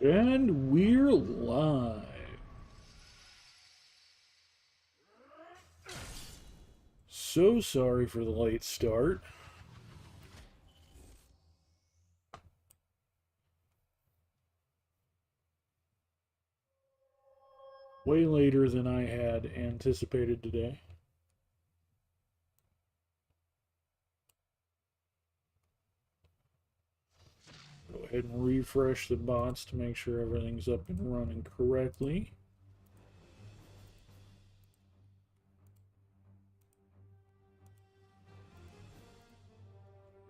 And we're live. So sorry for the late start. Way later than I had anticipated today. Go ahead and refresh the bots to make sure everything's up and running correctly.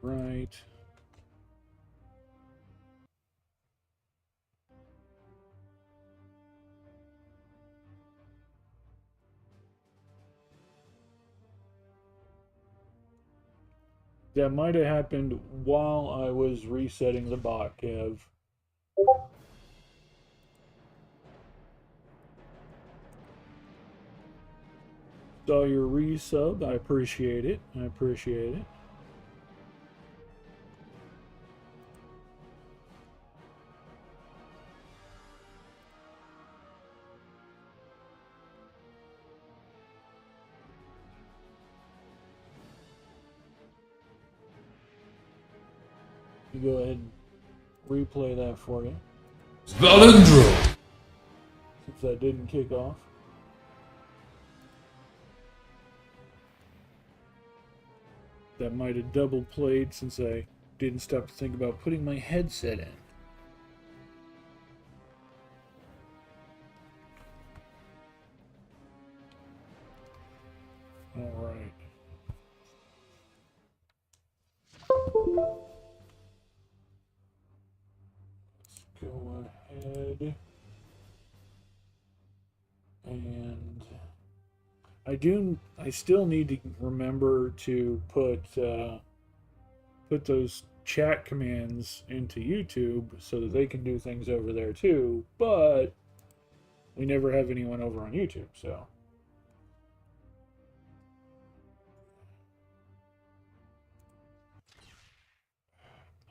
Right. That might have happened while I was resetting the bot, Kev. Saw your resub. I appreciate it. I appreciate it. You go ahead and replay that for you. Valendro! Since that didn't kick off. That might have double played since I didn't stop to think about putting my headset in. Alright. Let's go ahead. And I still need to remember to put those chat commands into YouTube so that they can do things over there too, but we never have anyone over on YouTube, so.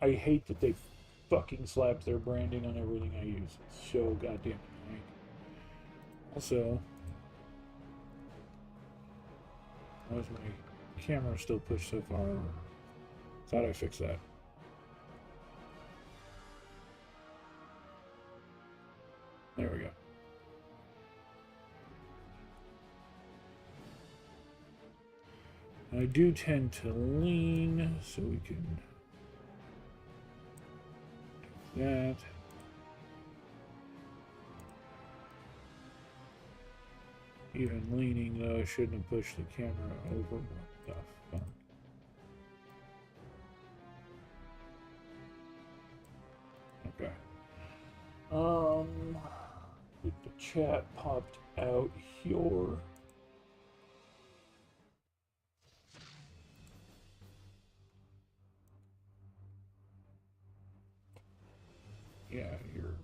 I hate that they fucking slap their branding on everything I use. It's so goddamn annoying. Also, why is my camera still pushed so far over? Thought I fixed that. There we go. I do tend to lean, so we can do that. Even leaning, though, I shouldn't have pushed the camera over. What the fuck? Okay. Get the chat popped out here. Yeah, you're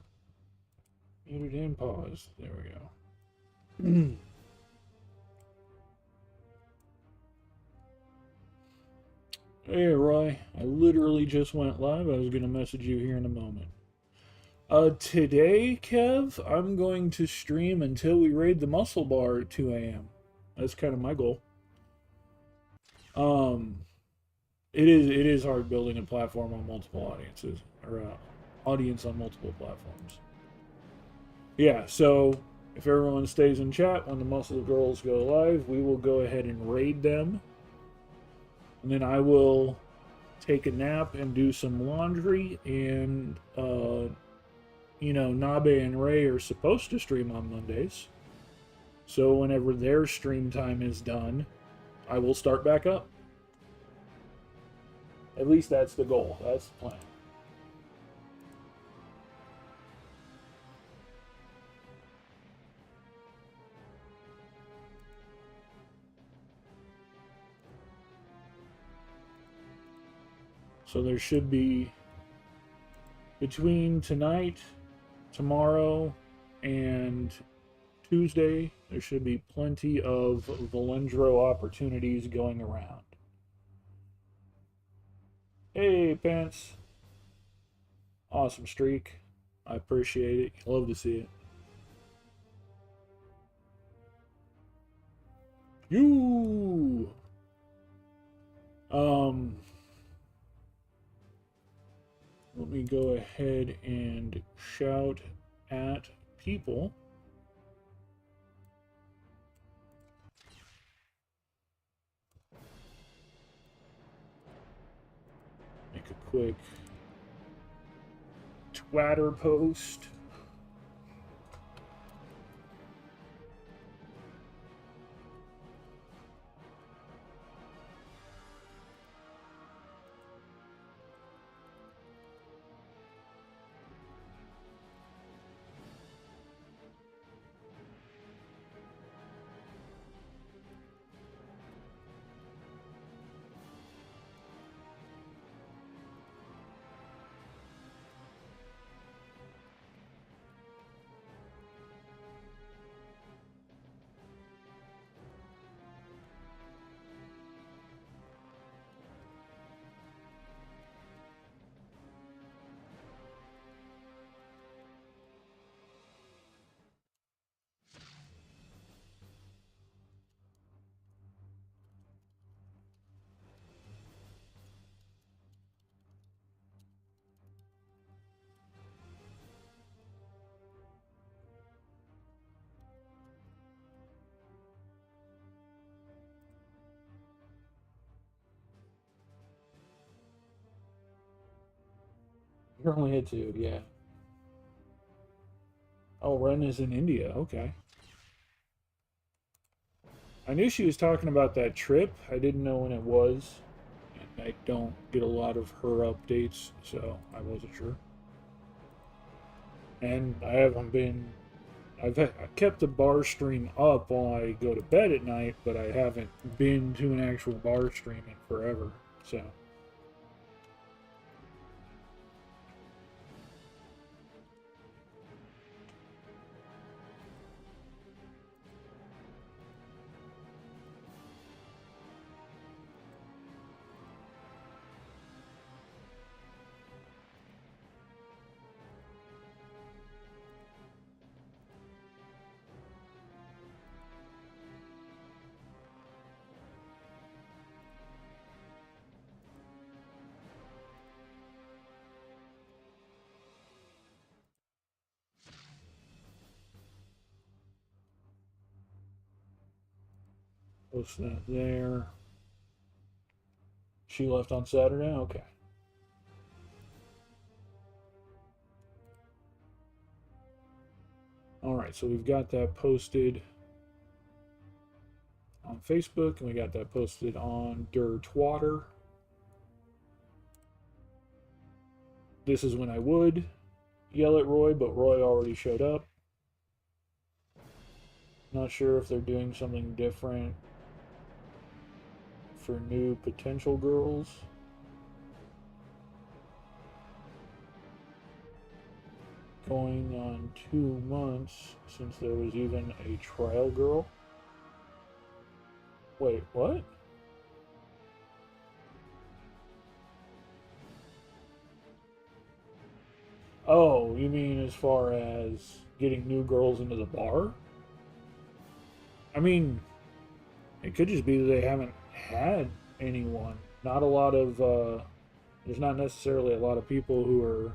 muted and paused. There we go. Hey, Roy. I literally just went live. I was going to message you here in a moment. Today, Kev, I'm going to stream until we raid the muscle bar at 2 a.m. That's kind of my goal. It is hard building a platform on multiple audiences, or audience on multiple platforms. Yeah, so if everyone stays in chat when the Muscle Girls go live, we will go ahead and raid them. And then I will take a nap and do some laundry. And, you know, Nabe and Ray are supposed to stream on Mondays. So whenever their stream time is done, I will start back up. At least that's the goal. That's the plan. So there should be, between tonight, tomorrow, and Tuesday, there should be plenty of Valendro opportunities going around. Hey, Pence. Awesome streak. I appreciate it. Love to see it. You. Let me go ahead and shout at people. Make a quick Twitter post. You're only hit two, yeah. Oh, Ren is in India. Okay. I knew she was talking about that trip. I didn't know when it was. And I don't get a lot of her updates, so I wasn't sure. And I haven't been. I kept the bar stream up while I go to bed at night, but I haven't been to an actual bar stream in forever. So. Post that there. She left on Saturday? Okay. Alright, so we've got that posted on Facebook, and we got that posted on Dirtwater. This is when I would yell at Roy, but Roy already showed up. Not sure if they're doing something different for new potential girls. Going on 2 months since there was even a trial girl. Wait, what? Oh, you mean as far as getting new girls into the bar? I mean, it could just be that they haven't had anyone. Not a lot of, there's not necessarily a lot of people who are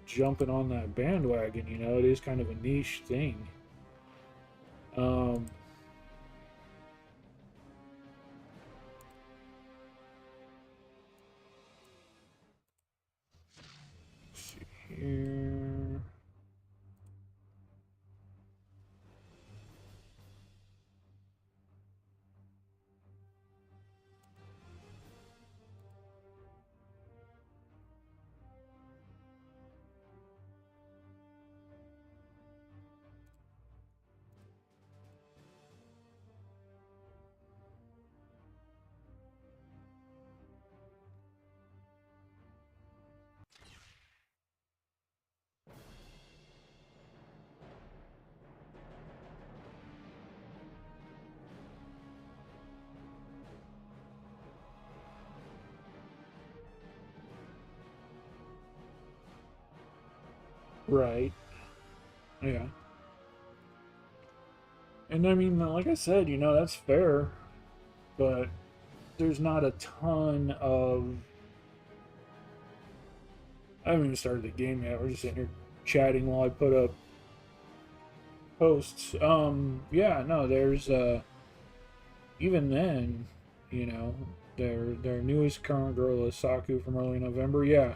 jumping on that bandwagon, you know? It is kind of a niche thing. Um, let's see here. Right. Yeah. And I mean, like I said, that's fair, but there's not a ton of. I haven't even started the game yet. We're just sitting here chatting while I put up posts. Yeah, no, there's even then, you know, their newest current girl is Saku from early November. Yeah,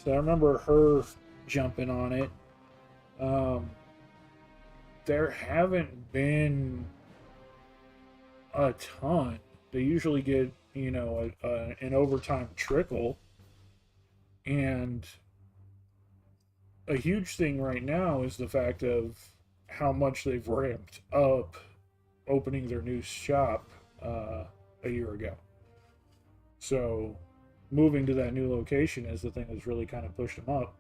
so I remember her jumping on it. Um, there haven't been a ton. They usually get an overtime trickle, and a huge thing right now is the fact of how much they've ramped up opening their new shop a year ago. So moving to that new location is the thing that's really kind of pushed them up.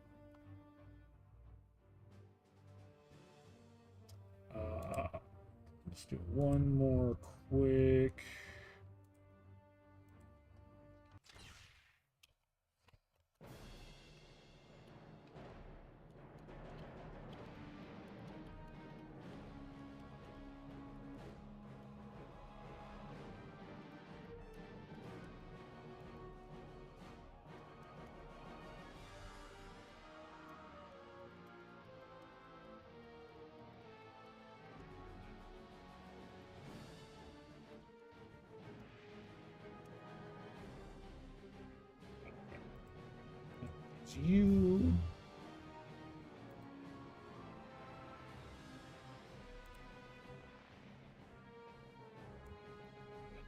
Let's do one more quick. It's you.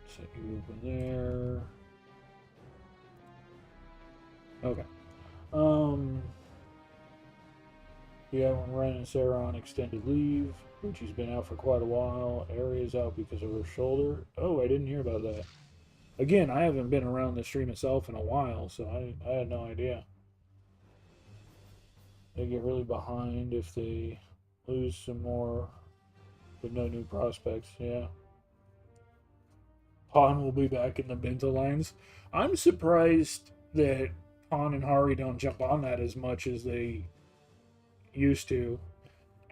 Set you over there. Okay. Yeah, when Ren and Sarah on extended leave. Gucci's been out for quite a while. Aria's out because of her shoulder. Oh, I didn't hear about that. Again, I haven't been around the stream itself in a while, so I had no idea. They get really behind if they lose some more with no new prospects. Yeah. Pawn will be back in the Benta lines. I'm surprised that Pawn and Hari don't jump on that as much as they used to.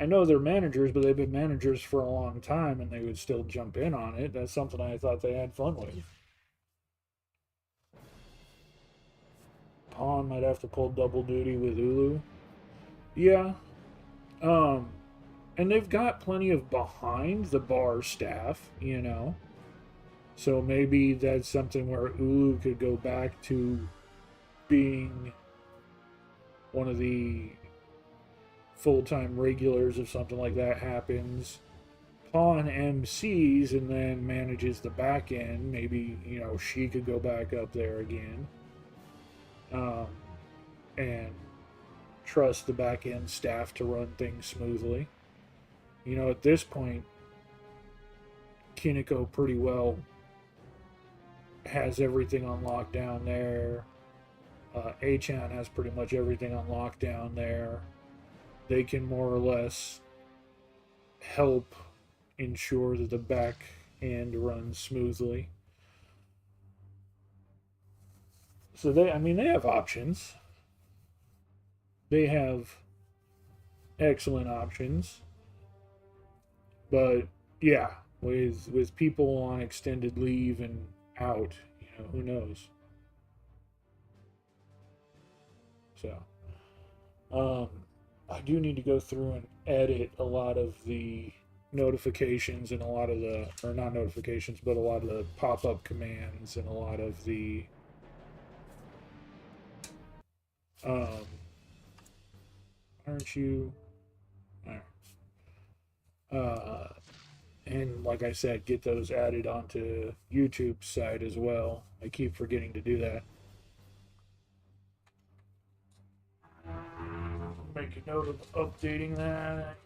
I know they're managers, but they've been managers for a long time and they would still jump in on it. That's something I thought they had fun with. Pawn might have to pull double duty with Ulu. Yeah. Um, and they've got plenty of behind the bar staff. So maybe that's something where Ulu could go back to being one of the full-time regulars if something like that happens. Pawn MCs and then manages the back end. Maybe, she could go back up there again. And trust the back end staff to run things smoothly. At this point, Kineko pretty well has everything on lockdown there. Achan has pretty much everything on lockdown there. They can more or less help ensure that the back end runs smoothly. So they have options. They have excellent options. But yeah, with people on extended leave and out, who knows? So, I do need to go through and edit a lot of the notifications and a lot of the, or not notifications, but a lot of the pop-up commands and a lot of the aren't you and like I said, get those added onto YouTube's side as well. I keep forgetting to do that. Make a note of updating that.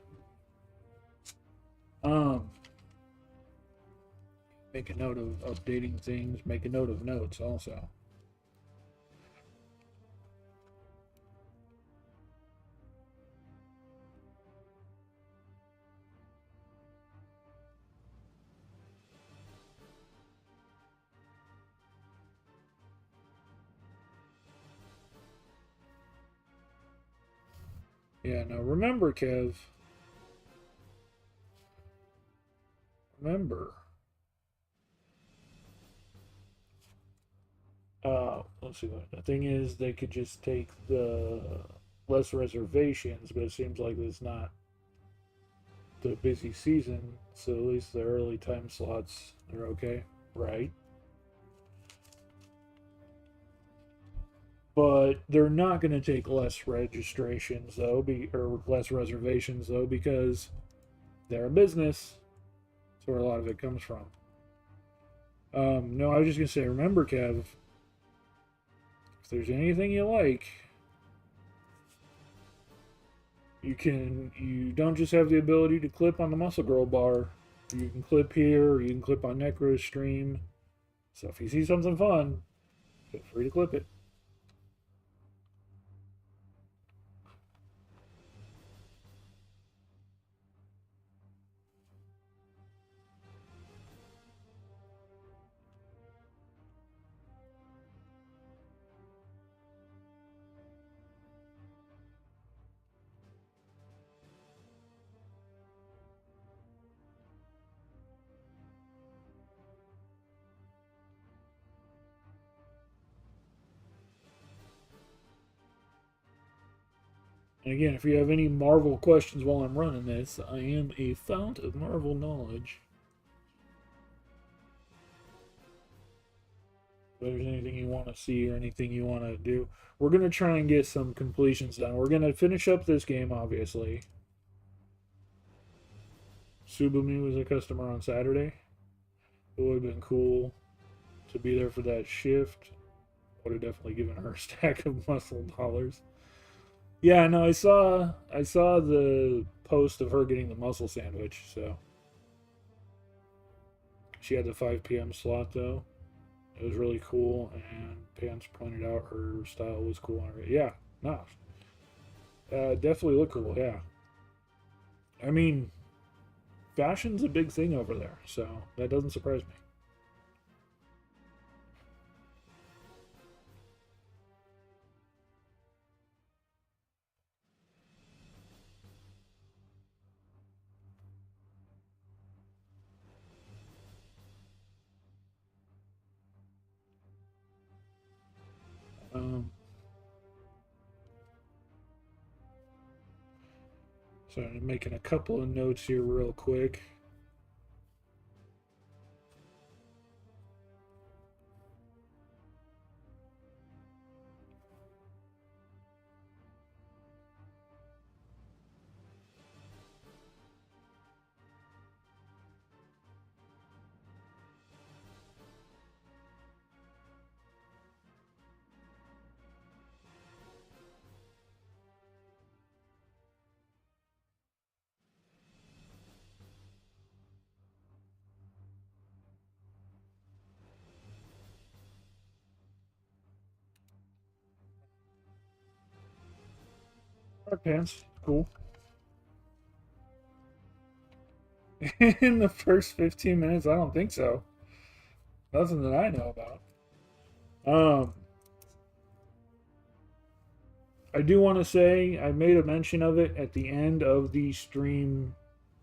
Make a note of updating things. Make a note of notes also. Yeah, no, remember, Kev. Remember. Let's see. What the thing is, they could just take the less reservations, but it seems like it's not the busy season, so at least the early time slots are okay, right? But they're not going to take less registrations though, or less reservations though, because they're a business. That's where a lot of it comes from. No, I was just gonna say, remember, Kev, if there's anything you like, you don't just have the ability to clip on the Muscle Girl bar. You can clip here, or you can clip on Necro's stream. So if you see something fun, feel free to clip it. And again, if you have any Marvel questions while I'm running this, I am a fount of Marvel knowledge. If there's anything you want to see or anything you want to do, we're going to try and get some completions done. We're going to finish up this game, obviously. Subumi was a customer on Saturday. It would have been cool to be there for that shift. Would have definitely given her a stack of muscle dollars. Yeah, no, I saw the post of her getting the muscle sandwich, so she had the 5 p.m. slot though. It was really cool, and Pants pointed out her style was cool on her. Yeah, no, definitely look cool. Yeah, I mean, fashion's a big thing over there, so that doesn't surprise me. Um, so I'm making a couple of notes here real quick. All right, Pants, cool. In the first 15 minutes, I don't think so. Nothing that I know about. Um, I do want to say I made a mention of it at the end of the stream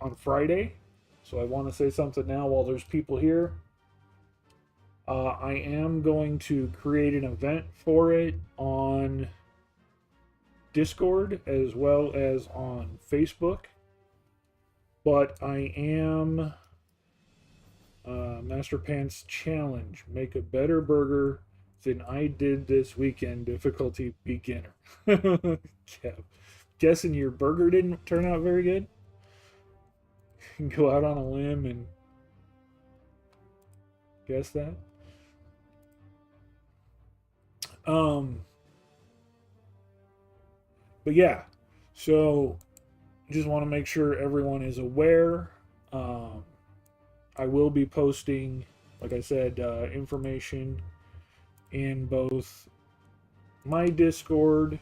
on Friday. So I want to say something now while there's people here. I am going to create an event for it on Discord as well as on Facebook. But I am Master Pants Challenge. Make a better burger than I did this weekend. Difficulty beginner. Kev, guessing your burger didn't turn out very good? Go out on a limb and guess that. Um, but yeah, so just want to make sure everyone is aware. I will be posting, like I said, information in both my Discord,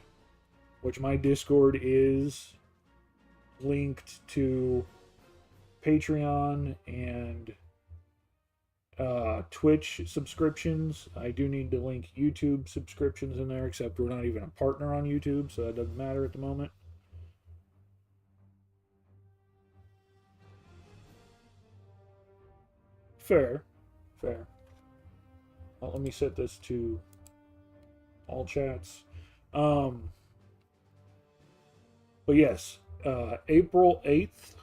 which my Discord is linked to Patreon and Twitch subscriptions. I do need to link YouTube subscriptions in there, except we're not even a partner on YouTube, so that doesn't matter at the moment. Fair. Fair. Well, let me set this to all chats. But yes, April 8th.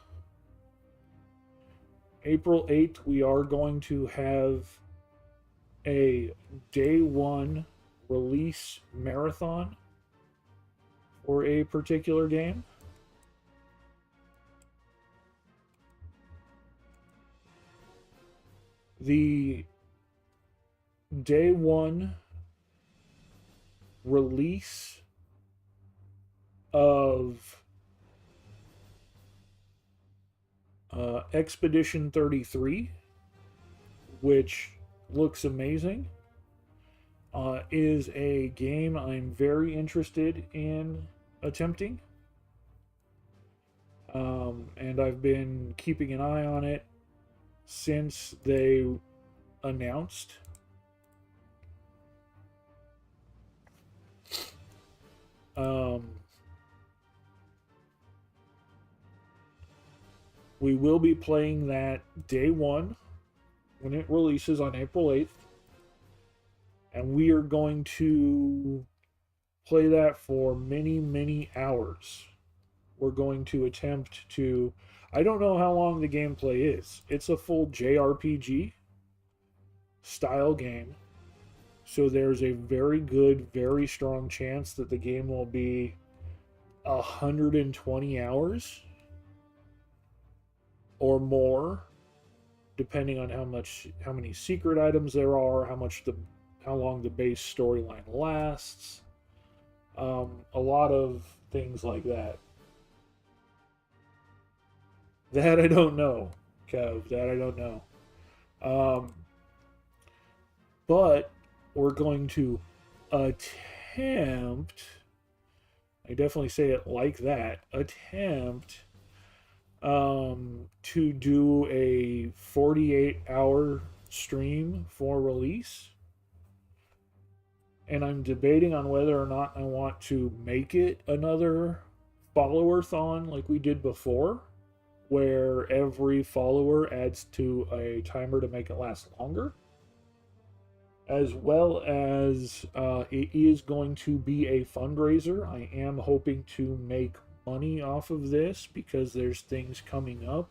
April 8th, we are going to have a day one release marathon for a particular game. The day one release of Expedition 33, which looks amazing, is a game I'm very interested in attempting. And I've been keeping an eye on it since they announced. We will be playing that day one when it releases on April 8th. And we are going to play that for many, many hours. We're going to attempt to... I don't know how long the gameplay is. It's a full JRPG style game. So there's a very good, very strong chance that the game will be 120 hours or more, depending on how many secret items there are, how long the base storyline lasts, a lot of things like that. That I don't know, Kev. That I don't know. But we're going to attempt. I definitely say it like that. Attempt to do a 48-hour stream for release. And I'm debating on whether or not I want to make it another follower-thon like we did before, where every follower adds to a timer to make it last longer. As well as it is going to be a fundraiser. I am hoping to make money off of this because there's things coming up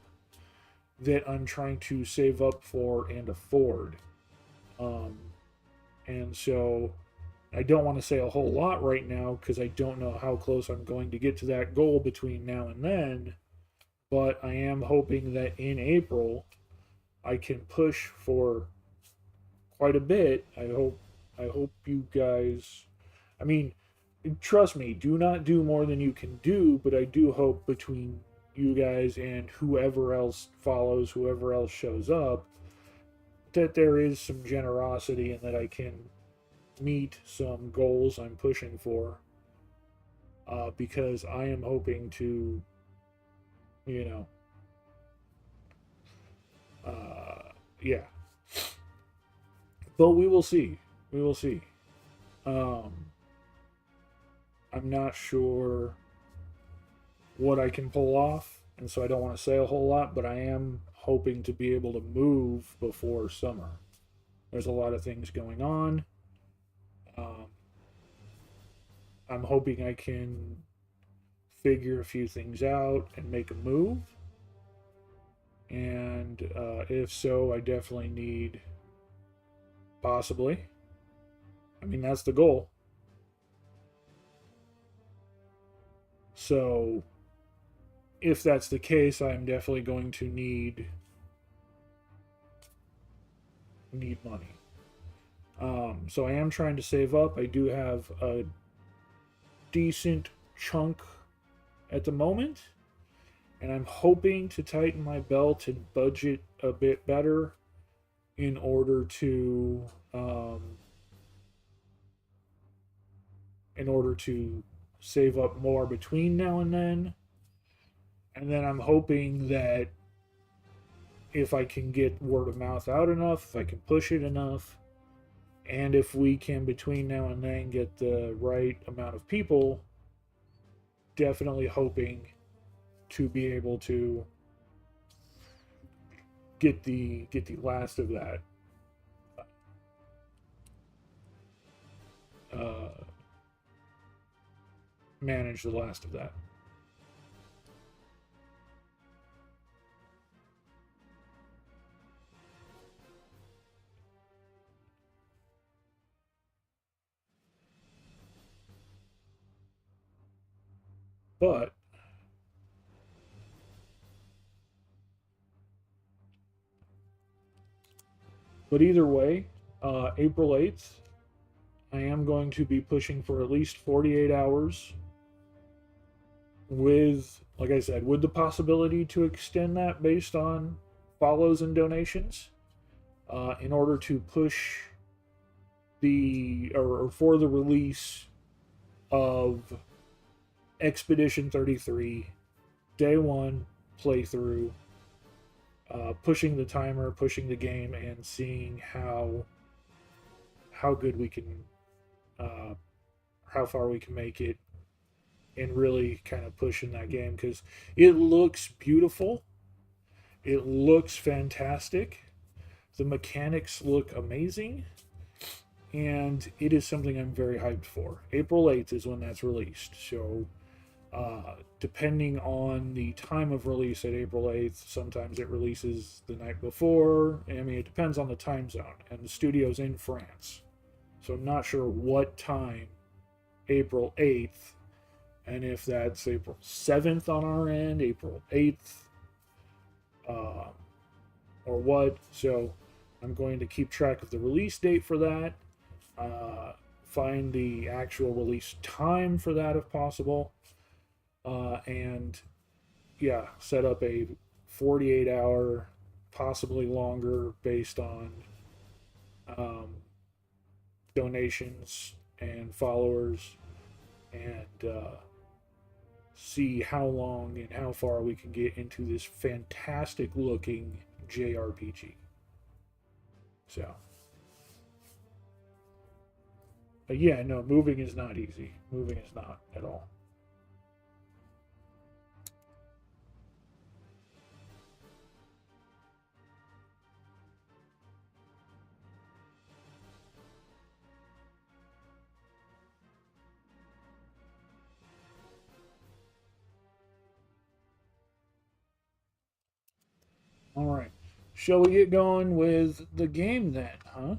that I'm trying to save up for and afford. And so I don't want to say a whole lot right now because I don't know how close I'm going to get to that goal between now and then. But I am hoping that in April I can push for quite a bit. I hope you guys, I mean, trust me, do not do more than you can do, but I do hope between you guys and whoever else follows, whoever else shows up, that there is some generosity and that I can meet some goals I'm pushing for. Because I am hoping to, yeah. But we will see. We will see. I'm not sure what I can pull off, and so I don't want to say a whole lot, but I am hoping to be able to move before summer. There's a lot of things going on. I'm hoping I can figure a few things out and make a move. And if so, I definitely need... Possibly. I mean, that's the goal. So, if that's the case, I'm definitely going to need money. So I am trying to save up. I do have a decent chunk at the moment, and I'm hoping to tighten my belt and budget a bit better in order to save up more between now and then. And then I'm hoping that if I can get word of mouth out enough, if I can push it enough, and if we can between now and then get the right amount of people, definitely hoping to be able to get the last of that uh, manage the last of that. But either way, April 8th, I am going to be pushing for at least 48 hours with, like I said, with the possibility to extend that based on follows and donations, in order to push or for the release of Expedition 33 day one playthrough, pushing the timer, pushing the game, and seeing how good we can, uh, how far we can make it, and really kind of pushing that game because it looks beautiful. It looks fantastic. The mechanics look amazing. And it is something I'm very hyped for. April 8th is when that's released. So, depending on the time of release at April 8th, sometimes it releases the night before. I mean, it depends on the time zone. And the studio's in France. So, I'm not sure what time April 8th, and if that's April 7th on our end, April 8th, uh, or what. So, I'm going to keep track of the release date for that. Find the actual release time for that if possible, and yeah, set up a 48-hour, possibly longer, based on um, donations and followers, and see how long and how far we can get into this fantastic looking JRPG. So. But yeah, no, moving is not easy. Moving is not at all. All right. Shall we get going with the game then, huh?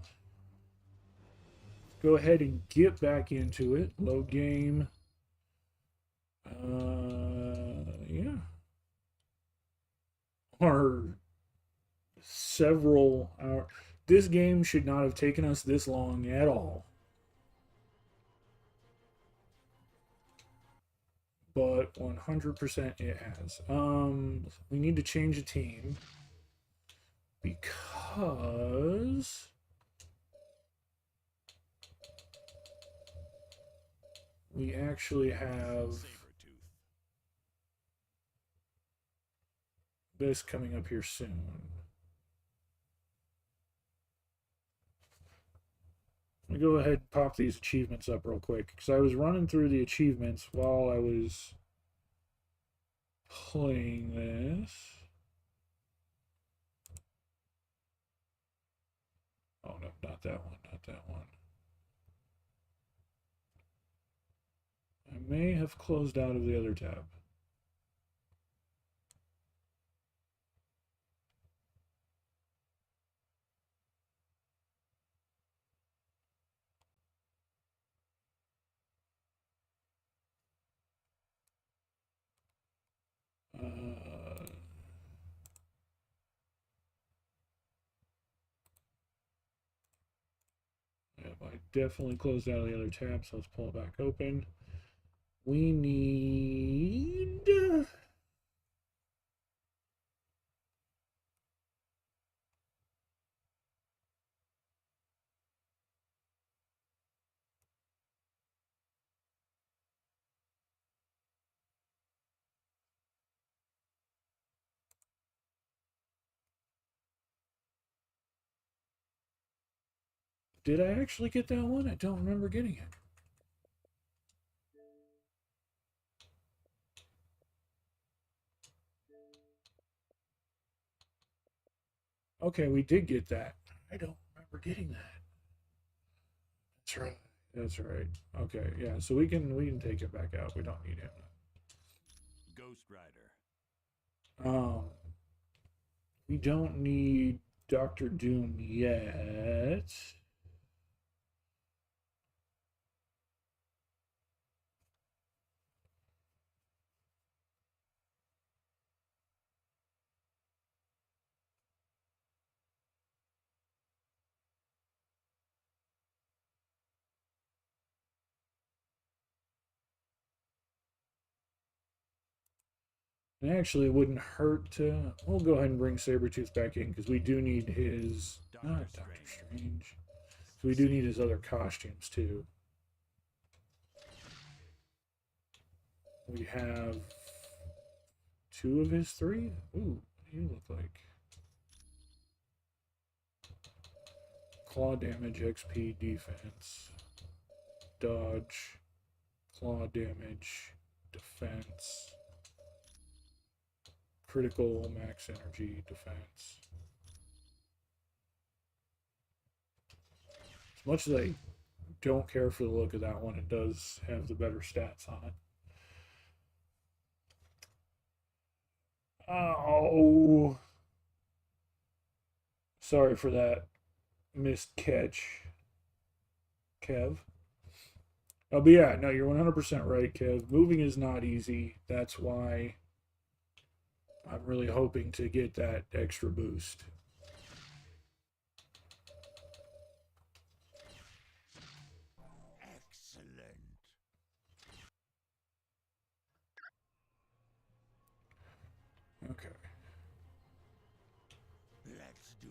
Go ahead and get back into it. Load game. Yeah. Our several hours. This game should not have taken us this long at all. But 100% it has. We need to change the team because we actually have this coming up here soon. Let me go ahead and pop these achievements up real quick because I was running through the achievements while I was playing this. Oh no, not that one, not that one. I may have closed out of the other tab. Yep, I definitely closed out of the other tab, so let's pull it back open. We need. Did I actually get that one? I don't remember getting it. Okay, we did get that. I don't remember getting that. That's right. That's right. Okay, yeah. So we can take it back out. We don't need him. Ghost Rider. Um, we don't need Doctor Doom yet. And actually, it wouldn't hurt to. We'll go ahead and bring Sabretooth back in because we do need his. Not Doctor Strange. So we do need his other costumes too. We have two of his three. Ooh, what do you look like? Claw damage, XP, defense, dodge, claw damage, defense, critical, max energy, defense. As much as I don't care for the look of that one, it does have the better stats on it. Oh, sorry for that missed catch, Kev. Oh, but yeah, no, you're 100% right, Kev. Moving is not easy. That's why I'm really hoping to get that extra boost. Excellent. Okay. Let's do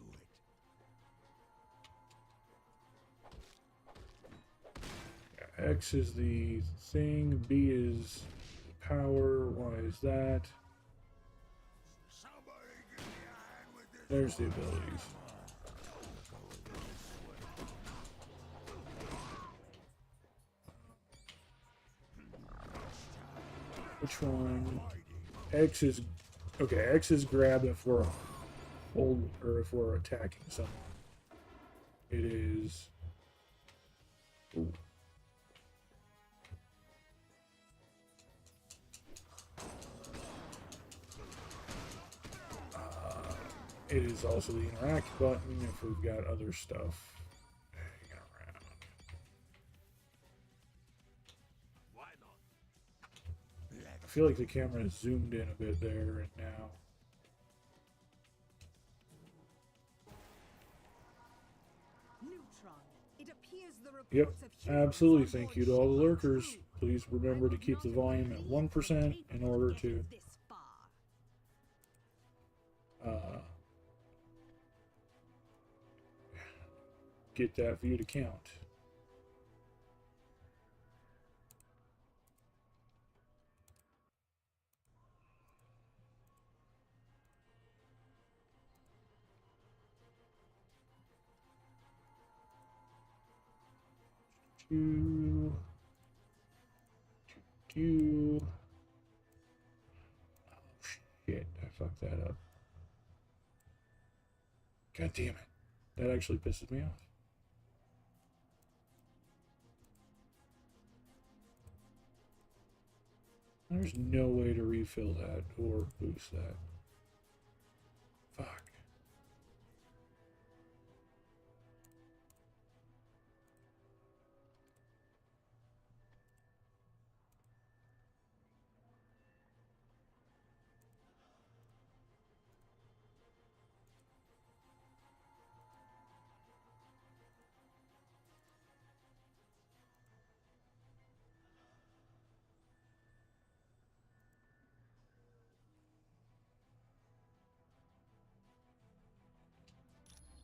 it. X is the thing, B is power, Y is that. There's the abilities. Which one? X is okay. X is grab if we're hold or if we're attacking someone. It is. Ooh. It is also the interact button if we've got other stuff hanging around. Why not? I feel like the camera is zoomed in a bit there and now. Neutron. It appears the Yep, reports of humans absolutely. on Thank board you to all the ship are lurkers. true. Please remember to keep the volume at 1% in order to get that view to count. Two. Oh shit! I fucked that up. God damn it! That actually pisses me off. There's no way to refill that or boost that. Fuck.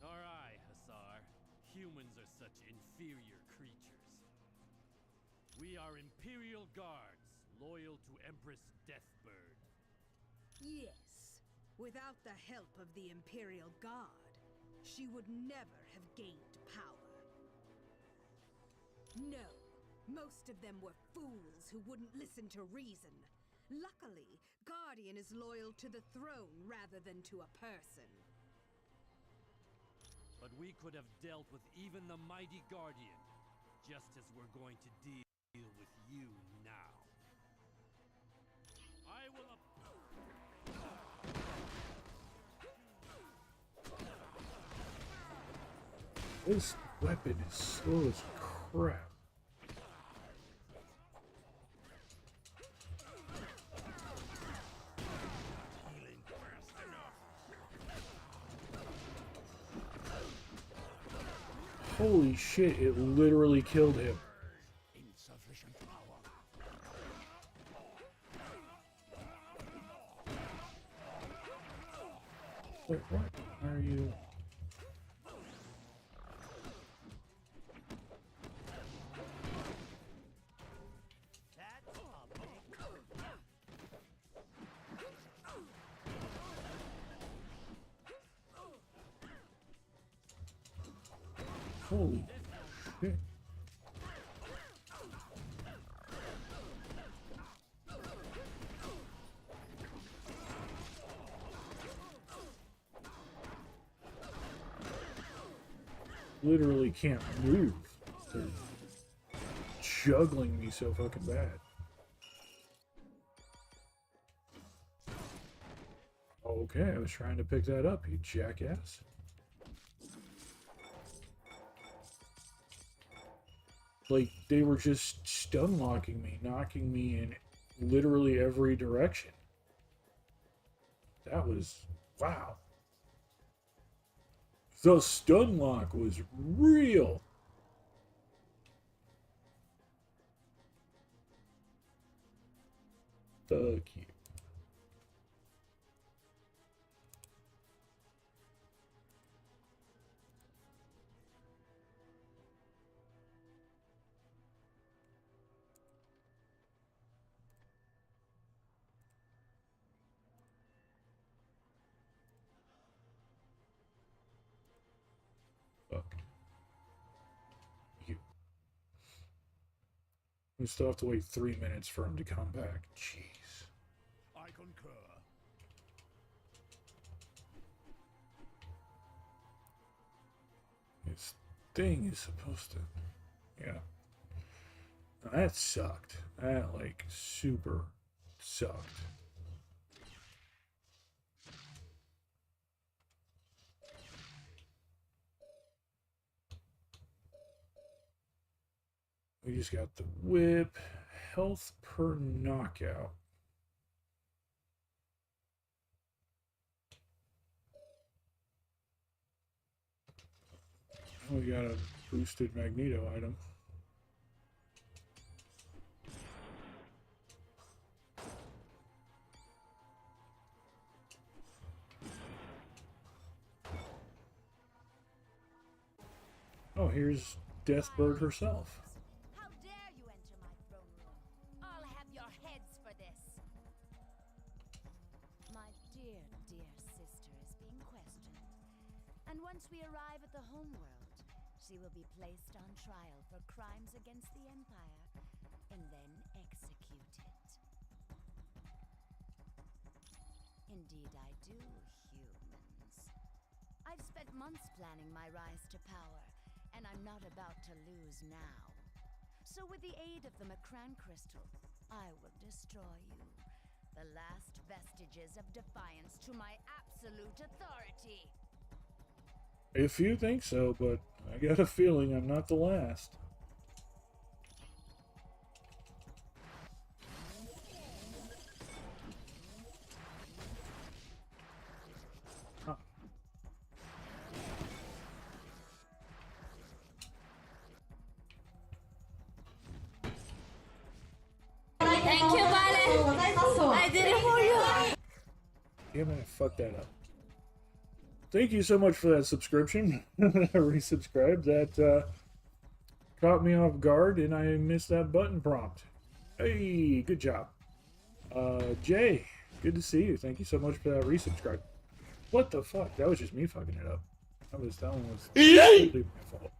Alright, Hussar. Humans are such inferior creatures. We are Imperial Guards, loyal to Empress Deathbird. Yes. Without the help of the Imperial Guard, she would never have gained power. No. Most of them were fools who wouldn't listen to reason. Luckily, Guardian is loyal to the throne rather than to a person. we could have dealt with even the mighty Guardian, just as we're going to deal with you now. I will This weapon is slow as crap. Healing fast enough. Holy shit, it literally killed him. Insufficient power. Wait, what? Why are you... Holy shit. Literally can't move. They're juggling me so fucking bad. Okay, I was trying to pick that up, you jackass. Like, they were just stun locking me, knocking me in literally every direction. That was... wow. The stun lock was real. Fuck you. Fuck. You. We still have to wait 3 minutes for him to come back. Jeez. I concur. This thing is supposed to... yeah. Now that sucked. That, like, super sucked. We just got the whip. Health per knockout. We got a boosted Magneto item. Oh, here's Deathbird herself. How dare you enter my throne room? I'll have your heads for this. My dear, dear sister is being questioned. And once we arrive at the homeworld, she will be placed on trial for crimes against the Empire and then executed. Indeed I do, humans. I've spent months planning my rise to power, and I'm not about to lose now. So with the aid of the Macran crystal, I will destroy you. The last vestiges of defiance to my absolute authority. If you think so, but I got a feeling I'm not the last. Huh. Thank you, Vale. I did it for you. Damn it, I fucked that up. Thank you so much for that subscription. Resubscribe. That caught me off guard and I missed that button prompt. Hey, good job. Jay, good to see you. Thank you so much for that resubscribe. What the fuck? That was just me fucking it up. That one was completely my fault.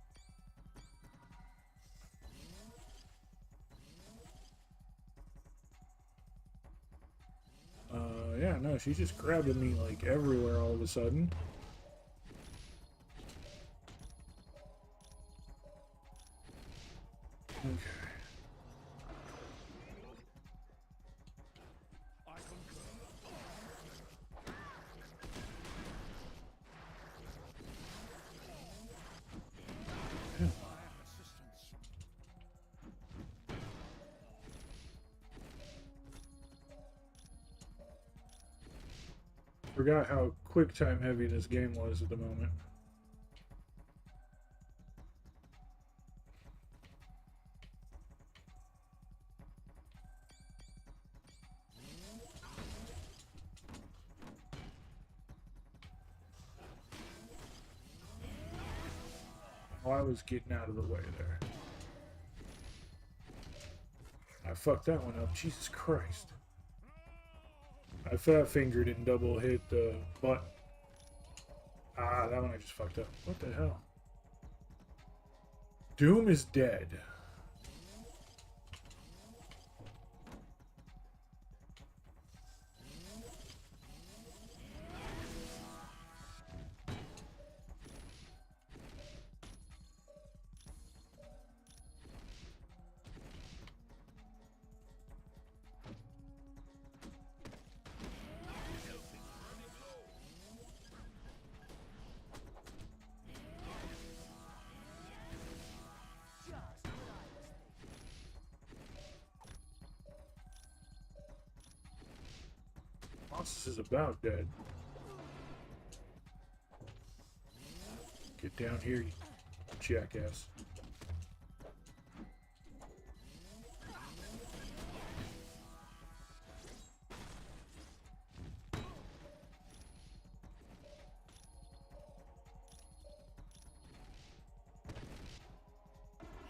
Yeah, no, she's just grabbing me like everywhere all of a sudden. Okay. I concur. I have assistance. Forgot how quick time heavy this game was at the moment. Oh, I was getting out of the way there. I fucked that one up. Jesus Christ. I fat fingered and double hit the button. Ah, that one I just fucked up. What the hell? Doom is dead. Monsters is about dead. Get down here, you jackass.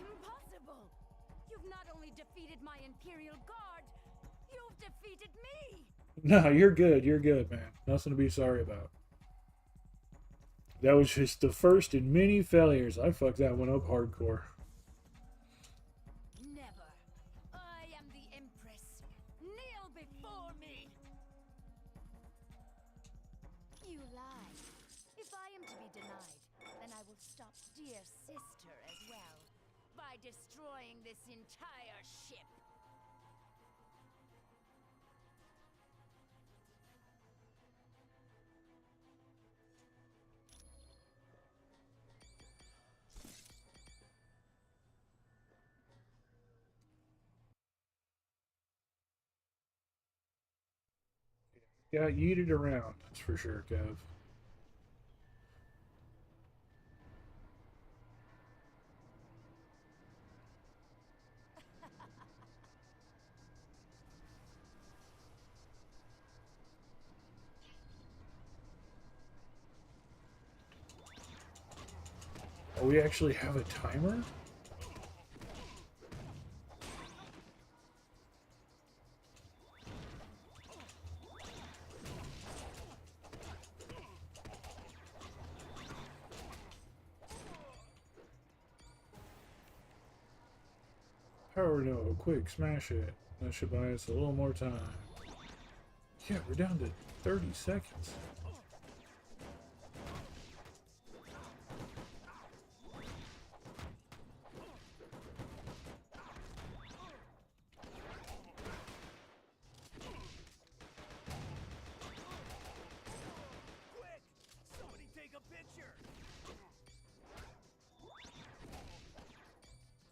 Impossible! You've not only defeated my Imperial Guard, you've defeated me! No, you're good. You're good, man. Nothing to be sorry about. That was just the first in many failures. I fucked that one up hardcore. Never. I am the Empress. Kneel before me! You lie. If I am to be denied, then I will stop dear sister as well, by destroying this entire ship. Got yeeted around, that's for sure, Kev. Oh, we actually have a timer? Power node, quick, smash it. That should buy us a little more time. Yeah, we're down to 30 seconds. Quick! Somebody take a picture!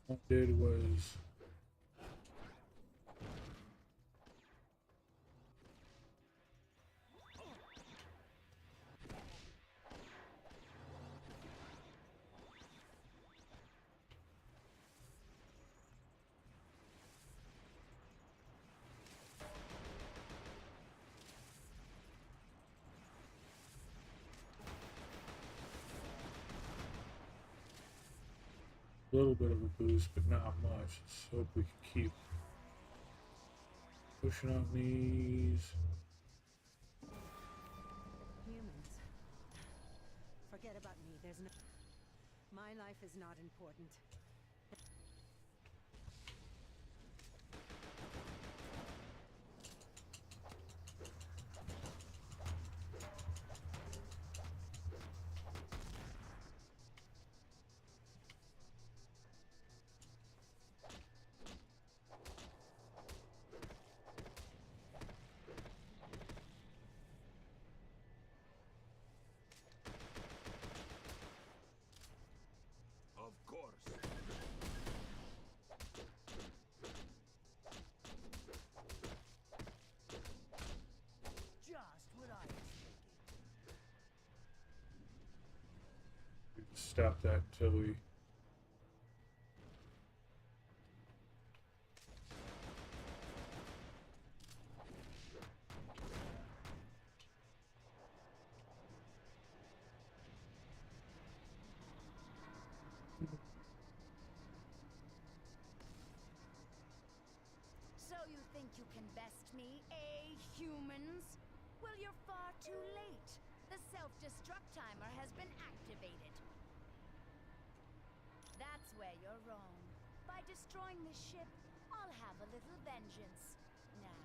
What I did was a little bit of a boost, but not much. Let's hope we can keep pushing on these. Humans. Forget about me. There's no... My life is not important. stop that until we. So you think you can best me, eh, humans? Well, you're far too late. The self-destruct timer has been activated. That's where you're wrong. By destroying the ship, I'll have a little vengeance. Now,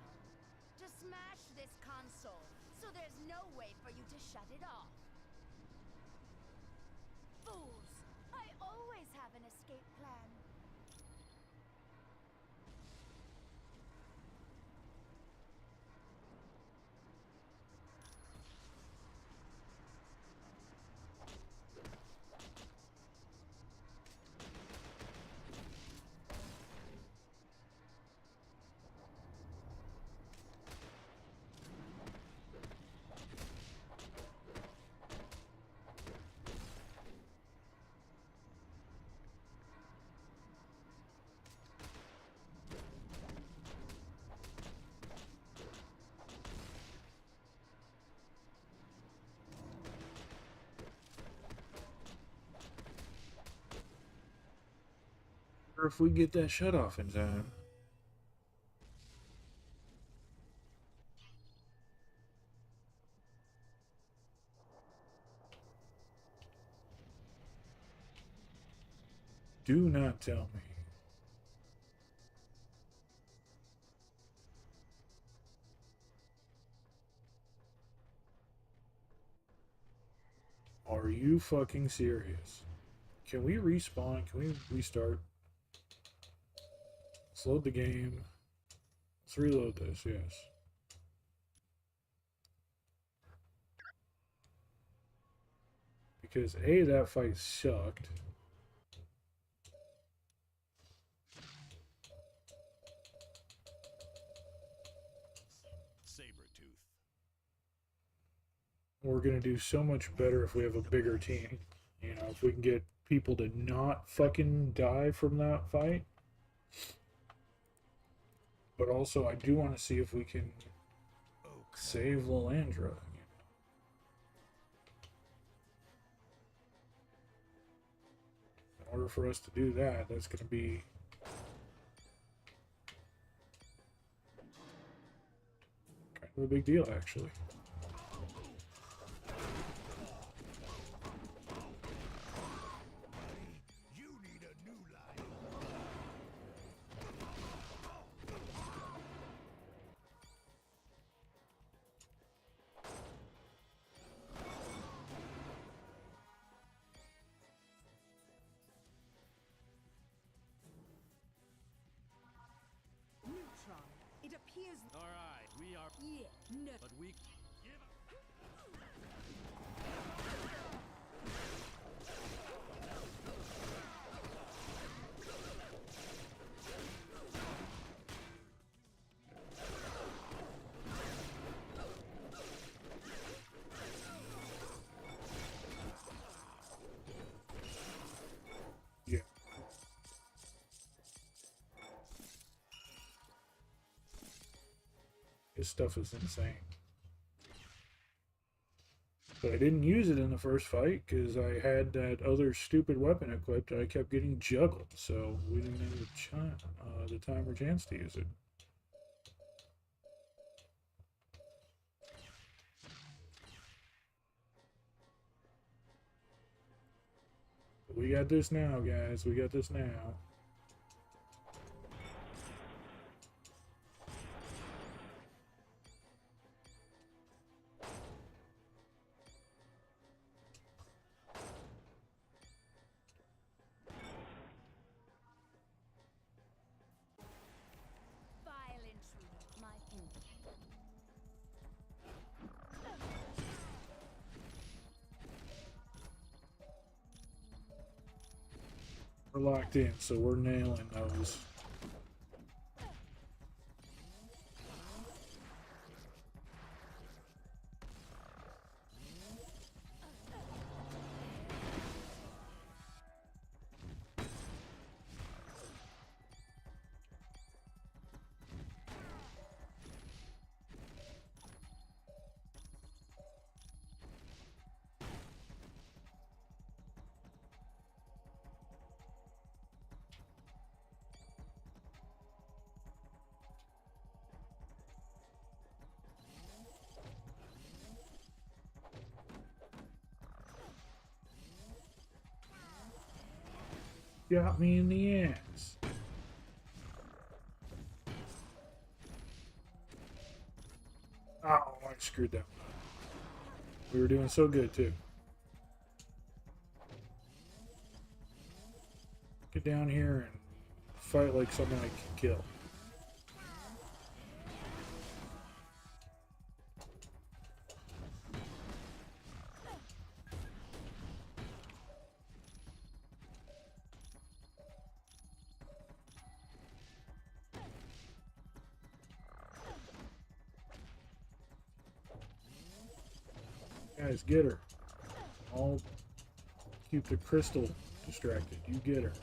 to smash this console, so there's no way for you to shut it off. Fools! I always have an escape plan. Or if we get that shut off in time. Do not tell me. Are you fucking serious? Can we respawn? Can we restart? Let's load the game. Let's reload this, yes. Because A, that fight sucked. Saber-tooth. We're gonna do so much better if we have a bigger team. You know, if we can get people to not fucking die from that fight. But also, I do want to see if we can save Lilandra. In order for us to do that, that's going to be kind of a big deal, actually. You need a new life. Neutron. It appears. Alright, we are. Yeah. No. But we. Give Yeah. This stuff is insane. But I didn't use it in the first fight because I had that other stupid weapon equipped and I kept getting juggled, so we didn't have the time or chance to use it. But we got this now, guys. We got this now. Vile intruder, my We're locked in, so we're nailing those. got me in the ass. Oh, I screwed that one up. We were doing so good, too. Get down here and fight like someone I can kill. Guys, get her. I'll keep the crystal distracted. You get her.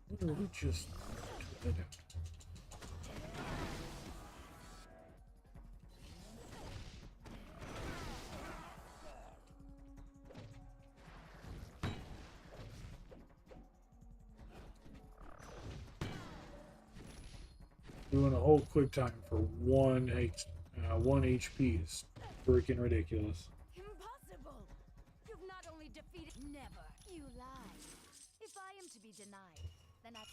Literally just took that out. Doing a whole quick time for one HP is freaking ridiculous. Impossible! You've not only defeated. Never. You lie. If I am to be denied, then I.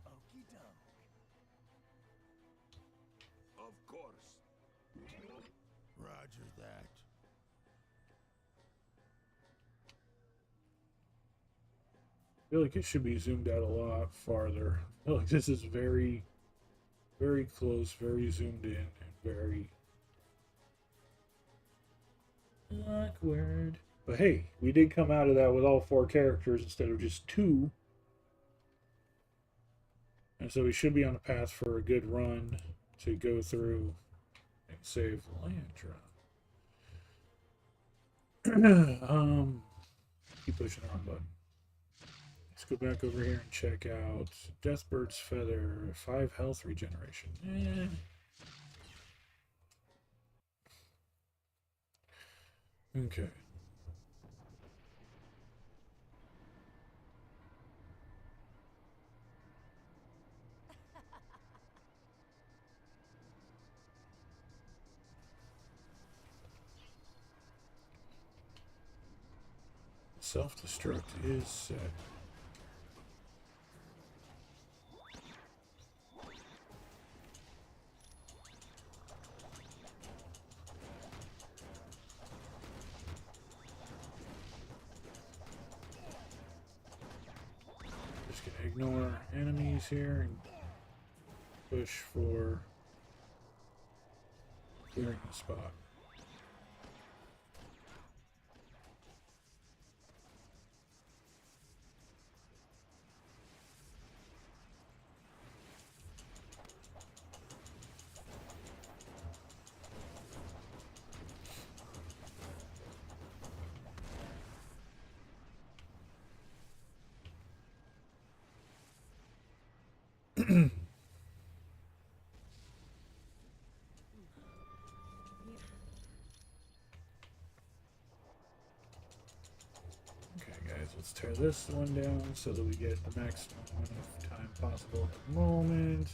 Okie doke. Of course. Roger that. I feel like it should be zoomed out a lot farther. I feel like this is very, very close, very zoomed in, and very awkward. But hey, we did come out of that with all 4 characters instead of just 2. And so we should be on a path for a good run to go through and save Landra. Keep pushing the wrong button. Let's go back over here and check out Deathbird's Feather, 5 health regeneration. Okay. Self-destruct is set. Just gonna ignore enemies here and push for clearing the spot. Okay, guys, let's tear this one down so that we get the maximum amount of time possible at the moment.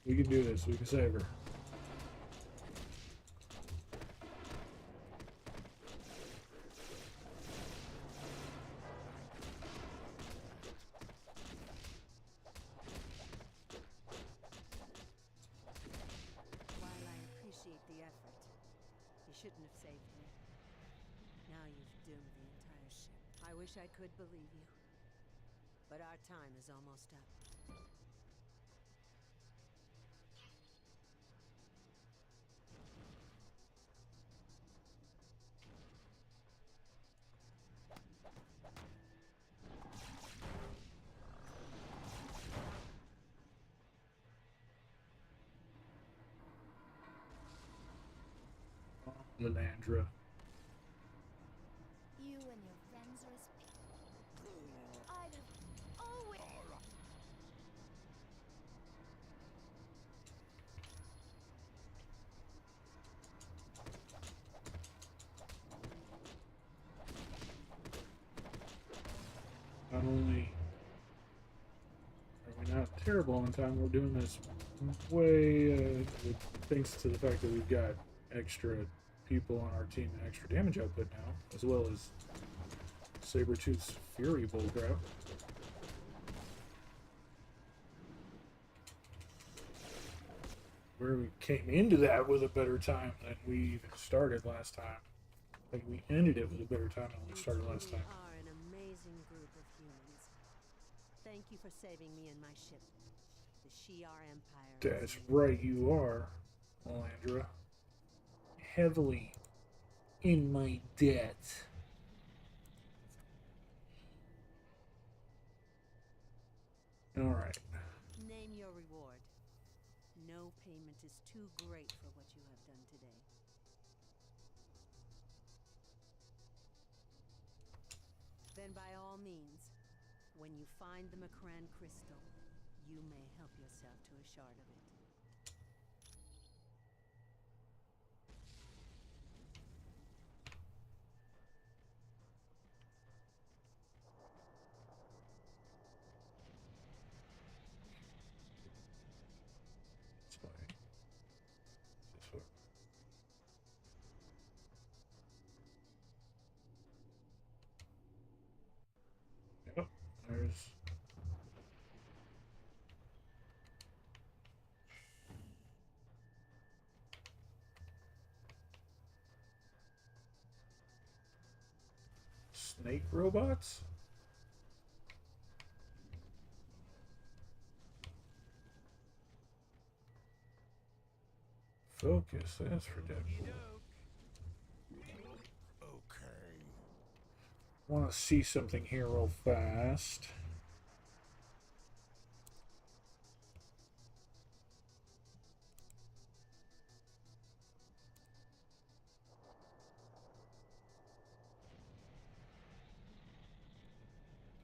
We can do this. We can save her. While I appreciate the effort, you shouldn't have saved me. Now you've doomed the entire ship. I wish I could believe you. But our time is almost up. Lilandra. You and your friends are as I'd have always. Not only are we not terrible on time, we're doing this way thanks to the fact that we've got extra people on our team and extra damage output now, as well as Sabretooth's Fury bullcrap. Where we came into that with a better time than we even started last time. Like, we ended it with a better time than we started last time. You are an amazing group of humans. Thank you for saving me and my ship. The Shi'ar Empire. That's right, you are, Lilandra. Heavily in my debt. Alright. Name your reward. No payment is too great for what you have done today. Then by all means, when you find the Makran crystal, you may help yourself to a shard of it. This way. This way. Yep, there's... snake robots? Focus, that's for Deadpool. Okay. Want to see something here real fast.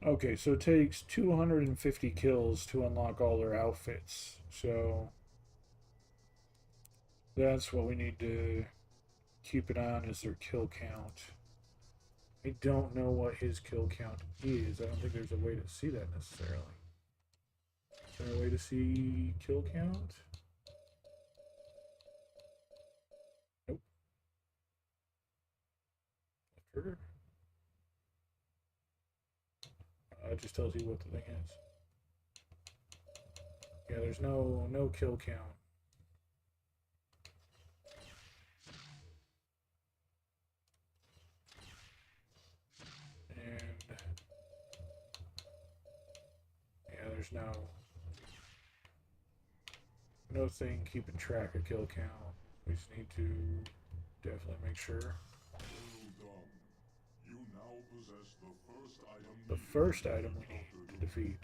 Okay, so it takes 250 kills to unlock all their outfits. So that's what we need to keep it on, is their kill count. I don't know what his kill count is. I don't think there's a way to see that necessarily. Is there a way to see kill count? Nope. Left trigger. It just tells you what the thing is. Yeah, there's no kill count. And yeah, there's no thing keeping track of kill count. We just need to definitely make sure. Well done. You now possess the first item. The first item we need to defeat.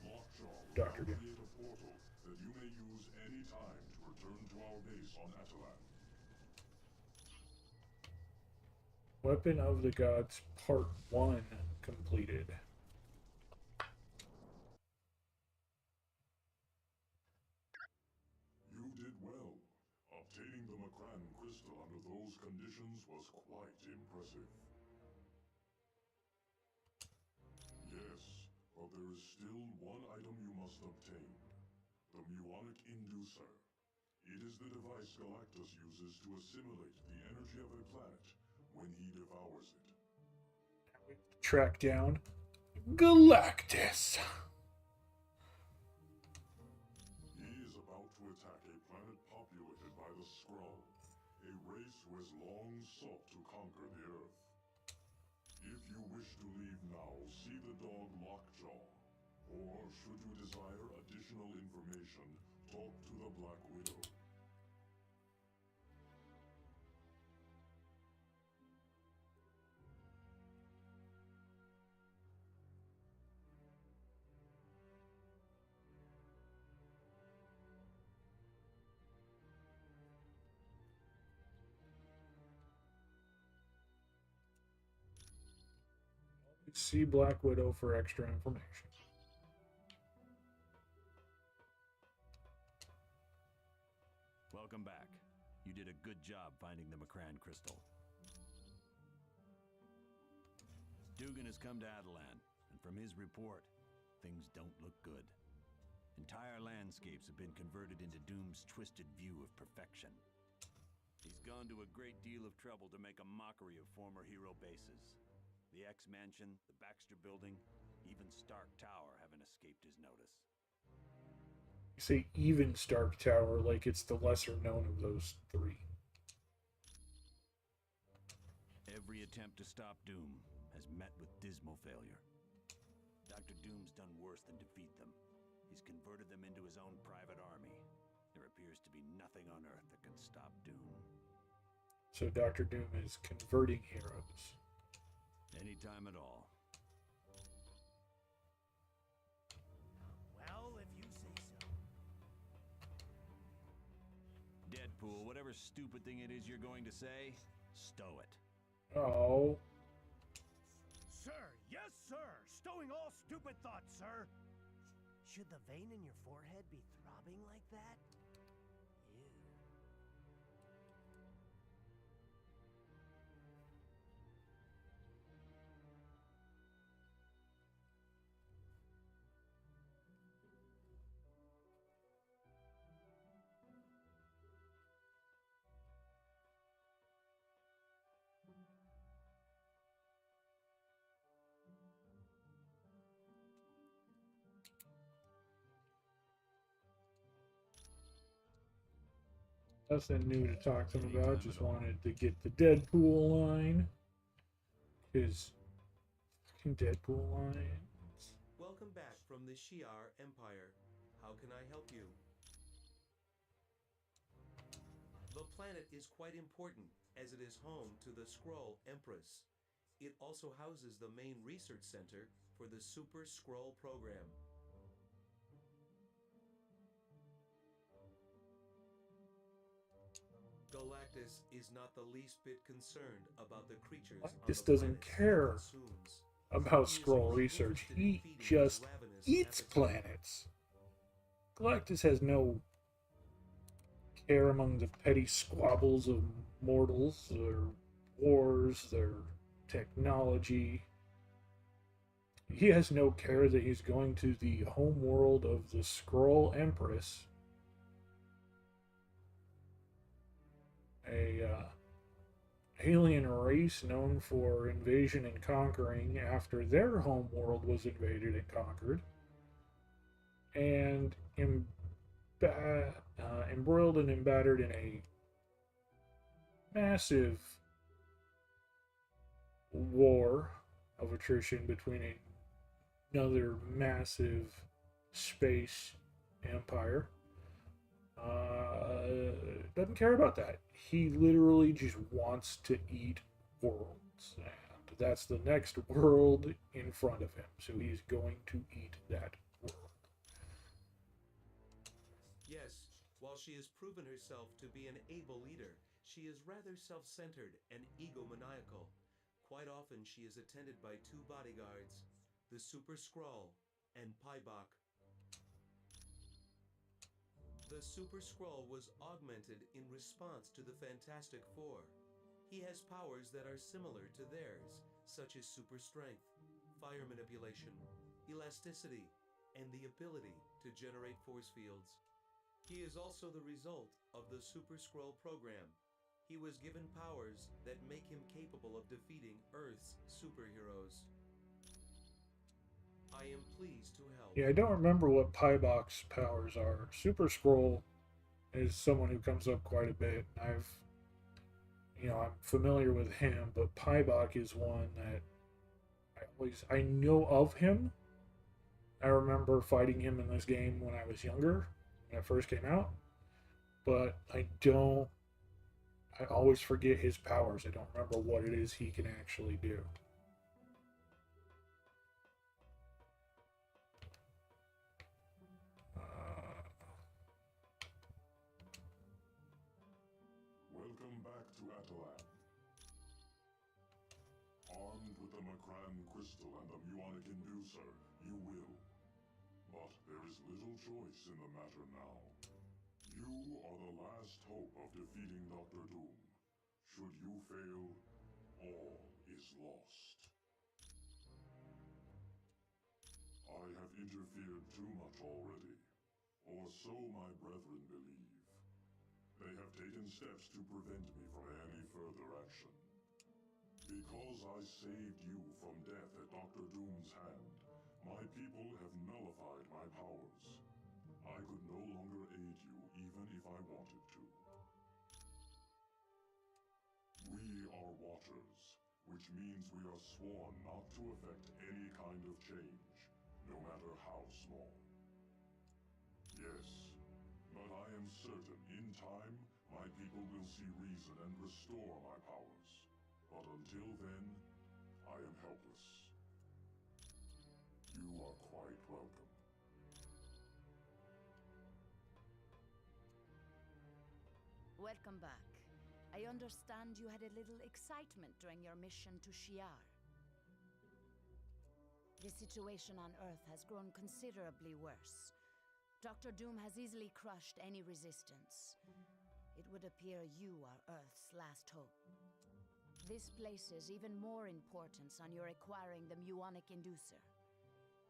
Lockjaw will Dr. now Doom. create a portal that you may use any time to return to our base on Atalan. Weapon of the Gods Part 1 completed. You did well. Obtaining the Makran crystal under those conditions was quite impressive. Yes, but there is still one item you must obtain. The Muonic Inducer. It is the device Galactus uses to assimilate the energy of a planet when he devours it. Track down Galactus. He is about to attack a planet populated by the Skrull, a race who has long sought to conquer the Earth. If you wish to leave now, see the dog Lockjaw. Or, should you desire additional information, talk to the Black Widow. See Black Widow for extra information. Welcome back. You did a good job finding the Macran crystal. Dugan has come to Adelan, and from his report, things don't look good. Entire landscapes have been converted into Doom's twisted view of perfection. He's gone to a great deal of trouble to make a mockery of former hero bases. The X-Mansion, the Baxter Building, even Stark Tower haven't escaped his notice. You say even Stark Tower like it's the lesser known of those three. Every attempt to stop Doom has met with dismal failure. Dr. Doom's done worse than defeat them. He's converted them into his own private army. There appears to be nothing on Earth that can stop Doom. So Dr. Doom is converting heroes. Anytime at all. Well, if you say so. Deadpool, whatever stupid thing it is you're going to say, stow it. Oh. Sir, yes, sir. Stowing all stupid thoughts, sir. Should the vein in your forehead be throbbing like that? Ew. Nothing new to talk to him about. Just wanted to get the Deadpool line. His fucking Deadpool lines. Welcome back from the Shi'ar Empire. How can I help you? The planet is quite important, as it is home to the Skrull Empress. It also houses the main research center for the Super Skrull program. Galactus is not the least bit concerned about the creatures on Galactus the doesn't planets he care consumes. about He is Skrull only research. interested in He feeding his just ravenous eats appetite. planets. Galactus has no care among the petty squabbles of mortals, their wars, their technology. He has no care that he's going to the home world of the Skrull Empress, a alien race known for invasion and conquering after their home world was invaded and conquered, and embroiled and embattered in a massive war of attrition between another massive space empire. Doesn't care about that. He literally just wants to eat worlds, and that's the next world in front of him. So he's going to eat that world. Yes, while she has proven herself to be an able leader, she is rather self-centered and egomaniacal. Quite often she is attended by two bodyguards, the Super Skrull and Pybok. The Super Skrull was augmented in response to the Fantastic Four. He has powers that are similar to theirs, such as super strength, fire manipulation, elasticity, and the ability to generate force fields. He is also the result of the Super Skrull program. He was given powers that make him capable of defeating Earth's superheroes. I am pleased to help. Yeah, I don't remember what Pybok's powers are. Super Skrull is someone who comes up quite a bit. I'm familiar with him, but Pybok is one that I know of him. I remember fighting him in this game when I was younger, when it first came out, but I always forget his powers. I don't remember what it is he can actually do. Welcome back to Atalan. Armed with the Macran crystal and the Muonic inducer, you will. But there is little choice in the matter now. You are the last hope of defeating Dr. Doom. Should you fail, all is lost. I have interfered too much already, or so my brethren believe. They have taken steps to prevent me from any further action. Because I saved you from death at Dr. Doom's hand, my people have nullified my powers. I could no longer aid you even if I wanted to. We are Watchers, which means we are sworn not to affect any kind of change, no matter how small. Yes, but I am certain in time, my people will see reason and restore my powers. But until then, I am helpless. You are quite welcome. Welcome back. I understand you had a little excitement during your mission to Shi'ar. The situation on Earth has grown considerably worse. Dr. Doom has easily crushed any resistance. It would appear you are Earth's last hope. This places even more importance on your acquiring the Muonic inducer.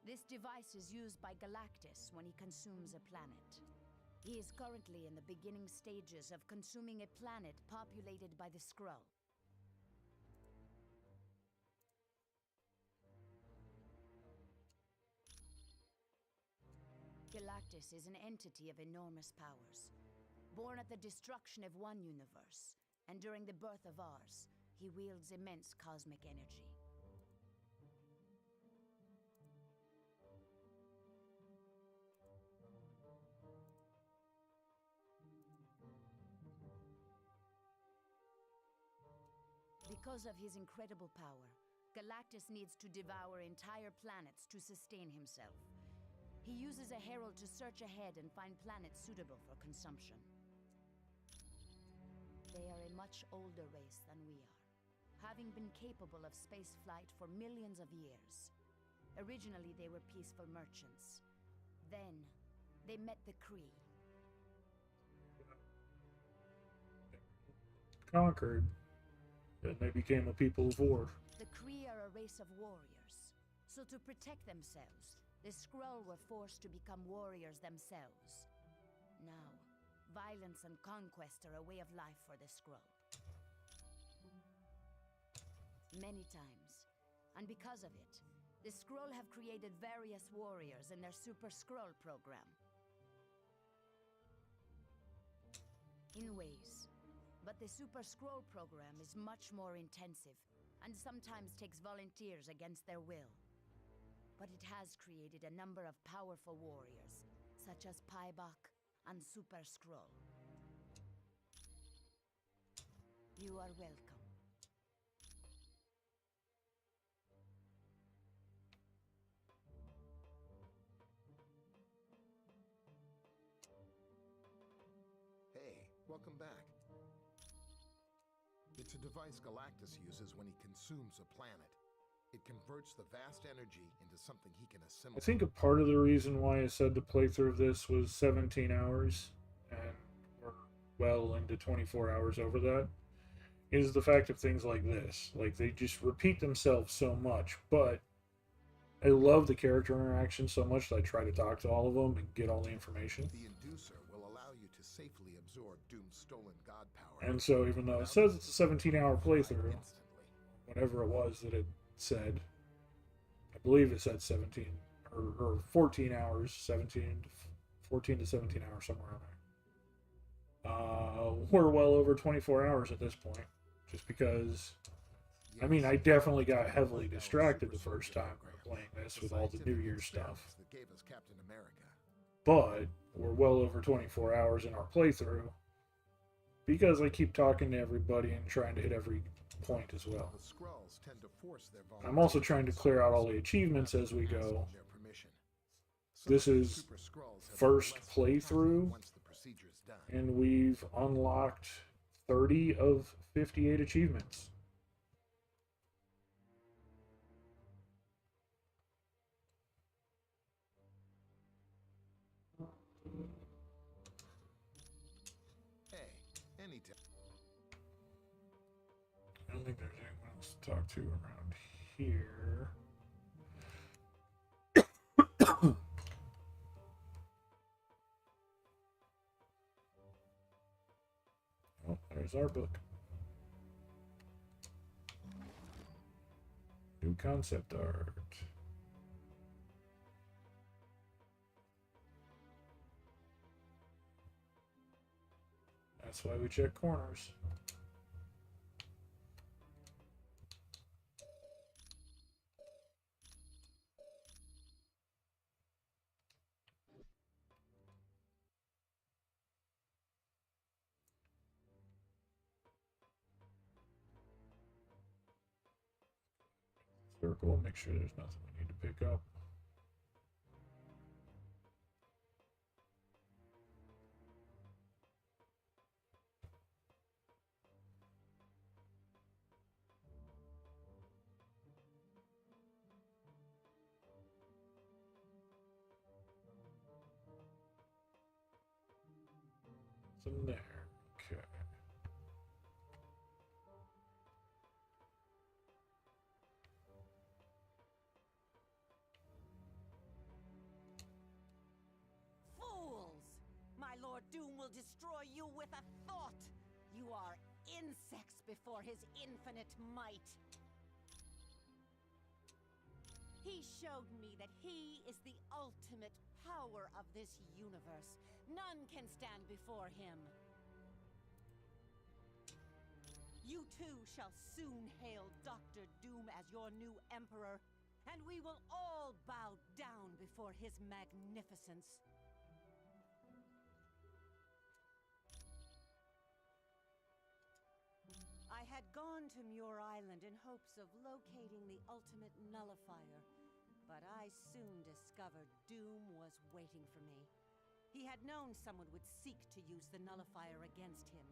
This device is used by Galactus when he consumes a planet. He is currently in the beginning stages of consuming a planet populated by the Skrull. Galactus is an entity of enormous powers. Born at the destruction of one universe, and during the birth of ours, he wields immense cosmic energy. Because of his incredible power, Galactus needs to devour entire planets to sustain himself. He uses a herald to search ahead and find planets suitable for consumption. They are a much older race than we are, having been capable of spaceflight for millions of years. Originally, they were peaceful merchants. Then, they met the Kree. Conquered. Then they became a people of war. The Kree are a race of warriors. So to protect themselves, the Skrull were forced to become warriors themselves. Now, violence and conquest are a way of life for the Skrull. Many times. And because of it, the Skrull have created various warriors in their Super Skrull program. In ways. But the Super Skrull program is much more intensive, and sometimes takes volunteers against their will. But it has created a number of powerful warriors, such as Paibok and Super Skrull. You are welcome. Hey, welcome back. It's a device Galactus uses when he consumes a planet. It converts the vast energy into something he can I assimilate. think a part of the reason why I said the playthrough of this was 17 hours, and we're well into 24 hours over that, is the fact of things like this. Like, they just repeat themselves so much, but I love the character interaction so much that I try to talk to all of them and get all the information. The inducer will allow you to safely absorb Doom's stolen god power. And so, even though it says it's a 17-hour playthrough, whatever it was that it said, I believe it said 17 or 14 hours, 14 to 17 hours, somewhere around there. We're well over 24 hours at this point, just because, I mean, I definitely got heavily distracted the first time playing this with all the New Year's stuff. That gave us Captain America. But we're well over 24 hours in our playthrough because I keep talking to everybody and trying to hit every point as well. The Skrulls tend to force their I'm also trying to clear out all the achievements as we go. This is first playthrough, and we've unlocked 30 of 58 achievements. don't think there's anyone else to talk to around here. Oh, there's our book. New concept art. That's why we check corners. Circle, make sure there's nothing we need to pick up. Some there. Okay. Fools! My Lord Doom will destroy you with a thought! You are insects before his infinite might. He showed me that he is the ultimate power of this universe. None can stand before him. You too shall soon hail Dr. Doom as your new emperor, and we will all bow down before his magnificence. I had gone to Muir Island in hopes of locating the ultimate nullifier, but I soon discovered Doom was waiting for me. He had known someone would seek to use the nullifier against him.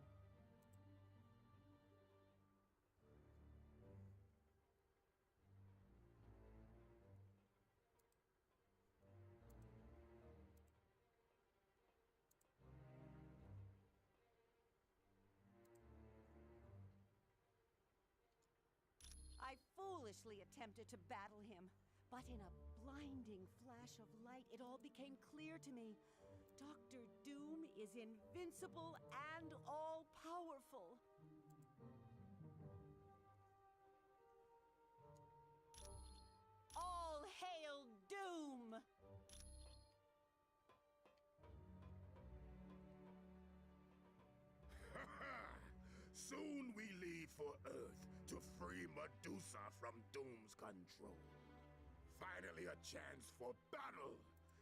I foolishly attempted to battle him, but in a blinding flash of light, it all became clear to me. Dr. Doom is invincible and all-powerful. All hail Doom! Soon we leave for Earth to free Medusa from Doom's control. Finally a chance for battle!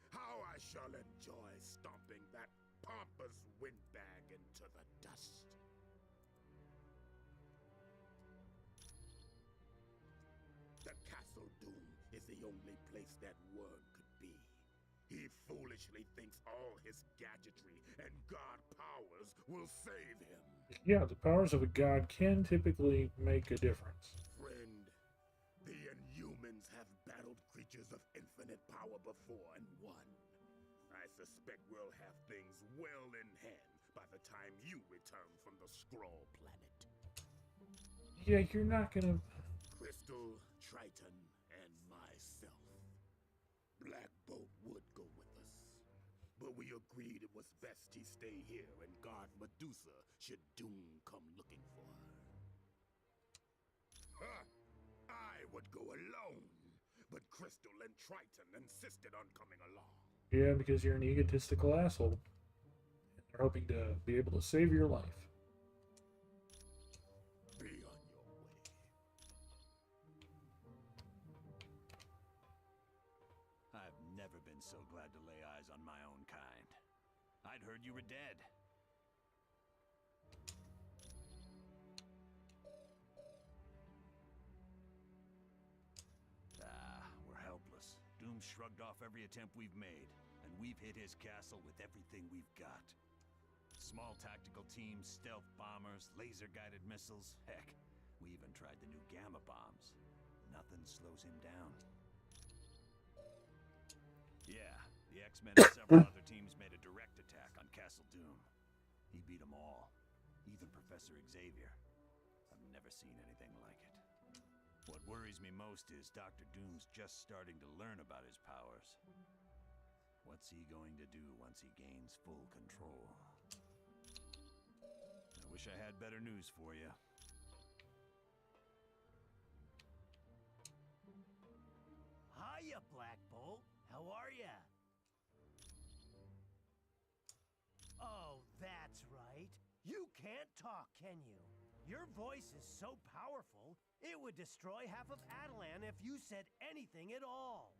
How I shall enjoy stomping that pompous windbag into the dust. The Castle Doom is the only place that Word could be. He foolishly thinks all his gadgetry and god powers will save him. Yeah, the powers of a god can typically make a difference. Friend, the Inhumans have battled creatures of infinite power before and won. I suspect we'll have things well in hand by the time you return from the Skrull planet. Yeah, you're not gonna... Crystal, Triton, and myself. Black Bolt would go with us, but we agreed it was best he stay here and guard Medusa should Doom come looking for her. Huh! I would go alone, but Crystal and Triton insisted on coming along. Yeah, because you're an egotistical asshole. They're hoping to be able to save your life. Be on your way. I've never been so glad to lay eyes on my own kind. I'd heard you were dead. We're helpless. Doom shrugged off every attempt we've made, and we've hit his castle with everything we've got. Small tactical teams, stealth bombers, laser-guided missiles. Heck, we even tried the new gamma bombs. Nothing slows him down. Yeah, the X-Men and several other teams made a direct attack on Castle Doom. He beat them all, even Professor Xavier. I've never seen anything like it. What worries me most is Dr. Doom's just starting to learn about his powers. What's he going to do once he gains full control? I wish I had better news for you. Hiya, Black Bolt. How are ya? Oh, that's right. You can't talk, can you? Your voice is so powerful, it would destroy half of Adelan if you said anything at all.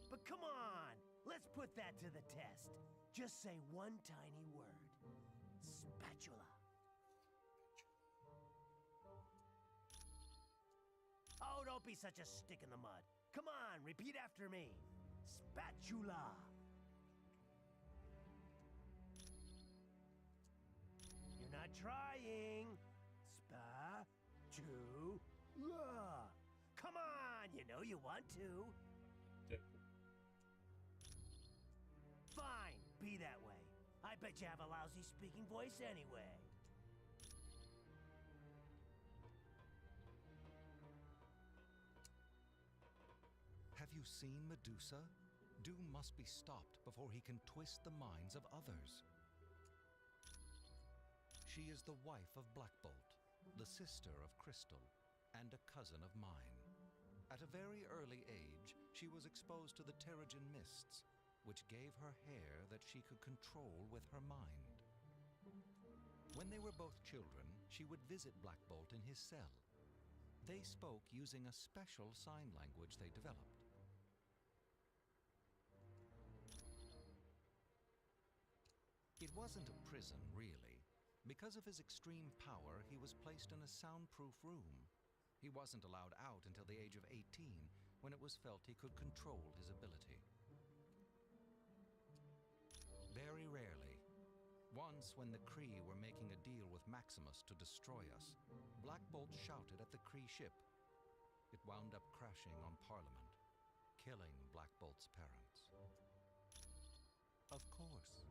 But come on, let's put that to the test. Just say one tiny word. Spatula. Oh, don't be such a stick in the mud. Come on, repeat after me. Spatula. You're not trying. Spatula. Come on, you know you want to. Fine, be that way. I bet you have a lousy speaking voice anyway. Have you seen Medusa? Doom must be stopped before he can twist the minds of others. She is the wife of Black Bolt, the sister of Crystal, and a cousin of mine. At a very early age, she was exposed to the Terrigen mists, which gave her hair that she could control with her mind. When they were both children, she would visit Black Bolt in his cell. They spoke using a special sign language they developed. It wasn't a prison, really. Because of his extreme power, he was placed in a soundproof room. He wasn't allowed out until the age of 18, when it was felt he could control his ability. Very rarely. Once, when the Kree were making a deal with Maximus to destroy us, Black Bolt shouted at the Kree ship. It wound up crashing on Parliament, killing Black Bolt's parents. Of course.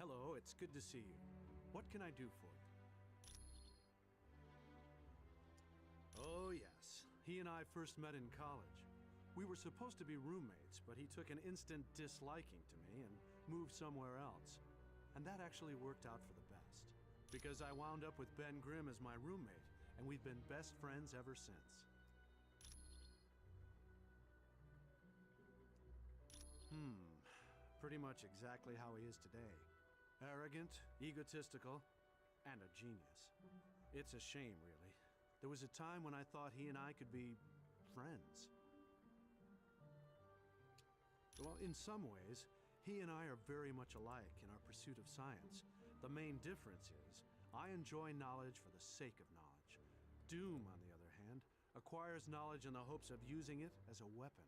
Hello, it's good to see you. What can I do for you? Oh, yes. He and I first met in college. We were supposed to be roommates, but he took an instant disliking to me and moved somewhere else. And that actually worked out for the best, because I wound up with Ben Grimm as my roommate, and we've been best friends ever since. Pretty much exactly how he is today. Arrogant, egotistical, and a genius. It's a shame, really. There was a time when I thought he and I could be friends. Well, in some ways, he and I are very much alike in our pursuit of science. The main difference is, I enjoy knowledge for the sake of knowledge. Doom, on the other hand, acquires knowledge in the hopes of using it as a weapon.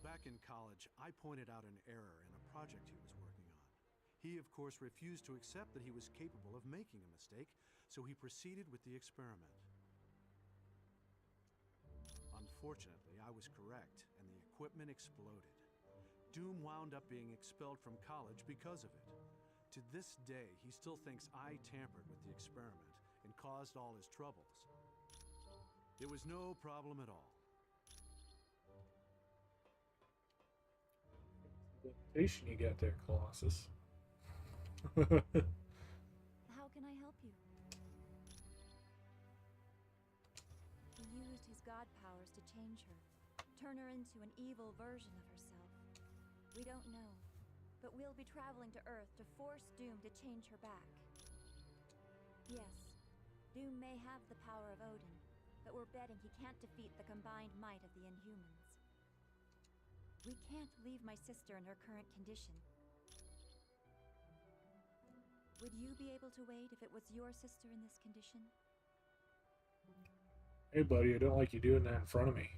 Back in college, I pointed out an error in a project he was working on. He, of course, refused to accept that he was capable of making a mistake, so he proceeded with the experiment. Unfortunately, I was correct, and the equipment exploded. Doom wound up being expelled from college because of it. To this day, he still thinks I tampered with the experiment and caused all his troubles. It was no problem at all. Reputation you got there, Colossus. How can I help you? He used his god powers to change her, turn her into an evil version of herself. We don't know, but we'll be traveling to Earth to force Doom to change her back. Yes, Doom may have the power of Odin, but we're betting he can't defeat the combined might of the Inhumans. We can't leave my sister in her current condition. Would you be able to wait if it was your sister in this condition? Hey, buddy, I don't like you doing that in front of me.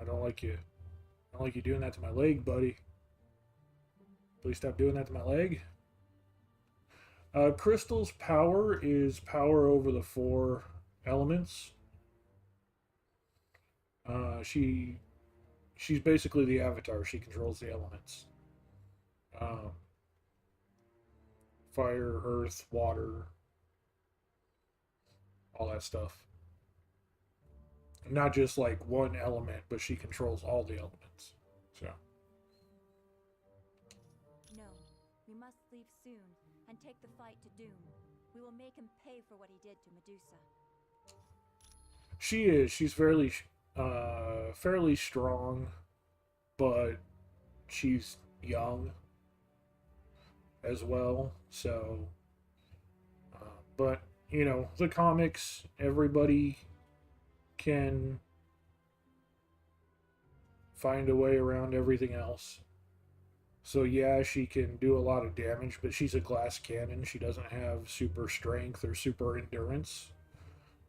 I don't like you doing that to my leg, buddy. Please stop doing that to my leg. Crystal's power is power over the 4 elements. She's basically the Avatar. She controls the elements. Fire, earth, water, all that stuff. Not just like one element, but she controls all the elements. So. No, we must leave soon and take the fight to Doom. We will make him pay for what he did to Medusa. She is. She's fairly strong, but she's young as well. So, but you know, the comics, everybody can find a way around everything else. So yeah, she can do a lot of damage, but she's a glass cannon. She doesn't have super strength or super endurance.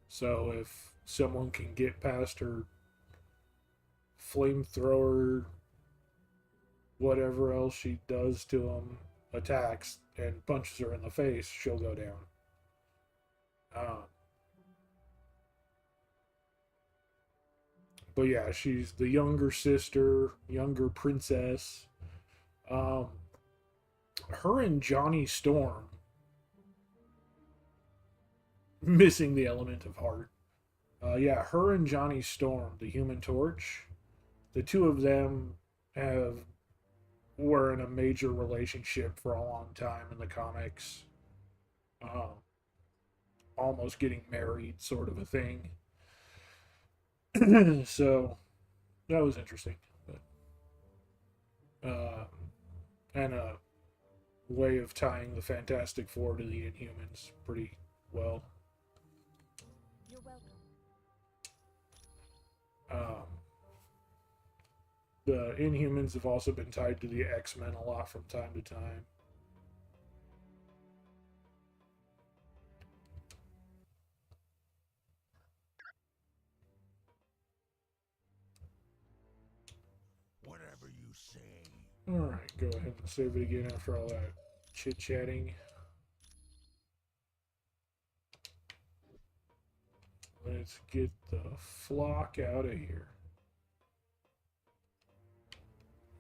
So if someone can get past her flamethrower, whatever else she does to them, attacks, and punches her in the face, she'll go down. But yeah, she's the younger sister, younger princess. Her and Johnny Storm, missing the element of heart. Yeah, her and Johnny Storm, the Human Torch, the two of them were in a major relationship for a long time in the comics. Almost getting married, sort of a thing. So that was interesting. But, and a way of tying the Fantastic Four to the Inhumans pretty well. You're welcome. The Inhumans have also been tied to the X-Men a lot from time to time. Whatever you say. Alright, go ahead and save it again after all that chit-chatting. Let's get the flock out of here.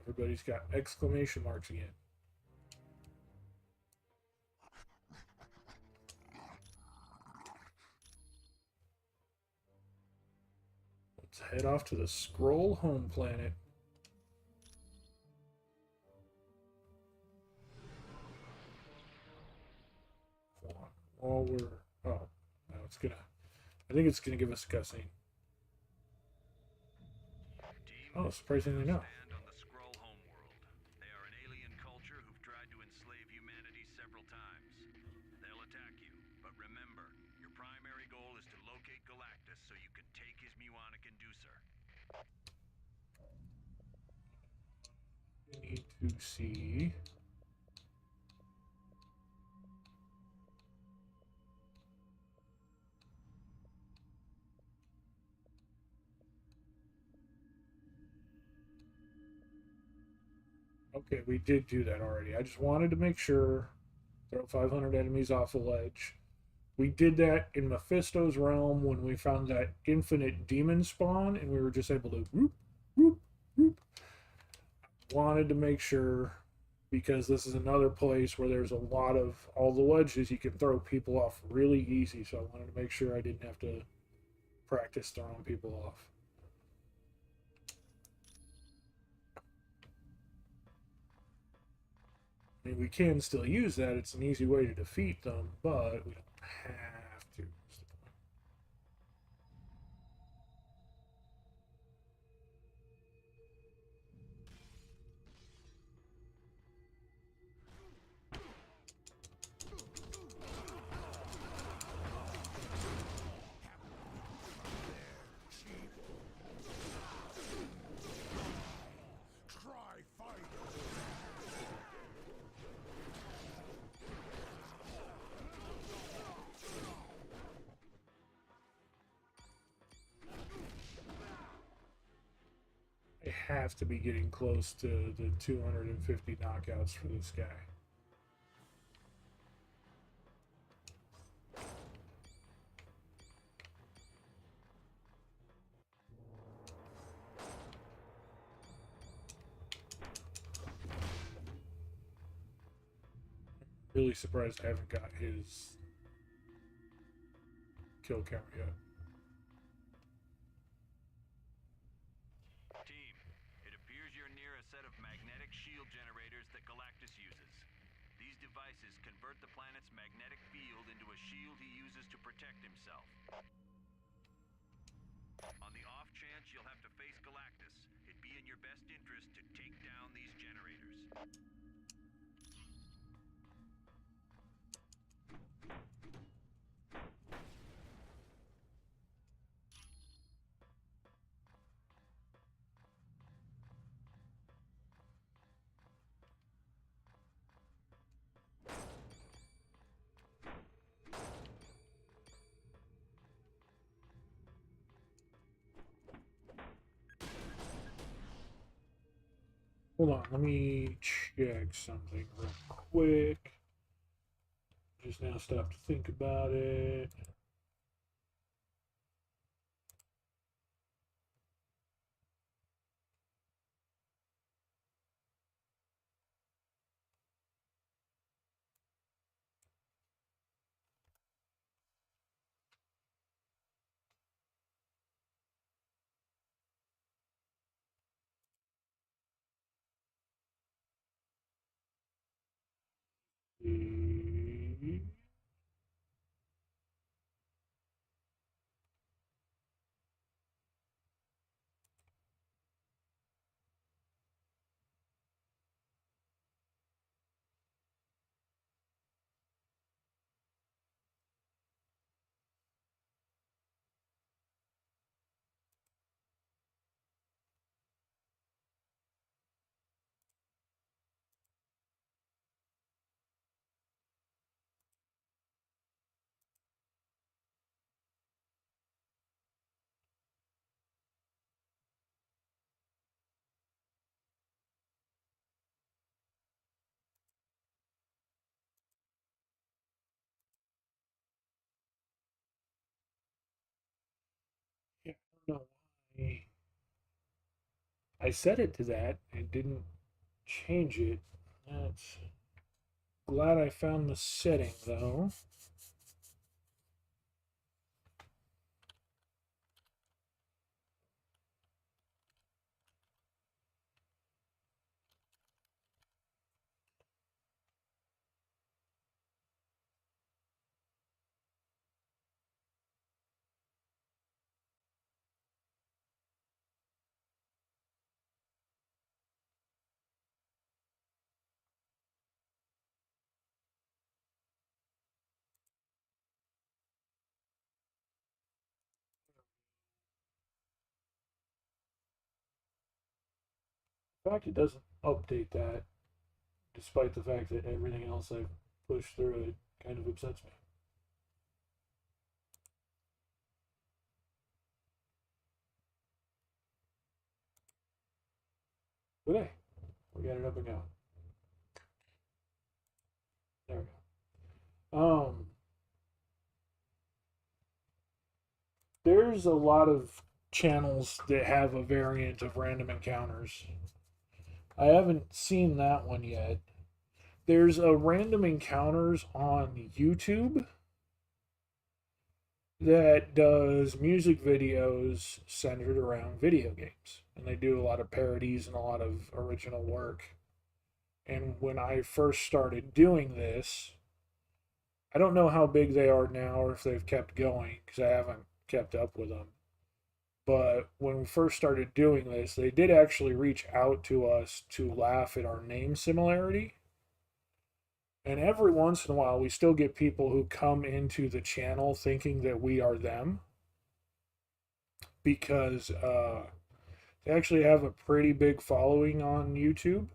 Everybody's got exclamation marks again. Let's head off to the Skrull home planet. While we're... Oh, no, it's gonna... I think it's gonna give us a cutscene. Oh, surprisingly no. On the Skrull homeworld. They are an alien culture who've tried to enslave humanity several times. They'll attack you, but remember, your primary goal is to locate Galactus so you can take his Muonic inducer. Need to see... Okay, we did do that already. I just wanted to make sure. Throw 500 enemies off the ledge. We did that in Mephisto's realm when we found that infinite demon spawn, and we were just able to whoop, whoop, whoop. Wanted to make sure, because this is another place where there's a lot of all the ledges you can throw people off really easy, so I wanted to make sure I didn't have to practice throwing people off. I mean, we can still use that. It's an easy way to defeat them, but we don't have to. have to be getting close to the 250 knockouts for this guy. Really surprised I haven't got his kill count yet. Team, it appears you're near a set of magnetic shield generators that Galactus uses. These devices convert the planet's magnetic field into a shield he uses to protect himself. On the off chance you'll have to face Galactus, it'd be in your best interest to take down these generators. Hold on, let me check something real quick. Just now stop to think about it. Yeah, I don't know why. I set it to that. It didn't change it. That's glad I found the setting though. In fact, it doesn't update that, despite the fact that everything else I've pushed through it kind of upsets me. But hey, we got it up and going. There we go. There's a lot of channels that have a variant of random encounters. I haven't seen that one yet. There's a random encounters on YouTube that does music videos centered around video games. And they do a lot of parodies and a lot of original work. And when I first started doing this, I don't know how big they are now or if they've kept going because I haven't kept up with them. But when we first started doing this, they did actually reach out to us to laugh at our name similarity. And every once in a while, we still get people who come into the channel thinking that we are them because they actually have a pretty big following on YouTube.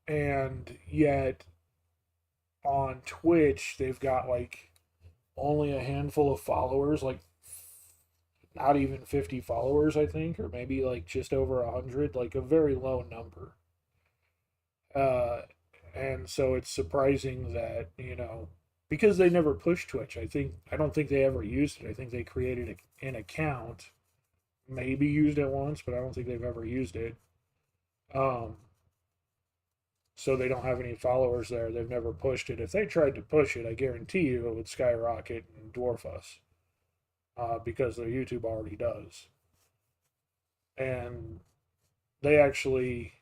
And yet on Twitch, they've got like only a handful of followers, like not even 50 followers, I think, or maybe like just over 100, like a very low number. Uh, and so it's surprising that, because they never pushed Twitch. I don't think they ever used it. I think they created an account, maybe used it once, but I don't think they've ever used it. Um, so they don't have any followers there. They've never pushed it. If they tried to push it, I guarantee you it would skyrocket and dwarf us, because their YouTube already does. And they actually,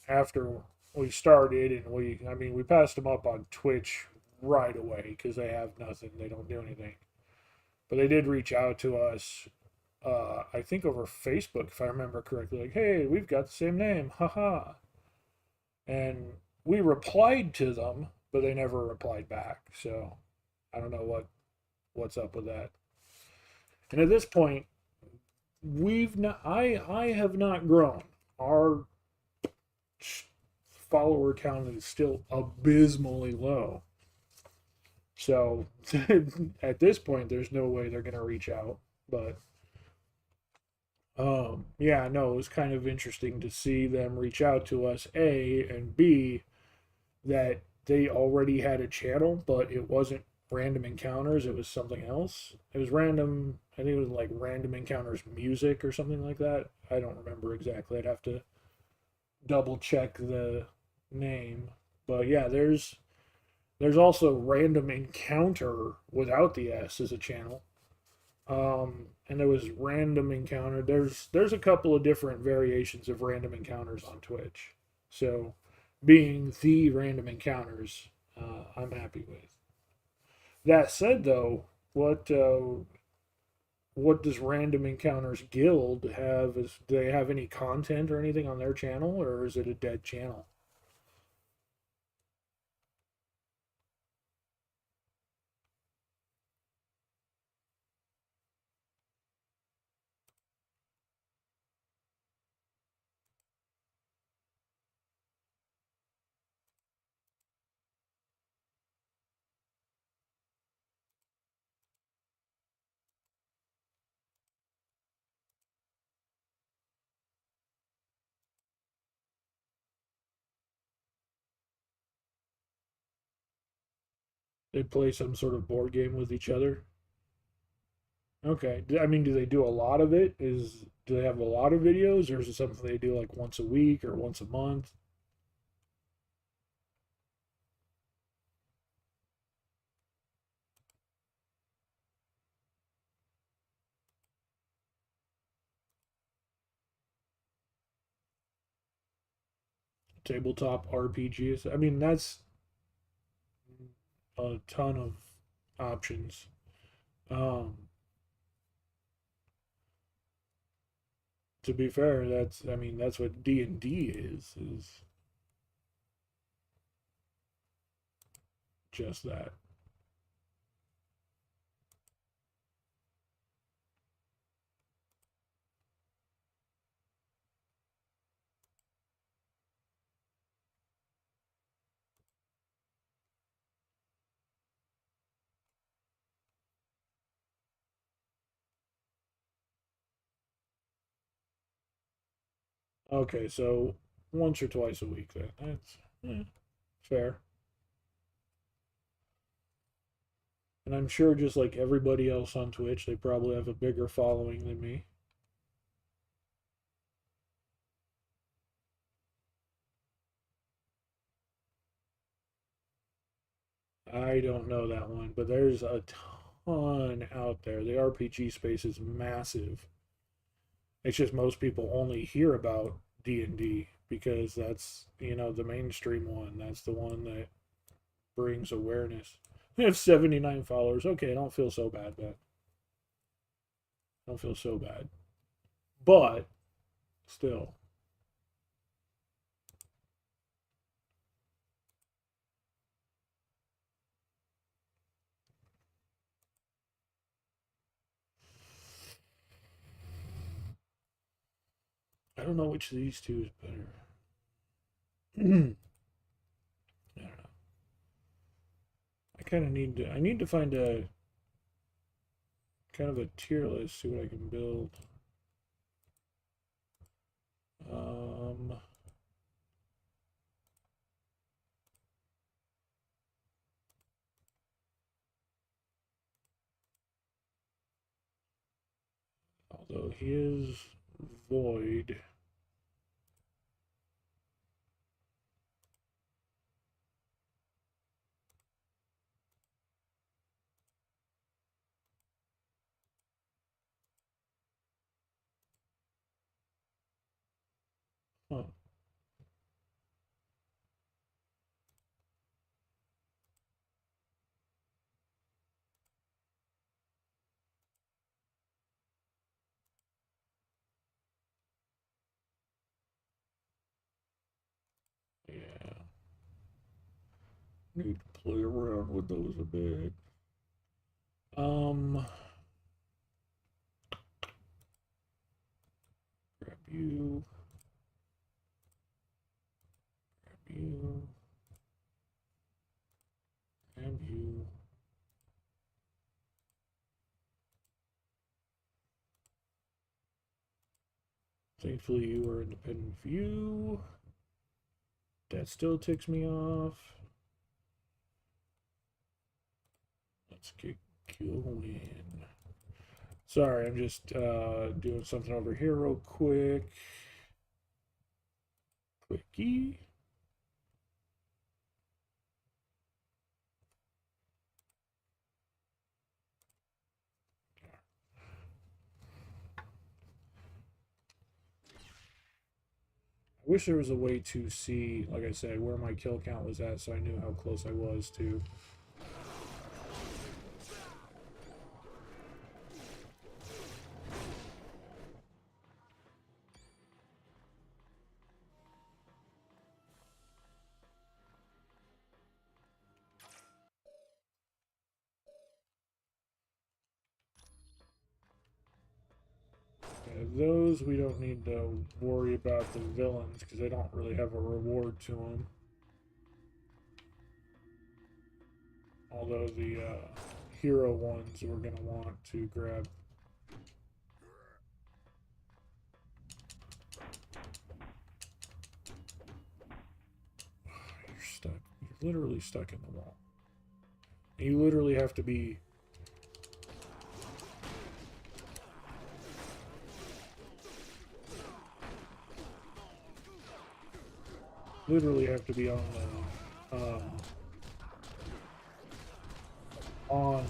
after we started, and we passed them up on Twitch right away because they have nothing. They don't do anything. But they did reach out to us, I think over Facebook, if I remember correctly, like, hey, we've got the same name, haha. And we replied to them, but they never replied back. So I don't know what's up with that. And at this point, I have not grown. Our follower count is still abysmally low. So at this point, there's no way they're gonna reach out. But yeah, no, it was kind of interesting to see them reach out to us, A, and B, that they already had a channel, but it wasn't Random Encounters, it was something else. It was random, I think it was like Random Encounters Music or something like that. I don't remember exactly. I'd have to double check the name. But yeah, there's also Random Encounter without the S as a channel. And there was Random Encounter. There's a couple of different variations of Random Encounters on Twitch. So being the Random Encounters, I'm happy with. That said, though, what does Random Encounters Guild have? Do they have any content or anything on their channel, or is it a dead channel? They play some sort of board game with each other. Okay. I mean, do they do a lot of it? Do they have a lot of videos, or is it something they do like once a week or once a month? Tabletop RPGs. I mean, that's a ton of options. Um, to be fair, that's what D&D is just that. Okay, so once or twice a week then. That's fair. And I'm sure just like everybody else on Twitch, they probably have a bigger following than me. I don't know that one, but there's a ton out there. The RPG space is massive. It's just most people only hear about D&D because that's, the mainstream one. That's the one that brings awareness. We have 79 followers. Okay, I don't feel so bad, but I don't feel so bad. But still. I don't know which of these two is better. I don't know. I kind of need to find a kind of a tier list, see what I can build. Although he is void. Huh. Yeah. Need to play around with those a bit. Grab you. Grab you. Grab you. Thankfully, you are independent view. That still ticks me off. Let's get going. Sorry, I'm just doing something over here real quick. Quickie. I wish there was a way to see, like I said, where my kill count was at so I knew how close I was to. Those we don't need to worry about the villains because they don't really have a reward to them. Although the hero ones we're going to want to grab. You're stuck. You're literally stuck in the wall. You literally have to be... literally have to be on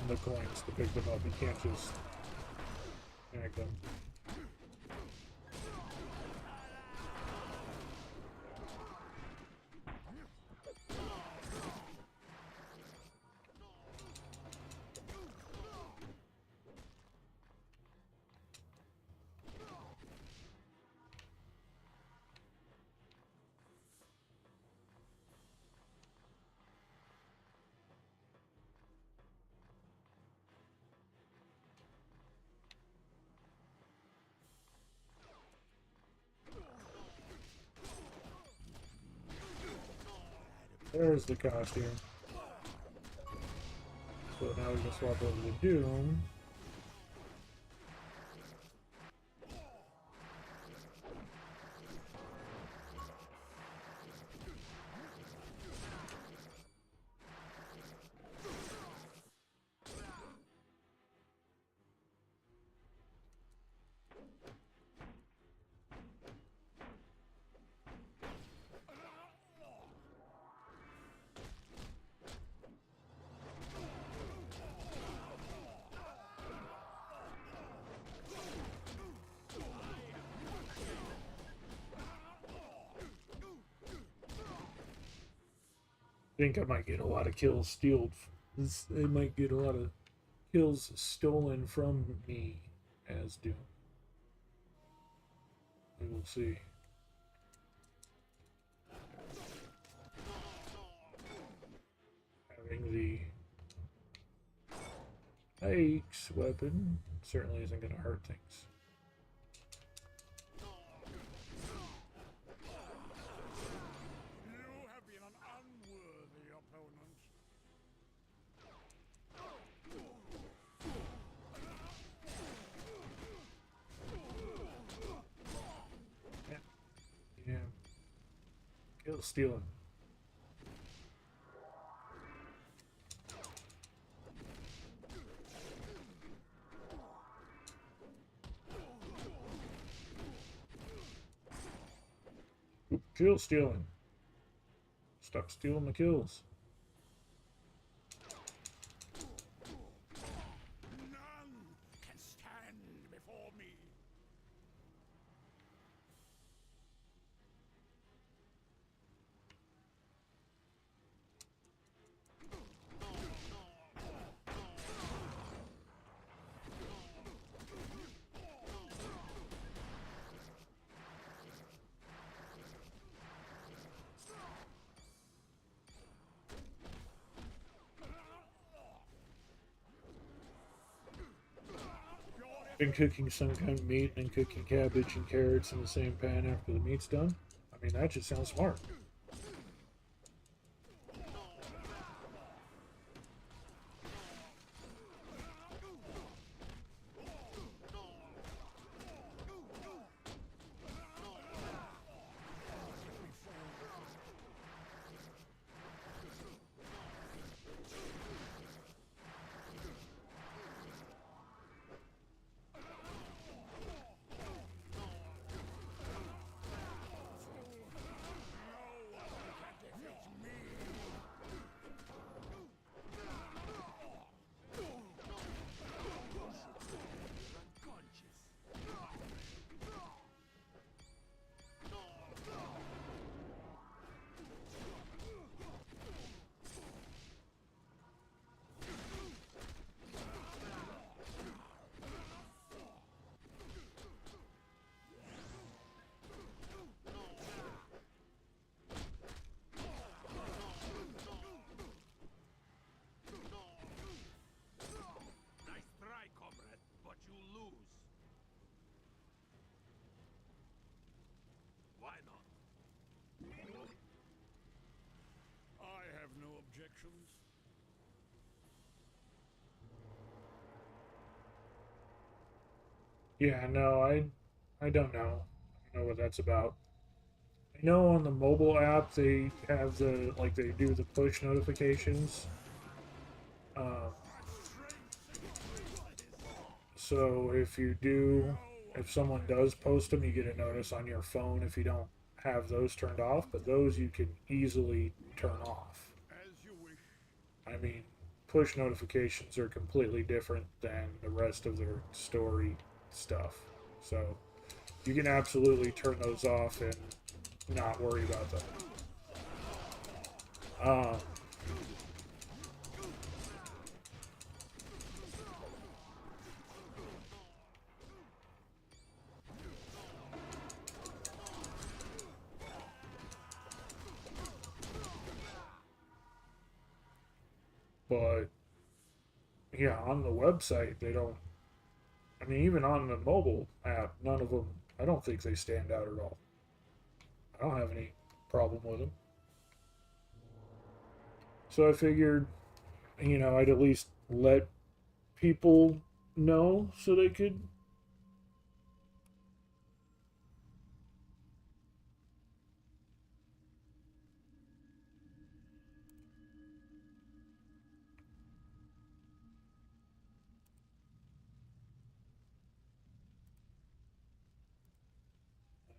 the coins to pick them up. You can't just snag them. There's the costume. So now we can swap over to Doom. I think I might get a lot of kills stealed. I might get a lot of kills stolen from me as Doom. We will see. Having the Ike's weapon certainly isn't going to hurt things. Still stealing. Oop, kill stealing. Stop stealing the kills. None can stand before me. Been cooking some kind of meat and cooking cabbage and carrots in the same pan after the meat's done. I mean, that just sounds smart. Objections? Yeah, no, I don't know. I don't know what that's about. I know on the mobile app they have the like they do the push notifications. So if someone does post them, you get a notice on your phone if you don't have those turned off. But those you can easily turn off. I mean, push notifications are completely different than the rest of their story stuff. So you can absolutely turn those off and not worry about them. But yeah, on the website they don't. I mean, even on the mobile app, none of them. I don't think they stand out at all. I don't have any problem with them. So I figured, I'd at least let people know so they could.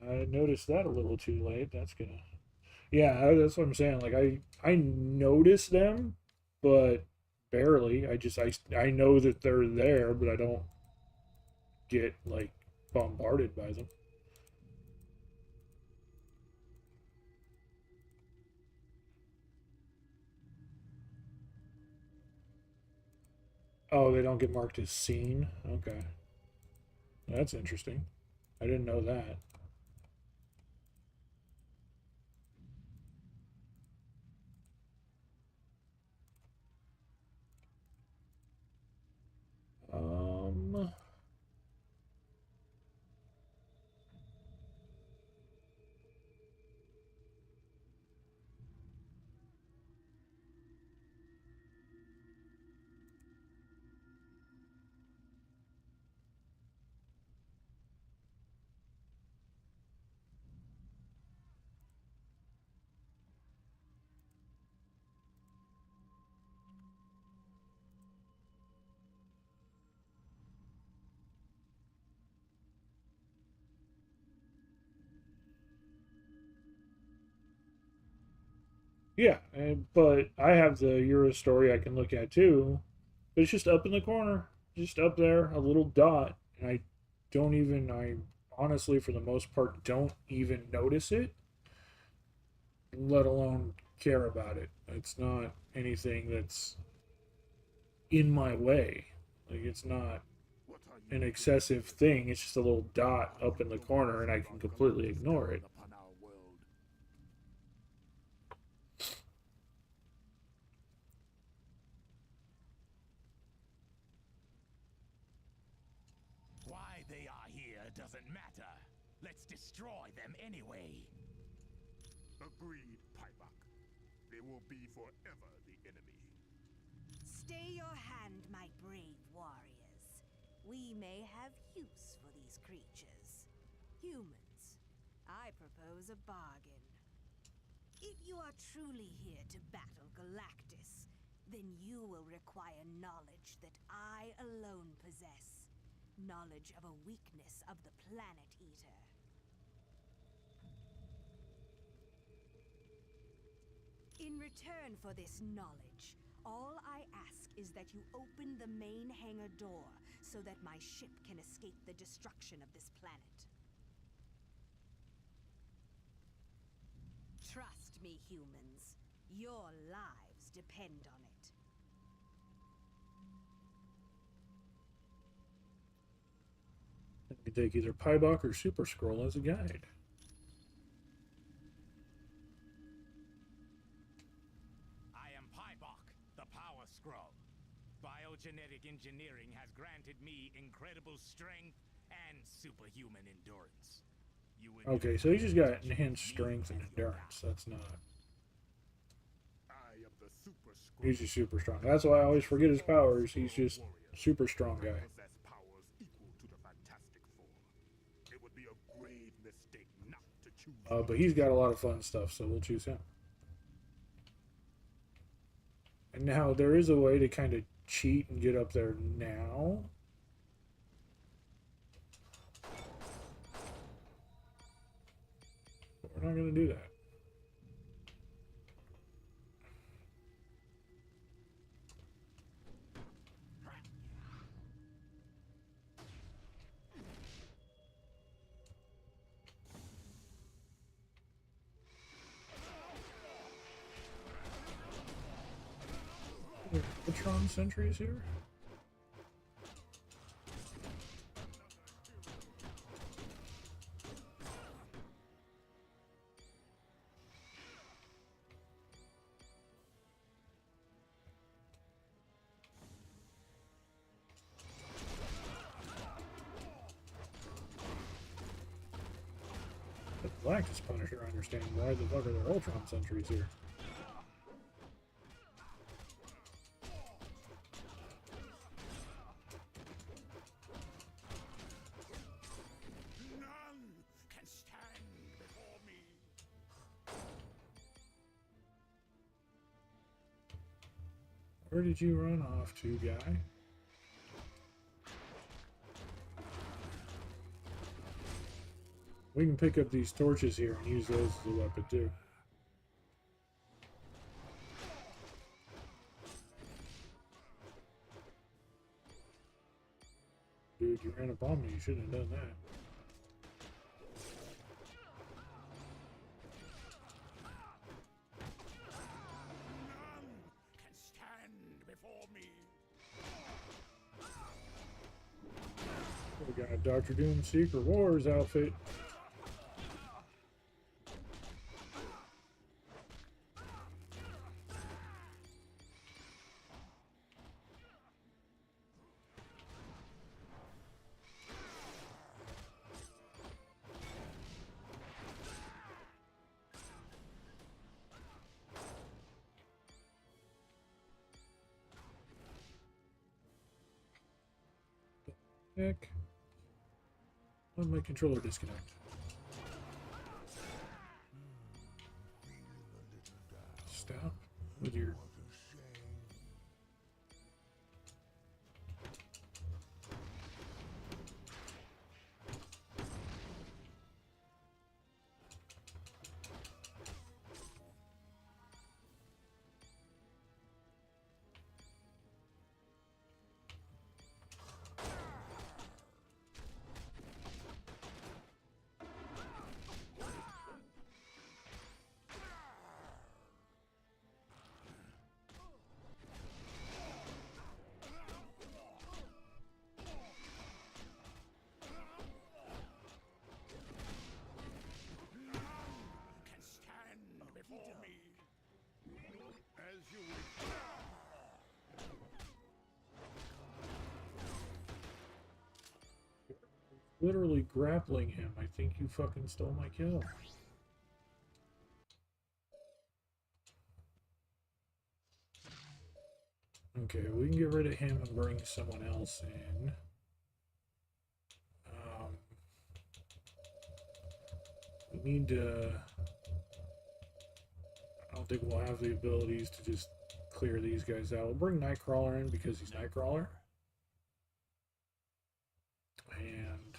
I noticed that a little too late. That's gonna. Yeah, that's what I'm saying. Like I notice them, but barely. I know that they're there, but I don't get like bombarded by them. Oh, they don't get marked as seen. Okay, that's interesting. I didn't know that. Um, Yeah, but I have the Euro story I can look at too. But it's just up in the corner, just up there, a little dot, and I honestly, for the most part, don't even notice it, let alone care about it. It's not anything that's in my way. Like, it's not an excessive thing. It's just a little dot up in the corner, and I can completely ignore it. Why they are here doesn't matter. Let's destroy them anyway. Agreed, Pybok. They will be forever the enemy. Stay your hand, my brave warriors. We may have use for these creatures. Humans, I propose a bargain. If you are truly here to battle Galactus, then you will require knowledge that I alone possess. Knowledge of a weakness of the Planet Eater. In return for this knowledge, all I ask is that you open the main hangar door so that my ship can escape the destruction of this planet. Trust me, humans. Your lives depend on it. You can take either Pybok or Super Scroll as a guide. I am Pybok, the Power Scroll. Biogenetic engineering has granted me incredible strength and superhuman endurance. You would Okay, so he's just got enhanced strength and endurance. That's not. I am the Super Scroll. He's just super strong. That's why I always forget his powers. He's just super strong guy. Possess powers equal to the Fantastic Four. It would be a grave mistake not to choose. But he's got a lot of fun stuff, so we'll choose him. And now there is a way to kind of cheat and get up there now. But we're not going to do that. Patron sentries here? The Galactus Punisher, I understand. Why the fuck are there Ultron sentries here? Where did you run off to, guy? We can pick up these torches here and use those as a weapon too. Dude, you ran up on me. You shouldn't have done that. We got a Dr. Doom Secret Wars outfit. Heck. Why did my controller disconnect? Stop with your... literally grappling him. I think you fucking stole my kill. Okay, we can get rid of him and bring someone else in. We need to... I don't think we'll have the abilities to just clear these guys out. We'll bring Nightcrawler in because he's Nightcrawler. And...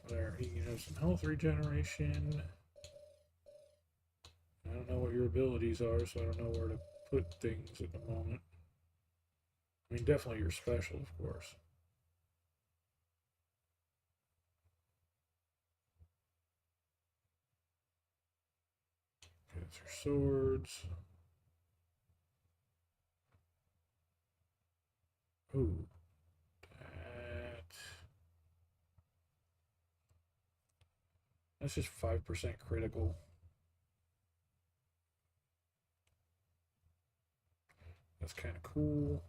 there, he can have some health regeneration. I don't know what your abilities are, so I don't know where to put things at the moment. I mean, definitely your special, of course. Okay, that's your swords. Ooh. That's just 5% critical. That's kind of cool.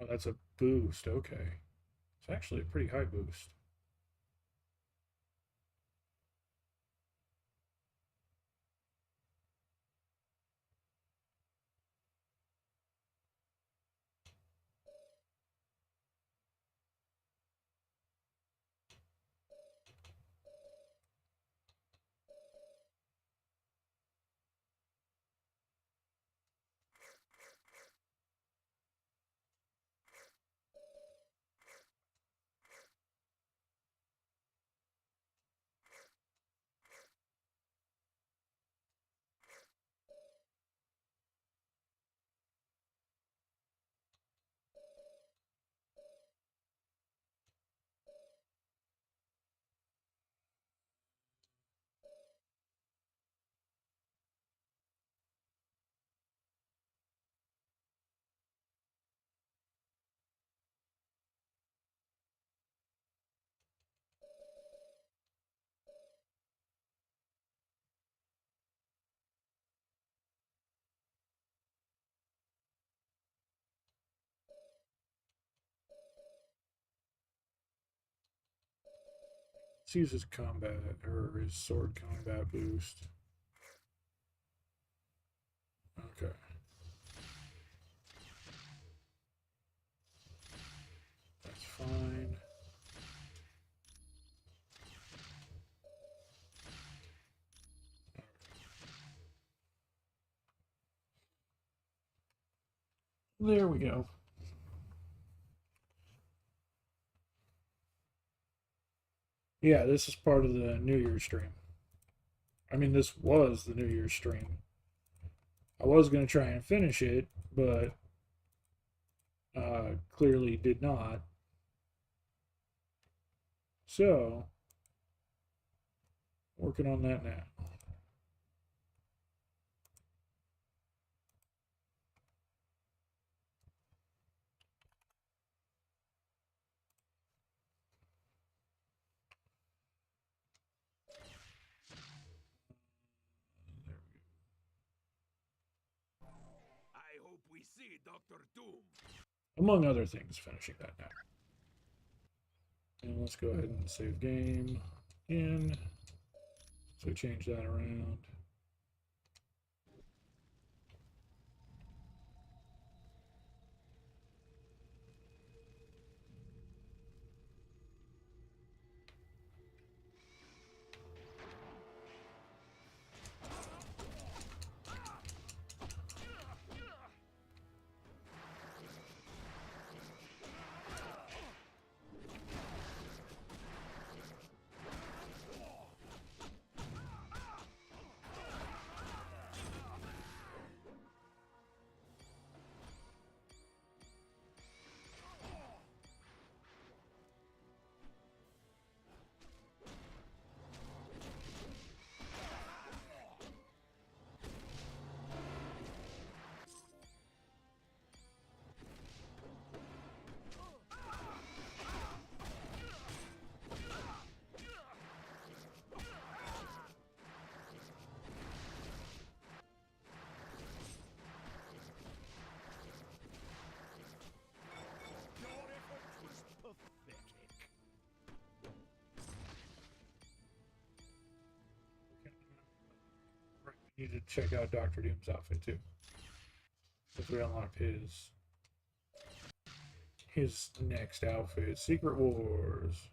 Oh, that's a boost. Okay. It's actually a pretty high boost. Let's use his combat, or his sword combat boost. Okay. That's fine. There we go. Yeah, this is part of the New Year's stream. I mean, this was the New Year's stream. I was going to try and finish it, but clearly did not. So, working on that now. I hope we see Dr. Doom. Among other things, finishing that now. And let's go ahead and save game again. So change that around. Need to check out Dr. Doom's outfit too. If we unlocked his next outfit. Secret Wars.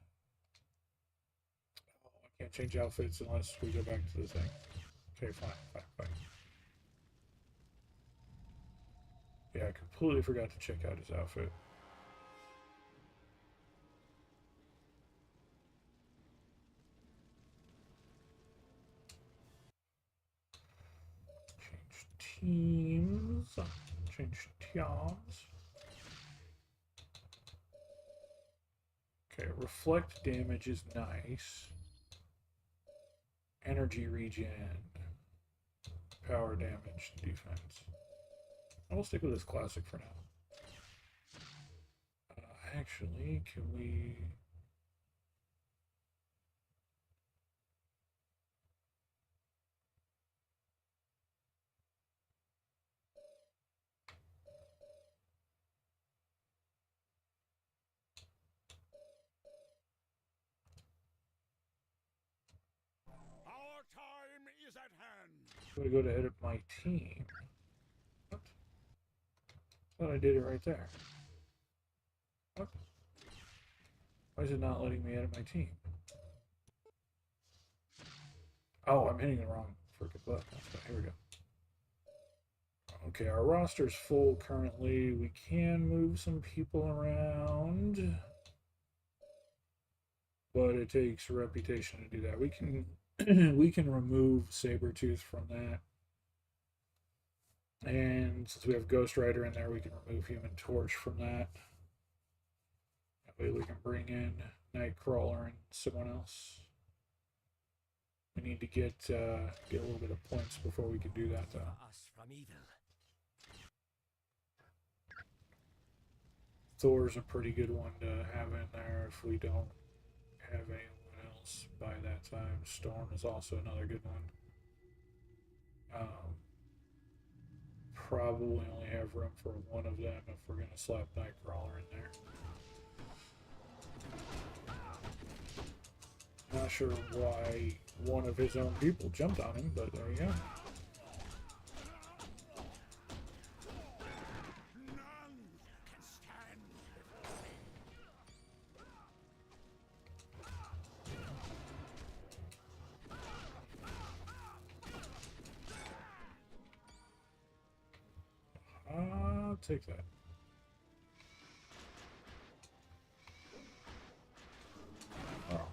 Oh, I can't change outfits unless we go back to the thing. Okay, fine. Yeah, I completely forgot to check out his outfit. Change teams. Change teams. Okay, reflect damage is nice. Energy regen. Power damage, defense. I'll stick with this classic for now. Actually, can we... Our time is at hand. I'm gonna go to edit my team. What? Thought I did it right there. What? Why is it not letting me edit my team? Oh, I'm hitting the wrong freaking button. Here we go. Okay, our roster's full currently. We can move some people around, but it takes reputation to do that. We can we can remove Sabretooth from that. And since we have Ghost Rider in there, we can remove Human Torch from that. That way we can bring in Nightcrawler and someone else. We need to get a little bit of points before we can do that, though. Us from evil. Thor's a pretty good one to have in there if we don't have anyone else by that time. Storm is also another good one. Probably only have room for one of them if we're going to slap Nightcrawler in there. Not sure why one of his own people jumped on him, but there you go. I'll take that. Oh.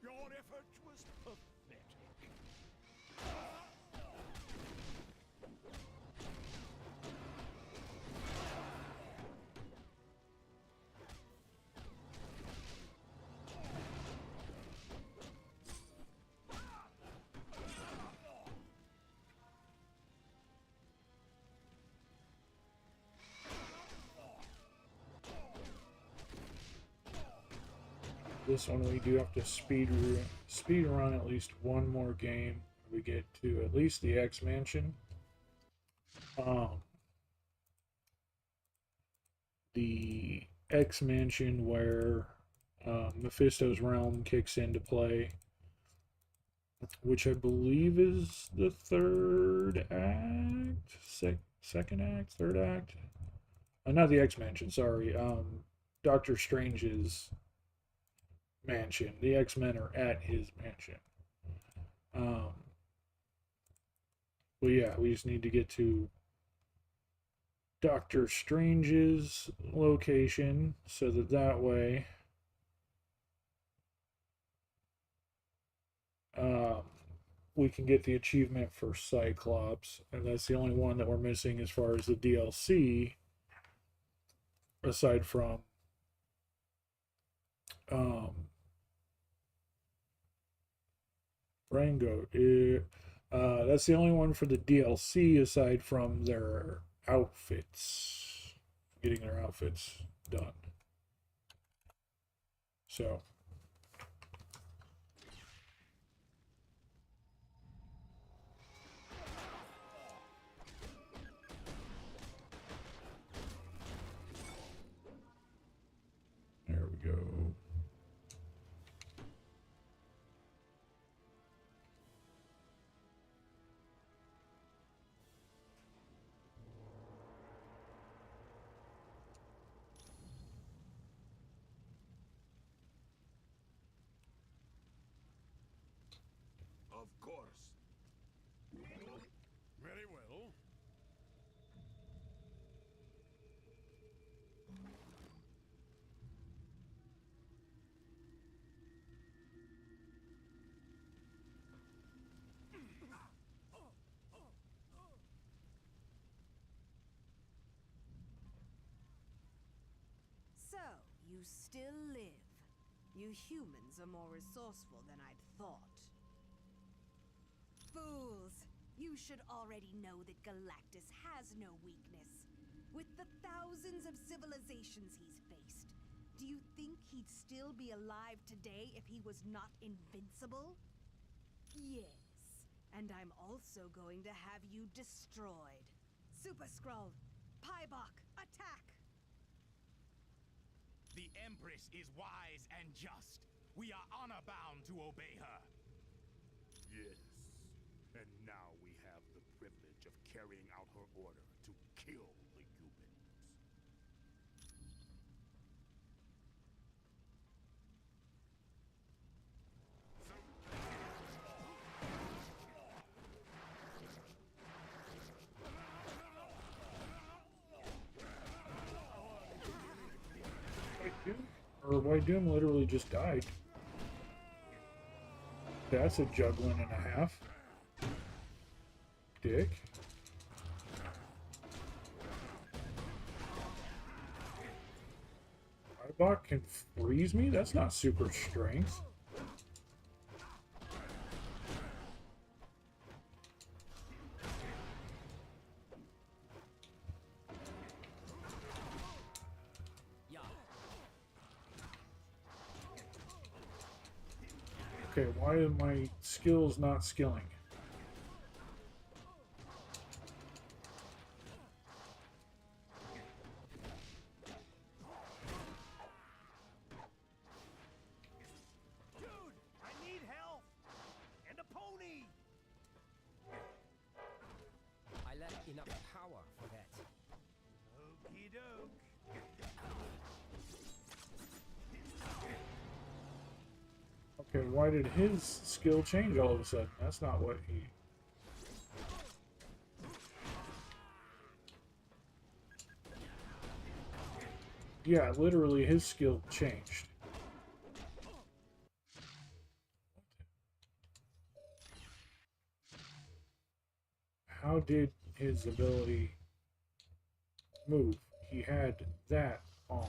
Your effort was pathetic. This one we do have to speed run at least one more game. We get to at least the X Mansion. The X mansion where Mephisto's realm kicks into play, which I believe is the third act, second act, third act. Not the X mansion. Sorry, Doctor Strange's mansion. The X-Men are at his mansion. But yeah, we just need to get to Doctor Strange's location so that way we can get the achievement for Cyclops, and that's the only one that we're missing as far as the DLC, aside from Rango. That's the only one for the DLC aside from their outfits, getting their outfits done. So there we go. Of course. Very well. So, you still live. You humans are more resourceful than I'd thought. Fools! You should already know that Galactus has no weakness. With the thousands of civilizations he's faced, do you think he'd still be alive today if he was not invincible? Yes, and I'm also going to have you destroyed. Super Skrull, Pybok, attack! The Empress is wise and just. We are honor-bound to obey her. Yes. And now we have the privilege of carrying out her order to kill the humans. White Doom literally just died. That's a juggling and a half. Dick. Pybok can freeze me? That's not super strength. Okay, why are my skills not skilling? Dude, I need help! And a pony! I lack enough power for that. Okie doke. Okay, why did his skill change all of a sudden? That's not what he... Yeah, literally his skill changed. How did his ability move? He had that on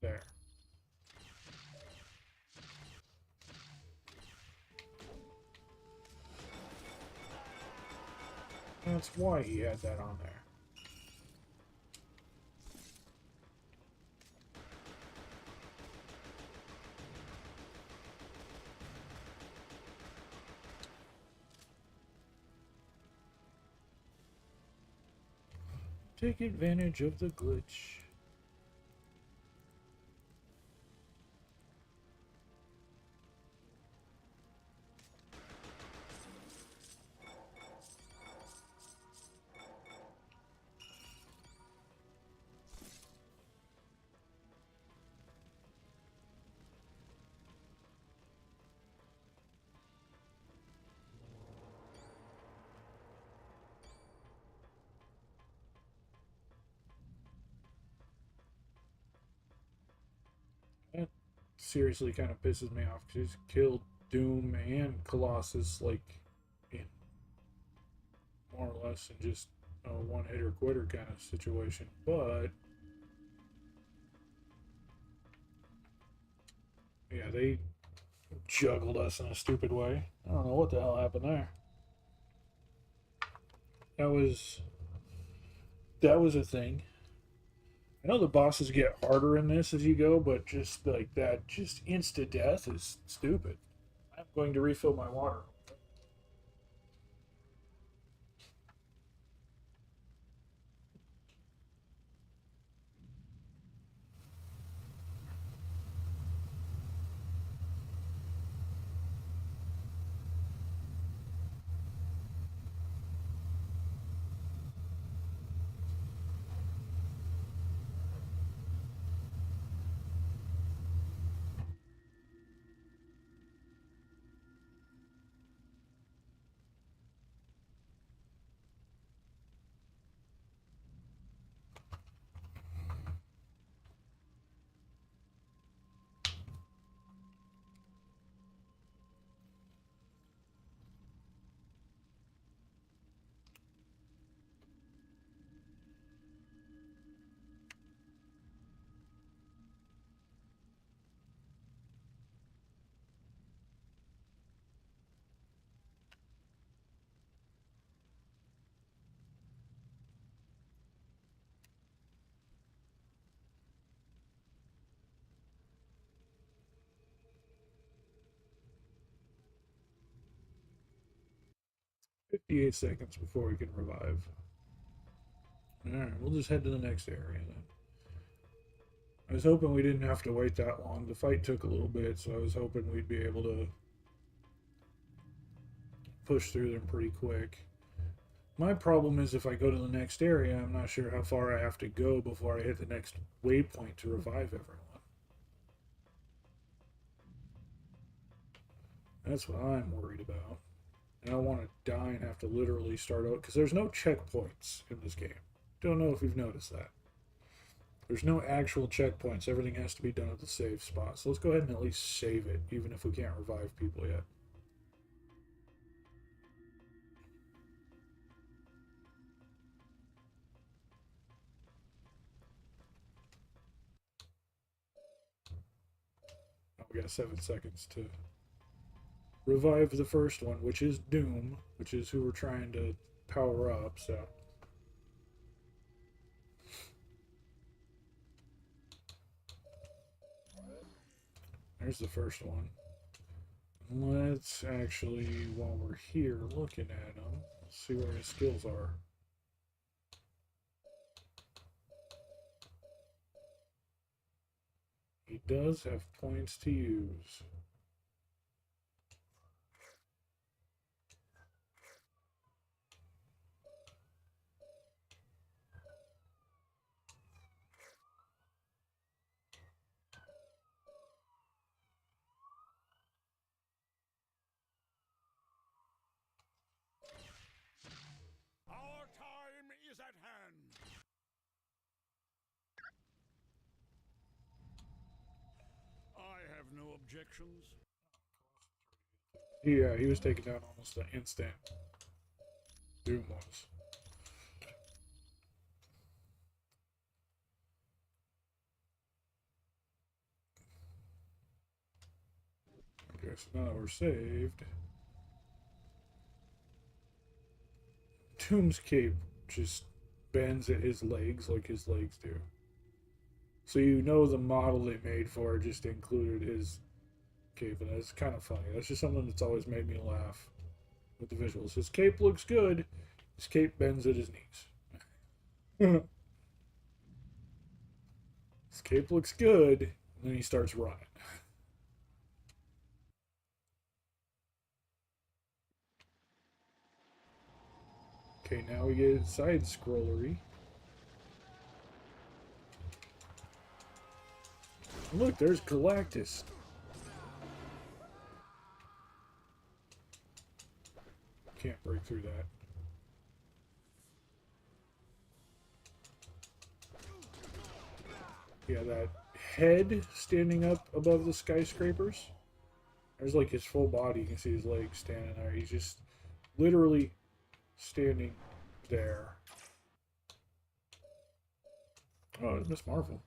there. That's why he had that on there. Take advantage of the glitch. seriously kind of pisses me off because he's killed Doom and Colossus like in more or less in just a one-hitter quitter kind of situation. But yeah, they juggled us in a stupid way. I don't know what the hell happened there. That was a thing. I know the bosses get harder in this as you go, but just like that, just insta death is stupid. I'm going to refill my water. 58 seconds before we can revive. Alright, we'll just head to the next area then. I was hoping we didn't have to wait that long. The fight took a little bit, so I was hoping we'd be able to push through them pretty quick. My problem is if I go to the next area, I'm not sure how far I have to go before I hit the next waypoint to revive everyone. That's what I'm worried about. And I don't want to die and have to literally start out, because there's no checkpoints in this game. Don't know if you've noticed that. There's no actual checkpoints. Everything has to be done at the save spot. So let's go ahead and at least save it, even if we can't revive people yet. Oh, we got 7 seconds to revive the first one, which is Doom, which is who we're trying to power up, so... There's the first one. Let's actually, while we're here looking at him, see where his skills are. He does have points to use. Our time is at hand. I have no objections. Yeah, he was taken down almost an instant. Doom was. Okay, so now that we're saved. Doom's cape just bends at his legs like his legs do. So you know the model they made for it just included his cape, and that's kind of funny. That's just something that's always made me laugh with the visuals. His cape looks good. His cape bends at his knees. His cape looks good, and then he starts running. Okay, now we get side scrollery. Look, there's Galactus. Can't break through that. Yeah, that head standing up above the skyscrapers. There's like his full body. You can see his legs standing there. He's just literally standing there. Oh, it's Miss Marvel.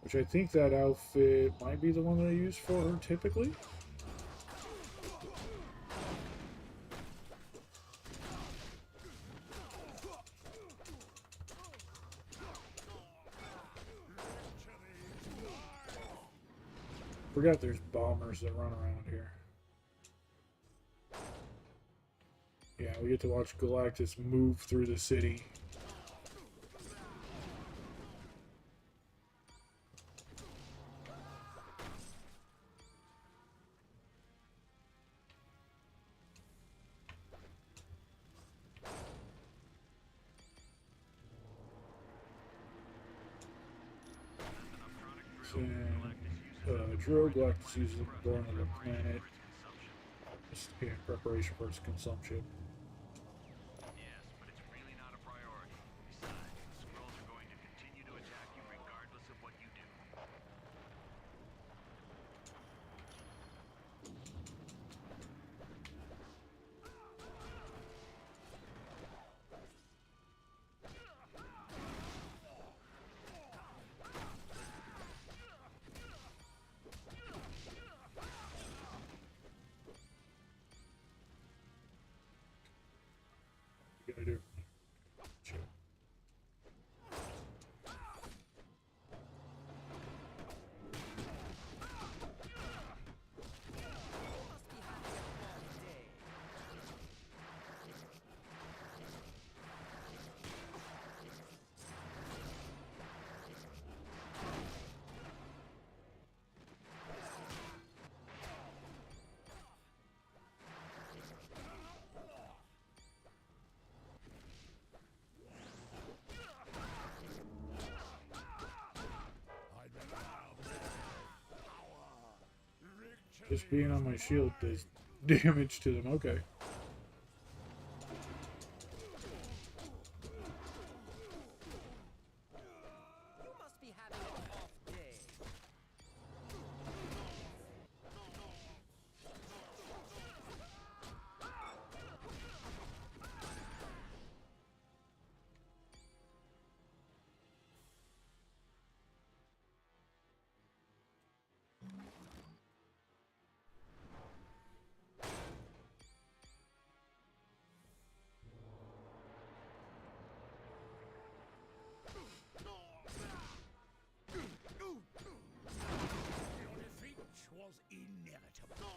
Which I think that outfit might be the one that I use for her typically. Forgot there's bombers that run around here. Yeah, we get to watch Galactus move through the city. Drill Galactus uses the born of the planet in preparation for its consumption. Yes, but it's really not a priority. Besides, the Skrulls are going to continue to attack you regardless of what you do. You gotta do. Sure. Just being on my shield does damage to them. Okay. You must be having an off day. Was inevitable.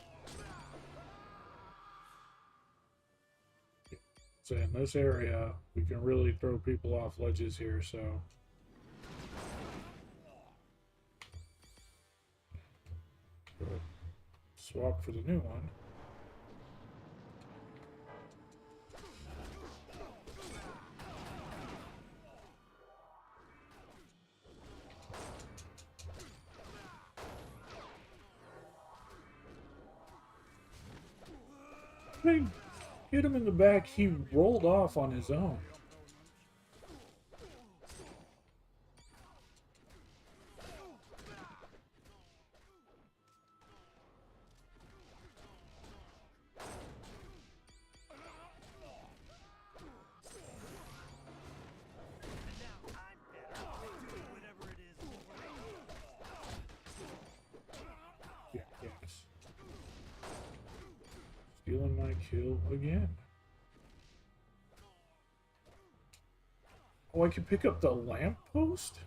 So in this area, we can really throw people off ledges here, so. Swap for the new one. I hit him in the back, he rolled off on his own. Yeah, yes. Stealing my kill again. Oh, I can pick up the lamppost?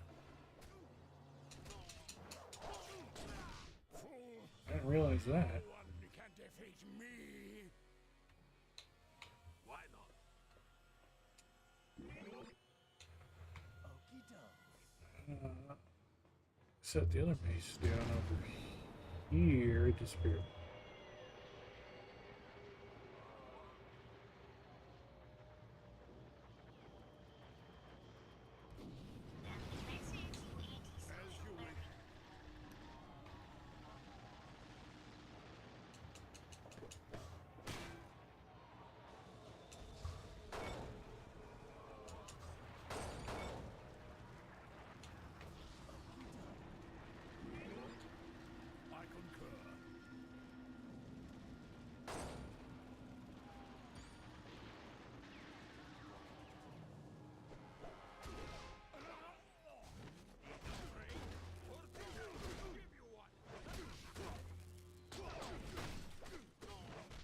I didn't realize that. Why not? Set the other mace down over here. It disappeared.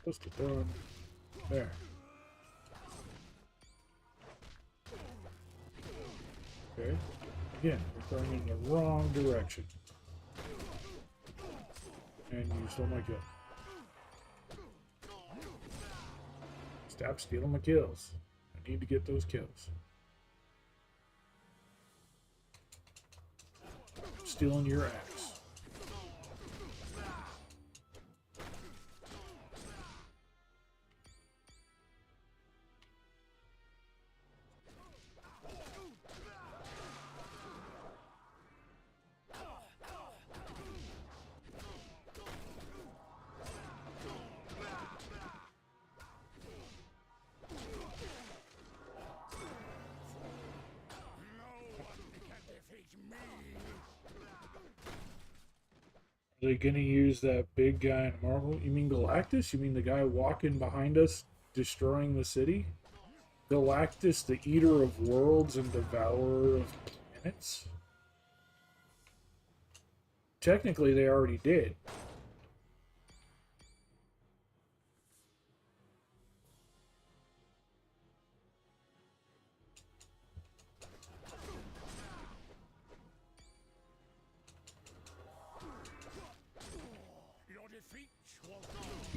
Supposed to throw him there. Okay. Again, we're throwing in the wrong direction. And you stole my kill. Stop stealing my kills. I need to get those kills. Stealing your axe. Are they gonna use that big guy in Marvel? You mean Galactus? You mean the guy walking behind us, destroying the city? Galactus, the eater of worlds and devourer of planets? Technically, they already did.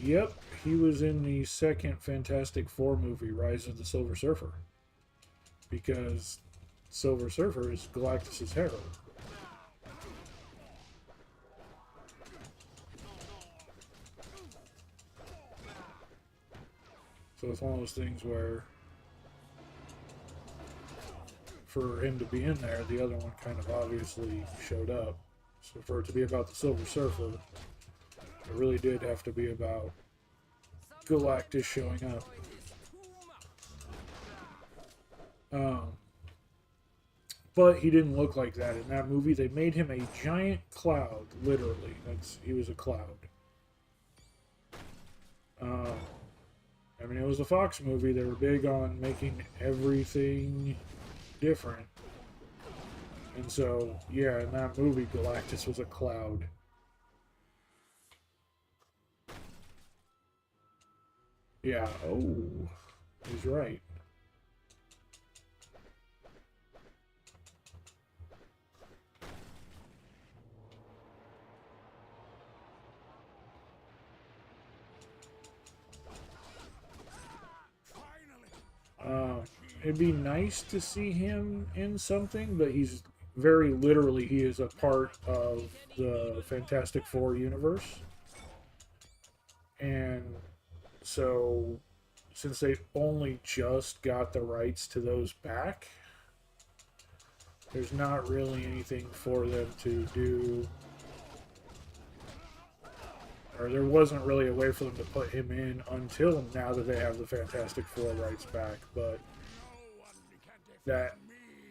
Yep, he was in the second Fantastic Four movie, Rise of the Silver Surfer. Because Silver Surfer is Galactus' herald. So it's one of those things where for him to be in there, the other one kind of obviously showed up. So for it to be about the Silver Surfer, it really did have to be about Galactus showing up. But he didn't look like that in that movie. They made him a giant cloud, literally. He was a cloud. I mean, it was a Fox movie. They were big on making everything different. And so, yeah, in that movie, Galactus was a cloud. Yeah, oh, he's right. It'd be nice to see him in something, but he's very literally, he is a part of the Fantastic Four universe. And so, since they only just got the rights to those back, there's not really anything for them to do. Or there wasn't really a way for them to put him in until now that they have the Fantastic Four rights back. But that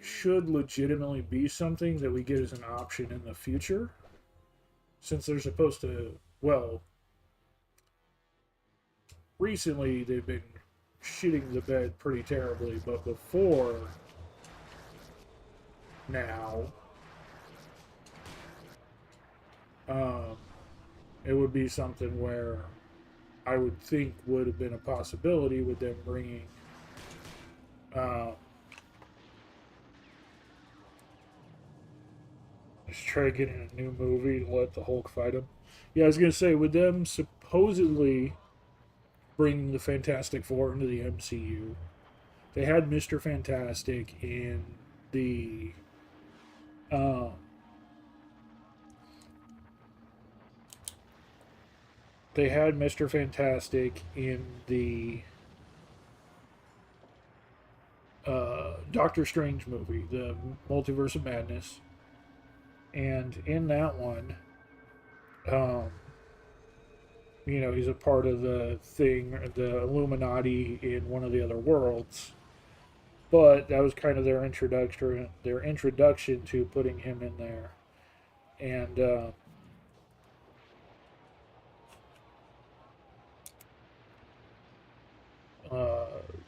should legitimately be something that we get as an option in the future. Since they're supposed to, well, recently they've been shitting the bed pretty terribly, but before now, it would be something where I would think would have been a possibility with them bringing just try getting a new movie to let the Hulk fight him. Yeah, I was gonna say, with them supposedly bringing the Fantastic Four into the MCU, they had Mr. Fantastic in the they had Mr. Fantastic in the Doctor Strange movie, the Multiverse of Madness. And in that one, you know, he's a part of the thing, the Illuminati in one of the other worlds. But that was kind of their introduction to putting him in there. And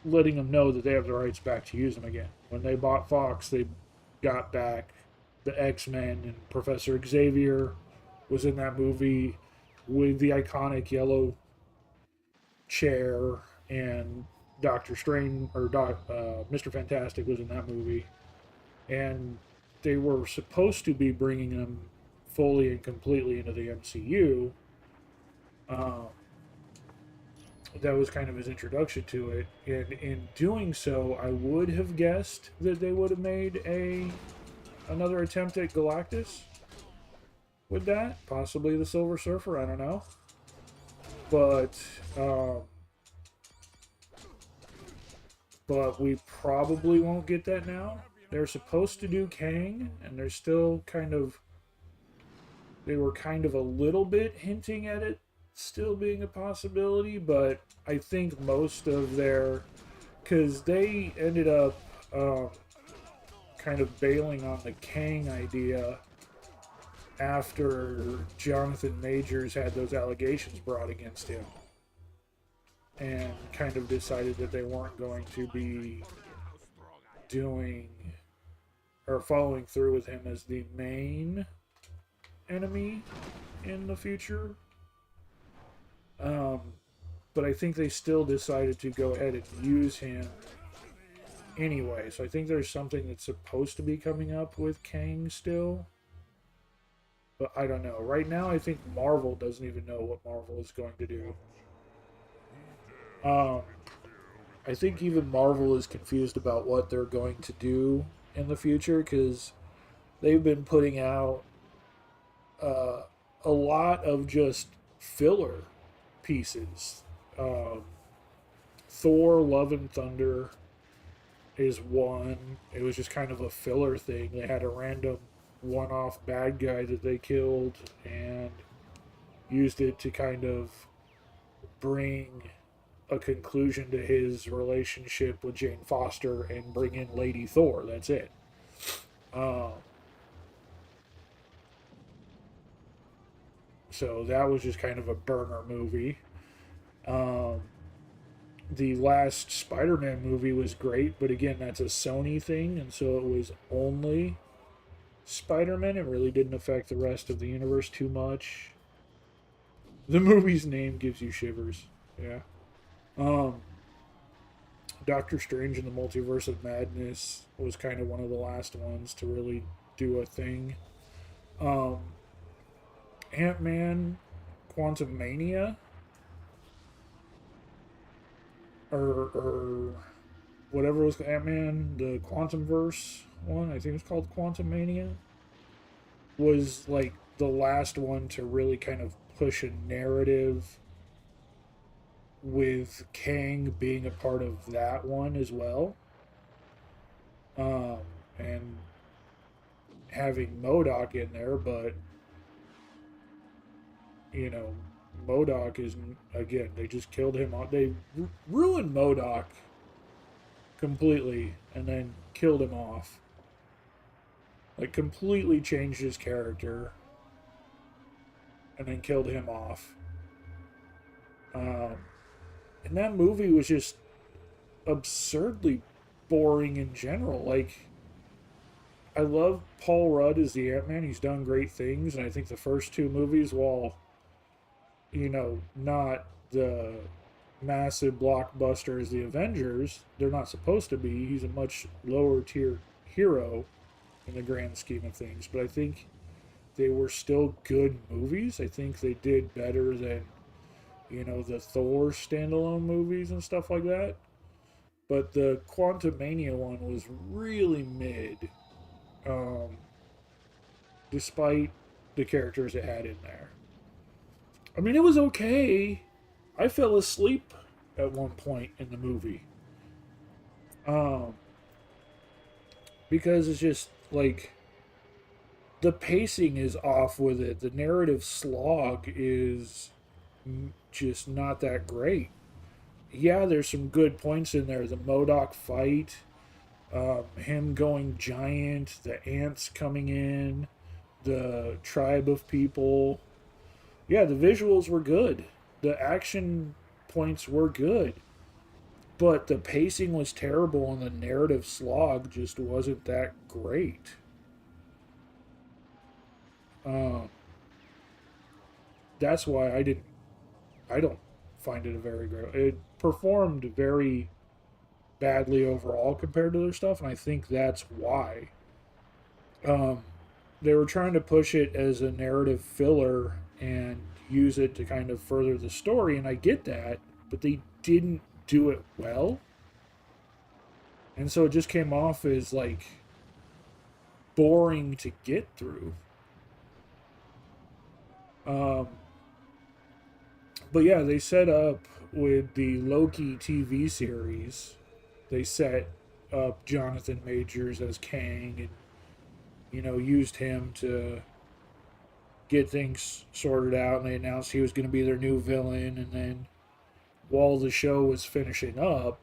letting them know that they have the rights back to use him again. When they bought Fox, they got back the X-Men, and Professor Xavier was in that movie with the iconic yellow chair, and Doctor Strange or Mr. Fantastic was in that movie, and they were supposed to be bringing him fully and completely into the MCU. Um, that was kind of his introduction to it, and in doing so, I would have guessed that they would have made another attempt at Galactus with that, possibly the Silver Surfer. I don't know, but we probably won't get that now. They're supposed to do Kang, and they're still kind of. They were kind of a little bit hinting at it still being a possibility, but I think most of their. Because they ended up kind of bailing on the Kang idea after Jonathan Majors had those allegations brought against him, and kind of decided that they weren't going to be doing or following through with him as the main enemy in the future. But I think they still decided to go ahead and use him anyway. So I think there's something that's supposed to be coming up with Kang still. But I don't know. Right now, I think Marvel doesn't even know what Marvel is going to do. I think even Marvel is confused about what they're going to do in the future, because they've been putting out a lot of just filler pieces. Thor Love and Thunder is one. It was just kind of a filler thing. They had a random one-off bad guy that they killed and used it to kind of bring a conclusion to his relationship with Jane Foster and bring in Lady Thor. That's it. So that was just kind of a burner movie. The last Spider-Man movie was great, but again, that's a Sony thing, and so it was only Spider-Man. It really didn't affect the rest of the universe too much. The movie's name gives you shivers. Yeah. Doctor Strange in the Multiverse of Madness was kind of one of the last ones to really do a thing. Ant-Man Quantumania, or whatever was Ant-Man, the Quantumverse one, I think it's called Quantumania, was like the last one to really kind of push a narrative with Kang being a part of that one as well. And having MODOK in there, but you know, MODOK is, again, they just killed him off. They ruined MODOK completely and then killed him off. Like, completely changed his character and then killed him off. And that movie was just absurdly boring in general. Like, I love Paul Rudd as the Ant-Man. He's done great things, and I think the first two movies, while, you know, not the massive blockbuster as the Avengers, they're not supposed to be. He's a much lower tier hero in the grand scheme of things. But I think they were still good movies. I think they did better than, you know, the Thor standalone movies and stuff like that. But the Quantumania one was really mid, despite the characters it had in there. I mean, it was okay. I fell asleep at one point in the movie. Because it's just, like, the pacing is off with it. The narrative slog is just not that great. Yeah, there's some good points in there. The MODOK fight, him going giant, the ants coming in, the tribe of people. Yeah, the visuals were good. The action points were good. But the pacing was terrible and the narrative slog just wasn't that great. That's why I don't find it a very great. It performed very badly overall compared to their stuff, and I think that's why. Um, they were trying to push it as a narrative filler and use it to kind of further the story, and I get that, but they didn't do it well. And so it just came off as like boring to get through. Um, but yeah, they set up with the Loki TV series. They set up Jonathan Majors as Kang and, used him to get things sorted out. And they announced he was going to be their new villain. And then while the show was finishing up,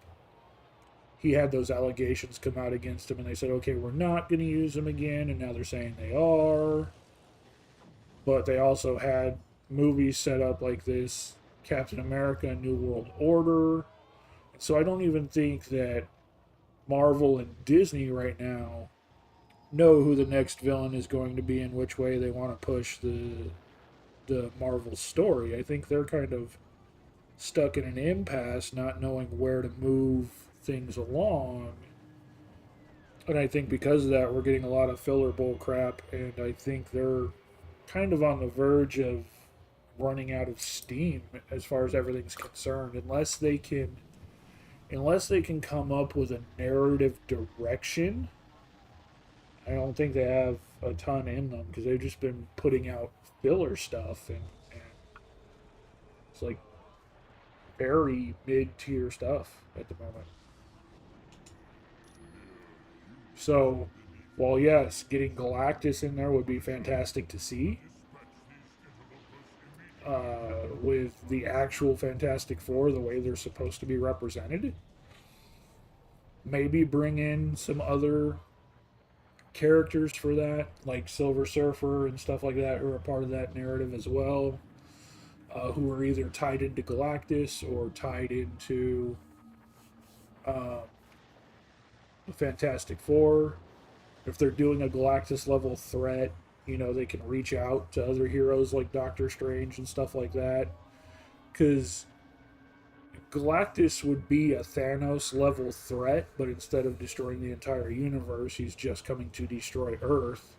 he had those allegations come out against him. And they said, okay, we're not going to use him again. And now they're saying they are. But they also had movies set up like this Captain America, New World Order. So I don't even think that Marvel and Disney right now know who the next villain is going to be and which way they want to push the Marvel story. I think they're kind of stuck in an impasse, not knowing where to move things along. And I think because of that, we're getting a lot of filler bull crap, and I think they're kind of on the verge of running out of steam as far as everything's concerned, unless they can come up with a narrative direction. I don't think they have a ton in them because they've just been putting out filler stuff, and it's like very mid-tier stuff at the moment. So, while yes, getting Galactus in there would be fantastic to see, with the actual Fantastic Four the way they're supposed to be represented, maybe bring in some other characters for that, like Silver Surfer and stuff like that, who are a part of that narrative as well, who are either tied into Galactus or tied into the Fantastic Four. If they're doing a Galactus level threat, they can reach out to other heroes like Doctor Strange and stuff like that. Because Galactus would be a Thanos level threat, but instead of destroying the entire universe, he's just coming to destroy Earth.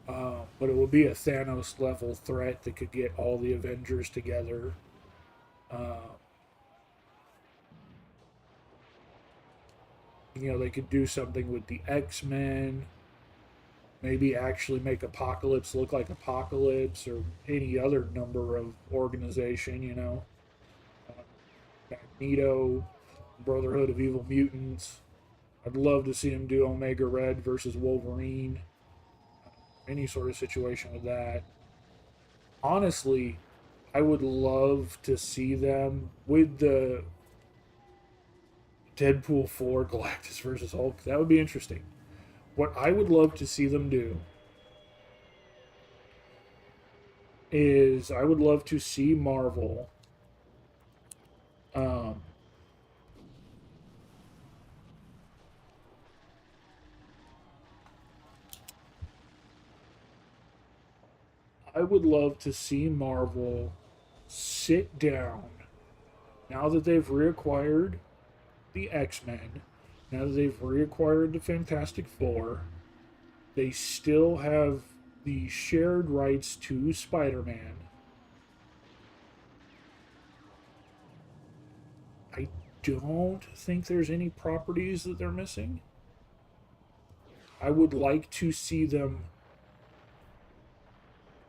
But it would be a Thanos level threat that could get all the Avengers together. They could do something with the X-Men. Maybe actually make Apocalypse look like Apocalypse or any other number of organization, Magneto, Brotherhood of Evil Mutants. I'd love to see him do Omega Red versus Wolverine. Any sort of situation with that. Honestly, I would love to see them with the Deadpool 4 Galactus versus Hulk. That would be interesting. What I would love to see them do is I would love to see Marvel I would love to see Marvel sit down now that they've reacquired the X-Men, now that they've reacquired the Fantastic Four. They still have the shared rights to Spider-Man. I don't think there's any properties that they're missing. I would like to see them,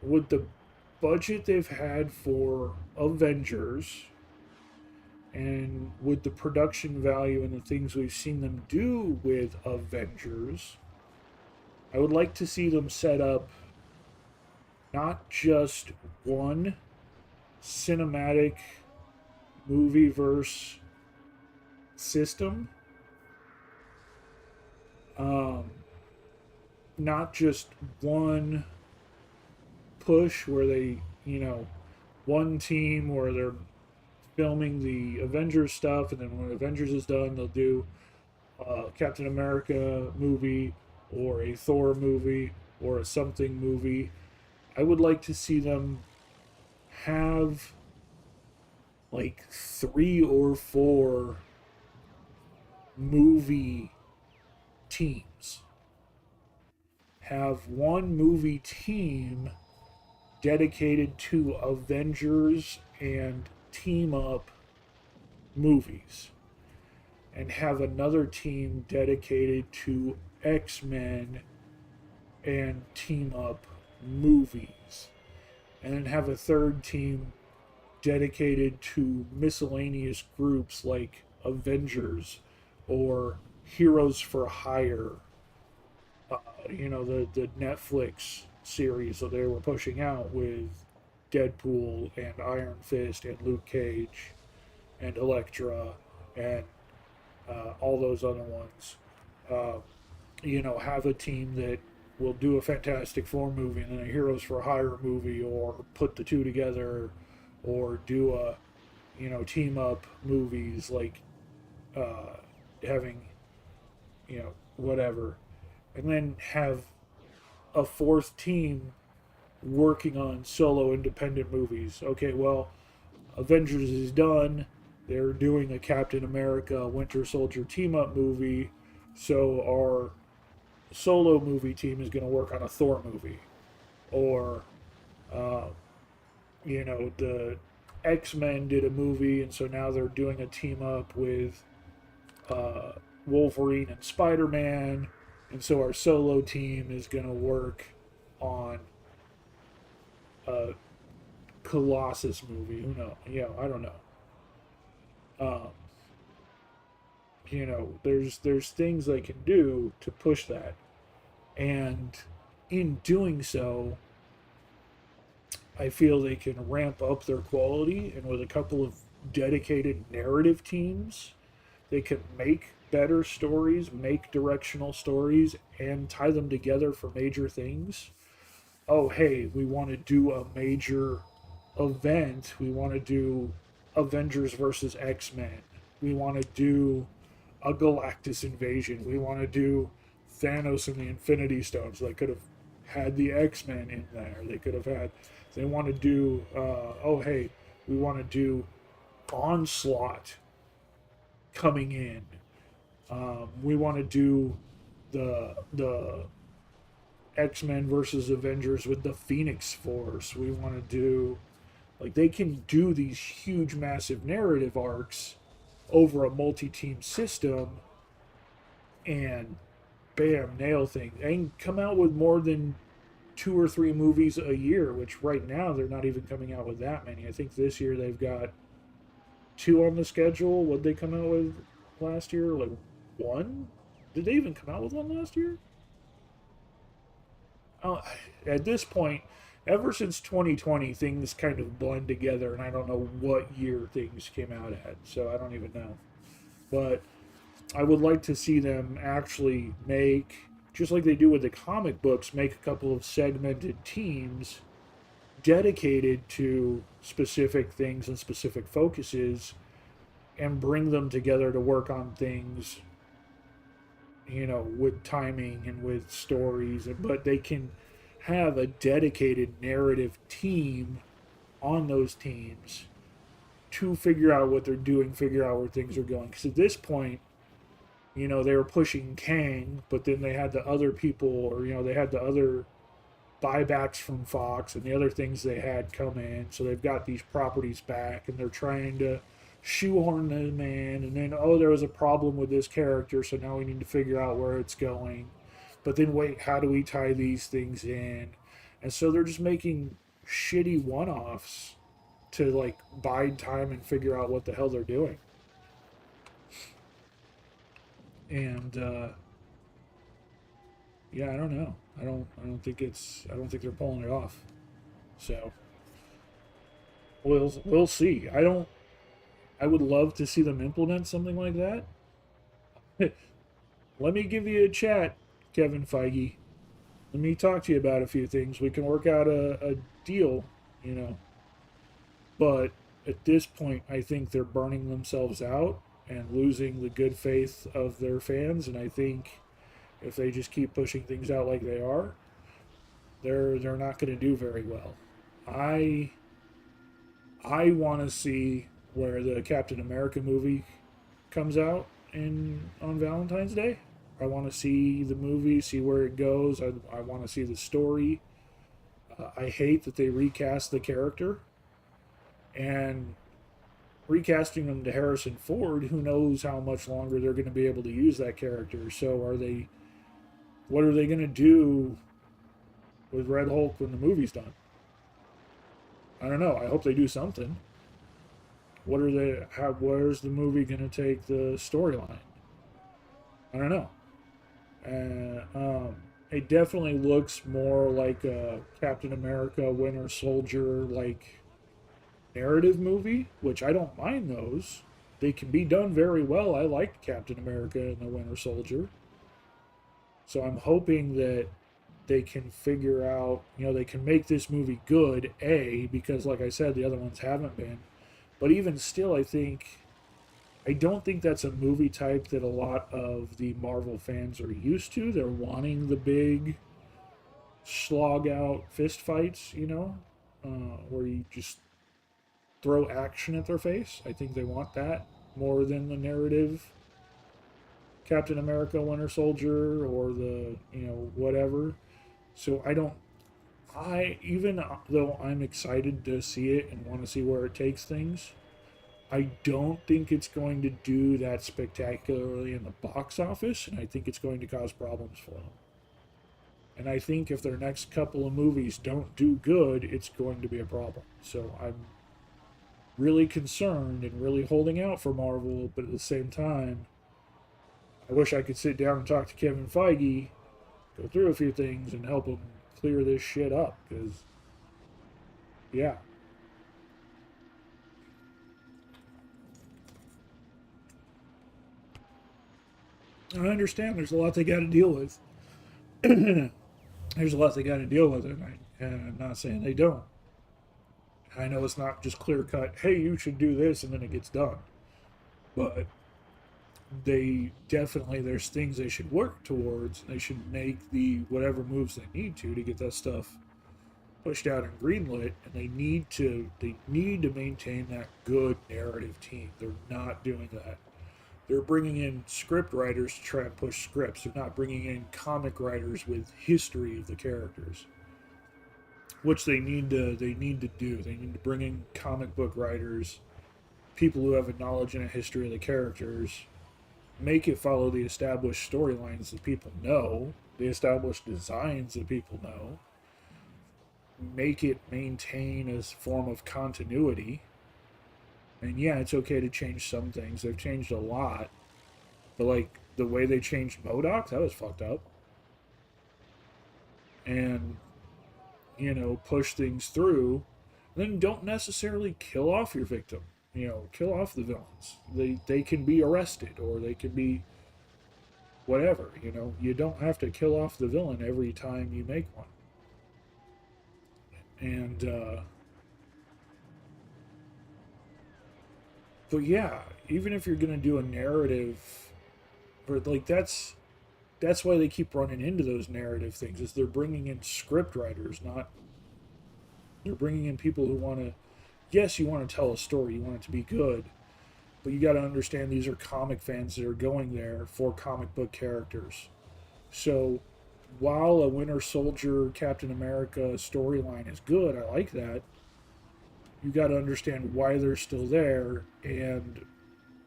with the budget they've had for Avengers and with the production value and the things we've seen them do with Avengers, I would like to see them set up not just one cinematic movie verse system, not just one push where they, one team where they're filming the Avengers stuff, and then when Avengers is done, they'll do a Captain America movie or a Thor movie or a something movie. I would like to see them have like 3 or 4 movie teams. Have one movie team dedicated to Avengers and team up movies, and have another team dedicated to X-Men and team up movies, and then have a third team dedicated to miscellaneous groups like Avengers or Heroes for Hire. The Netflix series that they were pushing out with Deadpool and Iron Fist and Luke Cage and Elektra and all those other ones. Have a team that will do a Fantastic Four movie and then a Heroes for Hire movie, or put the two together, or do a team up movies, like having whatever, and then have a fourth team working on solo independent movies. Okay, well, Avengers is done. They're doing a Captain America Winter Soldier team up movie, so our solo movie team is going to work on a Thor movie. Or, the X-Men did a movie, and so now they're doing a team up with Wolverine and Spider-Man, and so our solo team is going to work on a Colossus movie. Who knows? I don't know. There's things they can do to push that, and in doing so, I feel they can ramp up their quality, and with a couple of dedicated narrative teams, they can make better stories, make directional stories, and tie them together for major things. Oh, hey, we want to do a major event. We want to do Avengers versus X-Men. We want to do a Galactus invasion. We want to do Thanos and the Infinity Stones. They could have had the X-Men in there. They could have had... They want to do... hey, we want to do Onslaught coming in. We want to do the X-Men versus Avengers with the Phoenix Force. We want to do... they can do these huge, massive narrative arcs over a multi-team system and bam, nail things. And come out with more than 2 or 3 movies a year, which right now they're not even coming out with that many. I think this year they've got 2 on the schedule. What'd they come out with last year? 1? Did they even come out with one last year? At this point, ever since 2020, things kind of blend together, and I don't know what year things came out at, so I don't even know. But I would like to see them actually make, just like they do with the comic books, make a couple of segmented teams dedicated to specific things and specific focuses, and bring them together to work on things, with timing and with stories. But they can have a dedicated narrative team on those teams to figure out what they're doing, figure out where things are going. Because at this point, they were pushing Kang, but then they had the other people, or, they had the other buybacks from Fox and the other things they had come in. So they've got these properties back, and they're trying to shoehorn them in. And then, there was a problem with this character, so now we need to figure out where it's going. But then, wait, how do we tie these things in? And so they're just making shitty one-offs to, bide time and figure out what the hell they're doing. And, I don't know. I don't think they're pulling it off. So, we'll see. I would love to see them implement something like that. Let me give you a chat, Kevin Feige. Let me talk to you about a few things. We can work out a deal, But at this point, I think they're burning themselves out and losing the good faith of their fans. And I think if they just keep pushing things out like they are, they're not going to do very well. I want to see where the Captain America movie comes out on Valentine's Day. I want to see the movie, see where it goes. I want to see the story. I hate that they recast the character, and recasting him to Harrison Ford. Who knows how much longer they're going to be able to use that character? So what are they going to do with Red Hulk when the movie's done? I don't know. I hope they do something. Where's the movie going to take the storyline? I don't know. It definitely looks more like a Captain America Winter Soldier like narrative movie, which I don't mind those. They can be done very well. I liked Captain America and the Winter Soldier. So I'm hoping that they can figure out, they can make this movie good, because like I said, the other ones haven't been. But even still, I don't think that's a movie type that a lot of the Marvel fans are used to. They're wanting the big slog out fist fights, where you just throw action at their face. I think they want that more than the narrative Captain America Winter Soldier or the, whatever. So even though I'm excited to see it and want to see where it takes things, I don't think it's going to do that spectacularly in the box office, and I think it's going to cause problems for them. And I think if their next couple of movies don't do good, it's going to be a problem. So I'm really concerned and really holding out for Marvel, but at the same time, I wish I could sit down and talk to Kevin Feige, go through a few things, and help him clear this shit up, because, yeah. I understand there's a lot they got to deal with. There's a lot they got to deal with, and I'm not saying they don't. I know it's not just clear cut, hey, you should do this, and then it gets done. But there's things they should work towards. They should make the whatever moves they need to get that stuff pushed out and greenlit, and they need to maintain that good narrative team. They're not doing that. They're bringing in script writers to try and push scripts. They're not bringing in comic writers with history of the characters, which they need to do. They need to bring in comic book writers, people who have a knowledge and a history of the characters, make it follow the established storylines that people know, the established designs that people know, make it maintain a form of continuity. And yeah, it's okay to change some things. They've changed a lot. But like the way they changed MODOK, that was fucked up. And, push things through. Then don't necessarily kill off your victim. Kill off the villains. They can be arrested, or they can be whatever. You don't have to kill off the villain every time you make one. And but yeah, even if you're gonna do a narrative, or like that's why they keep running into those narrative things. Is they're bringing in script writers, they're bringing in people who want to. Yes, you want to tell a story, you want it to be good, but you got to understand these are comic fans that are going there for comic book characters. So while a Winter Soldier Captain America storyline is good, I like that, you got to understand why they're still there and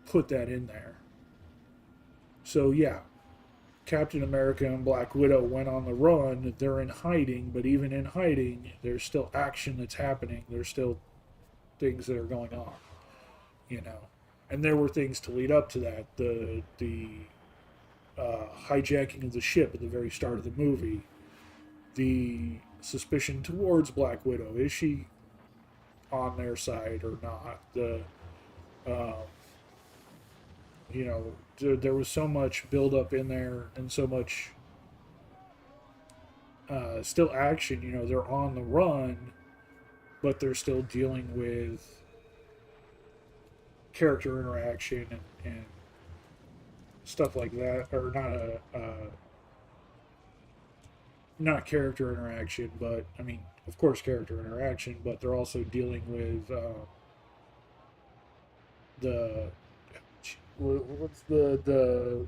put that in there. So yeah, Captain America and Black Widow went on the run. They're in hiding, but even in hiding, there's still action that's happening. There's still things that are going on, And there were things to lead up to that. The hijacking of the ship at the very start of the movie. The suspicion towards Black Widow. Is she on their side or not? There was so much build up in there and so much still action. They're on the run, but they're still dealing with character interaction and stuff like that, or not character interaction, but I mean, of course, character interaction, but they're also dealing with the what's the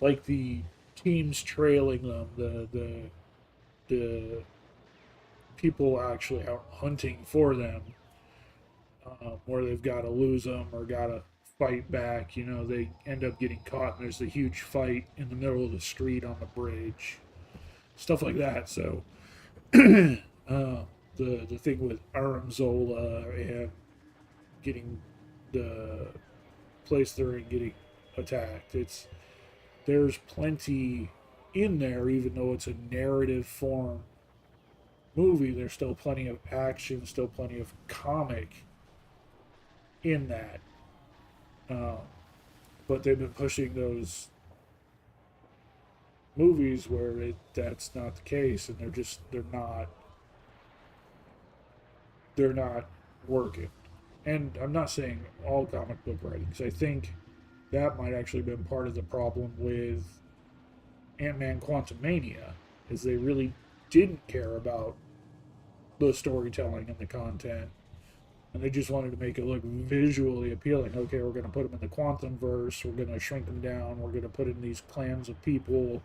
like the teams trailing them, the people actually out hunting for them, where they've got to lose them or got to fight back. You know, they end up getting caught, and there's a huge fight in the middle of the street on the bridge, stuff like that. So, the thing with Aramzola and getting the place they're in getting attacked, there's plenty in there, even though it's a narrative form movie. There's still plenty of action, still plenty of comic in that. But they've been pushing those movies where that's not the case, and they're not working. And I'm not saying all comic book writing, because I think that might actually have been part of the problem with Ant-Man Quantumania, is they really didn't care about the storytelling and the content, and they just wanted to make it look visually appealing. Okay, we're going to put them in the quantum verse, we're going to shrink them down, we're going to put in these clans of people.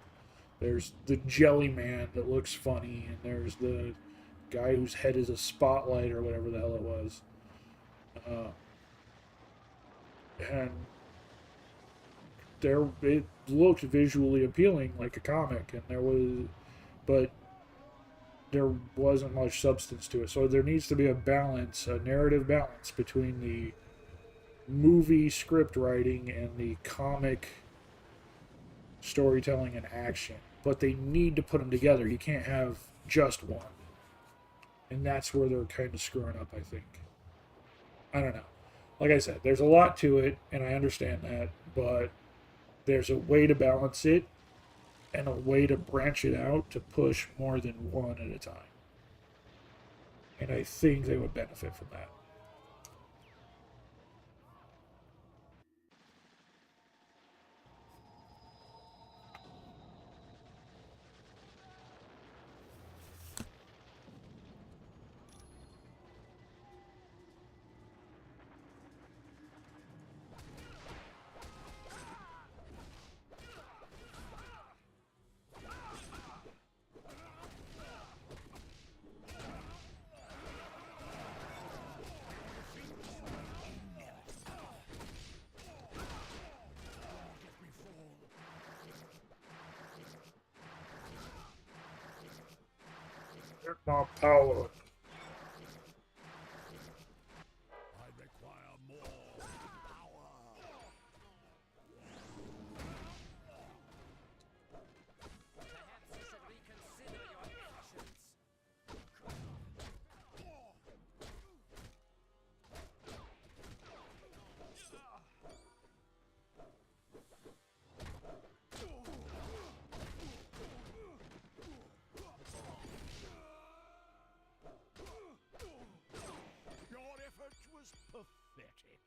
There's the jelly man that looks funny, and there's the guy whose head is a spotlight or whatever the hell it was. And it looked visually appealing like a comic, and but there wasn't much substance to it. So there needs to be a balance, a narrative balance between the movie script writing and the comic storytelling and action. But they need to put them together. You can't have just one. And that's where they're kind of screwing up, I think. I don't know. Like I said, there's a lot to it, and I understand that, but there's a way to balance it and a way to branch it out to push more than one at a time. And I think they would benefit from that. They're not power. Your effort was pathetic.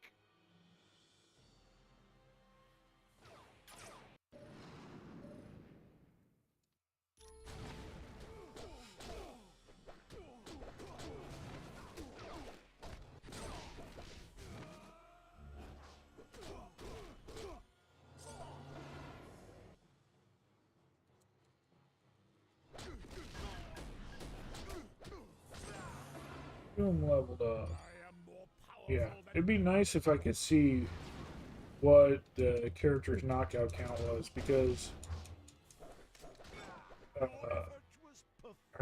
Doom leveled up. Yeah, it'd be nice if I could see what the character's knockout count was, because I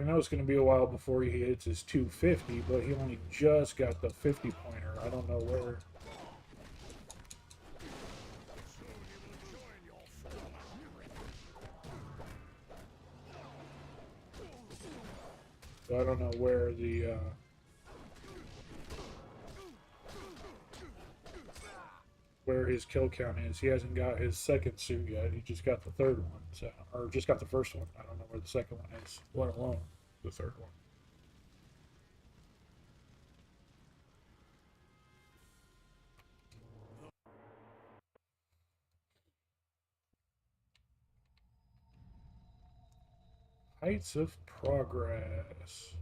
know it's going to be a while before he hits his 250, but he only just got the 50 pointer. I don't know where. So I don't know where where his kill count is. He hasn't got his second suit yet. He just got the third one, so, or just got the first one. I don't know where the second one is, let alone the third one. Heights of Progress.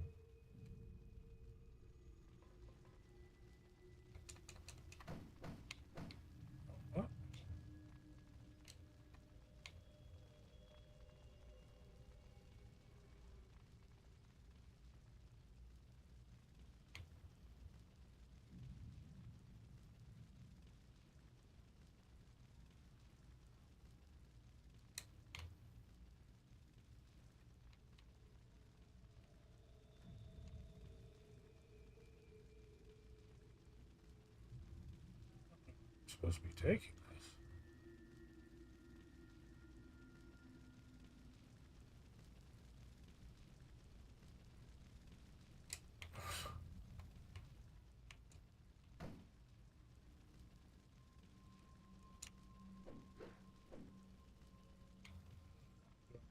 supposed to be taking this.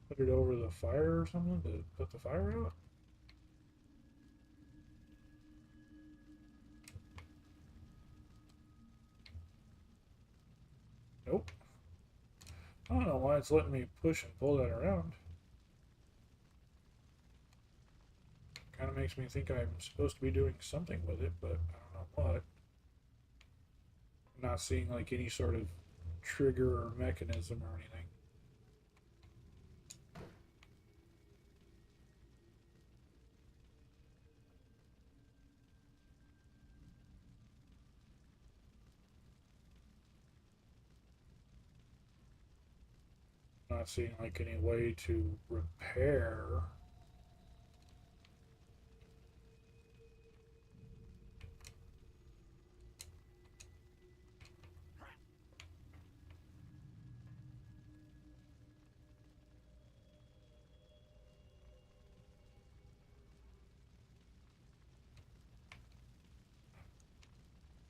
Put it over the fire or something to put the fire out? Nope. I don't know why it's letting me push and pull that around. Kind of makes me think I'm supposed to be doing something with it, but I don't know what. I'm not seeing like any sort of trigger or mechanism or anything. Not seeing like any way to repair.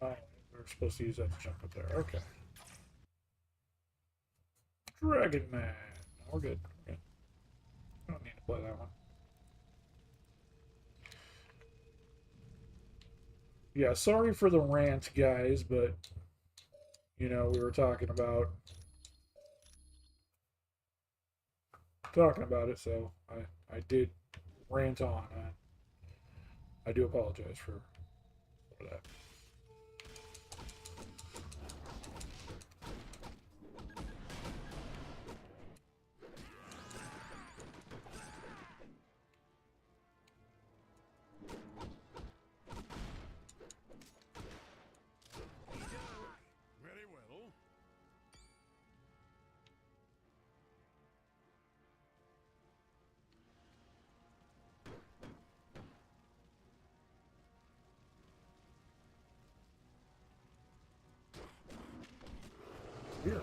Oh, we're supposed to use that to jump up there. Okay. Dragon Man. We're good. We're good. I don't need to play that one. Yeah, sorry for the rant, guys, but you know, we were talking about it, so I did rant on. I do apologize for that. Very well. Weird.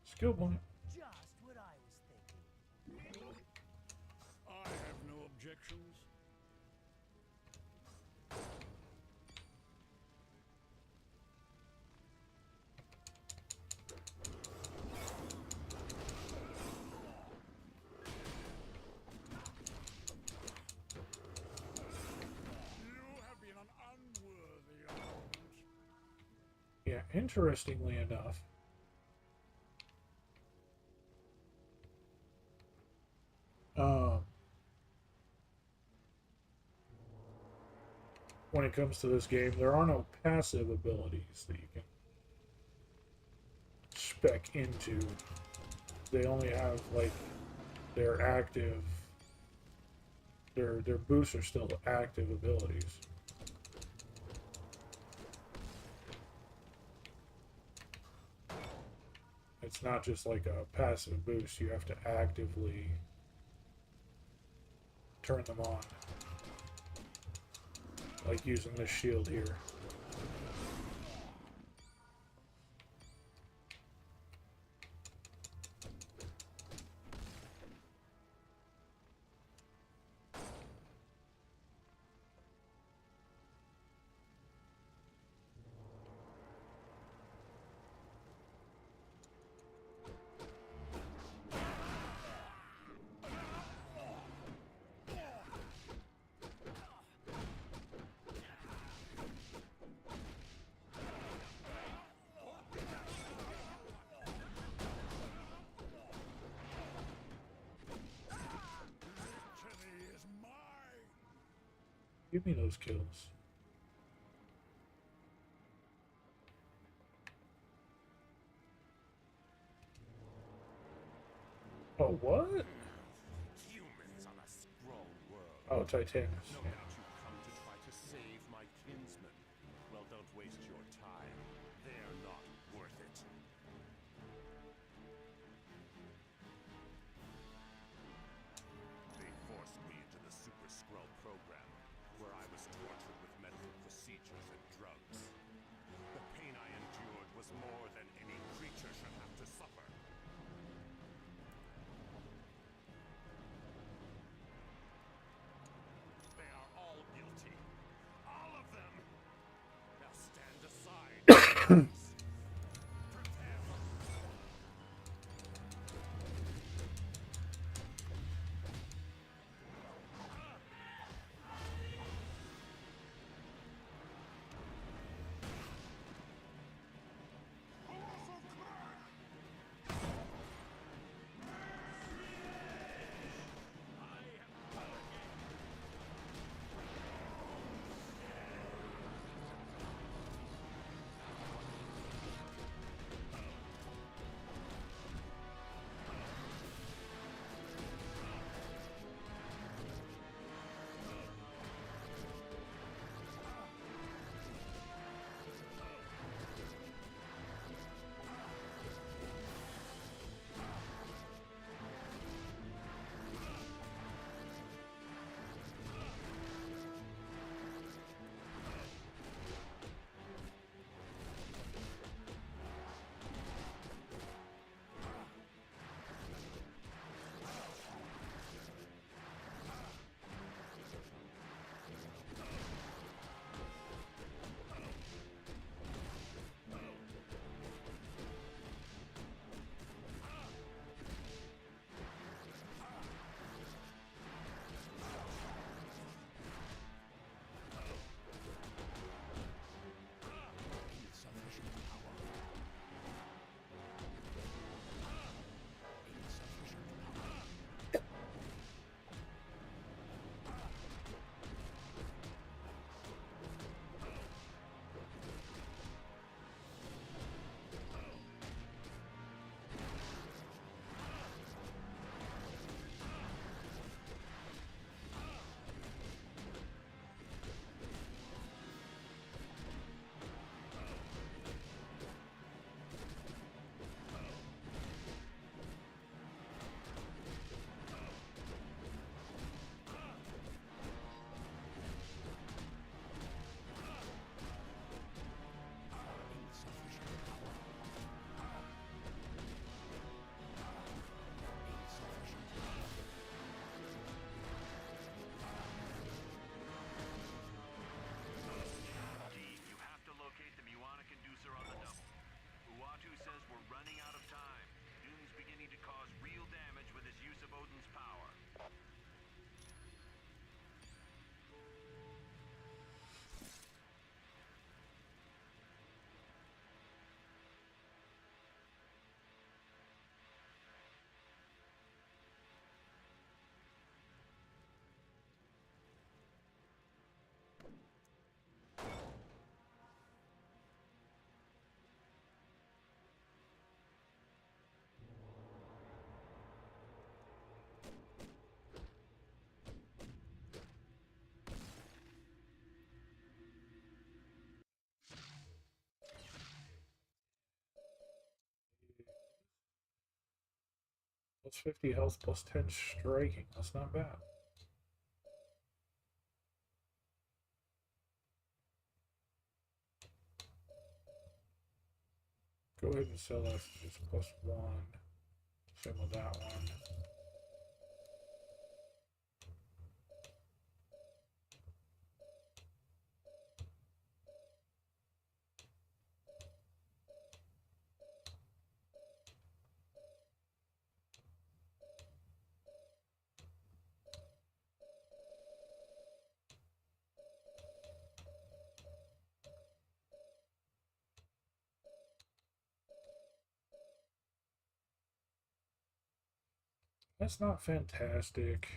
Skill point. Just what I was thinking. I have no objections. You have been an unworthy opponent. Yeah, interestingly enough, when it comes to this game, there are no passive abilities that you can spec into. They only have like their active, their boosts are still active abilities. It's not just like a passive boost, you have to actively turn them on. Like using this shield here. Give me those kills. Oh, what? Humans on a scroll world. Oh, Titanus. No Yeah. doubt you come to try to save my kinsmen. Well, don't waste your time. They're not worth it. They forced me into the Super Scroll. Plus 50 health, plus 10 striking. That's not bad. Go ahead and sell that for just plus 1. Same with that one. That's not fantastic,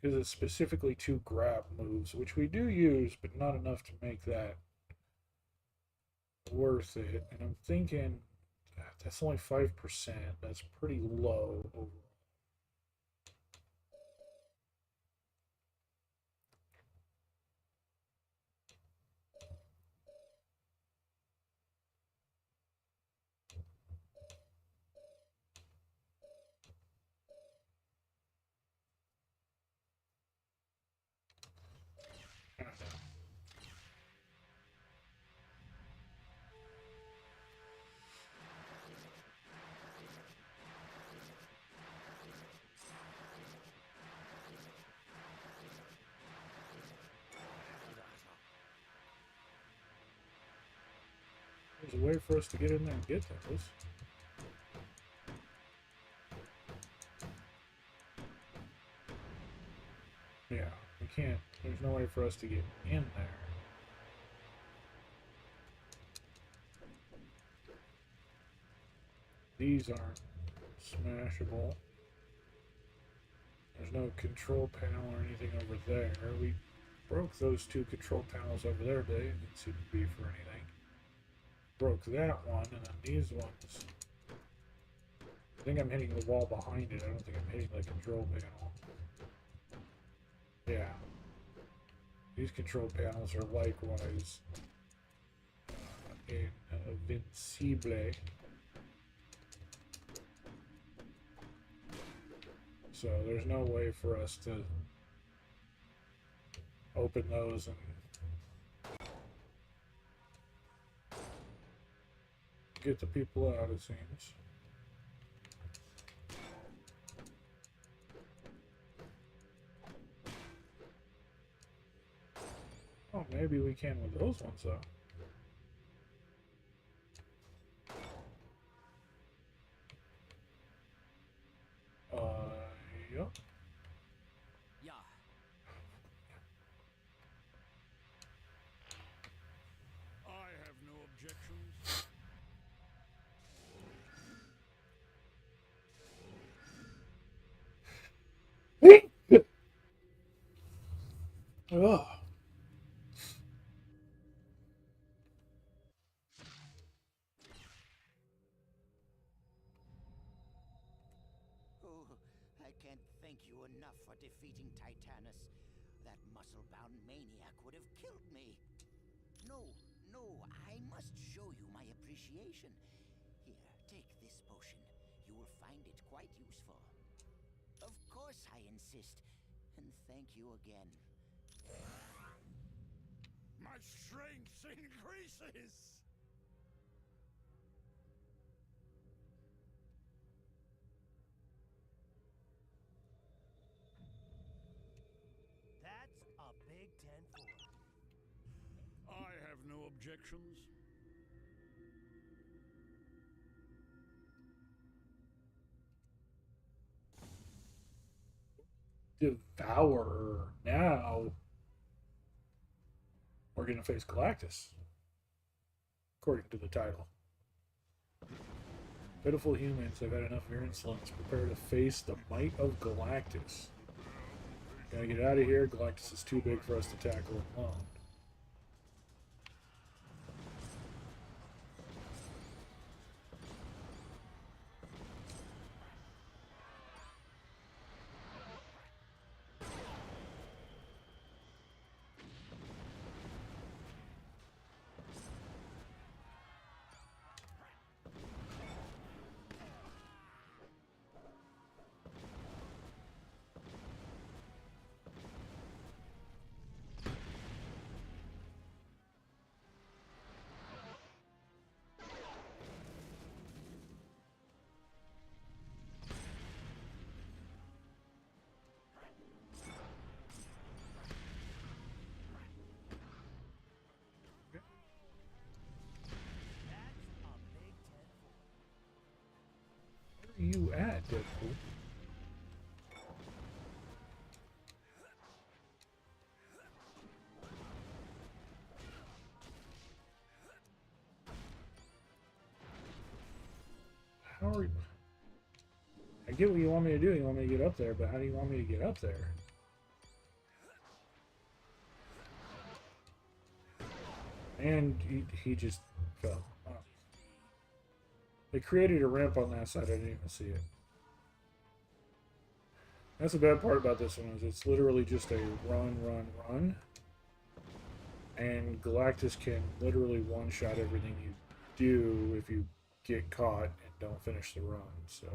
because it's specifically 2 grab moves, which we do use, but not enough to make that worth it. And I'm thinking that's only 5%. That's pretty low overall. There's a way for us to get in there and get those. Yeah, we can't. There's no way for us to get in there. These aren't smashable. There's no control panel or anything over there. We broke those 2 control panels over there, they didn't seem to be for anything. Broke that one, and then these ones. I think I'm hitting the wall behind it. I don't think I'm hitting the control panel. Yeah. These control panels are likewise invincible. So there's no way for us to open those and get the people out, it seems. Oh, maybe we can with those ones, though. Yep. Yeah. I have no objections. Ugh. Oh, I can't thank you enough for defeating Titanus. That muscle-bound maniac would have killed me. No, I must show you my appreciation. Here, take this potion. You will find it quite useful. Of course I insist, and thank you again. My strength increases! That's a Big 10-4. I have no objections. Devourer. Now we're going to face Galactus, according to the title. Pitiful humans have had enough of your insolence. Prepare to face the might of Galactus. Gotta get out of here. Galactus is too big for us to tackle alone. you at, Deadpool? How are you? I get what you want me to do. You want me to get up there, but how do you want me to get up there? And he just fell. Oh. They created a ramp on that side. I didn't even see it. That's the bad part about this one is it's literally just a run, run, run. And Galactus can literally one-shot everything you do if you get caught and don't finish the run, so...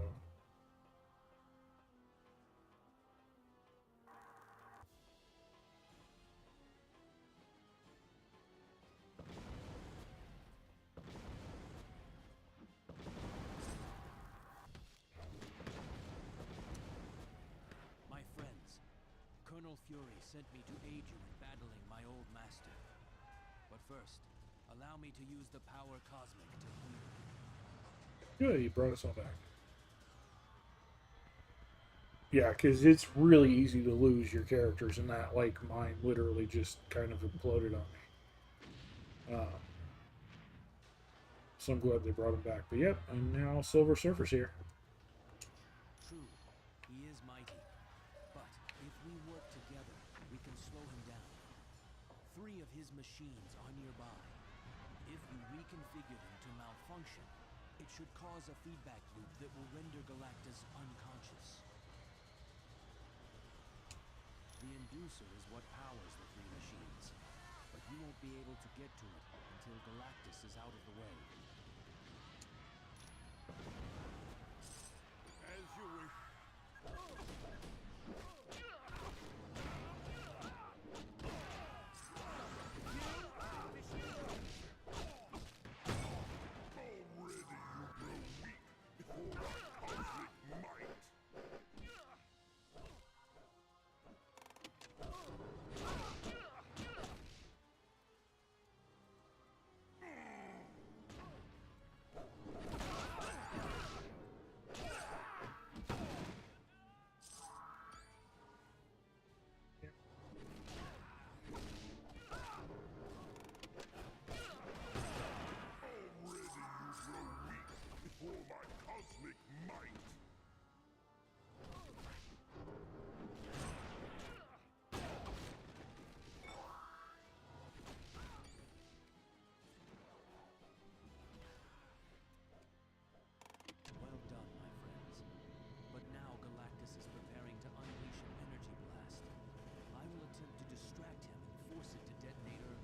My friends, Colonel Fury sent me to aid you in battling my old master. But first, allow me to use the power cosmic to heal you. Good, you brought us all back. Yeah, because it's really easy to lose your characters, and that, like, mine literally just kind of imploded on me. So I'm glad they brought him back. But yep, and now Silver Surfer's here. True, he is mighty. But if we work together, we can slow him down. 3 of his machines are nearby. If you reconfigure them to malfunction, it should cause a feedback loop that will render Galactus unconscious. The inducer is what powers the 3 machines, but you won't be able to get to it until Galactus is out of the way. As you wish. Well done, my friends. But now Galactus is preparing to unleash an energy blast. I will attempt to distract him and force it to detonate early.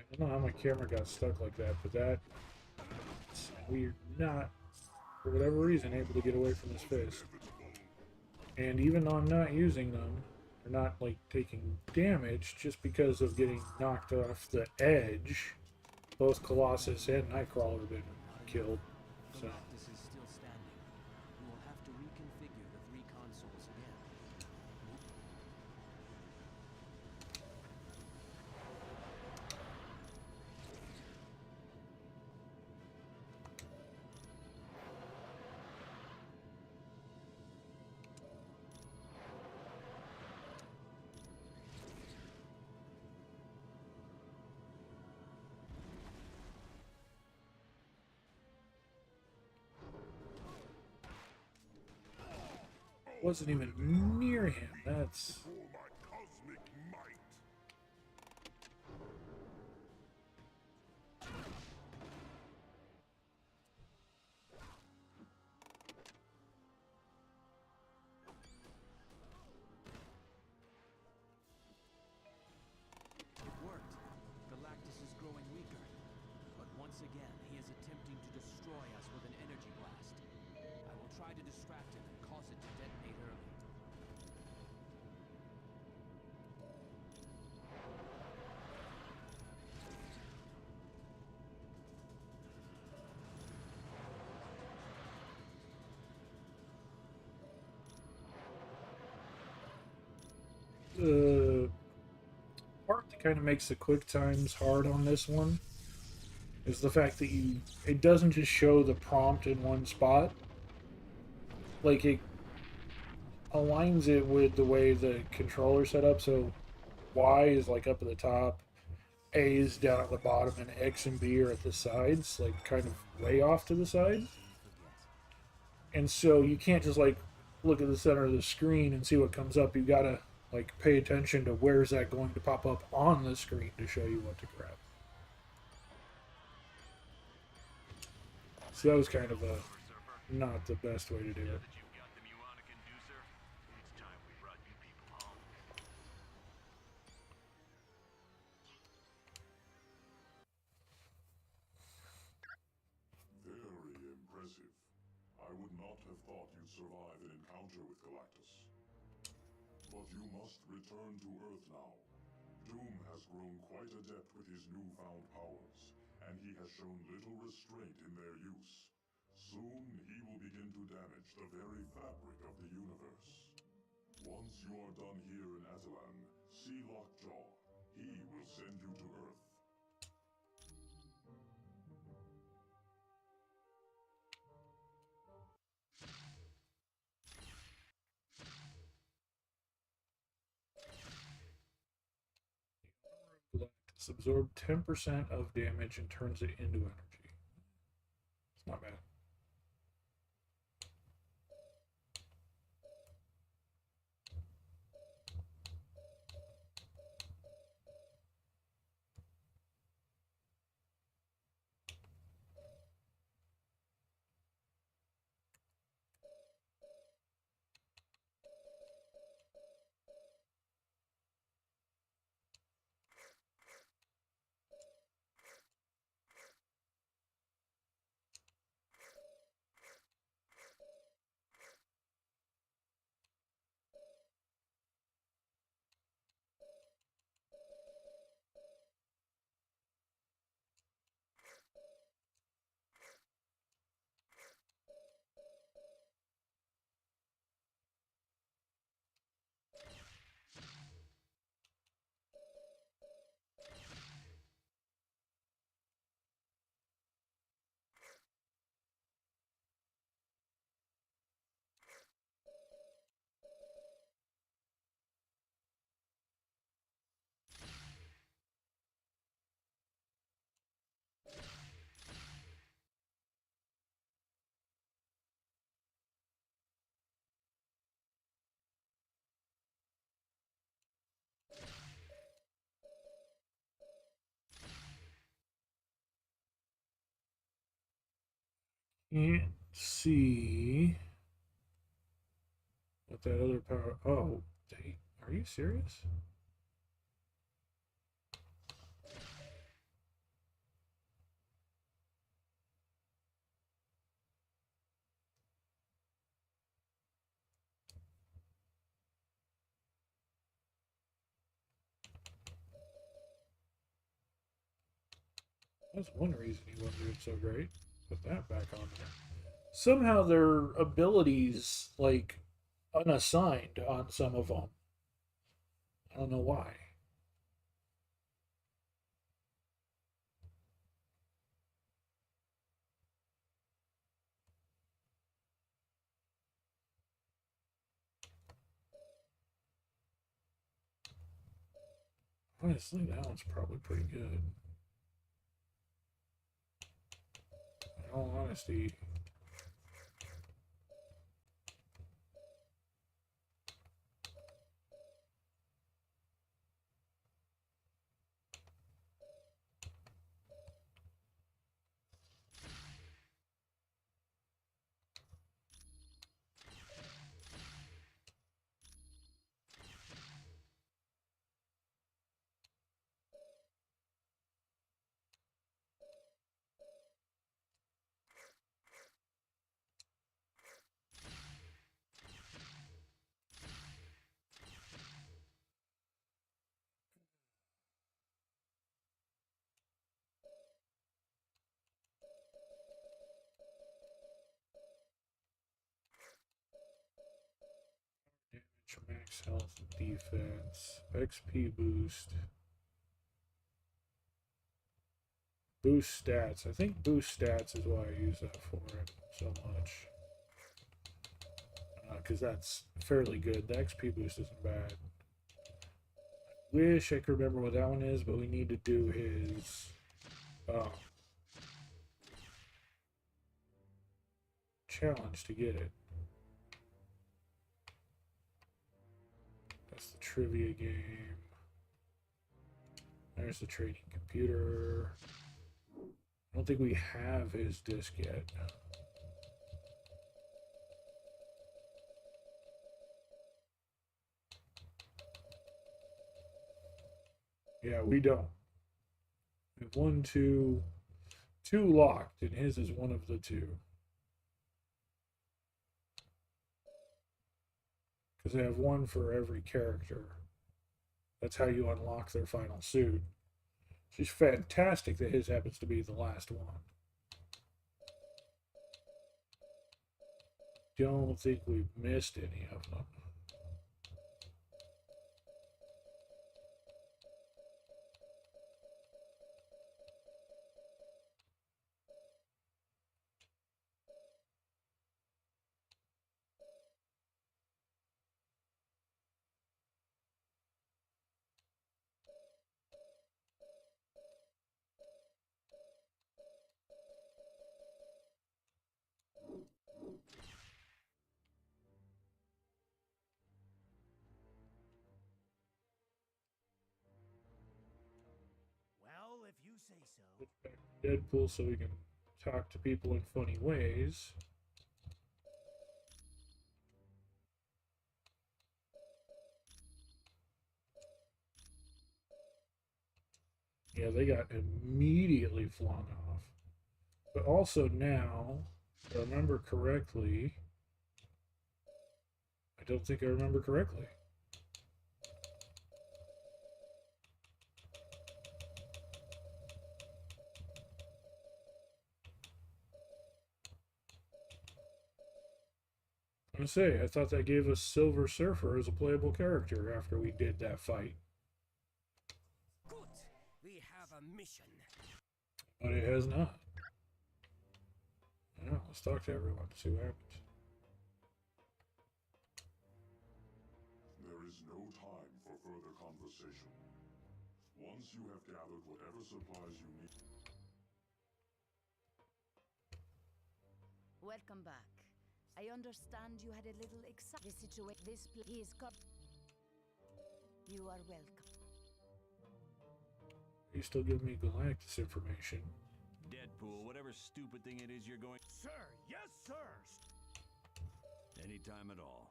I don't know how my camera got stuck like that, but that... We're not, for whatever reason, able to get away from this fist. And even though I'm not using them, they're not, like, taking damage just because of getting knocked off the edge. Both Colossus and Nightcrawler have been killed, so... Galactus is still standing. You will have to reconfigure the 3 consoles again. Wasn't even near him. That's... It worked. Galactus is growing weaker. But once again, he has attempted the part that kind of makes the quick times hard on this one is the fact that it doesn't just show the prompt in one spot. Like, it aligns it with the way the controller's set up, so Y is like up at the top, A is down at the bottom, and X and B are at the sides, like kind of way off to the side. And so you can't just like look at the center of the screen and see what comes up. You gotta like pay attention to where's that going to pop up on the screen to show you what to grab. So that was kind of not the best way to do it. Very impressive. I would not have thought you'd survive an encounter with Galactus. But you must return to Earth now. Doom has grown quite adept with his newfound powers, and he has shown little restraint in their use. Soon he will begin to damage the very fabric of the universe. Once you are done here in Atalan, see Lockjaw. He will send you to Earth. Galactus absorbed 10% of damage and turns it into energy. It's not bad. Can't see what that other power. Oh, are you serious? That's one reason he wasn't doing so great. Put that back on there. Somehow their abilities like unassigned on some of them. I don't know why. Honestly, that one's probably pretty good. In all honesty. attacks, health, and defense. XP boost. Boost stats. I think boost stats is why I use that for it so much. Because that's fairly good. The XP boost isn't bad. Wish I could remember what that one is, but we need to do his challenge to get it. That's the trivia game. There's the trading computer. I don't think we have his disc yet. Yeah, we don't. We have one, two locked, and his is one of the two. Because they have one for every character. That's how you unlock their final suit. It's fantastic that his happens to be the last one. Don't think we've missed any of them. Well, if you say so. Put back Deadpool so we can talk to people in funny ways. Yeah, they got immediately flung off. But also now, if I remember correctly, I don't think I remember correctly. I say, I thought that gave us Silver Surfer as a playable character after we did that fight. Good. We have a mission. But it has not. Yeah, let's talk to everyone, see what happens. There is no time for further conversation. Once you have gathered whatever supplies you need... Welcome back. I understand you had a little excitement. This is You are welcome. You still give me Galactus information. Deadpool, whatever stupid thing it is you're going... Sir, yes, sir. Anytime at all.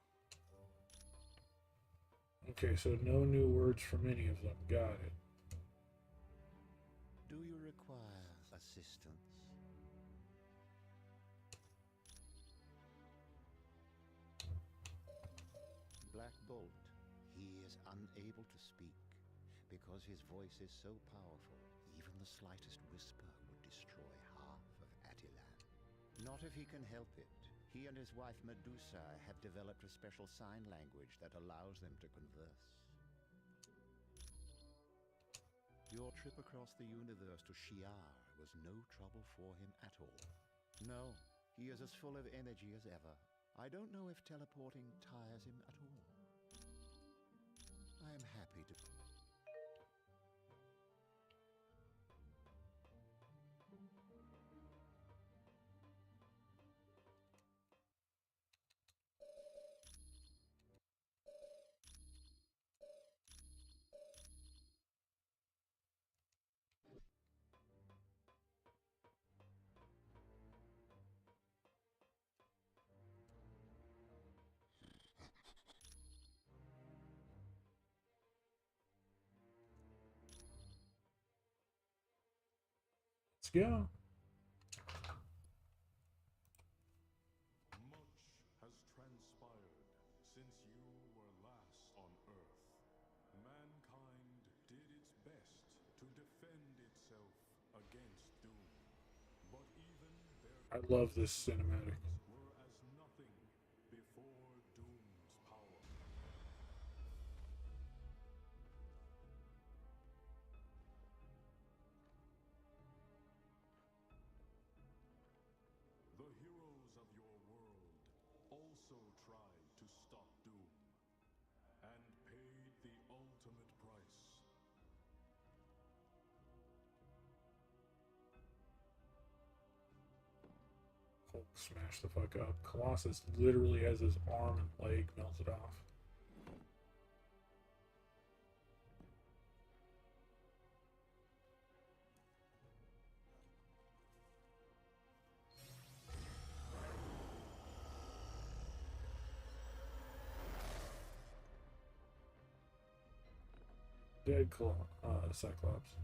Okay, so no new words from any of them. Got it. Do you require assistance? Black Bolt, he is unable to speak because his voice is so powerful, even the slightest whisper would destroy half of Attilan. Not if he can help it. He and his wife Medusa have developed a special sign language that allows them to converse. Your trip across the universe to Shi'ar was no trouble for him at all. No, he is as full of energy as ever. I don't know if teleporting tires him at all. I am happy to... Let's go. Much has transpired since you were last on Earth. Mankind did its best to defend itself against Doom. But even their I love this cinematic. were as nothing before Doom's power. also tried to stop Doom, and paid the ultimate price. Hulk smashed the fuck up. Colossus literally has his arm and leg melted off. Dead Cyclops.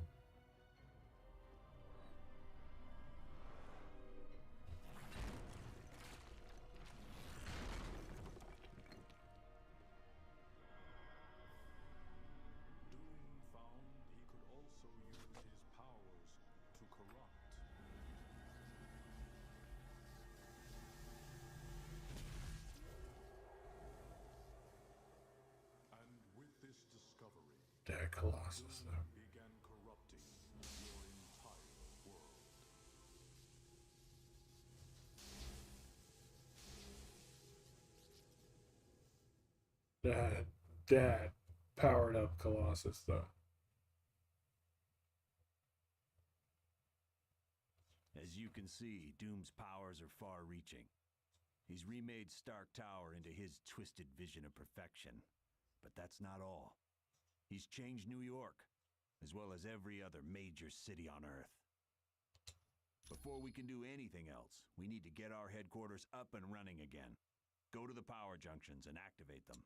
Doom found he could also use his powers to corrupt. And with this discovery, Dead Colossus, Doom though. began corrupting your entire world. That powered up Colossus, though. As you can see, Doom's powers are far-reaching. He's remade Stark Tower into his twisted vision of perfection. But that's not all. He's changed New York, as well as every other major city on Earth. Before we can do anything else, we need to get our headquarters up and running again. Go to the power junctions and activate them.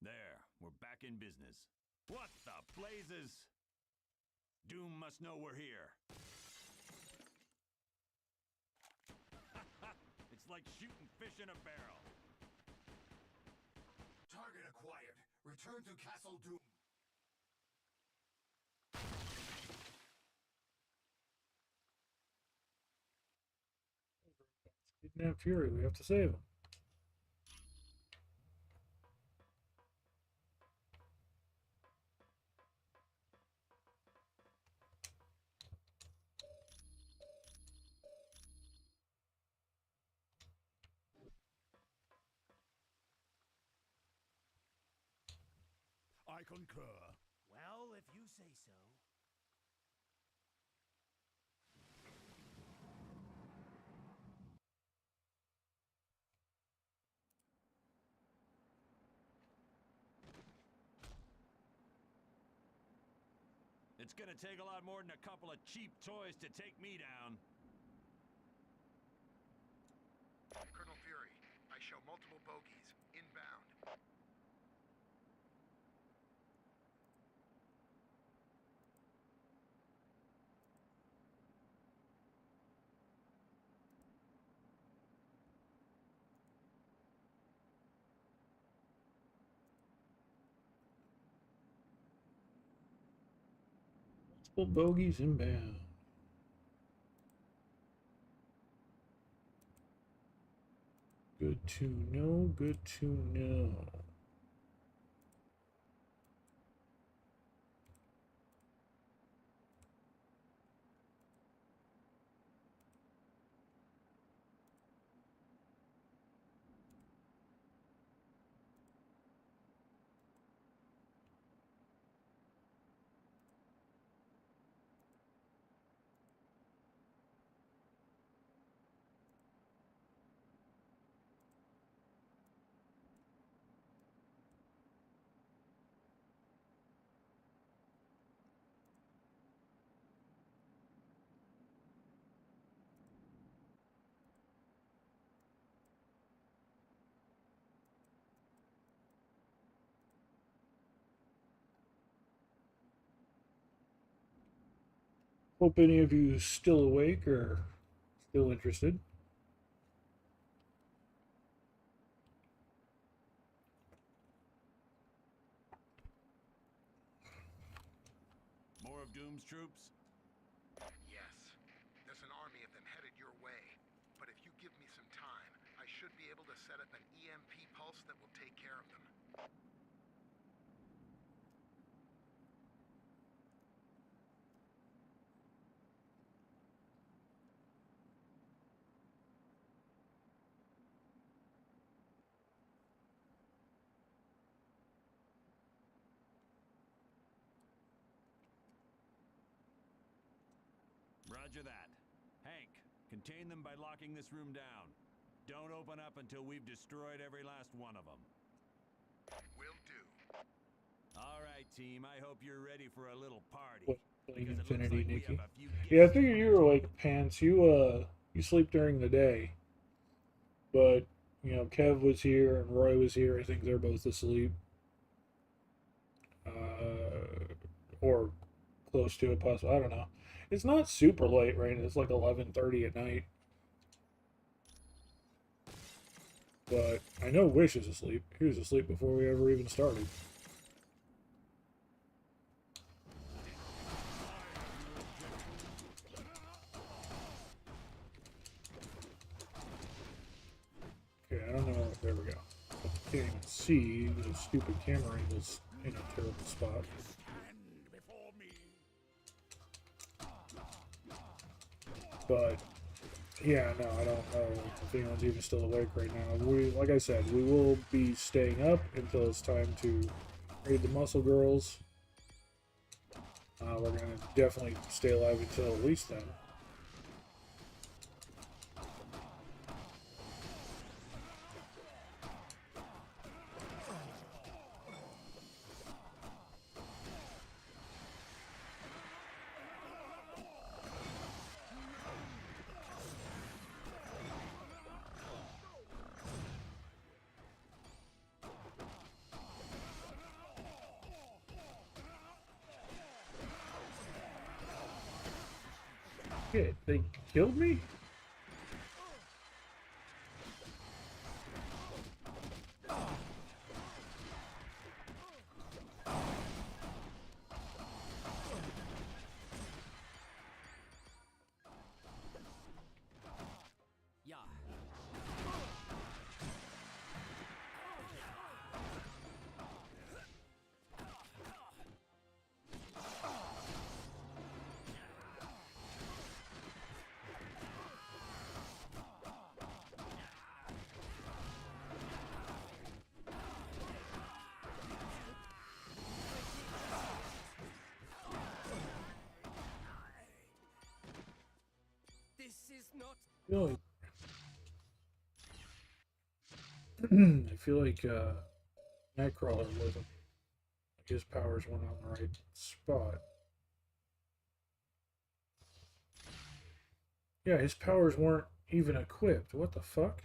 There, we're back in business. What the blazes? Doom must know we're here. It's like shooting fish in a barrel. Target acquired. Return to Castle Doom. Kidnap Fury, we have to save him. I concur. Well, if you say so. It's gonna take a lot more than a couple of cheap toys to take me down. Colonel Fury, I show multiple bogies. Inbound. Multiple bogeys inbound. Good to know, good to know. Hope any of you still awake or still interested. More of Doom's troops? Yes. There's an army of them headed your way. But if you give me some time, I should be able to set up an EMP pulse that will take care of them. Roger that. Hank, contain them by locking this room down. Don't open up until we've destroyed every last one of them. Will do. All right, team. I hope you're ready for a little party. Playing Because it looks Infinity, like we Nikki. have a few Yeah, I figured you were like Pants. You sleep during the day. But, you know, Kev was here and Roy was here. I think they're both asleep. Or close to it, possibly. I don't know. It's not super late, right? It's like 11:30 at night. But I know Wish is asleep. He was asleep before we ever even started. Okay, I don't know. There we go. I can't even see. The stupid camera angle's in a terrible spot. But yeah, no, I don't know if anyone's even still awake right now. Like I said, we will be staying up until it's time to raid the Muscle Girls. We're gonna definitely stay alive until at least then. Shit, they killed me? Yeah. This is not. I feel like Nightcrawler wasn't. His powers weren't on the right spot. Yeah, his powers weren't even equipped. What the fuck?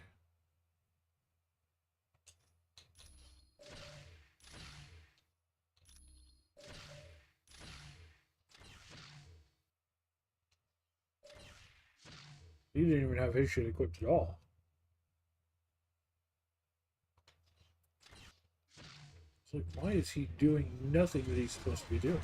He didn't even have his shit equipped at all. It's like, why is he doing nothing that he's supposed to be doing?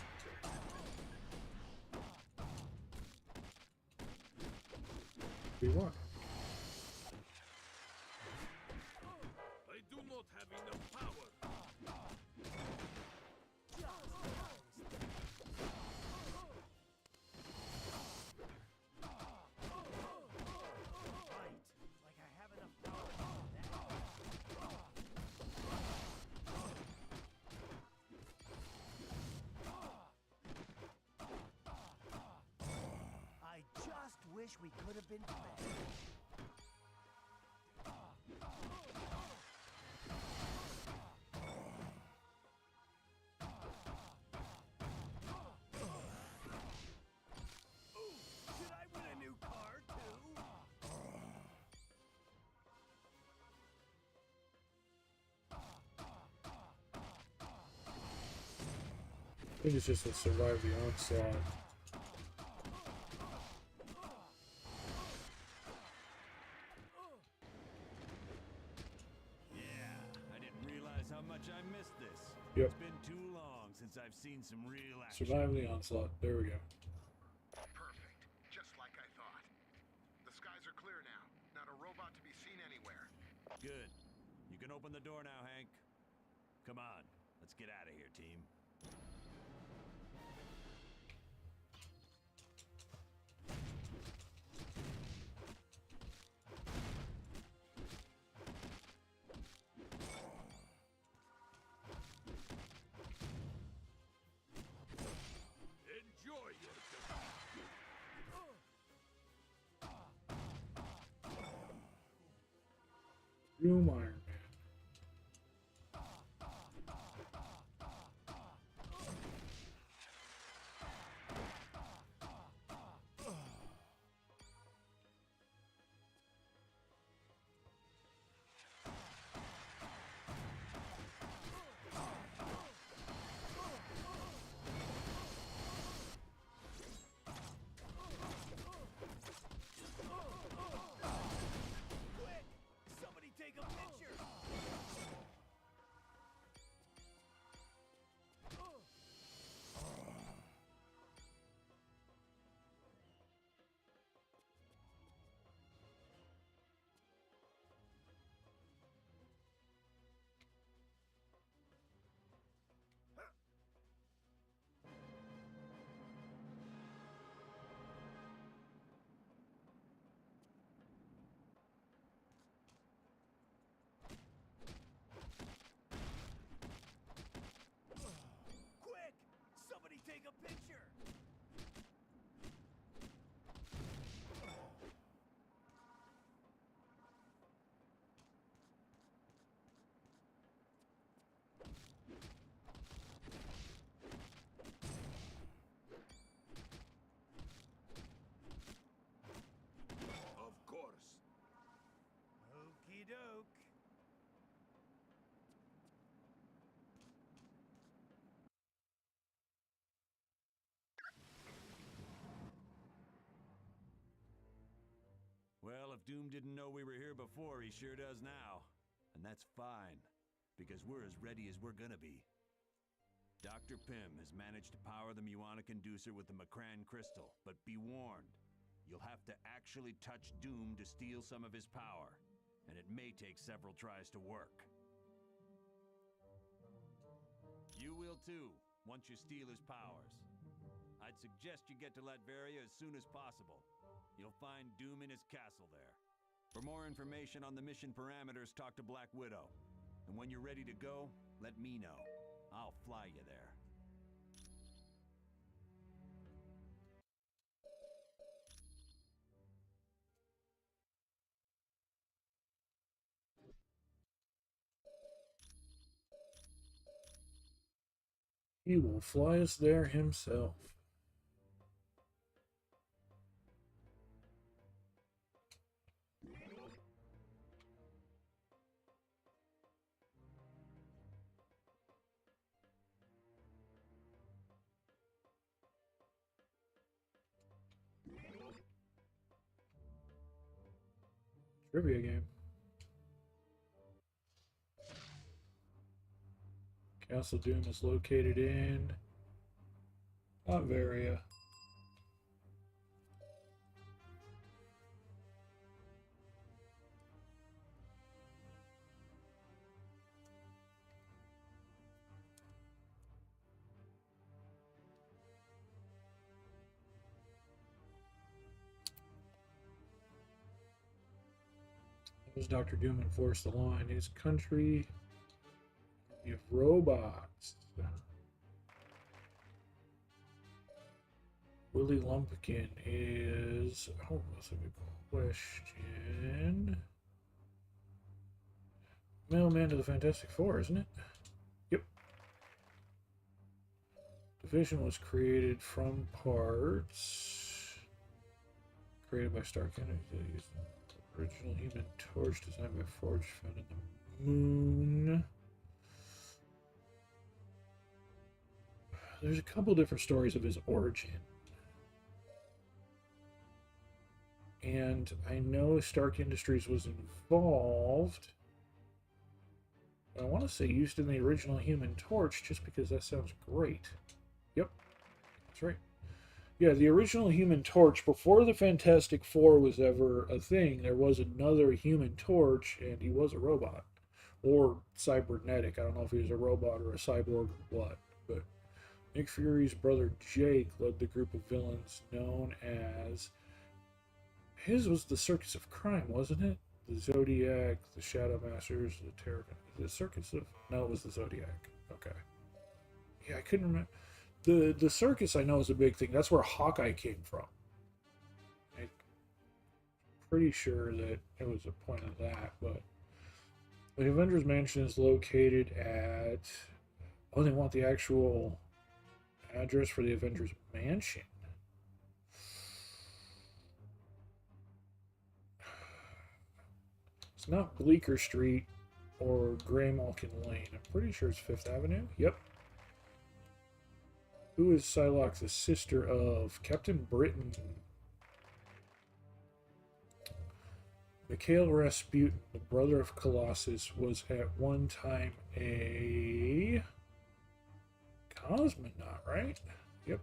we could have been friends. Should I win a new car, too? I think it's just to survive the onslaught. Yeah, I didn't realize how much I missed this. Yep. It's been too long since I've seen some real action. Survive the onslaught. There we go. Perfect. Just like I thought. The skies are clear now. Not a robot to be seen anywhere. Good. You can open the door now, Hank. Come on, let's get out of here, team. Enjoy your Doom Iron Man. Quick! Somebody take a picture! Quick! Somebody take a picture! Of course. Okey doke. Well, if Doom didn't know we were here before, he sure does now. And that's fine, because we're as ready as we're gonna be. Dr. Pym has managed to power the muonic inducer with the Macran crystal, but be warned, you'll have to actually touch Doom to steal some of his power, and it may take several tries to work. You will too, once you steal his powers. I'd suggest you get to Latveria as soon as possible. You'll find Doom in his castle there. For more information on the mission parameters, talk to Black Widow. And when you're ready to go, let me know. I'll fly you there. He will fly us there himself. Trivia game. Castle Doom is located in Latveria. Does Dr. Doom enforce the law in his country? If robots. Willie Lumpkin is... Oh, that's a good question. Mailman to the Fantastic Four, isn't it? Yep. Division was created from parts created by Stark Energy. Original Human Torch designed by Forge found in the moon. There's a couple different stories of his origin. And I know Stark Industries was involved. I want to say used in the original Human Torch just because that sounds great. Yep, that's right. Yeah, the original Human Torch, before the Fantastic Four was ever a thing, there was another Human Torch, and he was a robot. Or cybernetic. I don't know if he was a robot or a cyborg or what. But Nick Fury's brother Jake led the group of villains known as... His was the Circus of Crime, wasn't it? The Zodiac, the Shadow Masters, the Terror... The Circus of... No, it was the Zodiac. Okay. Yeah, I couldn't remember. The circus I know is a big thing. That's where Hawkeye came from. I'm pretty sure that it was a point of that, but the Avengers Mansion is located at... Oh, they want the actual address for the Avengers Mansion. It's not Bleecker Street or Graymalkin Lane. I'm pretty sure it's Fifth Avenue. Yep. Who is Psylocke, the sister of Captain Britain? Mikhail Rasputin, the brother of Colossus, was at one time a cosmonaut, right? Yep.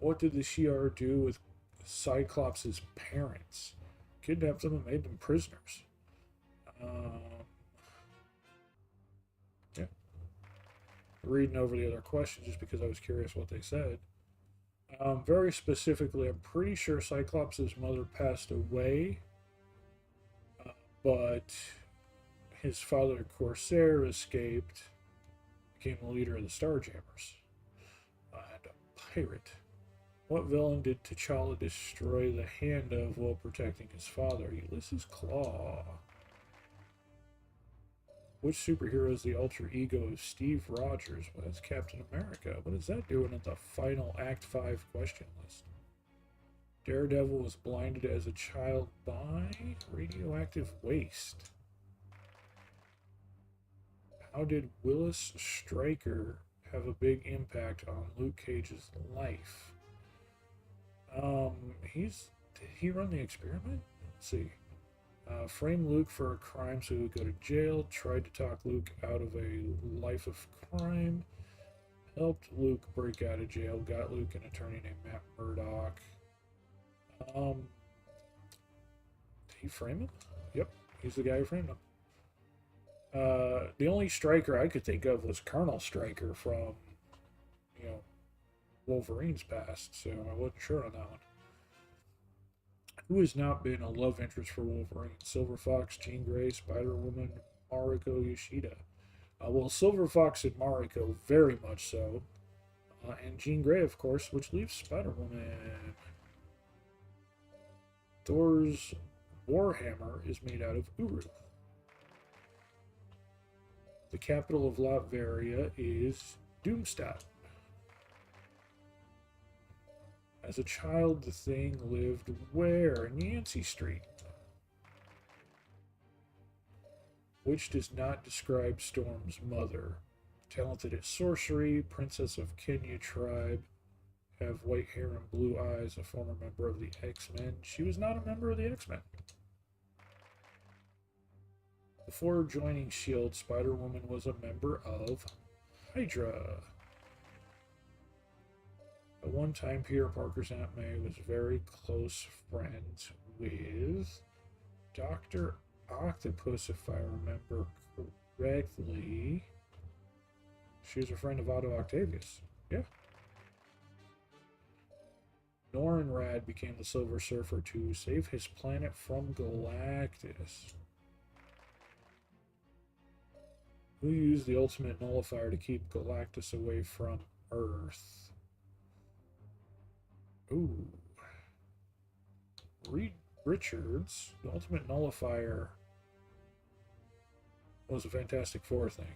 What did the Shi'ar do with Cyclops' parents? Kidnapped them and made them prisoners. Yeah. Reading over the other questions just because I was curious what they said. Very specifically, I'm pretty sure Cyclops' mother passed away, but his father, Corsair, escaped, became the leader of the Starjammers, and a pirate. What villain did T'Challa destroy the hand of while protecting his father? Ulysses Claw. Which superhero is the alter ego of Steve Rogers? Well, that's Captain America. What is that doing at the final Act 5 question list? Daredevil was blinded as a child by radioactive waste. How did Willis Stryker have a big impact on Luke Cage's life? Did he run the experiment? Let's see. Framed Luke for a crime so he would go to jail. Tried to talk Luke out of a life of crime. Helped Luke break out of jail. Got Luke an attorney named Matt Murdock. Did he frame him? Yep, he's the guy who framed him. The only Stryker I could think of was Colonel Stryker from, Wolverine's past, so I wasn't sure on that one. Who has not been a love interest for Wolverine? Silver Fox, Jean Grey, Spider-Woman, Mariko Yoshida. Well, Silver Fox and Mariko, very much so. And Jean Grey, of course, which leaves Spider-Woman. Thor's Warhammer is made out of Uru. The capital of Latveria is Doomstadt. As a child, the Thing lived where? Yancey Street. Which does not describe Storm's mother. Talented at sorcery, princess of Kenya tribe, have white hair and blue eyes, a former member of the X-Men. She was not a member of the X-Men. Before joining S.H.I.E.L.D., Spider-Woman was a member of Hydra. At one time, Peter Parker's Aunt May was very close friends with Dr. Octopus, if I remember correctly. She was a friend of Otto Octavius. Yeah. Norrinrad became the Silver Surfer to save his planet from Galactus. Who used the Ultimate Nullifier to keep Galactus away from Earth? Ooh. Reed Richards, the Ultimate Nullifier, was a Fantastic Four thing.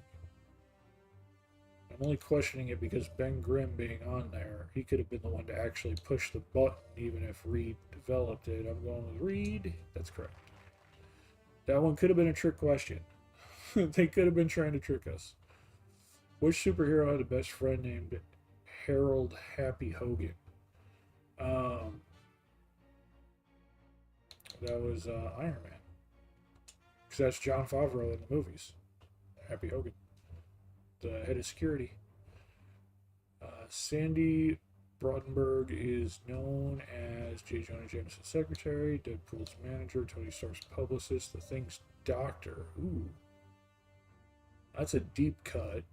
I'm only questioning it because Ben Grimm being on there, he could have been the one to actually push the button, even if Reed developed it. I'm going with Reed. That's correct. That one could have been a trick question. They could have been trying to trick us. Which superhero had a best friend named Harold Happy Hogan? That was Iron Man. Because that's John Favreau in the movies. Happy Hogan. The head of security. Sandy Brodenberg is known as J. Jonah Jameson's secretary, Deadpool's manager, Tony Stark's publicist, The Thing's doctor. Ooh. That's a deep cut.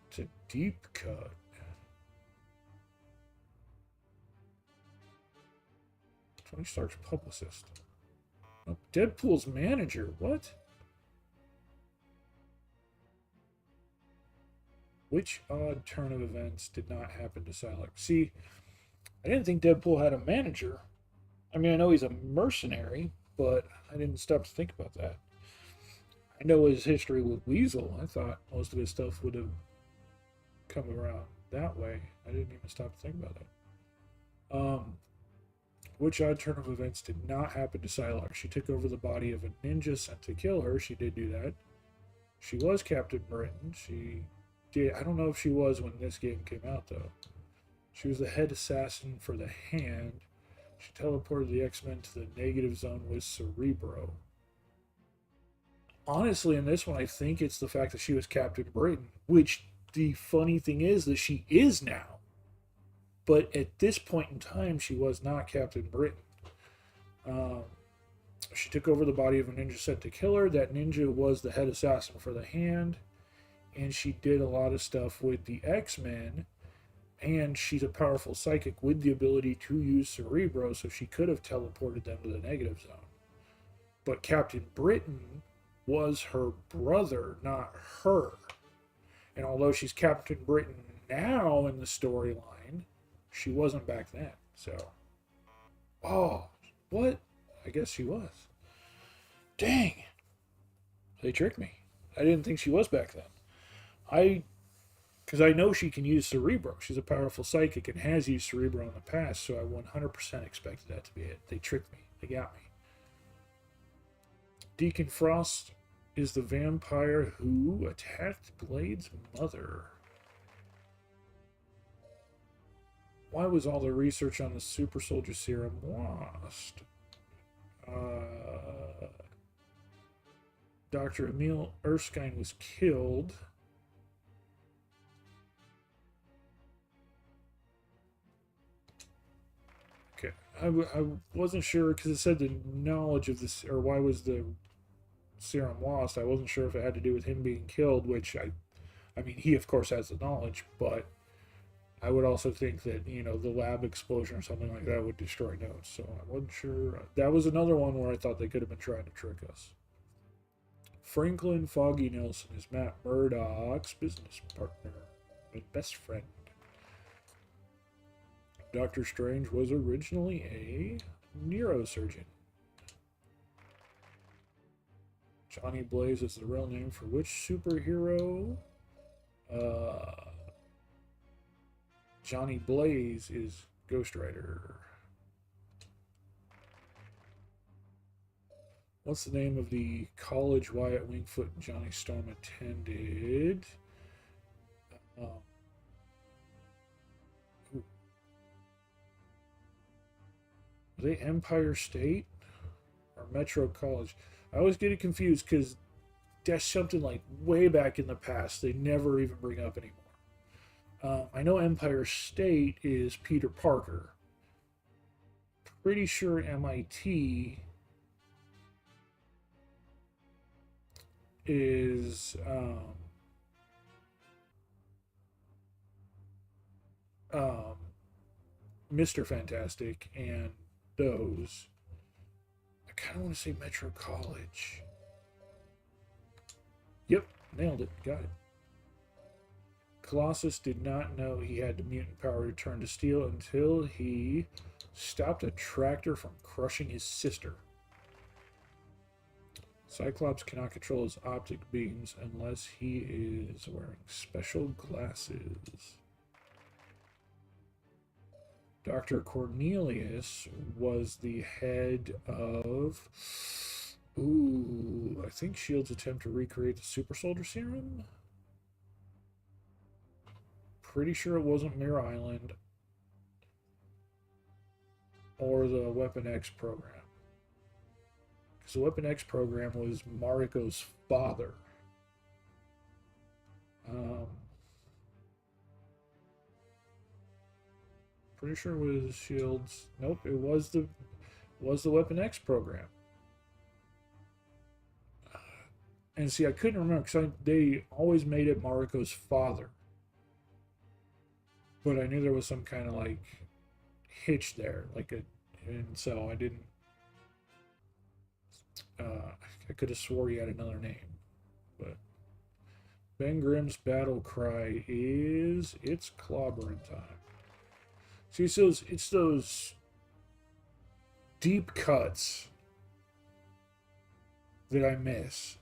It's a deep cut. Tony Stark's publicist. Oh, Deadpool's manager. What? Which odd turn of events did not happen to Psylocke? See, I didn't think Deadpool had a manager. I mean, I know he's a mercenary, but I didn't stop to think about that. I know his history with Weasel. I thought most of his stuff would have come around that way. I didn't even stop to think about that. Which odd turn of events did not happen to Psylocke? She took over the body of a ninja sent to kill her. She did do that. She was Captain Britain. She did. I don't know if she was when this game came out, though. She was the head assassin for the Hand. She teleported the X-Men to the negative zone with Cerebro. Honestly, in this one, I think it's the fact that she was Captain Britain, which the funny thing is that she is now. But at this point in time, she was not Captain Britain. She took over the body of a ninja sent to kill her. That ninja was the head assassin for the Hand. And she did a lot of stuff with the X-Men. And she's a powerful psychic with the ability to use Cerebro, so she could have teleported them to the negative zone. But Captain Britain was her brother, not her. And although she's Captain Britain now in the storyline, she wasn't back then. So, oh, what? I guess she was. Dang. They tricked me. I didn't think she was back then. Because I know she can use Cerebro. She's a powerful psychic and has used Cerebro in the past, so I 100% expected that to be it. They tricked me. They got me. Deacon Frost is the vampire who attacked Blade's mother. Why was all the research on the super soldier serum lost? Dr. Emil Erskine was killed. Okay, I wasn't sure because it said the knowledge of this, or why was the serum lost. I wasn't sure if it had to do with him being killed, which I mean, he of course has the knowledge, but I would also think that, you know, the lab explosion or something like that would destroy nodes. So I wasn't sure. That was another one where I thought they could have been trying to trick us. Franklin Foggy Nelson is Matt Murdock's business partner and best friend. Doctor Strange was originally a neurosurgeon. Johnny Blaze is the real name for which superhero? Johnny Blaze is Ghost Rider. What's the name of the college Wyatt Wingfoot and Johnny Storm attended? Were they Empire State or Metro College? I always get it confused because that's something like way back in the past. They never even bring up anymore. I know Empire State is Peter Parker. Pretty sure MIT is Mr. Fantastic and those. I kind of want to say Metro College. Yep, Nailed it. Got it. Colossus did not know he had the mutant power to turn to steel until he stopped a tractor from crushing his sister. Cyclops cannot control his optic beams unless he is wearing special glasses. Dr. Cornelius was the head of... Ooh, I think S.H.I.E.L.D.'s attempt to recreate the Super Soldier Serum? Pretty sure it wasn't Mirror Island or the Weapon X program. Because the Weapon X program was Mariko's father. Pretty sure it was S.H.I.E.L.D.'s... Nope, it was the Weapon X program. And see, I couldn't remember because they always made it Mariko's father. But I knew there was some kind of like hitch there, and so I didn't. I could have swore he had another name, but Ben Grimm's battle cry is "It's clobbering time." See, it's those deep cuts that I miss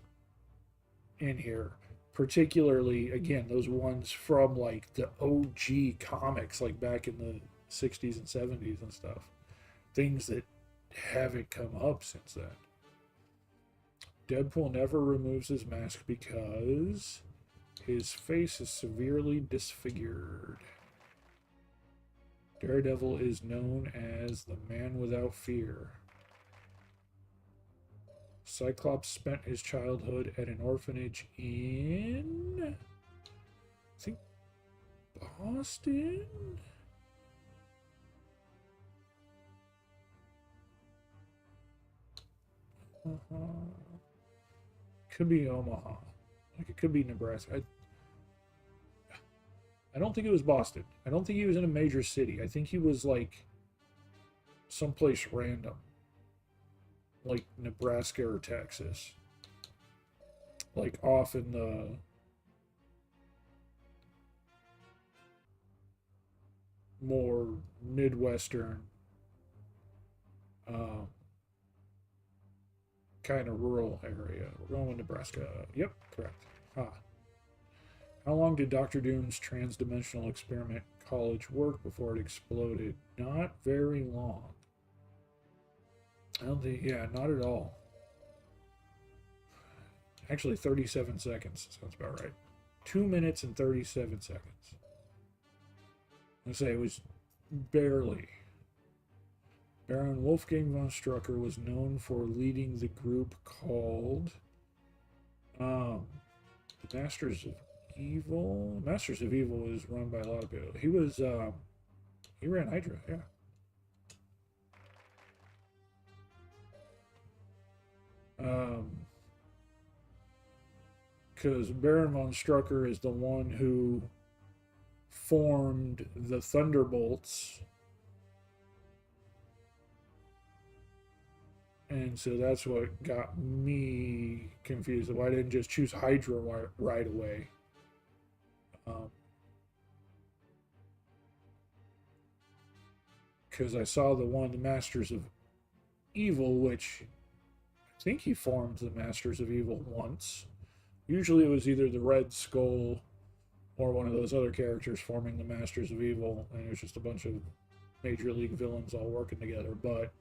in here. Particularly, again, those ones from like the OG comics, like back in the 60s and 70s and stuff. Things that haven't come up since then. Deadpool never removes his mask because his face is severely disfigured. Daredevil is known as the Man Without Fear. Cyclops spent his childhood at an orphanage in... I think... Boston? Could be Omaha. Like, it could be Nebraska. I don't think it was Boston. I don't think he was in a major city. I think he was, like, someplace random. Like Nebraska or Texas. Like off in the more Midwestern kind of rural area. We're going with Nebraska. Yep, correct. How long did Dr. Doom's trans-dimensional experiment college work before it exploded? Not very long. I don't think, yeah, not at all. Actually, 37 seconds sounds about right. 2 minutes and 37 seconds. I say it was barely. Baron Wolfgang von Strucker was known for leading the group called the Masters of Evil. Masters of Evil was run by a lot of people. He was he ran Hydra, yeah. Because Baron von Strucker is the one who formed the Thunderbolts. And so that's what got me confused. Why I didn't just choose Hydra right away. Because I saw the one, the Masters of Evil, which I think he formed the Masters of Evil once. Usually it was either the Red Skull or one of those other characters forming the Masters of Evil, and it was just a bunch of Major League villains all working together. But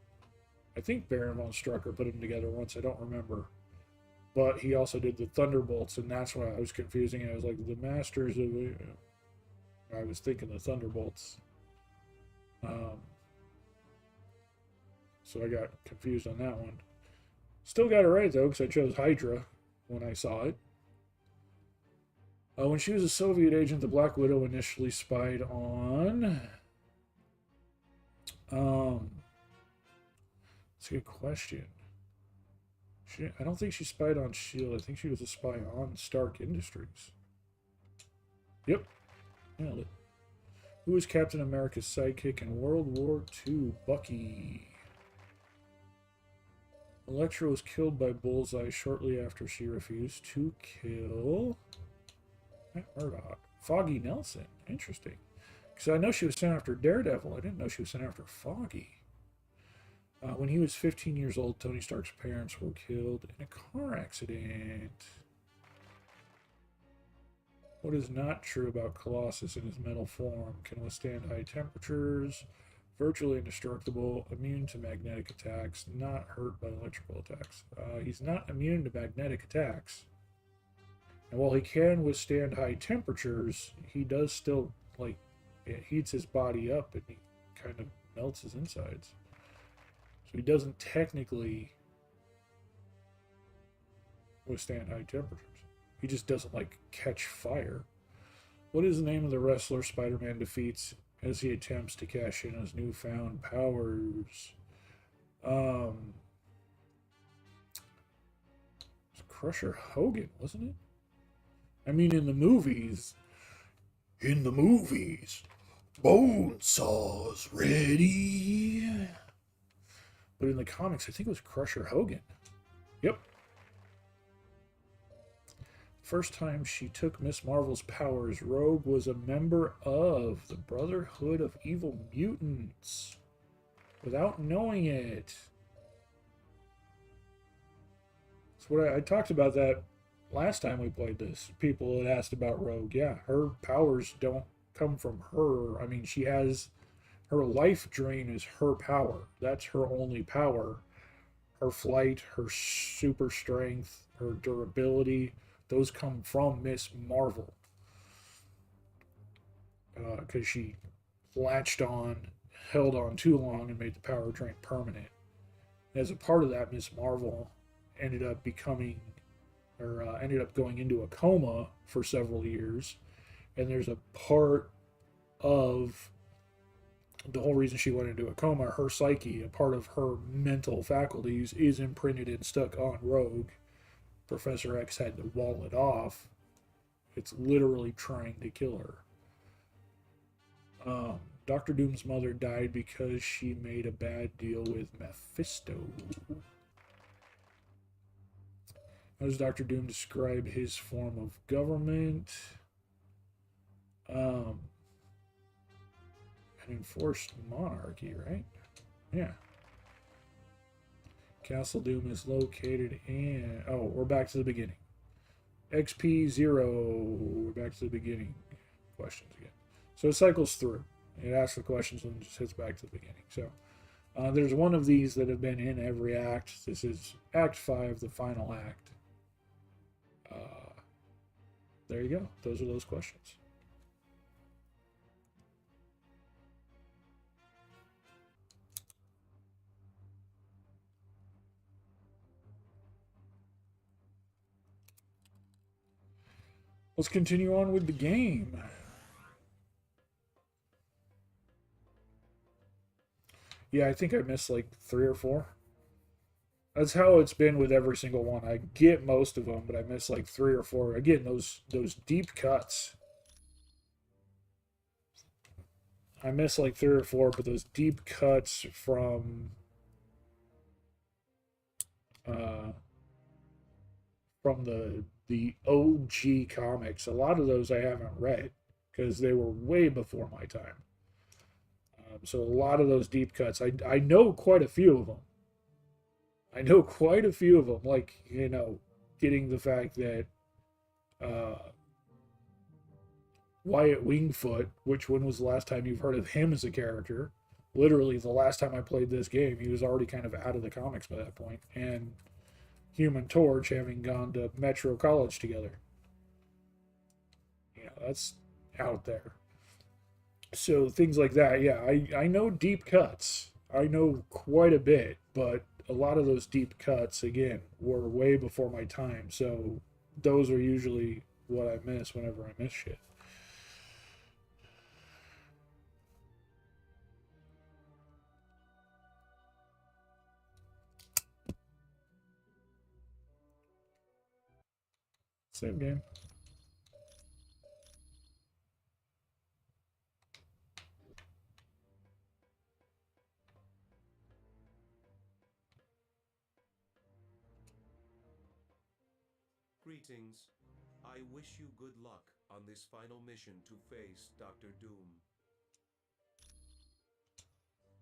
I think Baron von Strucker put them together once, I don't remember. But he also did the Thunderbolts, and that's why I was confusing it. I was like, the Masters of... I was thinking the Thunderbolts. So I got confused on that one. Still got it right, though, because I chose Hydra when I saw it. When she was a Soviet agent, the Black Widow initially spied on... That's a good question. I don't think she spied on S.H.I.E.L.D. I think she was a spy on Stark Industries. Yep. Nailed it. Who was Captain America's sidekick in World War II? Bucky. Electra was killed by Bullseye shortly after she refused to kill Matt Murdock. Foggy Nelson. Interesting. Because I know she was sent after Daredevil. I didn't know she was sent after Foggy. When he was 15 years old, Tony Stark's parents were killed in a car accident. What is not true about Colossus in his metal form? Can withstand high temperatures, virtually indestructible, immune to magnetic attacks, not hurt by electrical attacks. He's not immune to magnetic attacks. And while he can withstand high temperatures, he does still, like, it heats his body up and he kind of melts his insides. So he doesn't technically withstand high temperatures. He just doesn't, like, catch fire. What is the name of the wrestler Spider-Man defeats as he attempts to cash in his newfound powers? It's Crusher Hogan, wasn't it? I mean, in the movies, Bonesaw's ready. But in the comics, I think it was Crusher Hogan. Yep. First time she took Miss Marvel's powers, Rogue was a member of the Brotherhood of Evil Mutants without knowing it. So what I talked about that last time we played this. People had asked about Rogue. Yeah, her powers don't come from her. I mean, she has her life drain is her power. That's her only power. Her flight, her super strength, her durability, those come from Miss Marvel. Because she latched on, held on too long, and made the power drain permanent. As a part of that, Miss Marvel ended up becoming, or ended up going into a coma for several years. And there's a part of the whole reason she went into a coma, her psyche, a part of her mental faculties is imprinted and stuck on Rogue. Professor X had to wall it off. It's literally trying to kill her. Doctor Doom's mother died because she made a bad deal with Mephisto. How does Doctor Doom describe his form of government? An enforced monarchy, right? Yeah. Castle Doom is located in... Oh, we're back to the beginning. XP0. We're back to the beginning. Questions again. So it cycles through. It asks the questions and just hits back to the beginning. So there's one of these that have been in every act. This is Act 5, the final act. There you go. Those are those questions. Let's continue on with the game. Yeah, I think I missed like 3 or 4. That's how it's been with every single one. I get most of them, but I miss like 3 or 4. Again, those deep cuts. I miss like 3 or 4, but those deep cuts from the OG comics, a lot of those I haven't read because they were way before my time. So a lot of those deep cuts, I know quite a few of them. I know quite a few of them, like, you know, getting the fact that Wyatt Wingfoot, which when was the last time you've heard of him as a character? Literally, the last time I played this game, he was already kind of out of the comics by that point. And Human Torch having gone to Metro College together. You know, that's out there. So things like that, yeah, I know deep cuts. I know quite a bit, but a lot of those deep cuts, again, were way before my time. So those are usually what I miss whenever I miss shit. Same game. Greetings. I wish you good luck on this final mission to face Dr. Doom.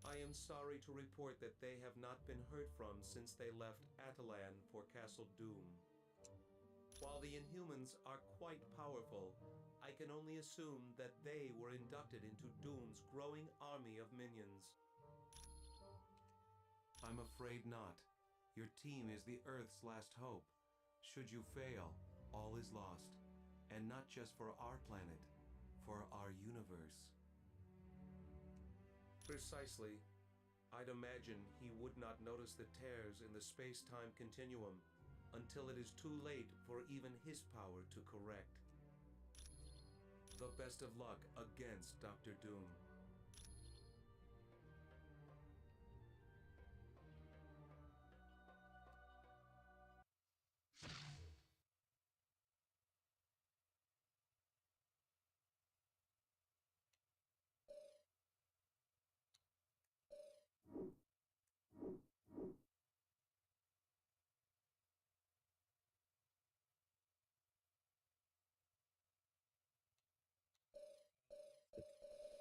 I am sorry to report that they have not been heard from since they left Atalan for Castle Doom. While the Inhumans are quite powerful, I can only assume that they were inducted into Doom's growing army of minions. I'm afraid not. Your team is the Earth's last hope. Should you fail, all is lost. And not just for our planet, for our universe. Precisely. I'd imagine he would not notice the tears in the space-time continuum until it is too late for even his power to correct. The best of luck against Dr. Doom.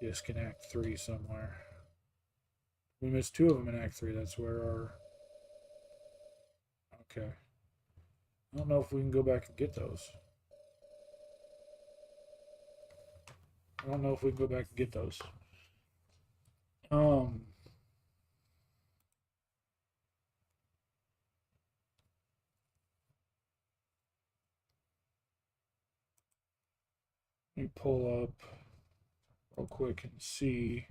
Disconnect 3 somewhere. We missed 2 of them in Act 3. That's where our... Okay. I don't know if we can go back and get those. I don't know if we can go back and get those. Let me pull up real quick and see.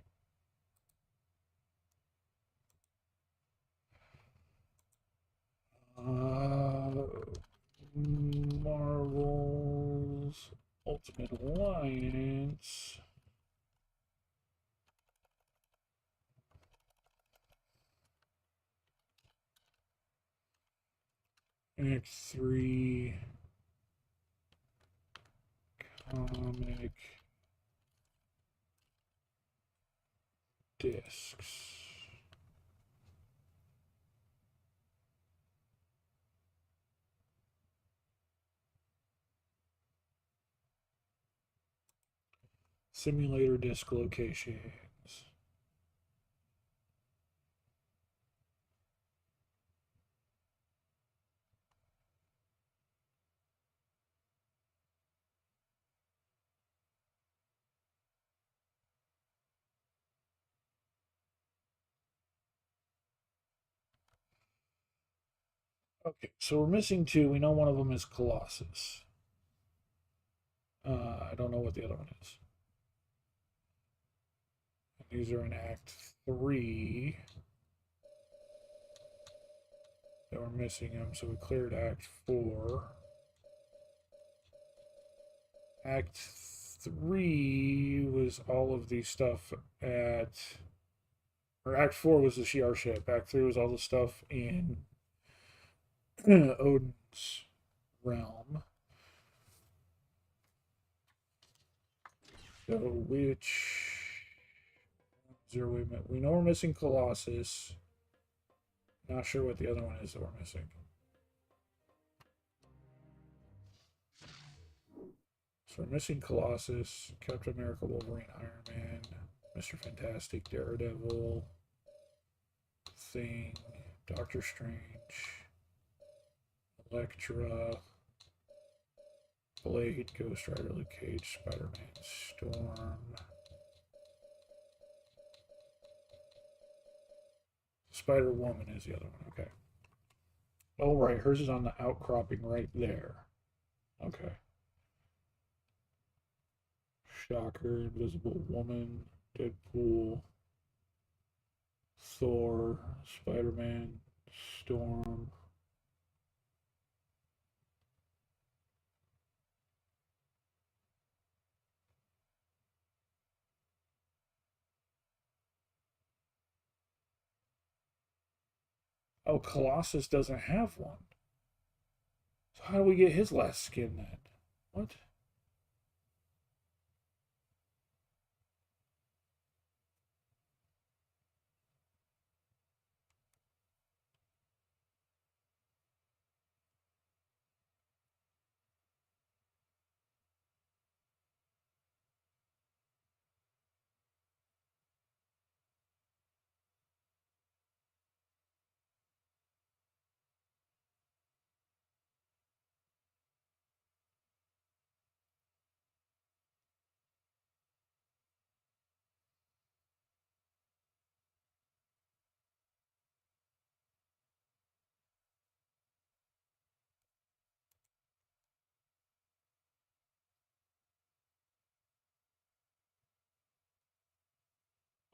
Marvel's Ultimate Alliance. Act 3 comic discs. Simulator disc locations. Okay, so we're missing 2. We know one of them is Colossus. I don't know what the other one is. These are in Act 3. So we're missing them, so we cleared Act 4. Act 3 was all of the stuff at... Or Act 4 was the Shi'ar ship. Act 3 was all the stuff in Odin's realm. So which... Zero, wait a minute. We know we're missing Colossus. Not sure what the other one is that we're missing. So we're missing Colossus, Captain America, Wolverine, Iron Man, Mr. Fantastic, Daredevil, Thing, Doctor Strange, Elektra, Blade, Ghost Rider, Luke Cage, Spider-Man, Storm. Spider-Woman is the other one, okay. Oh, right, hers is on the outcropping right there. Okay. Shocker, Invisible Woman, Deadpool, Thor, Spider-Man, Storm. Oh, Colossus doesn't have one. So how do we get his last skin then? What?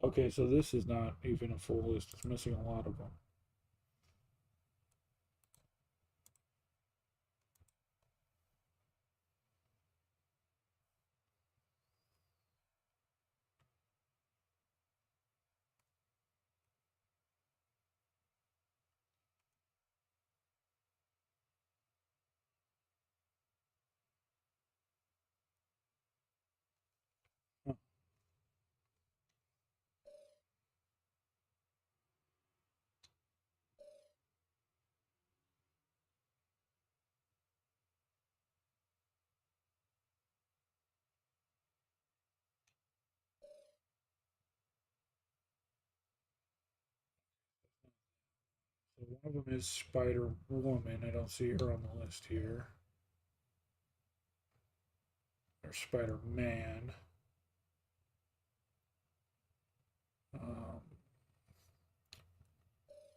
Okay, so this is not even a full list. It's missing a lot of them. So one of them is Spider Woman. I don't see her on the list here. Or Spider Man. Um,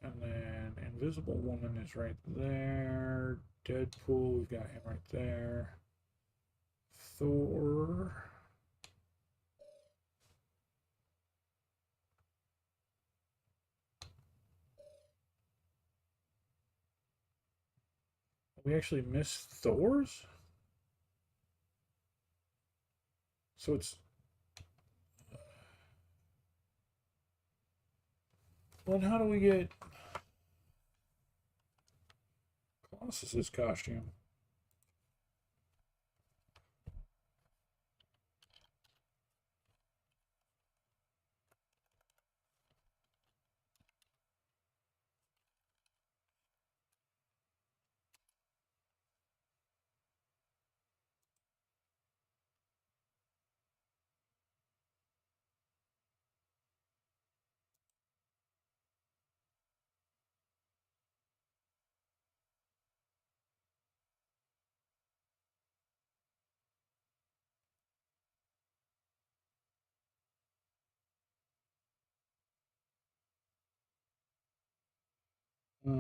and then Invisible Woman is right there. Deadpool, we've got him right there. Thor. We actually missed Thor's? So it's... Well, how do we get Colossus's costume? Uh,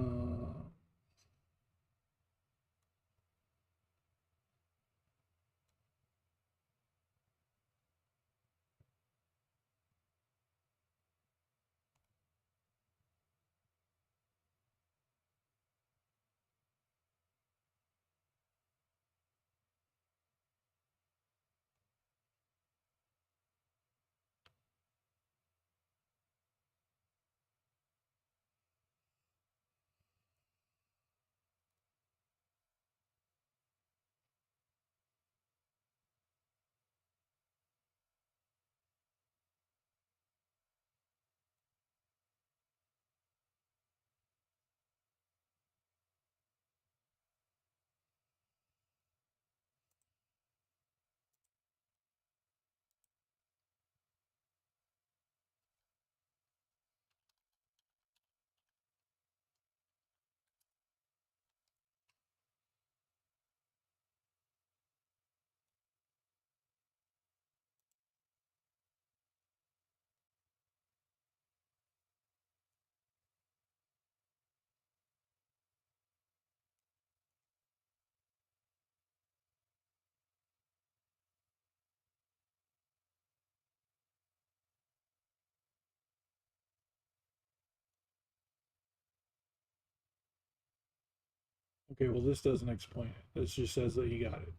okay, well, this doesn't explain it. This just says that you got it.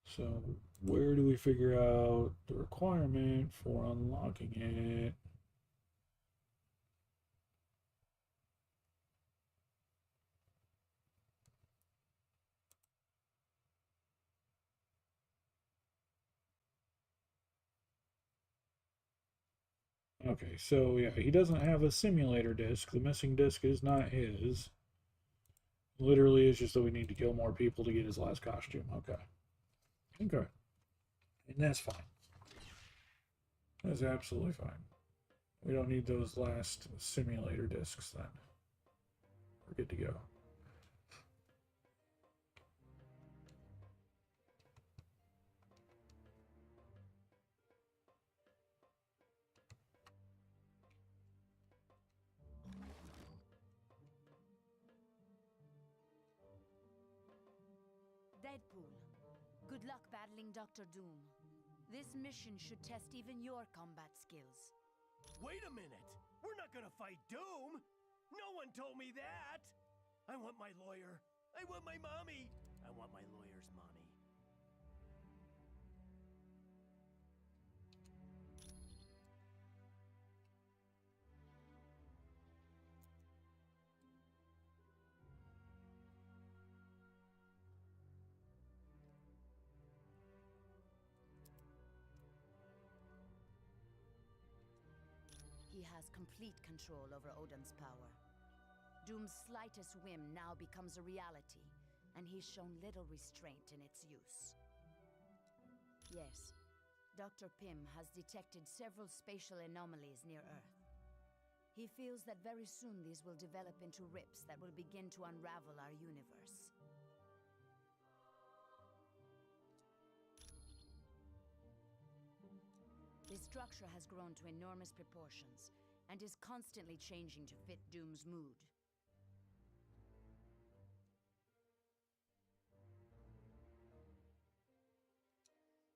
So where do we figure out the requirement for unlocking it? Okay, so yeah, he doesn't have a simulator disc. The missing disc is not his. Literally, it's just that we need to kill more people to get his last costume. Okay. Okay. And that's fine. That's absolutely fine. We don't need those last simulator discs then. We're good to go. Deadpool. Good luck battling Dr. Doom. This mission should test even your combat skills. Wait a minute! We're not gonna fight Doom! No one told me that! I want my lawyer. I want my mommy. I want my lawyer's money. He has complete control over Odin's power. Doom's slightest whim now becomes a reality, and he's shown little restraint in its use. Yes, Dr. Pym has detected several spatial anomalies near Earth. He feels that very soon these will develop into rips that will begin to unravel our universe. This structure has grown to enormous proportions and is constantly changing to fit Doom's mood.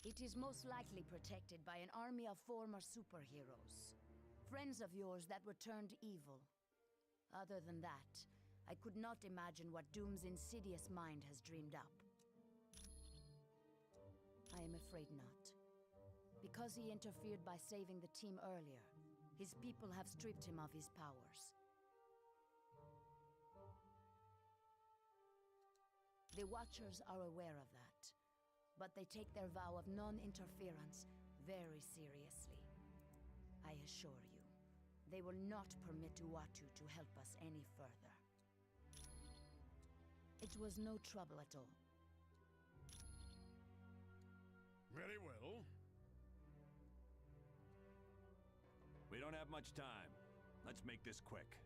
It is most likely protected by an army of former superheroes, friends of yours that were turned evil. Other than that, I could not imagine what Doom's insidious mind has dreamed up. I am afraid not. Because he interfered by saving the team earlier, his people have stripped him of his powers. The Watchers are aware of that, but they take their vow of non-interference very seriously. I assure you, they will not permit Uatu to help us any further. It was no trouble at all. Very well. We don't have much time. Let's make this quick.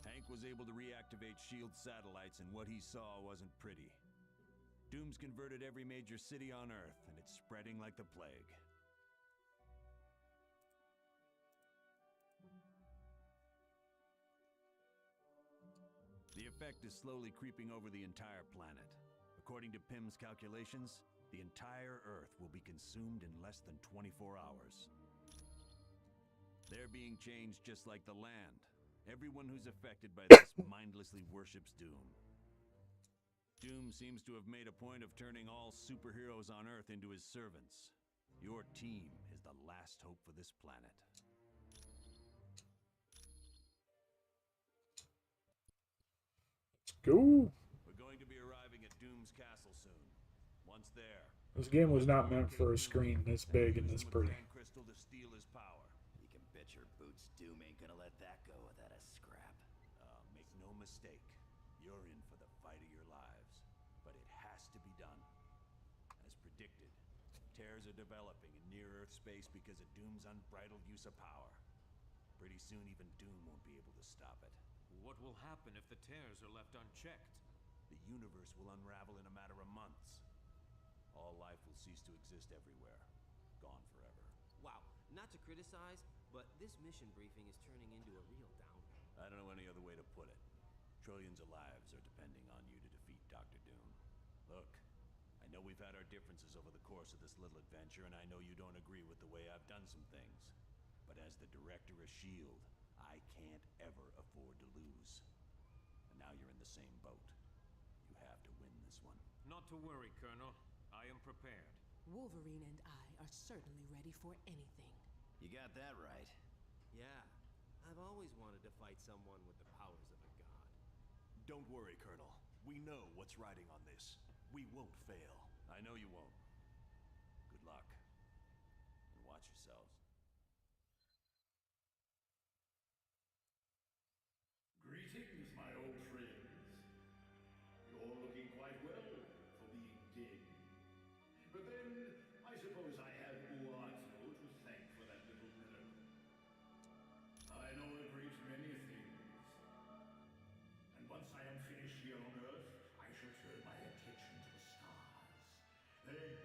Hank was able to reactivate S.H.I.E.L.D. satellites, and what he saw wasn't pretty. Doom's converted every major city on Earth, and it's spreading like the plague. The effect is slowly creeping over the entire planet. According to Pym's calculations, the entire Earth will be consumed in less than 24 hours. They're being changed just like the land. Everyone who's affected by this mindlessly worships Doom. Doom seems to have made a point of turning all superheroes on Earth into his servants. Your team is the last hope for this planet. Let's go. We're going to be arriving at Doom's castle soon. Once there, This game was not meant for a screen this big and this pretty. Crystal to steal his power. You can bet your boots Doom ain't gonna let that go without a scrap. Make no mistake, you're in for the fight of your lives. But it has to be done. As predicted, tears are developing in near-Earth space because of Doom's unbridled use of power. Pretty soon even Doom won't be able to stop it. What will happen if the tears are left unchecked? The universe will unravel in a matter of months. All life will cease to exist everywhere. Gone forever. Wow, not to criticize, but this mission briefing is turning into a real downer. I don't know any other way to put it. Trillions of lives are depending on you to defeat Dr. Doom. Look, I know we've had our differences over the course of this little adventure, and I know you don't agree with the way I've done some things. But as the director of S.H.I.E.L.D., I can't ever afford to lose. And now you're in the same boat. You have to win this one. Not to worry, Colonel. I am prepared. Wolverine and I are certainly ready for anything. You got that right. Yeah, I've always wanted to fight someone with the powers of a god. Don't worry, Colonel. We know what's riding on this. We won't fail. I know you won't. Good luck. And watch yourselves. Greetings, my old friends. You're looking quite well for being dead. But then, I suppose I have Uatu to thank for that little miracle. I know a great many things. And once I am finished here on Earth, I shall turn my attention to the stars. They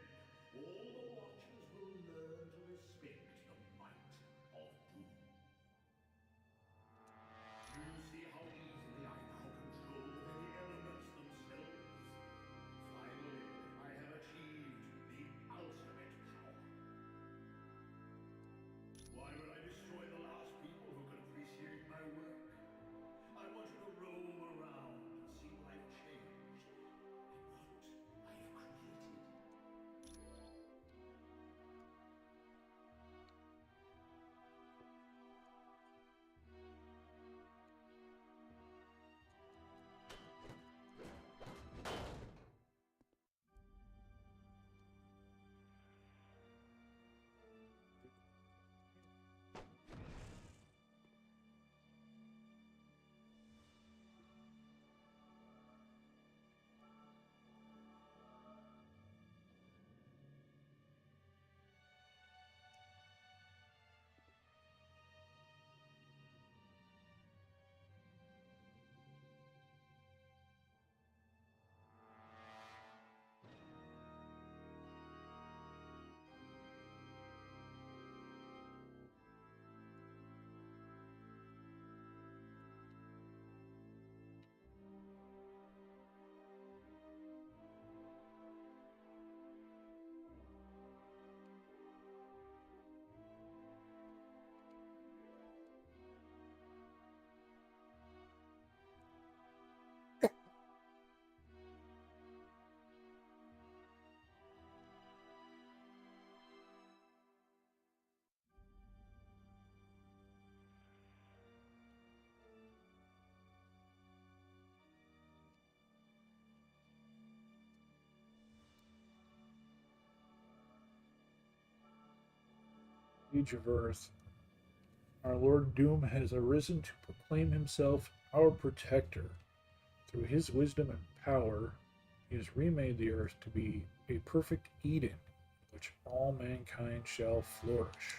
Age of Earth, our Lord Doom has arisen to proclaim himself our protector. Through his wisdom and power, he has remade the earth to be a perfect Eden in which all mankind shall flourish.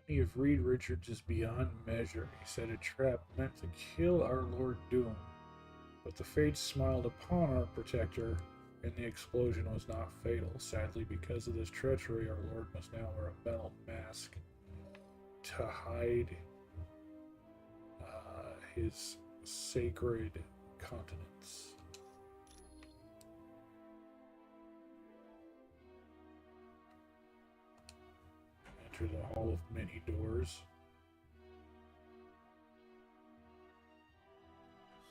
Of Reed Richards is beyond measure. He set a trap meant to kill our Lord Doom, but the fates smiled upon our protector, and the explosion was not fatal. Sadly, because of this treachery, our Lord must now wear a metal mask to hide his sacred countenance. Enter the Hall of Many Doors.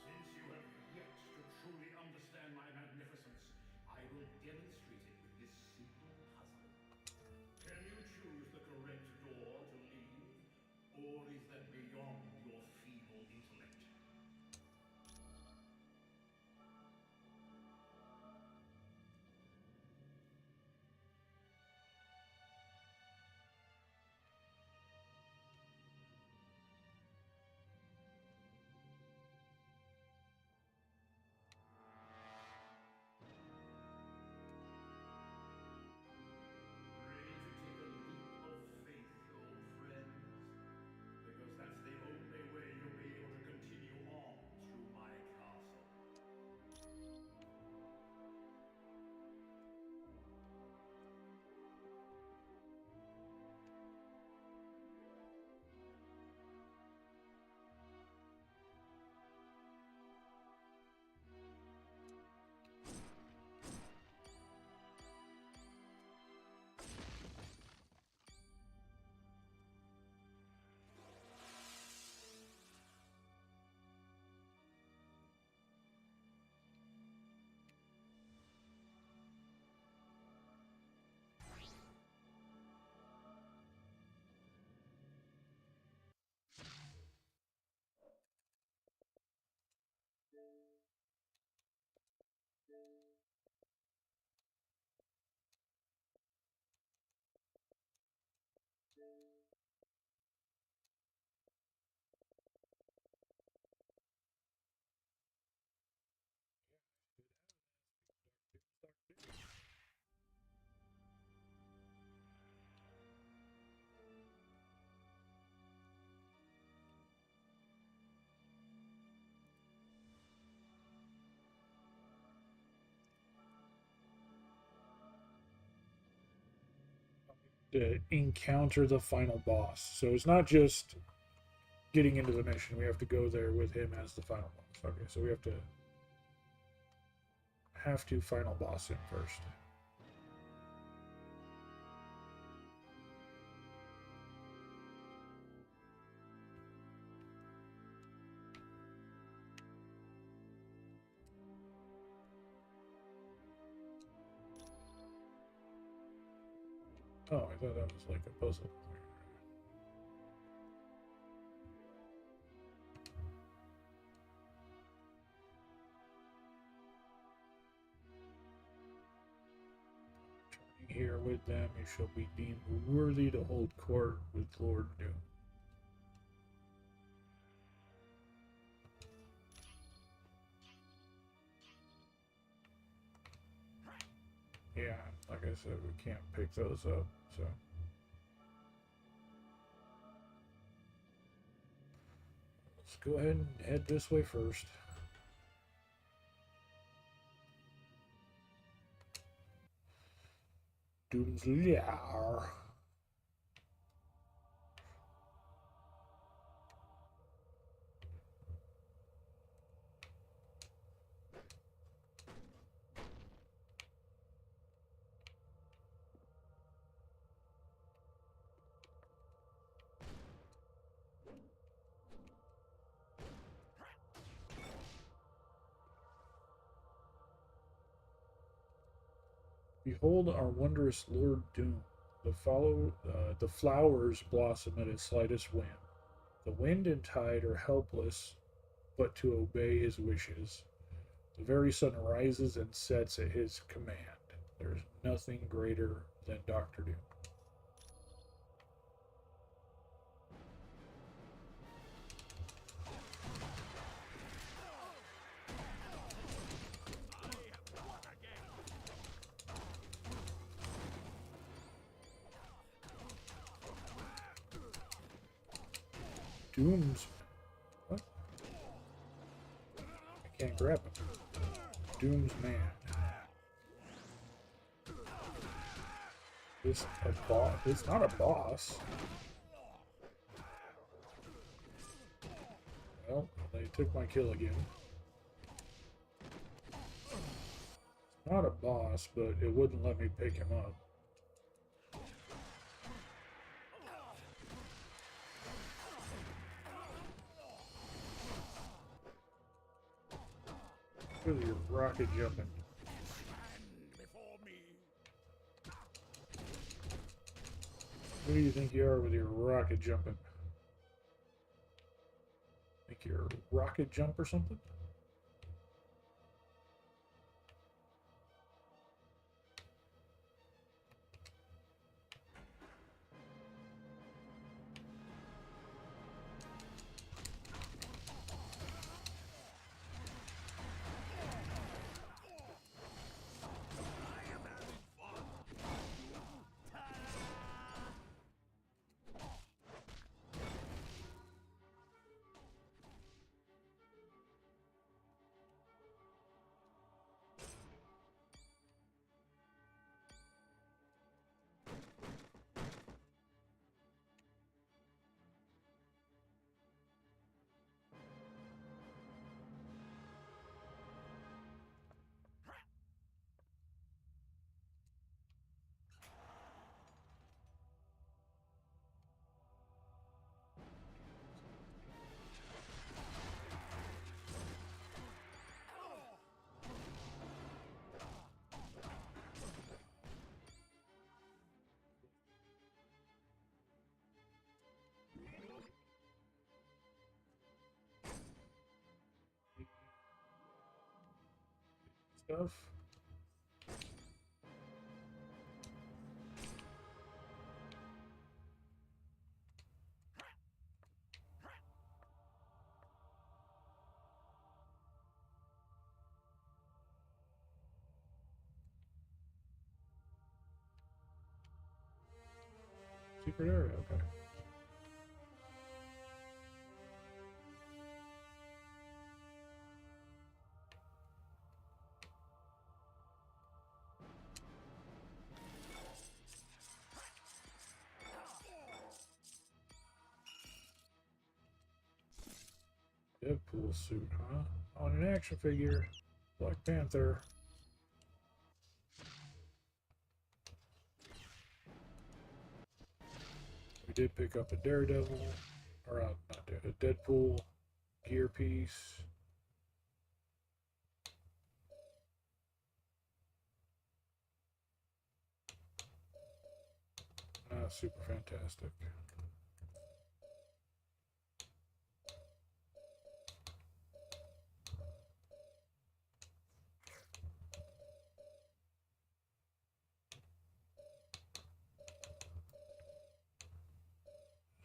Since you have yet to truly understand my magnificence, I will demonstrate it with this simple puzzle. Can you choose the correct door to leave, or is that beyond your feeble intellect? Ready to take a leap of faith, old friends? Because that's the only way you'll be able to continue on through my castle. To encounter the final boss. So it's not just getting into the mission. We have to go there with him as the final boss. Okay, so we have to final boss him first. Oh, I thought that was like a puzzle. Here with them, you shall be deemed worthy to hold court with Lord Doom. Yeah, like I said, we can't pick those up, so. Let's go ahead and head this way first. Doom's Lair. Behold our wondrous Lord Doom. The flowers blossom at his slightest whim. The wind and tide are helpless but to obey his wishes. The very sun rises and sets at his command. There's nothing greater than Dr. Doom. Doom's... What? I can't grab him. Doom's man. This a boss? It's not a boss. Well, they took my kill again. It's not a boss, but it wouldn't let me pick him up. Look at your rocket jumping. Who do you think you are with your rocket jumping? Think you're a rocket jump or something? Stuff. Secret area, okay. Deadpool suit, huh? On an action figure. Black Panther. We did pick up a Daredevil, or not a Deadpool gear piece. Not super fantastic.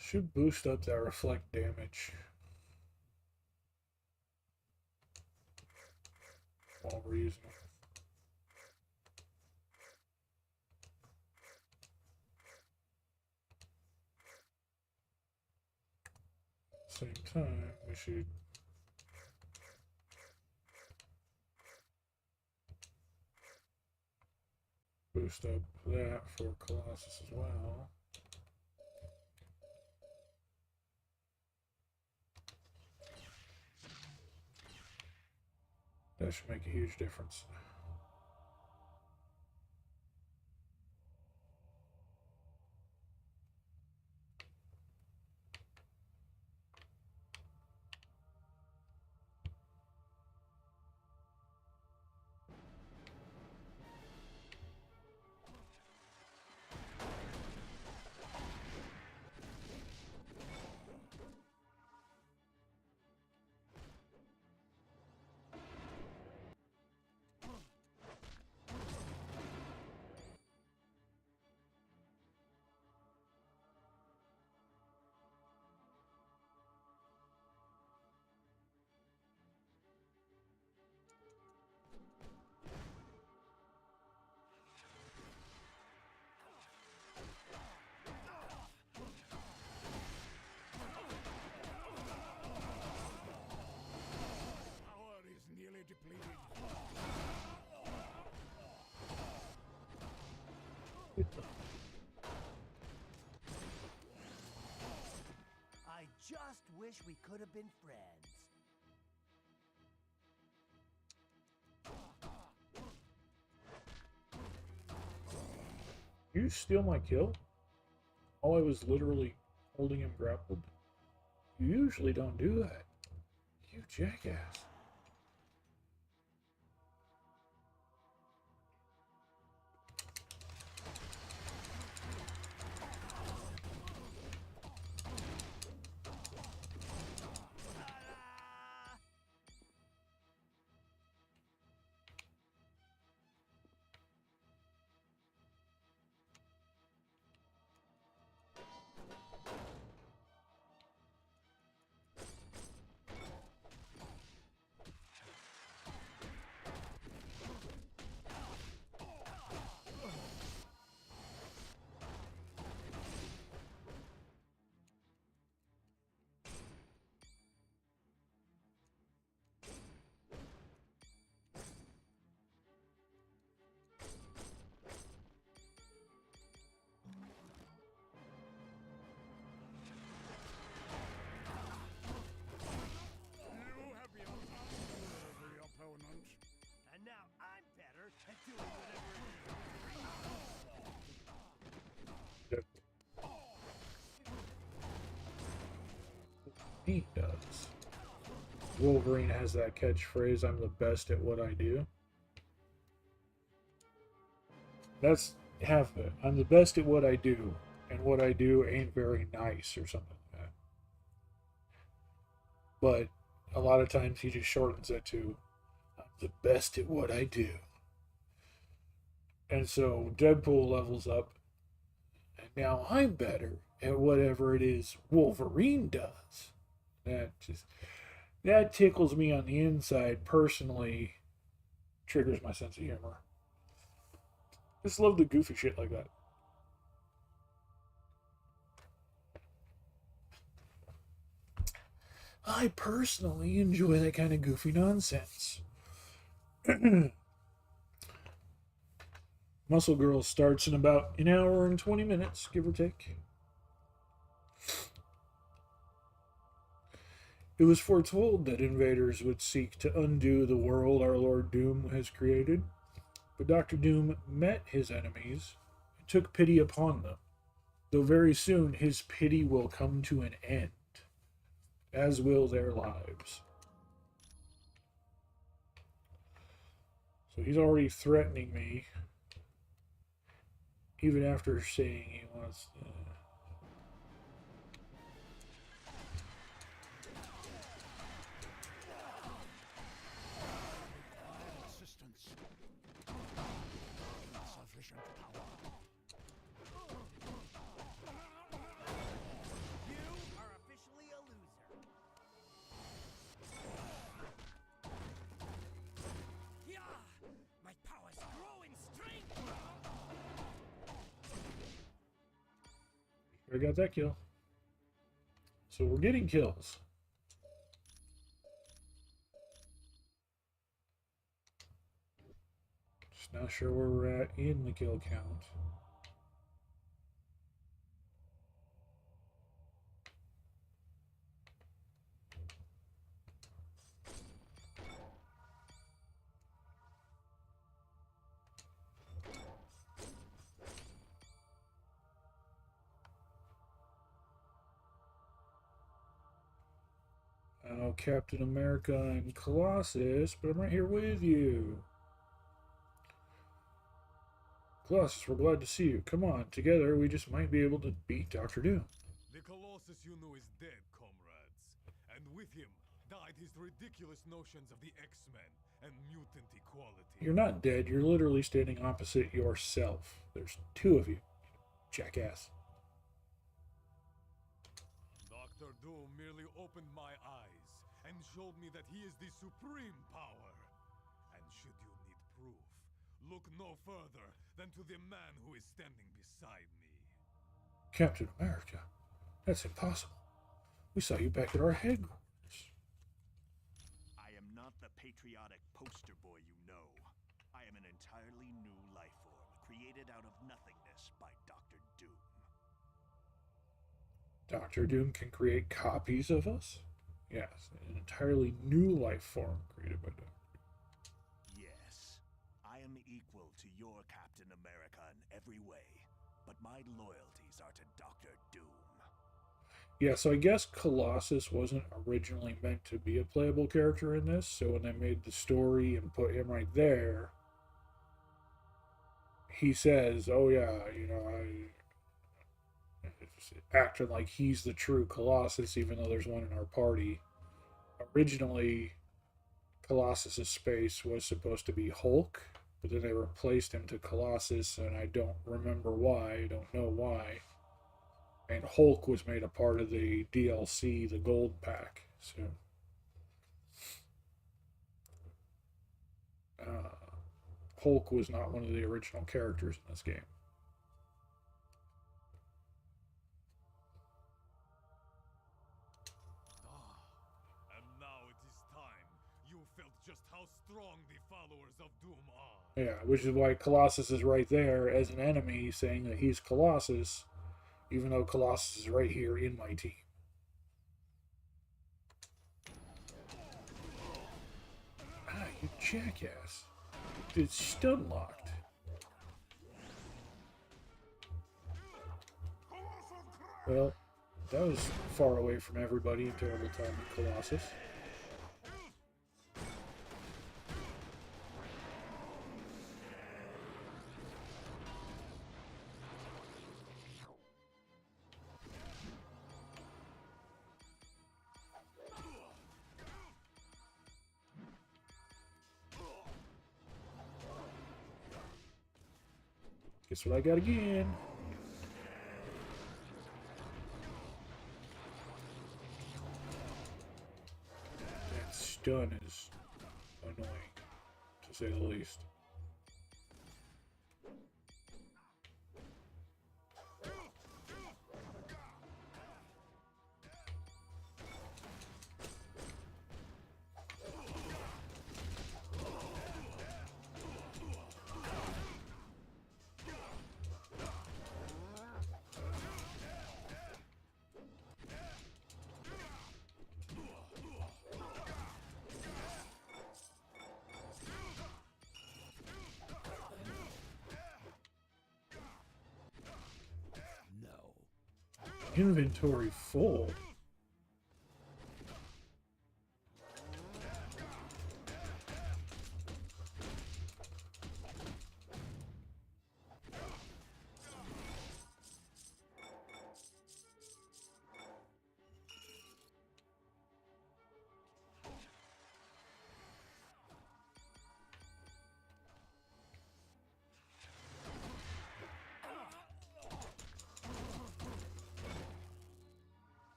Should boost up that reflect damage while we're using it. same time, we should boost up that for Colossus as well. That should make a huge difference. Power is nearly depleted. I just wish we could have been friends. You steal my kill? Oh, I was literally holding him grappled. You usually don't do that. You jackass. You have been over your opponent. And now I'm better at doing whatever it is. He does. Wolverine has that catchphrase, I'm the best at what I do. That's half of it. I'm the best at what I do, and what I do ain't very nice or something like that. But a lot of times he just shortens it to, I'm the best at what I do. And so Deadpool levels up, and now I'm better at whatever it is Wolverine does. That tickles me on the inside personally, triggers my sense of humor. Just love the goofy shit like that. I personally enjoy that kind of goofy nonsense. Muscle Girl starts in about an hour and 20 minutes, give or take. It was foretold that invaders would seek to undo the world our Lord Doom has created, but Dr. Doom met his enemies and took pity upon them, though very soon his pity will come to an end, as will their lives. So he's already threatening me, even after saying he wants to. Assistance. Insufficient power. You are officially a loser. Yeah, my powers grow in strength. I got that kill. So we're getting kills. Just not sure where we're at in the kill count. I know Captain America and Colossus, but I'm right here with you. Colossus, we're glad to see you. Come on, together we just might be able to beat Dr. Doom. The Colossus you know is dead, comrades. And with him died his ridiculous notions of the X-Men and mutant equality. You're not dead, you're literally standing opposite yourself. There's two of you, jackass. Dr. Doom merely opened my eyes and showed me that he is the supreme power. And should you need proof, look no further than to the man who is standing beside me. Captain America? That's impossible. We saw you back at our headquarters. I am not the patriotic poster boy you know. I am an entirely new life form, created out of nothingness by Dr. Doom. Dr. Doom can create copies of us? Yes, an entirely new life form created by Dr. Yes, I am equal to your Captain America in every way, but my loyalties are to Dr. Doom. Yeah, so I guess Colossus wasn't originally meant to be a playable character in this, so when they made the story and put him right there, he says, oh yeah, you know, acting like he's the true Colossus, even though there's one in our party. Originally, Colossus's space was supposed to be Hulk, but then they replaced him to Colossus, and I don't remember why. I don't know why. And Hulk was made a part of the DLC, the Gold Pack. So, Hulk was not one of the original characters in this game. And now it is time. You felt just how strong the followers of Doom are. Yeah, which is why Colossus is right there as an enemy, saying that he's Colossus, even though Colossus is right here in my team. Ah, you jackass. It's stun locked. Well, that was far away from everybody in terrible time with Colossus. Guess what I got again? That stun is annoying, to say the least. Inventory full.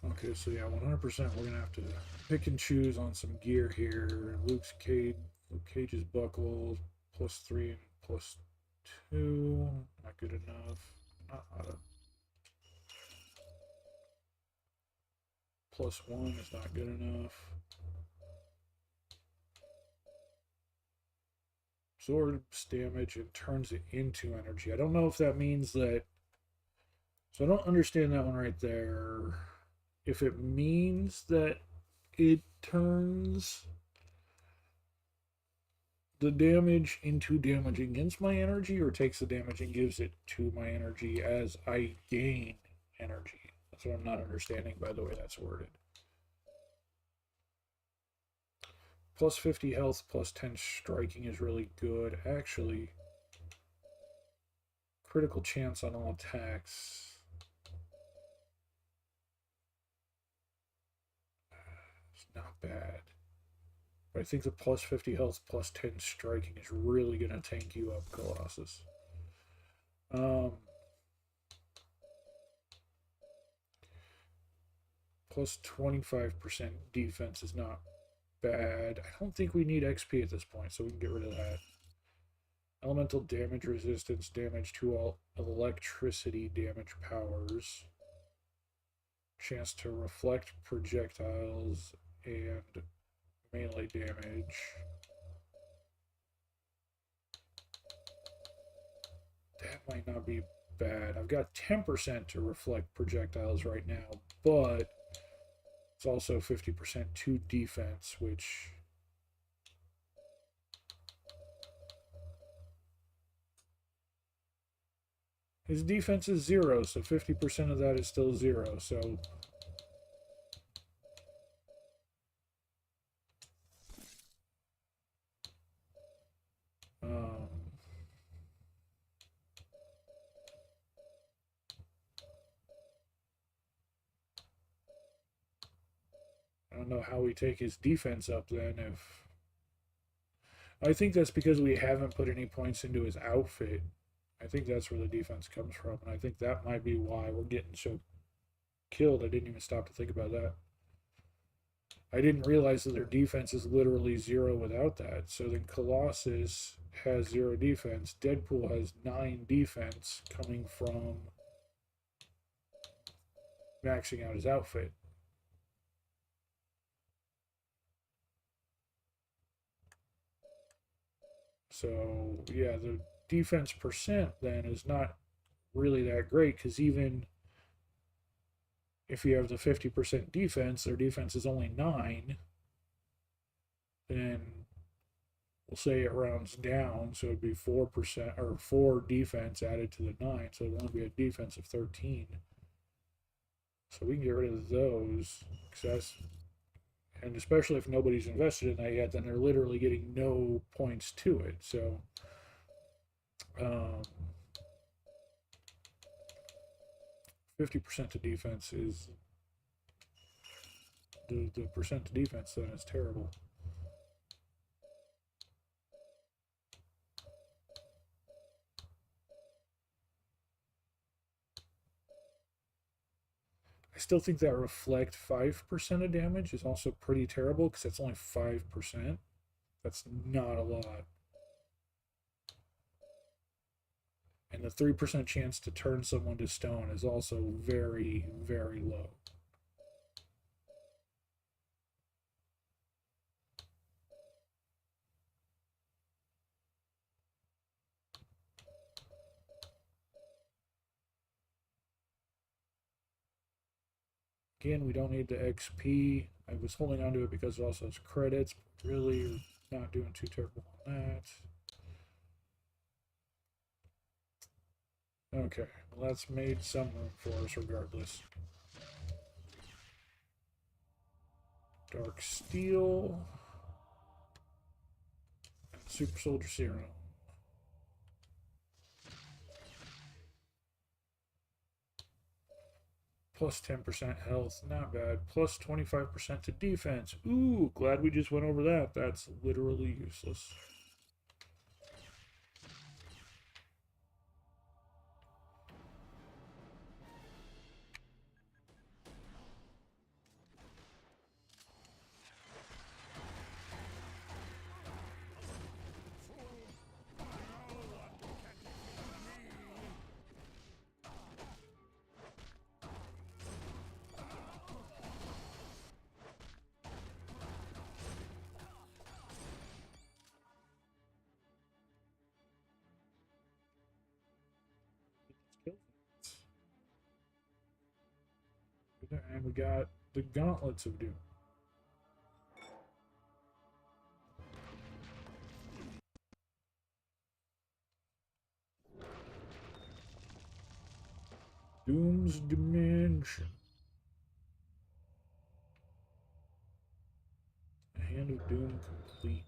Okay, so yeah, 100% we're gonna have to pick and choose on some gear here. Luke Cage's buckle, +3 and +2. Not good enough. Not +1 is not good enough. absorbs damage and turns it into energy. I don't know if that means that. So I don't understand that one right there. If it means that it turns the damage into damage against my energy, or takes the damage and gives it to my energy as I gain energy. That's what I'm not understanding by the way that's worded. Plus 50 health, plus 10 striking is really good. Actually, critical chance on all attacks. It's not bad. But I think the plus 50 health, plus 10 striking is really going to tank you up, Colossus. Plus 25% defense is not bad. I don't think we need XP at this point, so we can get rid of that. Elemental damage resistance, damage to all electricity damage powers. Chance to reflect projectiles and melee damage. That might not be bad. I've got 10% to reflect projectiles right now, but it's also 50% to defense, which his defense is 0, so 50% of that is still 0, so I don't know how we take his defense up then. If I think that's because we haven't put any points into his outfit. I think that's where the defense comes from, and I think that might be why we're getting so killed. I didn't even stop to think about that. I didn't realize that their defense is literally 0 without that. So then Colossus has 0 defense. Deadpool has 9 defense coming from maxing out his outfit. So, yeah, the defense percent then is not really that great, because even if you have the 50% defense, their defense is only 9, then we'll say it rounds down, so it'd be 4% or 4 defense added to the 9, so it'd only be a defense of 13. So we can get rid of those, and especially if nobody's invested in that yet, then they're literally getting no points to it. So 50% to defense is the percent to defense then is terrible. I still think that reflect 5% of damage is also pretty terrible, because that's only 5%. That's not a lot. And the 3% chance to turn someone to stone is also very, very low. Again, we don't need the XP. I was holding on to it because it also has credits, but really not doing too terrible on that. Okay, well that's made some room for us regardless. Dark Steel. And Super Soldier Serum. Plus 10% health, not bad. Plus 25% to defense. Ooh, glad we just went over that. That's literally useless. And we got the Gauntlets of Doom. Doom's Dimension. Hand of Doom complete.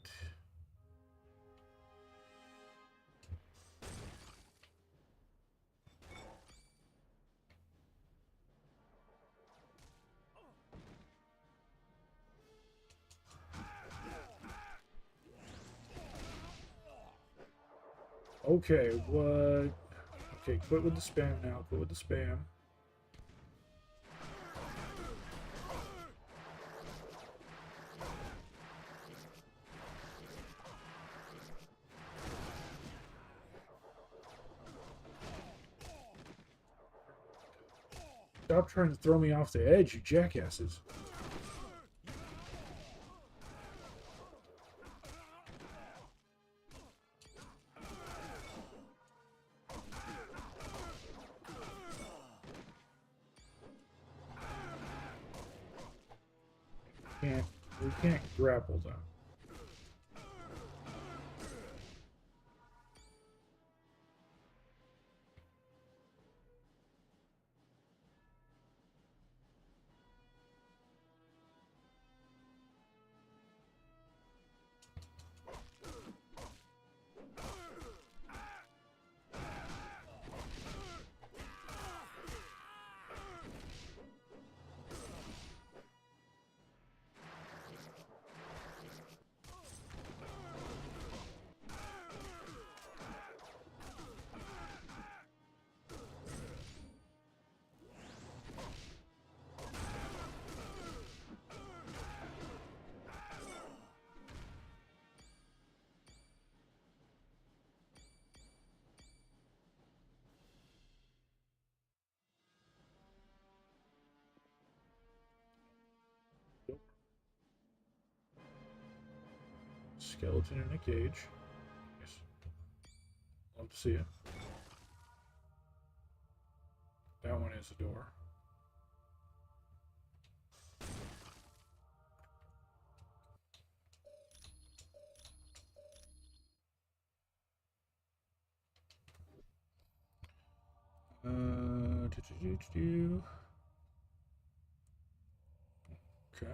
Okay, what? Okay, quit with the spam now. Quit with the spam. Stop trying to throw me off the edge, you jackasses. We can't grapple them. Skeleton in a cage. Nice. Love to see it. That one is a door. Okay.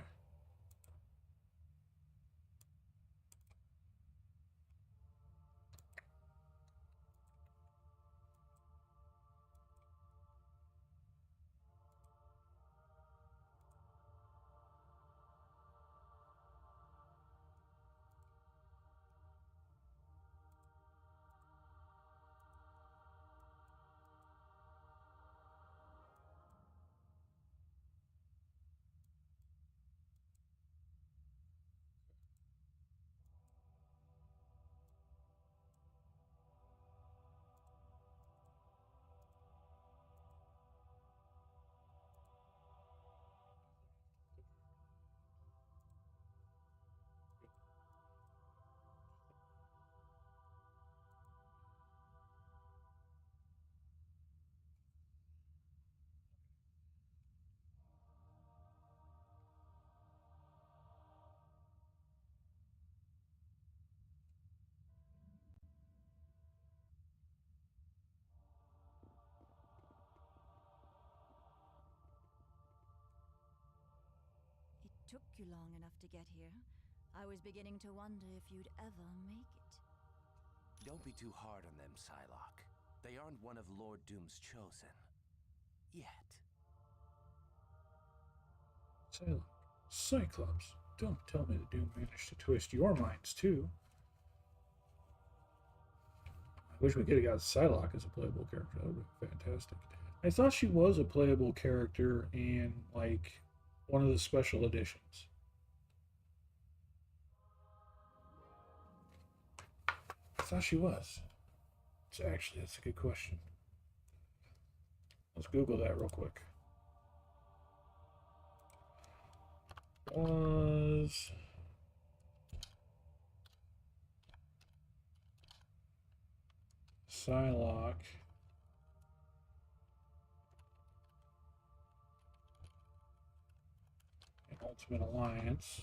It took you long enough to get here. I was beginning to wonder if you'd ever make it. Don't be too hard on them, Psylocke. They aren't one of Lord Doom's chosen. Yet. Cyclops, don't tell me that Doom managed to twist your minds too. I wish we could have got Psylocke as a playable character. That would have been fantastic. I thought she was a playable character in, like, one of the special editions. I thought she was. So actually, that's a good question. Let's Google that real quick. Was Psylocke Ultimate Alliance.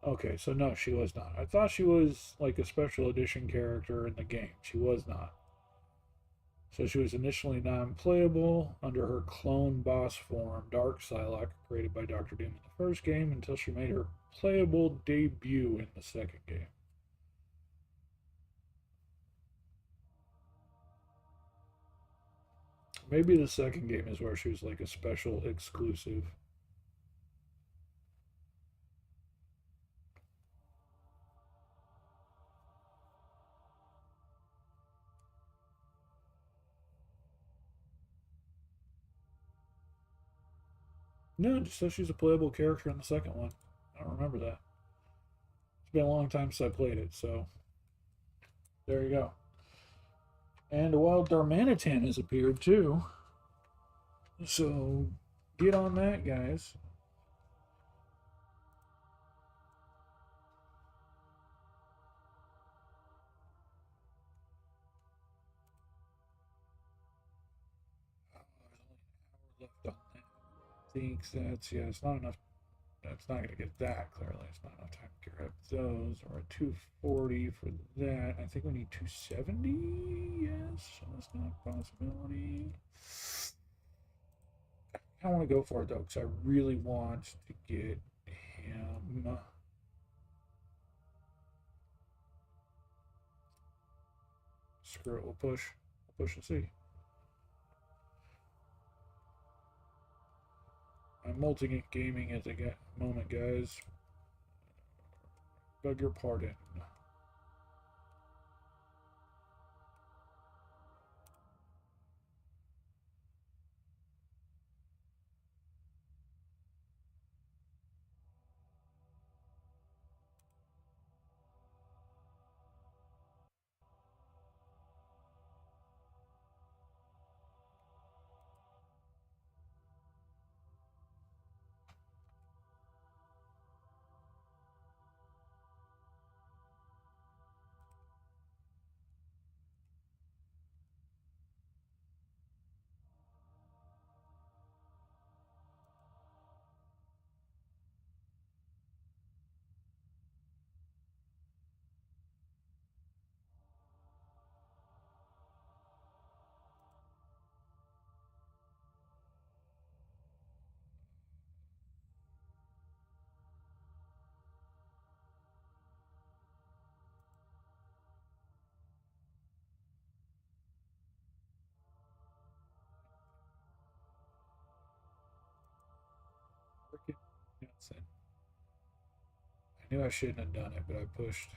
Okay, so no, she was not. I thought she was like a special edition character in the game. She was not. So she was initially non-playable under her clone boss form, Dark Psylocke, created by Doctor Doom in the first game, until she made her playable debut in the second game. Maybe the second game is where she was like a special exclusive. No, it just says she's a playable character in the second one. I don't remember that. It's been a long time since I played it, so there you go. And a wild Darmanitan has appeared too. So get on that, guys. Left on that. I think that's, yeah, it's not enough. That's not going to get that, clearly. It's not enough time to get rid of those. Or a 240 for that. I think we need 270. Yes, so that's not a possibility. I want to go for it, though, because I really want to get him. Screw it, we'll push. We'll push and see. I'm multi-gaming at the moment, guys. Beg your pardon. Freaking nuts. I knew I shouldn't have done it, but I pushed.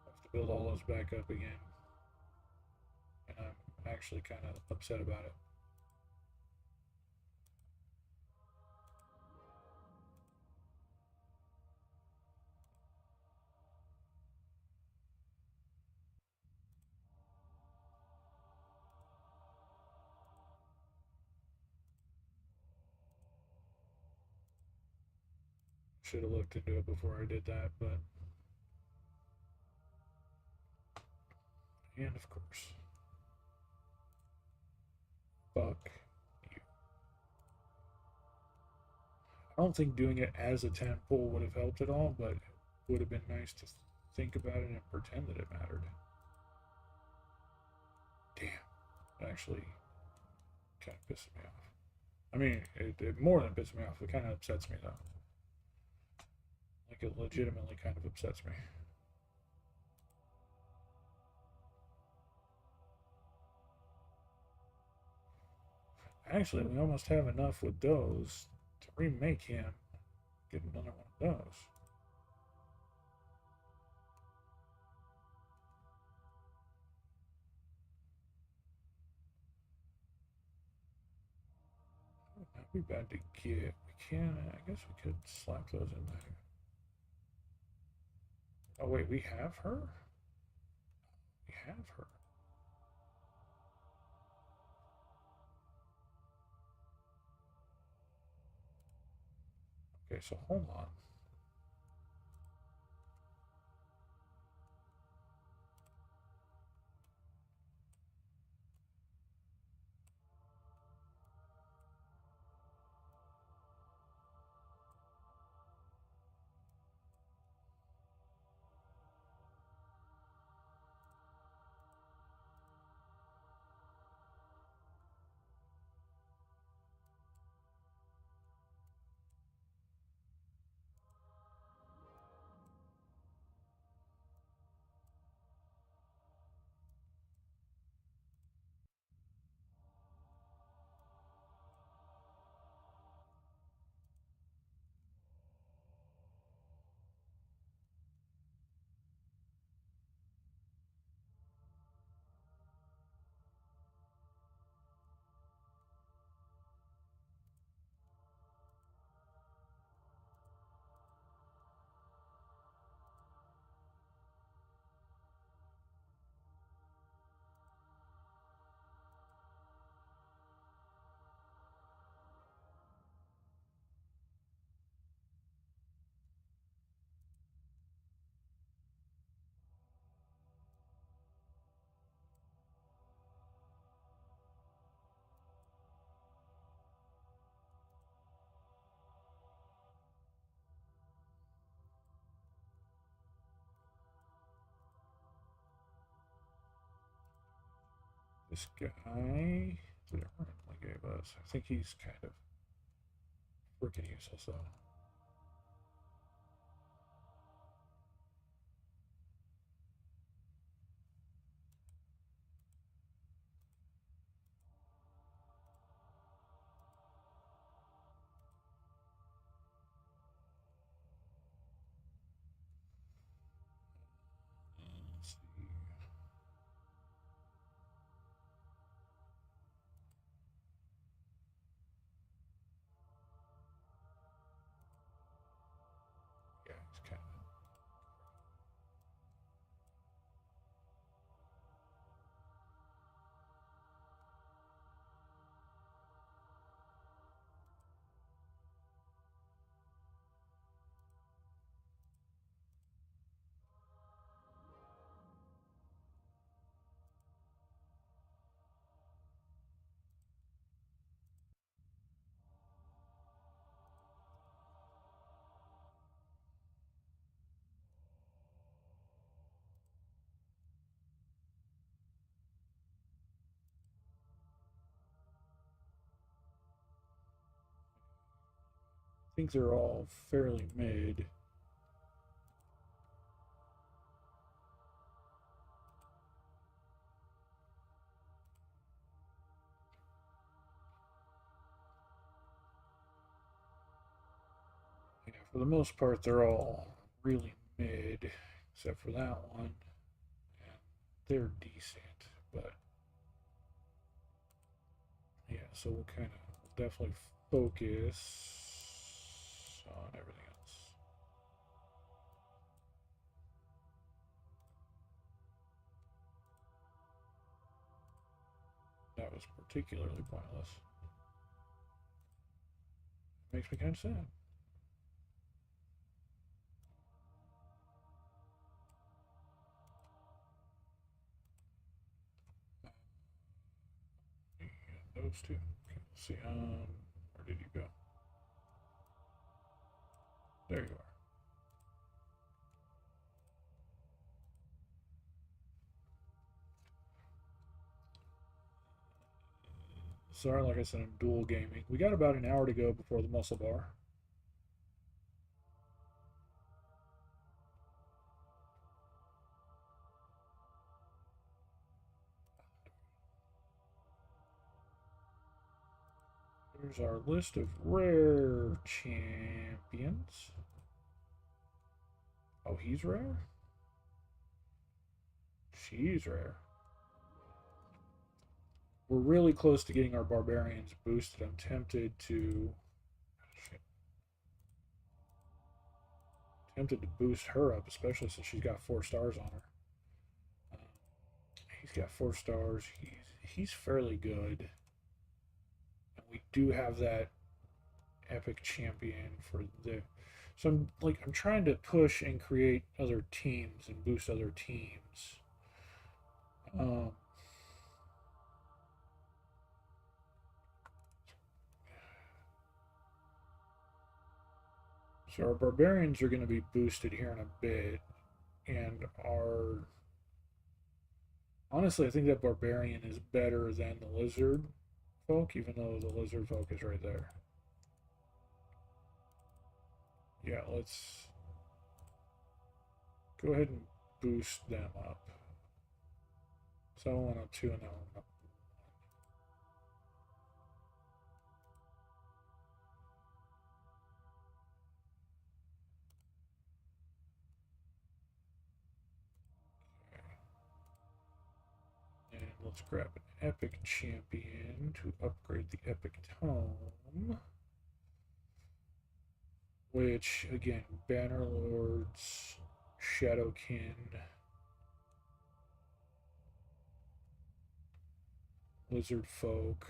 I have to build all those back up again. And I'm actually kind of upset about it. Should have looked into it before I did that, but. And of course. Fuck you. I don't think doing it as a 10 pull would have helped at all, but it would have been nice to think about it and pretend that it mattered. Damn. It actually kind of pisses me off. I mean, it more than pisses me off. It kind of upsets me, though. Like, it legitimately kind of upsets me. Actually, we almost have enough with those to remake him. Get another one of those. That'd be bad to get. We can, I guess we could slap those in there. Oh wait, we have her? We have her. Okay, so hold on. This guy that it randomly gave us. I think he's kind of freaking useless though. Let's see. Yeah, he's kind of. I think they're all fairly mid. Yeah, for the most part, they're all really mid, except for that one. And they're decent, but yeah, so we'll kind of definitely focus on everything else. That was particularly pointless. It makes me kind of sad. Those two. Okay, let's see. Where did you go? There you are. Sorry, like I said, I'm dual gaming. We got about an hour to go before the muscle bar. Here's our list of rare champions. Oh, he's rare? She's rare. We're really close to getting our barbarians boosted. I'm tempted to Tempted to boost her up, especially since she's got 4 stars on her. He's got 4 stars. He's fairly good. And we do have that epic champion for the. So I'm trying to push and create other teams and boost other teams. So our barbarians are going to be boosted here in a bit, and our honestly, I think that barbarian is better than the lizard folk, even though the lizard folk is right there. Yeah, let's go ahead and boost them up. So 102 and that one up. And let's grab an epic champion to upgrade the epic tome. Which, again, Banner Lords, Shadowkin, Lizard Folk.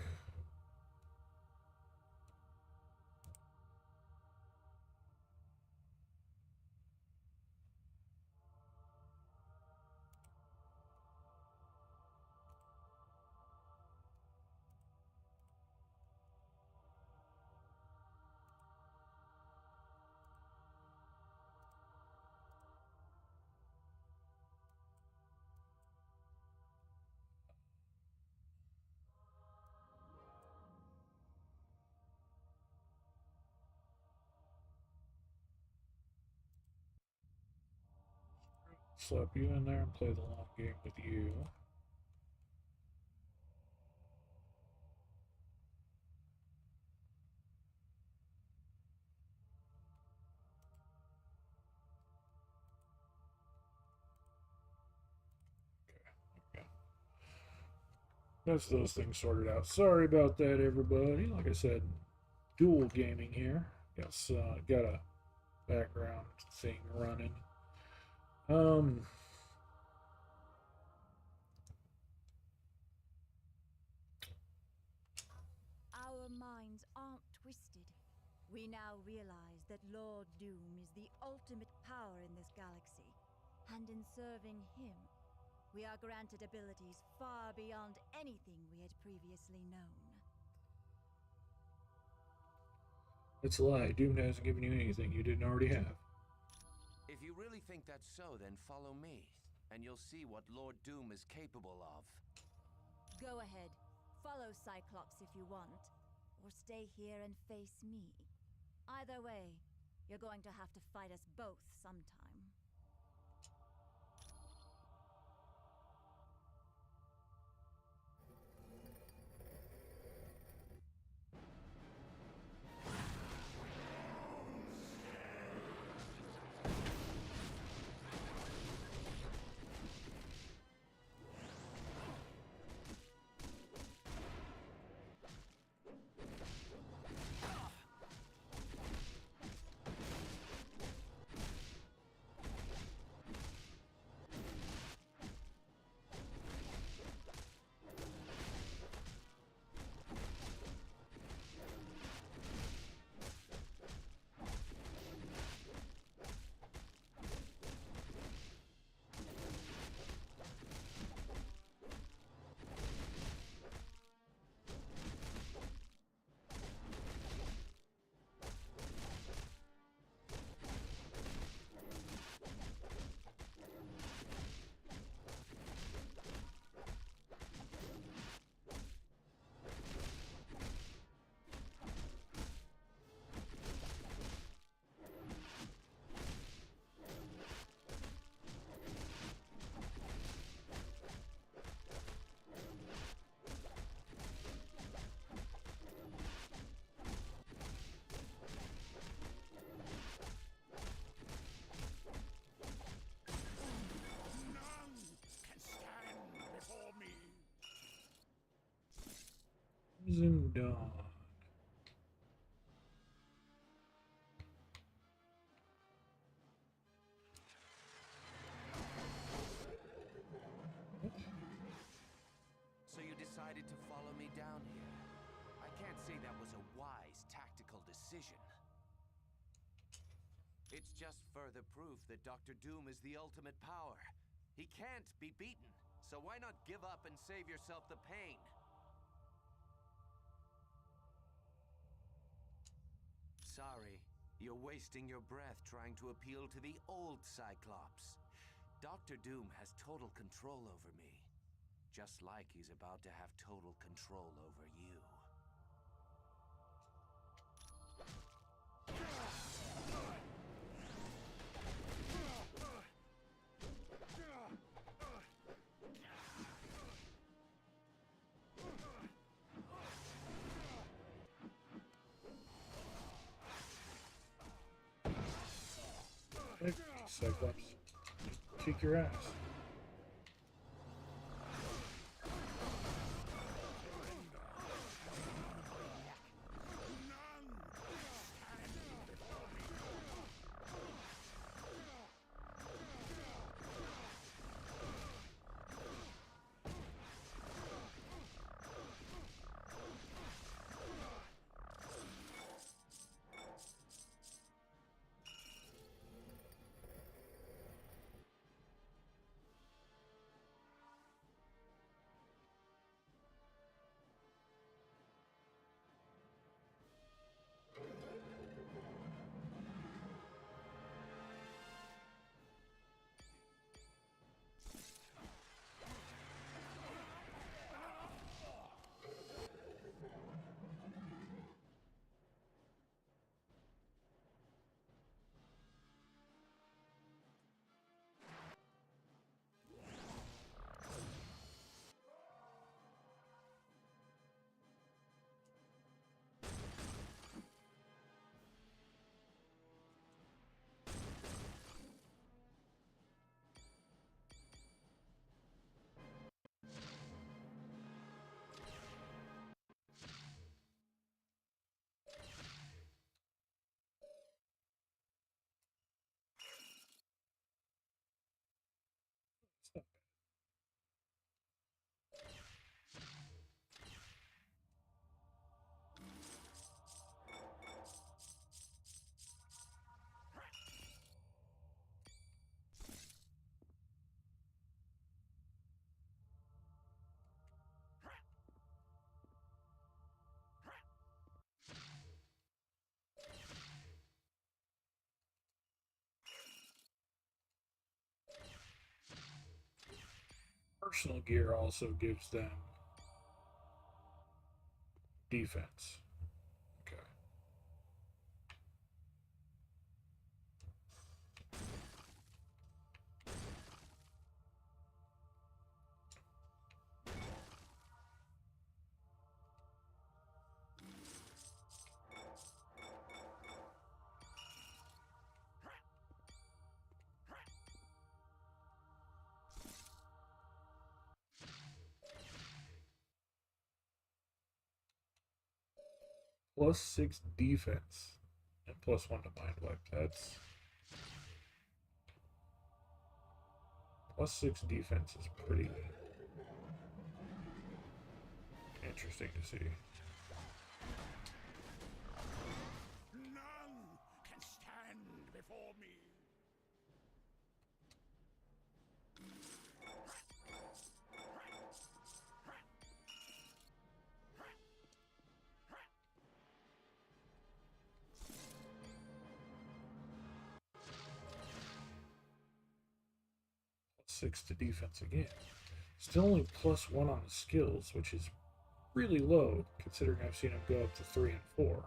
Slap you in there and play the long game with you. That's those things sorted out. Sorry about that, everybody. Like I said, dual gaming here. Got a background thing running. Our minds aren't twisted. We now realize that Lord Doom is the ultimate power in this galaxy, and in serving him, we are granted abilities far beyond anything we had previously known. It's a lie. Doom hasn't given you anything you didn't already have. If you really think that's so, then follow me, and you'll see what Lord Doom is capable of. Go ahead. Follow Cyclops if you want, or stay here and face me. Either way, you're going to have to fight us both sometime. Crimson Dawn. decided to follow me down here. I can't say that was a wise tactical decision. It's just further proof that Dr. Doom is the ultimate power. He can't be beaten, so why not give up and save yourself the pain? Sorry, you're wasting your breath trying to appeal to the old Cyclops. Dr. Doom has total control over me, just like he's about to have total control over you. Cyclops, kick your ass. Personal gear also gives them defense. Okay. +6 defense and +1 to mind wipe. That's +6 defense is pretty interesting to see. None can stand before me. +6 to defense again. Still only +1 on the skills, which is really low considering I've seen him go up to 3 and 4.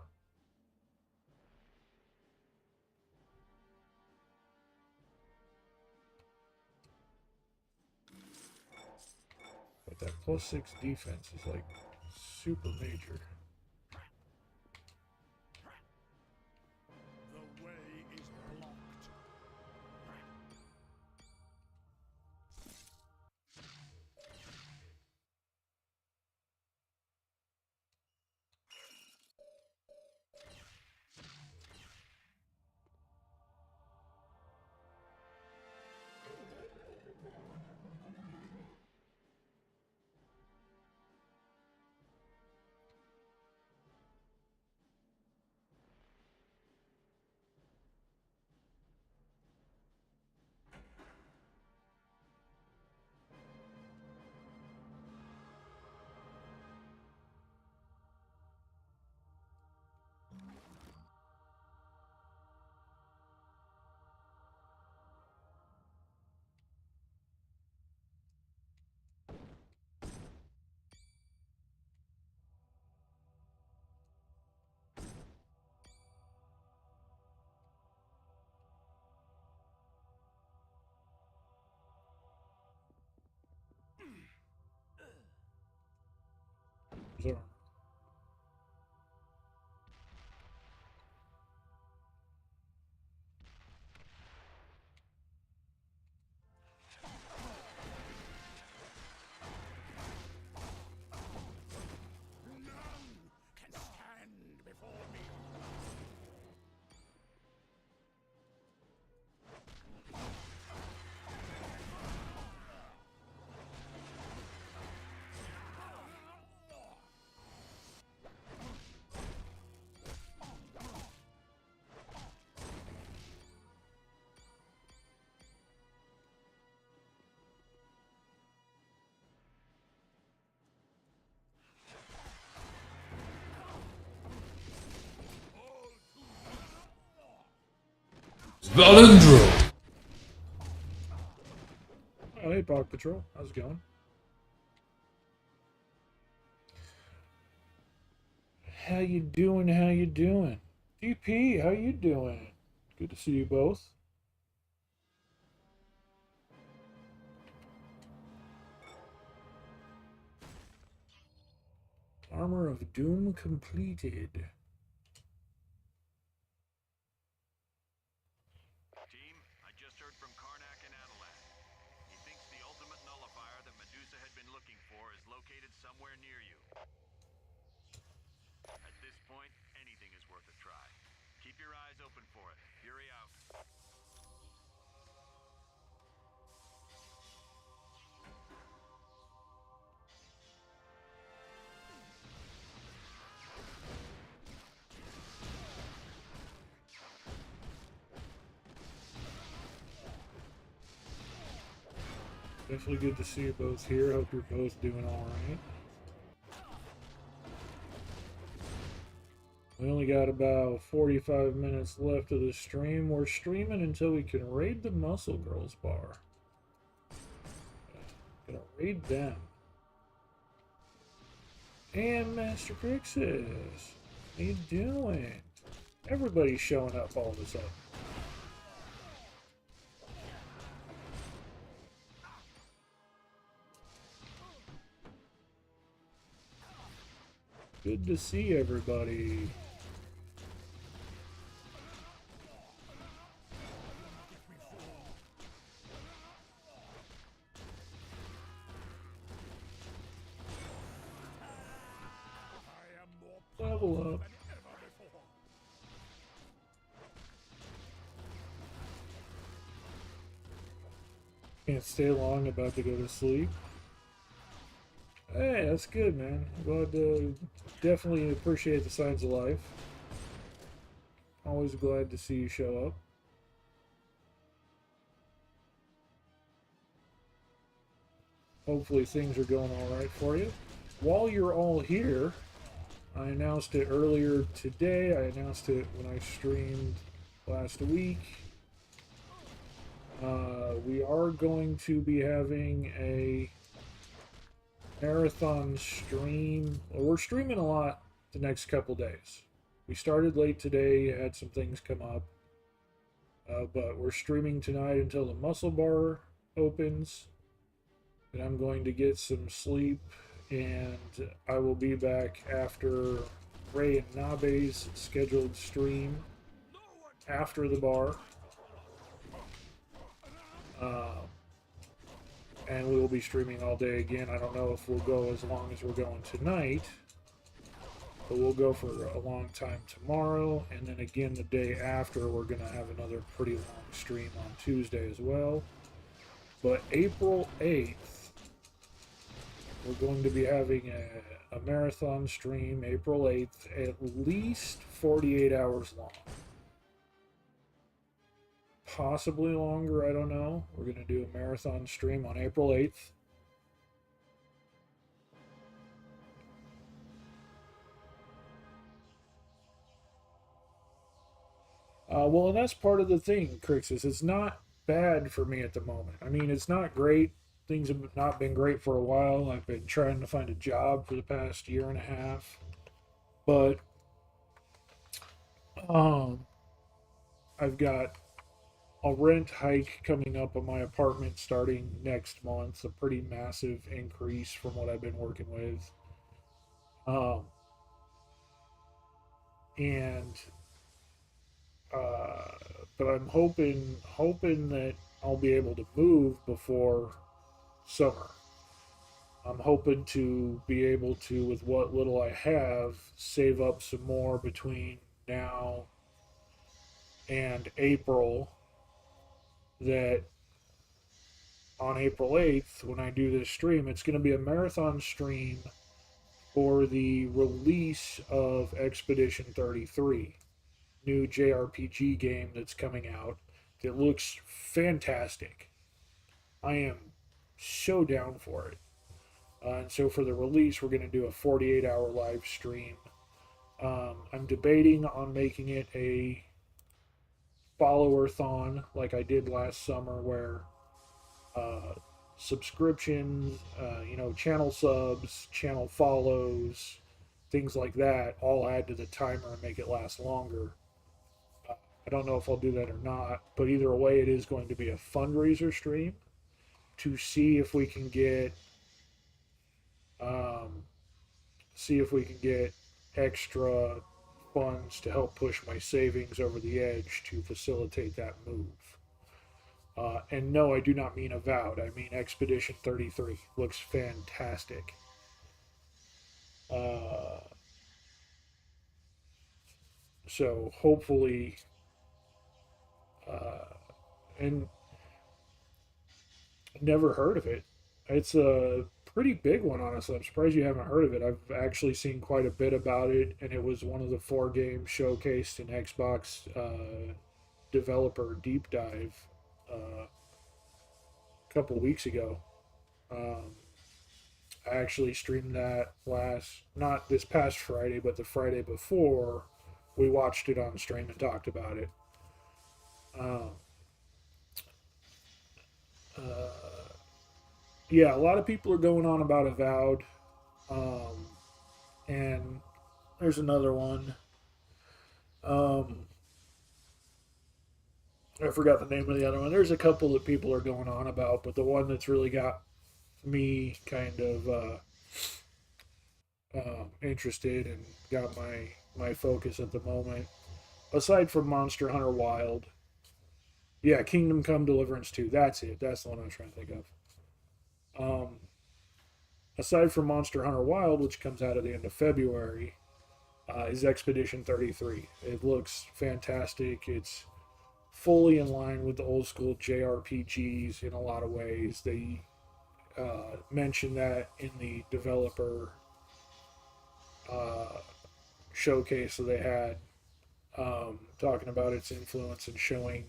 But that +6 defense is like super major. The way is blocked. his armor. None can stand before me. Valendro! Oh, hey, Paw Patrol. How's it going? How you doing? How you doing? DP, how you doing? Good to see you both. Armor of Doom completed. Team, I just heard from Karnak and Adelan. He thinks the ultimate nullifier that Medusa had been looking for is located somewhere near you. At this point, anything is worth a try. Keep your eyes open for it. Fury out. Definitely good to see you both here. Hope you're both doing alright. We only got about 45 minutes left of the stream. We're streaming until we can raid the Muscle Girls bar. Gonna raid them. And Master Crixus, how you doing? Everybody's showing up all of a sudden. Good to see everybody. Level up. Can't stay long, about to go to sleep. Hey, that's good, man. Glad to definitely appreciate the signs of life. Always glad to see you show up. Hopefully things are going alright for you. While you're all here, I announced it earlier today. I announced it when I streamed last week. We are going to be having a marathon stream. Well, we're streaming a lot the next couple days. We started late today, had some things come up. But we're streaming tonight until the muscle bar opens. And I'm going to get some sleep. And I will be back after Ray and Nabe's scheduled stream after the bar. And we will be streaming all day again. I don't know if we'll go as long as we're going tonight, but we'll go for a long time tomorrow. And then again the day after, we're going to have another pretty long stream on Tuesday as well. But April 8th, we're going to be having a marathon stream, April 8th, at least 48 hours long. Possibly longer, I don't know. We're going to do a marathon stream on April 8th. Well, and that's part of the thing, Crixus. It's not bad for me at the moment. I mean, it's not great. Things have not been great for a while. I've been trying to find a job for the past year and a half. But I've got a rent hike coming up on my apartment starting next month. A pretty massive increase from what I've been working with. Um, and but I'm hoping that I'll be able to move before summer. I'm hoping to be able to, with what little I have, save up some more between now and April. That on April 8th, when I do this stream, it's going to be a marathon stream for the release of Expedition 33, new JRPG game that's coming out. That looks fantastic. I am so down for it. And so for the release, we're going to do a 48-hour live stream. I'm debating on making it a follower-thon like I did last summer, where uh, subscriptions, channel subs, channel follows, things like that, all add to the timer and make it last longer. I don't know if I'll do that or not, but either way, it is going to be a fundraiser stream to um, see if we can get extra funds to help push my savings over the edge to facilitate that move. And no, I do not mean Avowed. I mean Expedition 33. Looks fantastic. Uh, so hopefully, uh, and never heard of it. It's a pretty big one, honestly. I'm surprised you haven't heard of it. I've actually seen quite a bit about it, and it was one of the 4 games showcased in Xbox developer deep dive a couple weeks ago. Um, I actually streamed that not this past Friday, but the Friday before. We watched it on stream and talked about it. Um, uh, yeah, a lot of people are going on about Avowed. Um, and there's another one. Um, I forgot the name of the other one. There's a couple that people are going on about, but the one that's really got me kind of interested and got my focus at the moment, aside from Monster Hunter Wild. Yeah, Kingdom Come Deliverance 2. That's it. That's the one I was trying to think of. Aside from Monster Hunter Wild, which comes out at the end of February, is Expedition 33. It looks fantastic. It's fully in line with the old school JRPGs in a lot of ways. They mentioned that in the developer uh, showcase that they had, talking about its influence and showing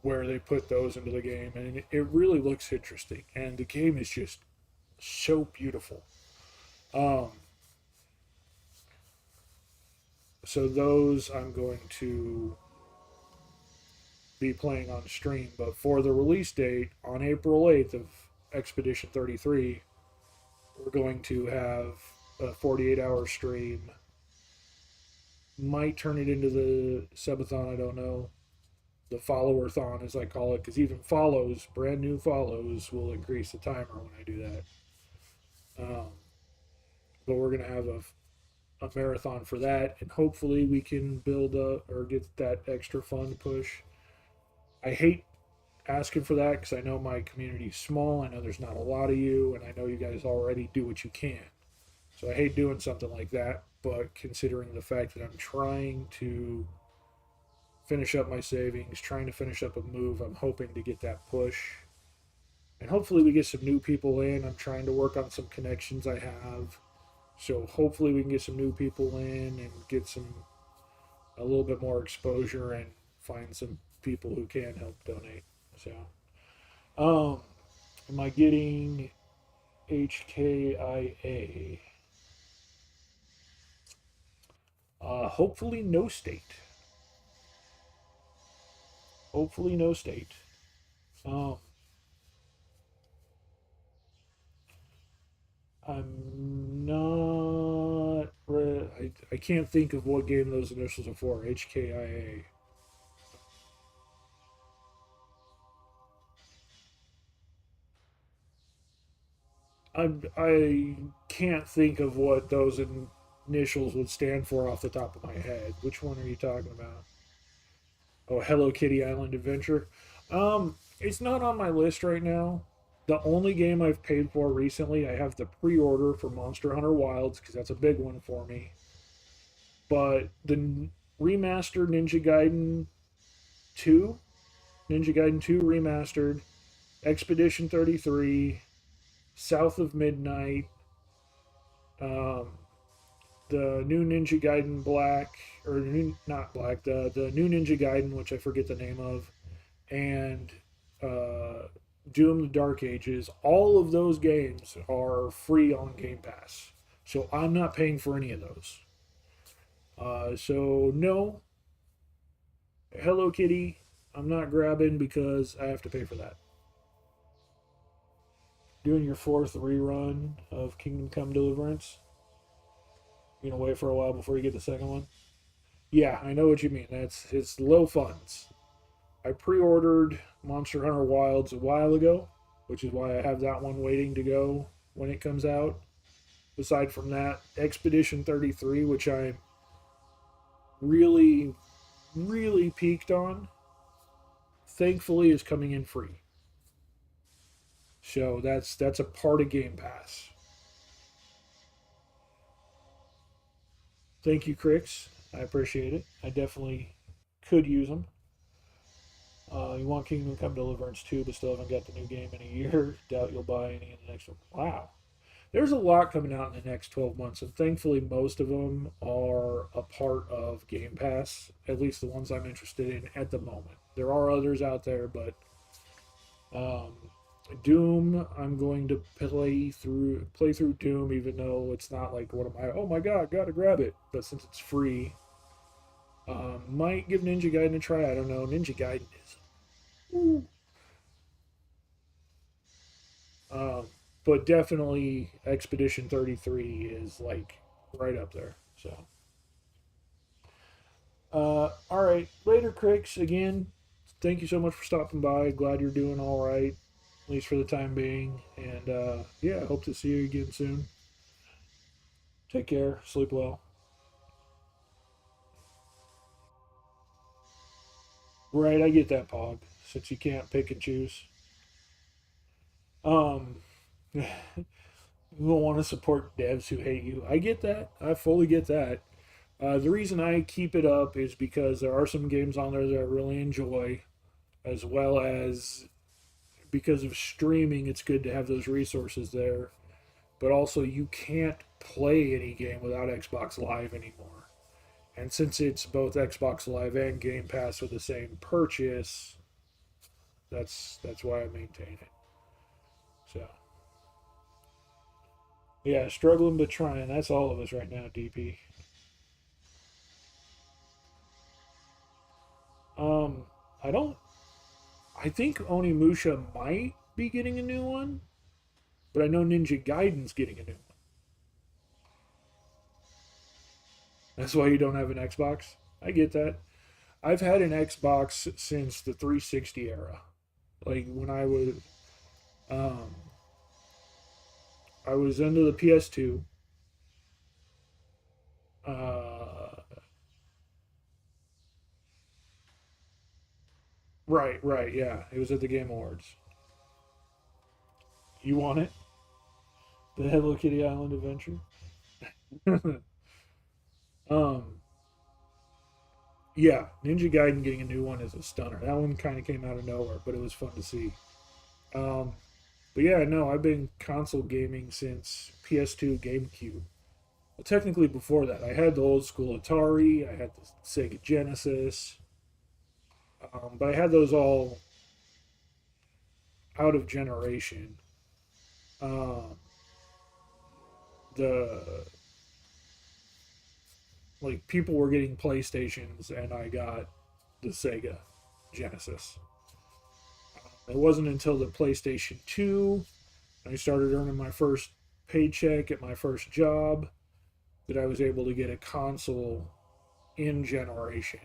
where they put those into the game. And it really looks interesting. And the game is just so beautiful. Um, so those I'm going to be playing on stream. But for the release date on April 8th of Expedition 33, we're going to have a 48-hour stream. Might turn it into the subathon, I don't know. The follower-thon, as I call it, because even follows, brand new follows, will increase the timer when I do that. But we're going to have a marathon for that, and hopefully we can build or get that extra fund push. I hate asking for that because I know my community is small. I know there's not a lot of you, and I know you guys already do what you can. So I hate doing something like that, but considering the fact that I'm trying to finish up my savings, trying to finish up a move, I'm hoping to get that push. And hopefully we get some new people in. I'm trying to work on some connections I have. So hopefully we can get some new people in and get a little bit more exposure and find some people who can help donate. So, am I getting HKIA? Hopefully no state. Hopefully no state. Um, I'm not. I can't think of what game those initials are for. HKIA. I can't think of what those initials would stand for off the top of my head. Which one are you talking about? Oh, Hello Kitty Island Adventure. It's not on my list right now. The only game I've paid for recently, I have the pre-order for Monster Hunter Wilds because that's a big one for me. But the remastered Ninja Gaiden 2, Ninja Gaiden 2 remastered, Expedition 33, South of Midnight, um, the new Ninja Gaiden Black, or new, not Black, the new Ninja Gaiden, which I forget the name of, and uh, Doom the Dark Ages. All of those games are free on Game Pass. So I'm not paying for any of those. So no, Hello Kitty, I'm not grabbing because I have to pay for that. Doing your fourth rerun of Kingdom Come Deliverance. You're gonna wait for a while before you get the second one. Yeah, I know what you mean. It's low funds. I pre-ordered Monster Hunter Wilds a while ago, which is why I have that one waiting to go when it comes out. Aside from that, Expedition 33, which I'm really, really peaked on, thankfully is coming in free. So that's a part of Game Pass. Thank you, Crix. I appreciate it. I definitely could use them. You want Kingdom Come Deliverance 2, but still haven't got the new game in a year. Doubt you'll buy any in the next one. Wow. There's a lot coming out in the next 12 months, and thankfully, most of them are a part of Game Pass, at least the ones I'm interested in at the moment. There are others out there, but um, Doom, I'm going to play through Doom, even though it's not like one of my oh my god, gotta grab it. But since it's free, might give Ninja Gaiden a try. I don't know. Ninja Gaiden is. Woo. Um, but definitely Expedition 33 is like right up there. So, all right, later, Cricks. Again, thank you so much for stopping by. Glad you're doing all right, at least for the time being. And yeah, hope to see you again soon. Take care. Sleep well. Right, I get that, Pog. Since you can't pick and choose. Um, you don't want to support devs who hate you. I get that. I fully get that. The reason I keep it up is because there are some games on there that I really enjoy, as well as because of streaming, it's good to have those resources there. But also, you can't play any game without Xbox Live anymore. And since it's both Xbox Live and Game Pass with the same purchase, that's why I maintain it. So, yeah, struggling but trying. That's all of us right now, DP. Um, I don't. I think Onimusha might be getting a new one, but I know Ninja Gaiden's getting a new one. That's why you don't have an Xbox. I get that. I've had an Xbox since the 360 era. Like when um, I was into the PS2. Uh, right, yeah. It was at the Game Awards. You want it? The Hello Kitty Island Adventure. um, yeah, Ninja Gaiden getting a new one is a stunner. That one kind of came out of nowhere, but it was fun to see. Um, but yeah, no, I've been console gaming since PS2, GameCube. Well, technically before that, I had the old school Atari, I had the Sega Genesis, but I had those all out of generation. Um, the like people were getting PlayStations, and I got the Sega Genesis. It wasn't until the PlayStation 2 I started earning my first paycheck at my first job that I was able to get a console in generation.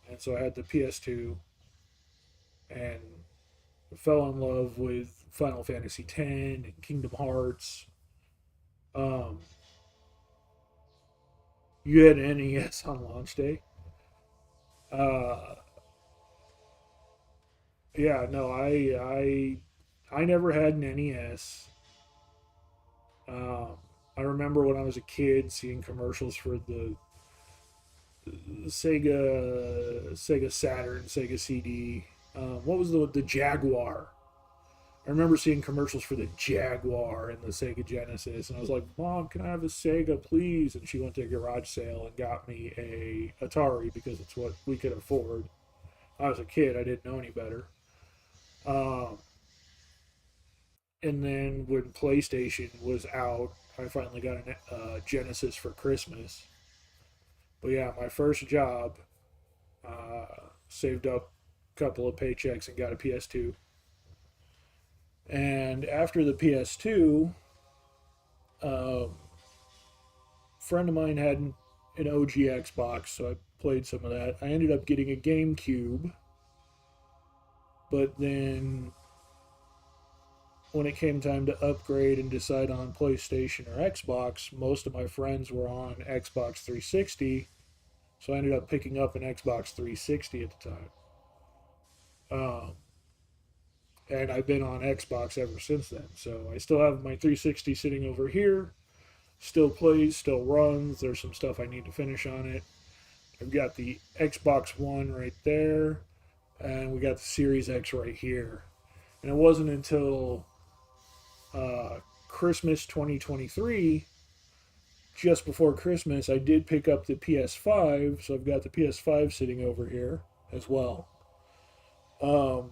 And so I had the PS2 and fell in love with Final Fantasy X and Kingdom Hearts. Um, you had an NES on launch day. Uh, yeah, no, I never had an NES. Um, I remember when I was a kid seeing commercials for the Sega Saturn, Sega CD. What was the Jaguar? I remember seeing commercials for the Jaguar and the Sega Genesis, and I was like, "Mom, can I have a Sega, please?" And she went to a garage sale and got me a Atari because it's what we could afford. I was a kid; I didn't know any better. Um, and then when PlayStation was out, I finally got a Genesis for Christmas. But yeah, my first job, uh, saved up a couple of paychecks and got a PS2. And after the PS2, a friend of mine had an OG Xbox, so I played some of that. I ended up getting a GameCube, but then when it came time to upgrade and decide on PlayStation or Xbox, most of my friends were on Xbox 360, so I ended up picking up an Xbox 360 at the time. Um, and I've been on Xbox ever since then. So I still have my 360 sitting over here. Still plays, still runs. There's some stuff I need to finish on it. I've got the Xbox One right there, and we got the Series X right here. And it wasn't until uh, Christmas 2023, just before Christmas, I did pick up the PS5. So I've got the PS5 sitting over here as well. Um,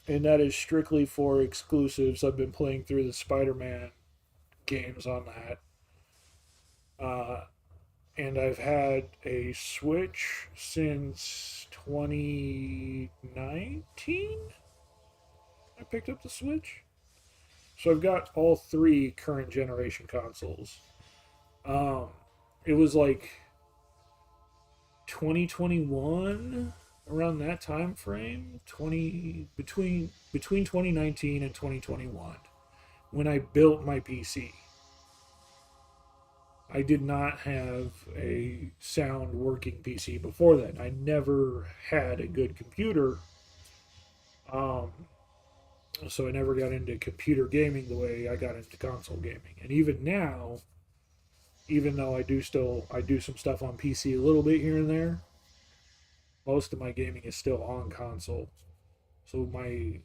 and that is strictly for exclusives. I've been playing through the Spider-Man games on that. And I've had a Switch since 2019. I picked up the Switch. So I've got all three current generation consoles. Um, it was like 2021, around that time frame, between 2019 and 2021, when I built my PC. I did not have a sound working PC before that. I never had a good computer, um, so I never got into computer gaming the way I got into console gaming. And even now, even though I do some stuff on PC a little bit here and there, most of my gaming is still on console. So I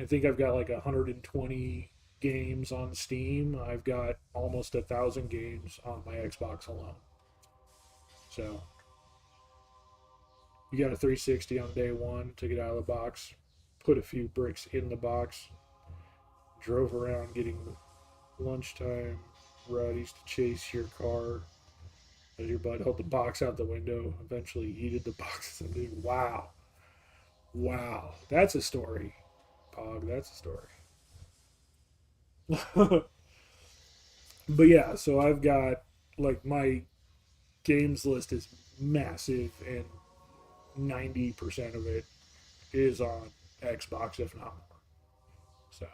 think I've got like 120 games on Steam. I've got almost 1,000 games on my Xbox alone. So you got a 360 on day one, took it out of the box, put a few bricks in the box, drove around getting lunchtime rowdies to chase your car as your bud held the box out the window, eventually yeeted the boxes and dude, wow. Wow. That's a story. Pog, that's a story. But yeah, so I've got like my games list is massive and 90% of it is on Xbox, if not more. So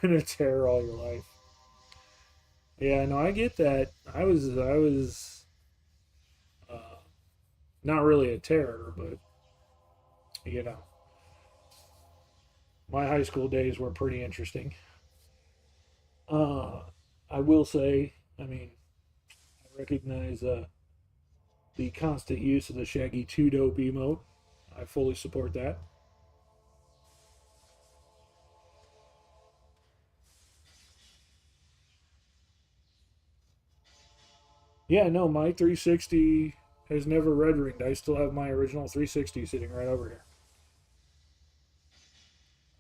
been a terror all your life. Yeah, no, I get that. I was uh, not really a terror, but you know, my high school days were pretty interesting. Uh, I will say, I mean, I recognize the constant use of the Shaggy 2 Dope emote. I fully support that. Yeah, no, my 360 has never red ringed. I still have my original 360 sitting right over here.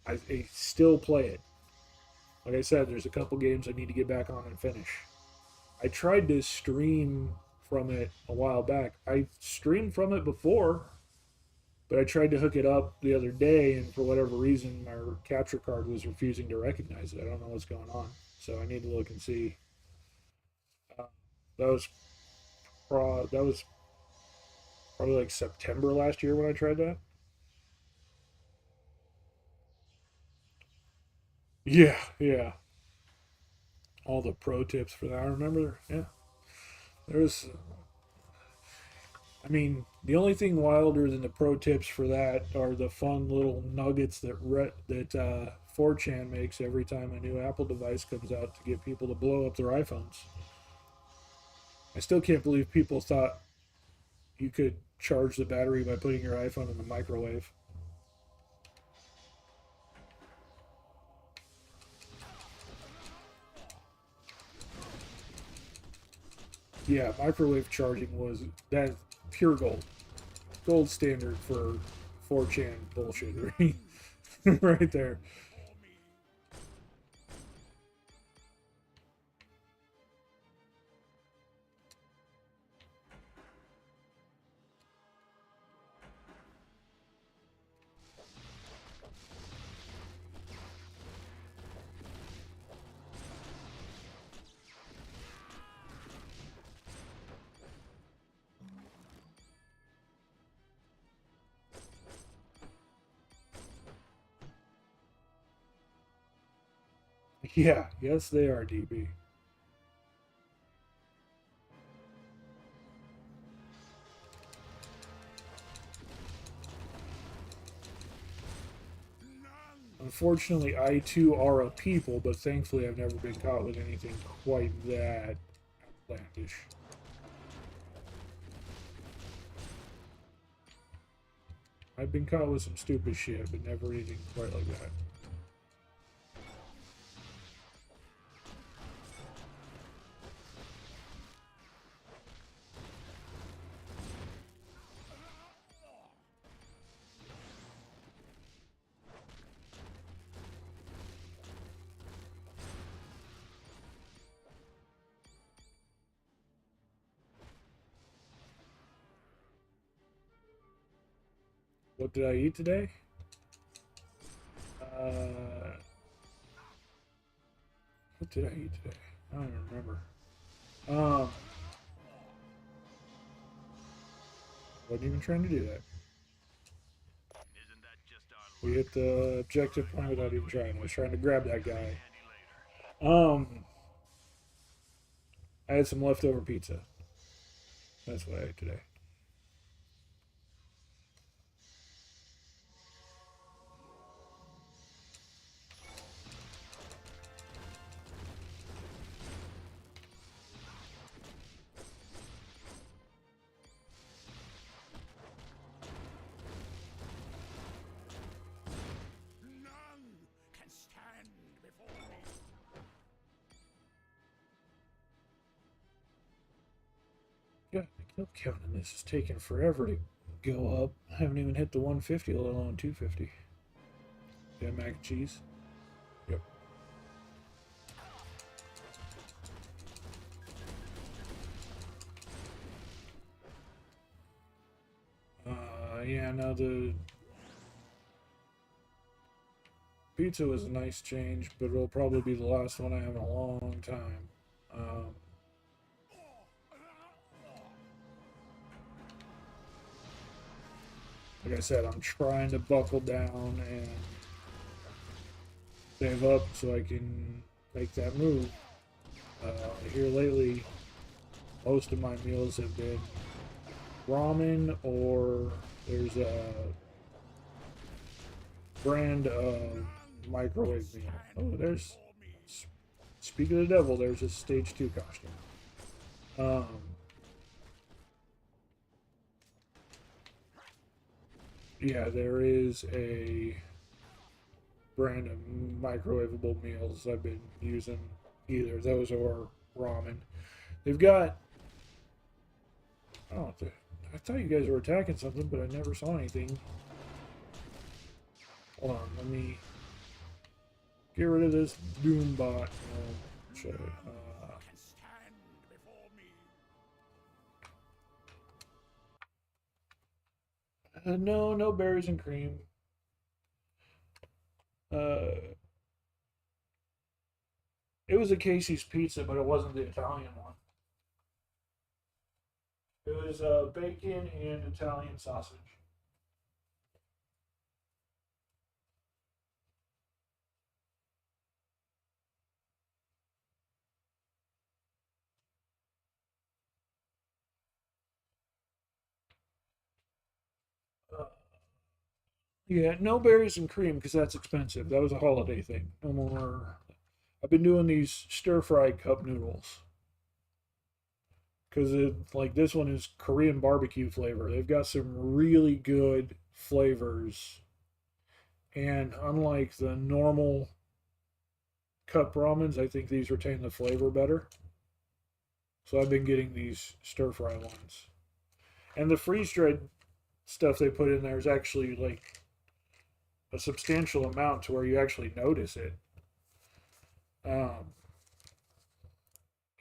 I still play it. Like I said, there's a couple games I need to get back on and finish. I tried to stream from it a while back. I streamed from it before, but I tried to hook it up the other day, and for whatever reason, my capture card was refusing to recognize it. I don't know what's going on, so I need to look and see. Uh, that was that was probably like September last year when I tried that. Yeah, yeah. all the pro tips for that. I remember, yeah. There's, I mean, the only thing wilder than the pro tips for that are the fun little nuggets that 4chan makes every time a new Apple device comes out to get people to blow up their iPhones. I still can't believe people thought you could charge the battery by putting your iPhone in the microwave. Yeah, microwave charging was that pure gold. Gold standard for 4chan bullshit. Right there. Yeah, yes, they are, DB. Unfortunately, I too are a people, but thankfully I've never been caught with anything quite that outlandish. I've been caught with some stupid shit, but never anything quite like that. What did I eat today? What did I eat today? I don't even remember. Wasn't even trying to do that. We hit the objective point without even trying. I was trying to grab that guy. I had some leftover pizza. That's what I ate today. Yeah, the kill count on this is taking forever to go up. I haven't even hit the 150, let alone 250. Yeah, mac and cheese. Yep. Yeah, no, the pizza was a nice change, but it'll probably be the last one I have in a long time. Like I said, I'm trying to buckle down and save up so I can make that move. Here lately, most of my meals have been ramen, or there's a brand of microwave meal. Oh, there's, speak of the devil, there's a stage 2 costume. Yeah, there is a brand of microwavable meals I've been using, either those or ramen. They've got, oh, I thought you guys were attacking something, but I never saw anything. Hold on, let me get rid of this Doom bot. Should no, no berries and cream. It was a Casey's pizza, but it wasn't the Italian one. It was bacon and Italian sausage. Yeah, no berries and cream because that's expensive. That was a holiday thing. No more. I've been doing these stir fry cup noodles because like this one is Korean barbecue flavor. They've got some really good flavors, and unlike the normal cup ramens, I think these retain the flavor better. So I've been getting these stir fry ones, and the freeze dried stuff they put in there is actually like a substantial amount to where you actually notice it. Um,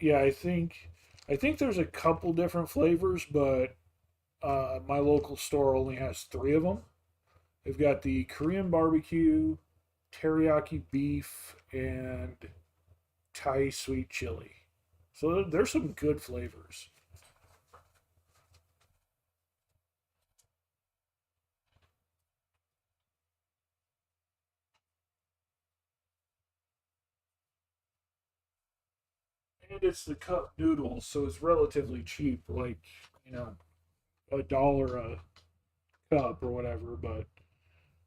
yeah, I think there's a couple different flavors, but my local store only has three of them. They've got the Korean barbecue, teriyaki beef, and Thai sweet chili. So there's some good flavors. And it's the cup noodles, so it's relatively cheap, like, you know, $1 a cup or whatever, but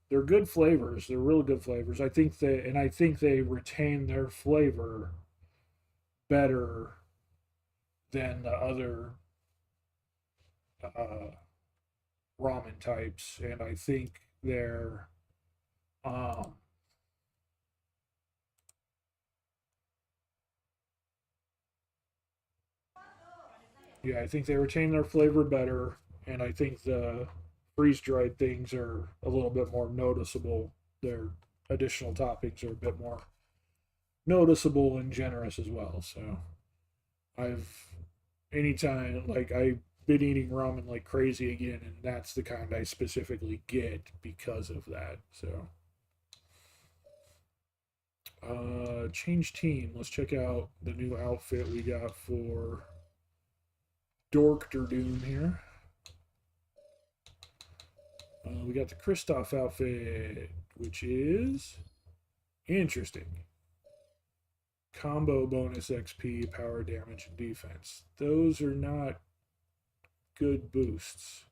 they're good flavors. They're real good flavors. I think they retain their flavor better than the other uh, ramen types, and I think they're um, yeah, I think they retain their flavor better, and I think the freeze dried things are a little bit more noticeable. Their additional toppings are a bit more noticeable and generous as well. So I've anytime like I've been eating ramen like crazy again, and that's the kind I specifically get because of that. So change team. Let's check out the new outfit we got for Dorkter Doom here. We got the Kristoff outfit, which is interesting. Combo bonus XP, power damage, and defense. Those are not good boosts.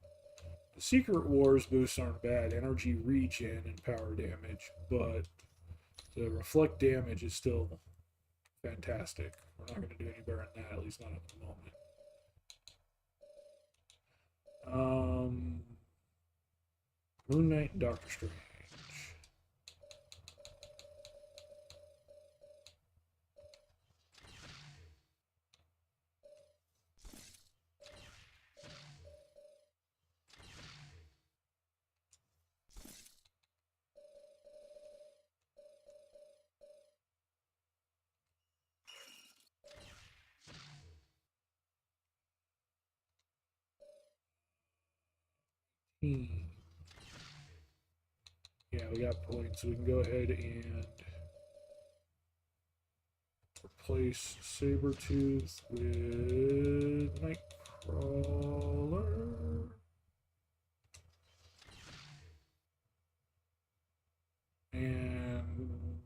The Secret Wars boosts aren't bad. Energy regen and power damage, but the reflect damage is still fantastic. We're not going to do any better than that, at least not at the moment. Moon Knight and Doctor Strange. Yeah, we got points. We can go ahead and replace Sabretooth with Nightcrawler. And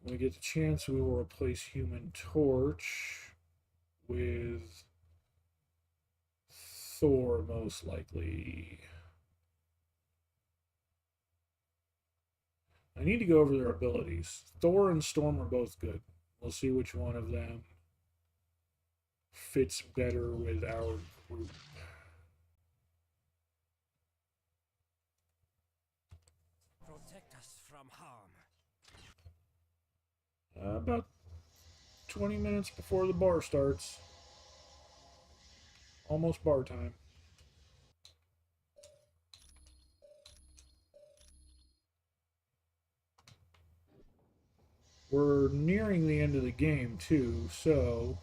when we get the chance, we will replace Human Torch with Thor, most likely. I need to go over their abilities. Thor and Storm are both good. We'll see which one of them fits better with our group. Protect us from harm. About 20 minutes before the bar starts. Almost bar time. We're nearing the end of the game, too, so...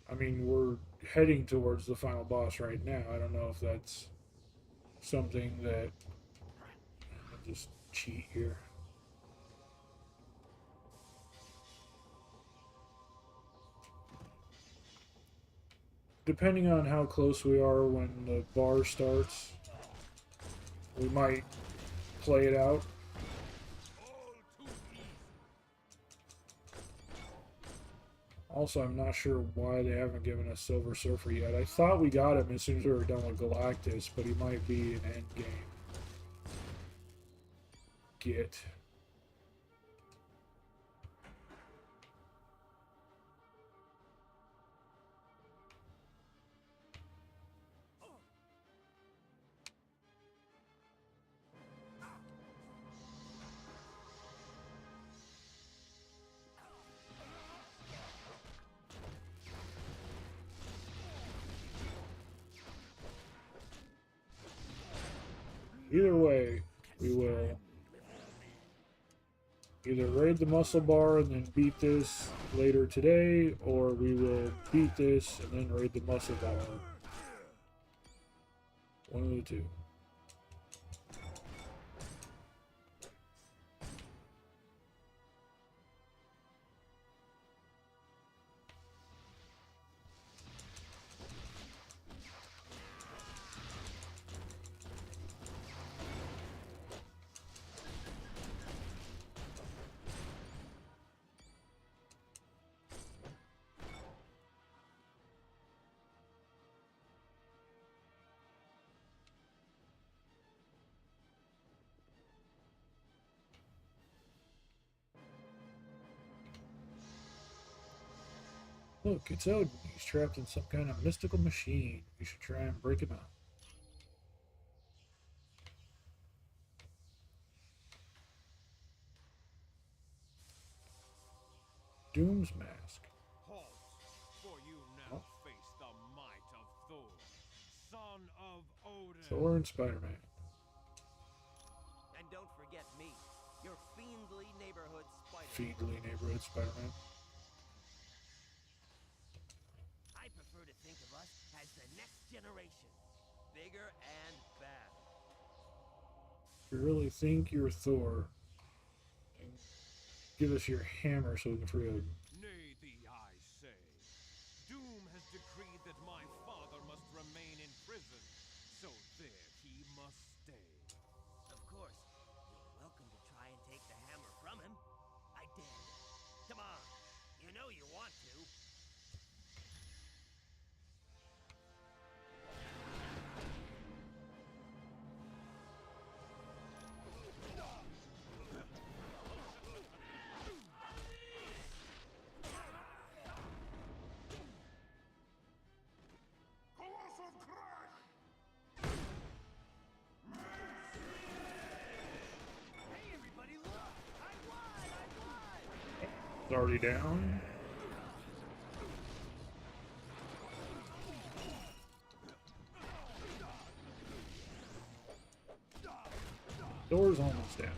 I mean, we're heading towards the final boss right now. I don't know if that's something that... I'll just cheat here. Depending on how close we are when the bar starts, we might play it out. Also, I'm not sure why they haven't given us Silver Surfer yet. I thought we got him as soon as we were done with Galactus, but he might be an endgame get. Either way, we will either raid the muscle bar and then beat this later today, or we will beat this and then raid the muscle bar. One of the two. Look, it's Odin. He's trapped in some kind of mystical machine. We should try and break him out. Doom's mask. Halt, for you now face the might of Thor, son of Odin. Thor and Spider-Man. And don't forget me, your fiendly neighborhood Spider-Man. Fiendly neighborhood Spider-Man. I prefer to think of us as the next generation. Bigger and bad. If you really think you're Thor, give us your hammer so we can free Odin. Nay thee, I say. Doom has decreed that my father must remain in prison, so there he must stay. Of course, you're welcome to try and take the hammer from him. I dare you. Come on, you know you want to. Colossal crash! Hey everybody, look! I won! It's already down. Door's almost down.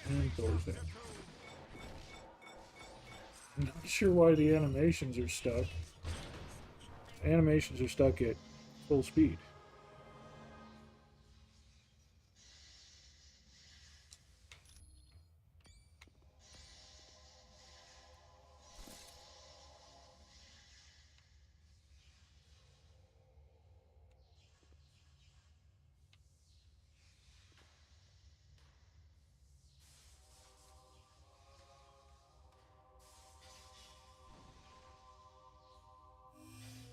And door's down. I'm not sure why the animations are stuck. Animations are stuck at full speed.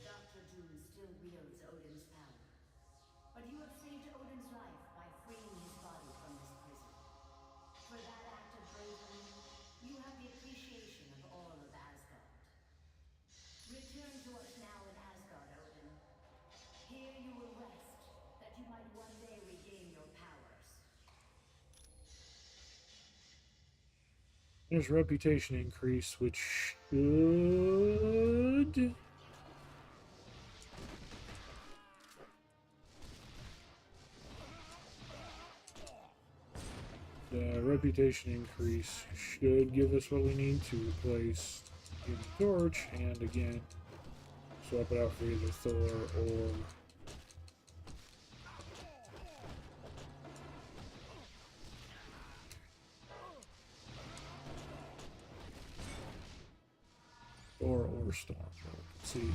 Dr. Doom still wields Odin's power. But you have saved Odin's life by freeing his body from this prison. For that act of bravery, you have the appreciation of all of Asgard. Return to us now in Asgard, Odin. Here you will rest, that you might one day regain your powers. There's reputation increase, which should... The reputation increase should give us what we need to replace Human Torch, and again, swap it out for either Thor or Storm. Let's see.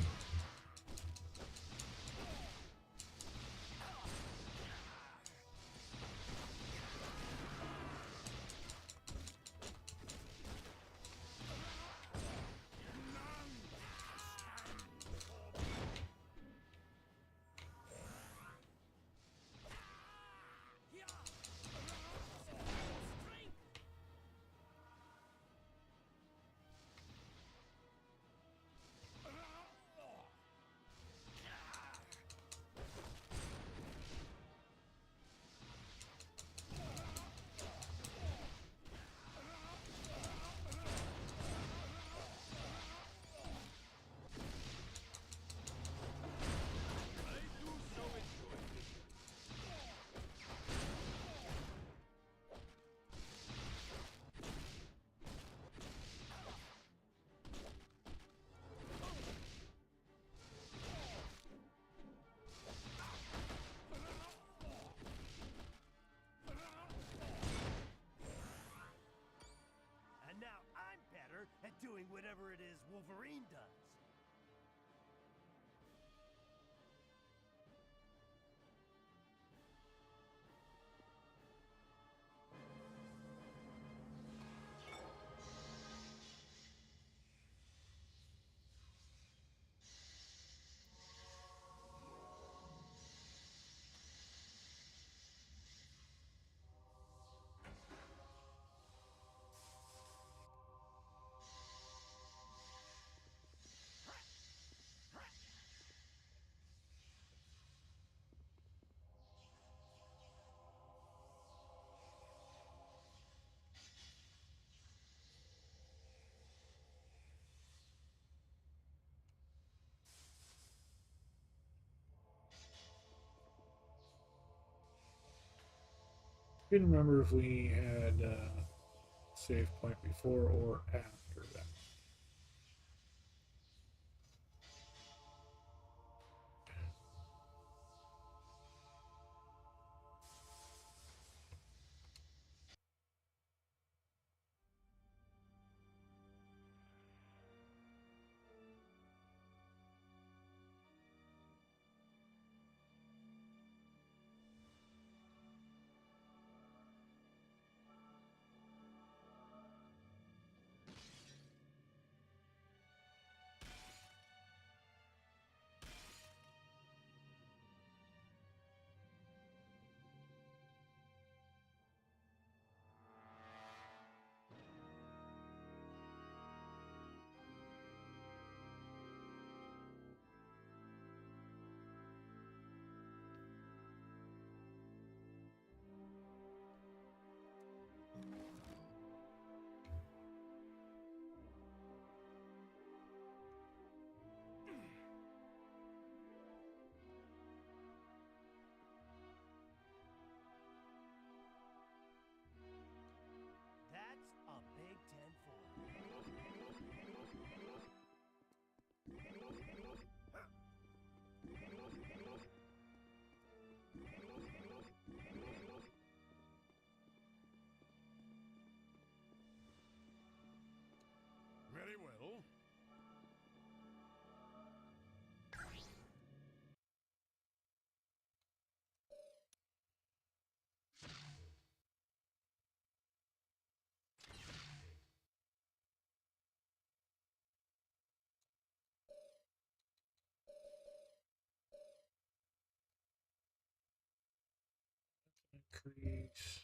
whatever it is Wolverine does. Didn't remember if we had save point before or after that. That's a big 10-4. Very well. Increase.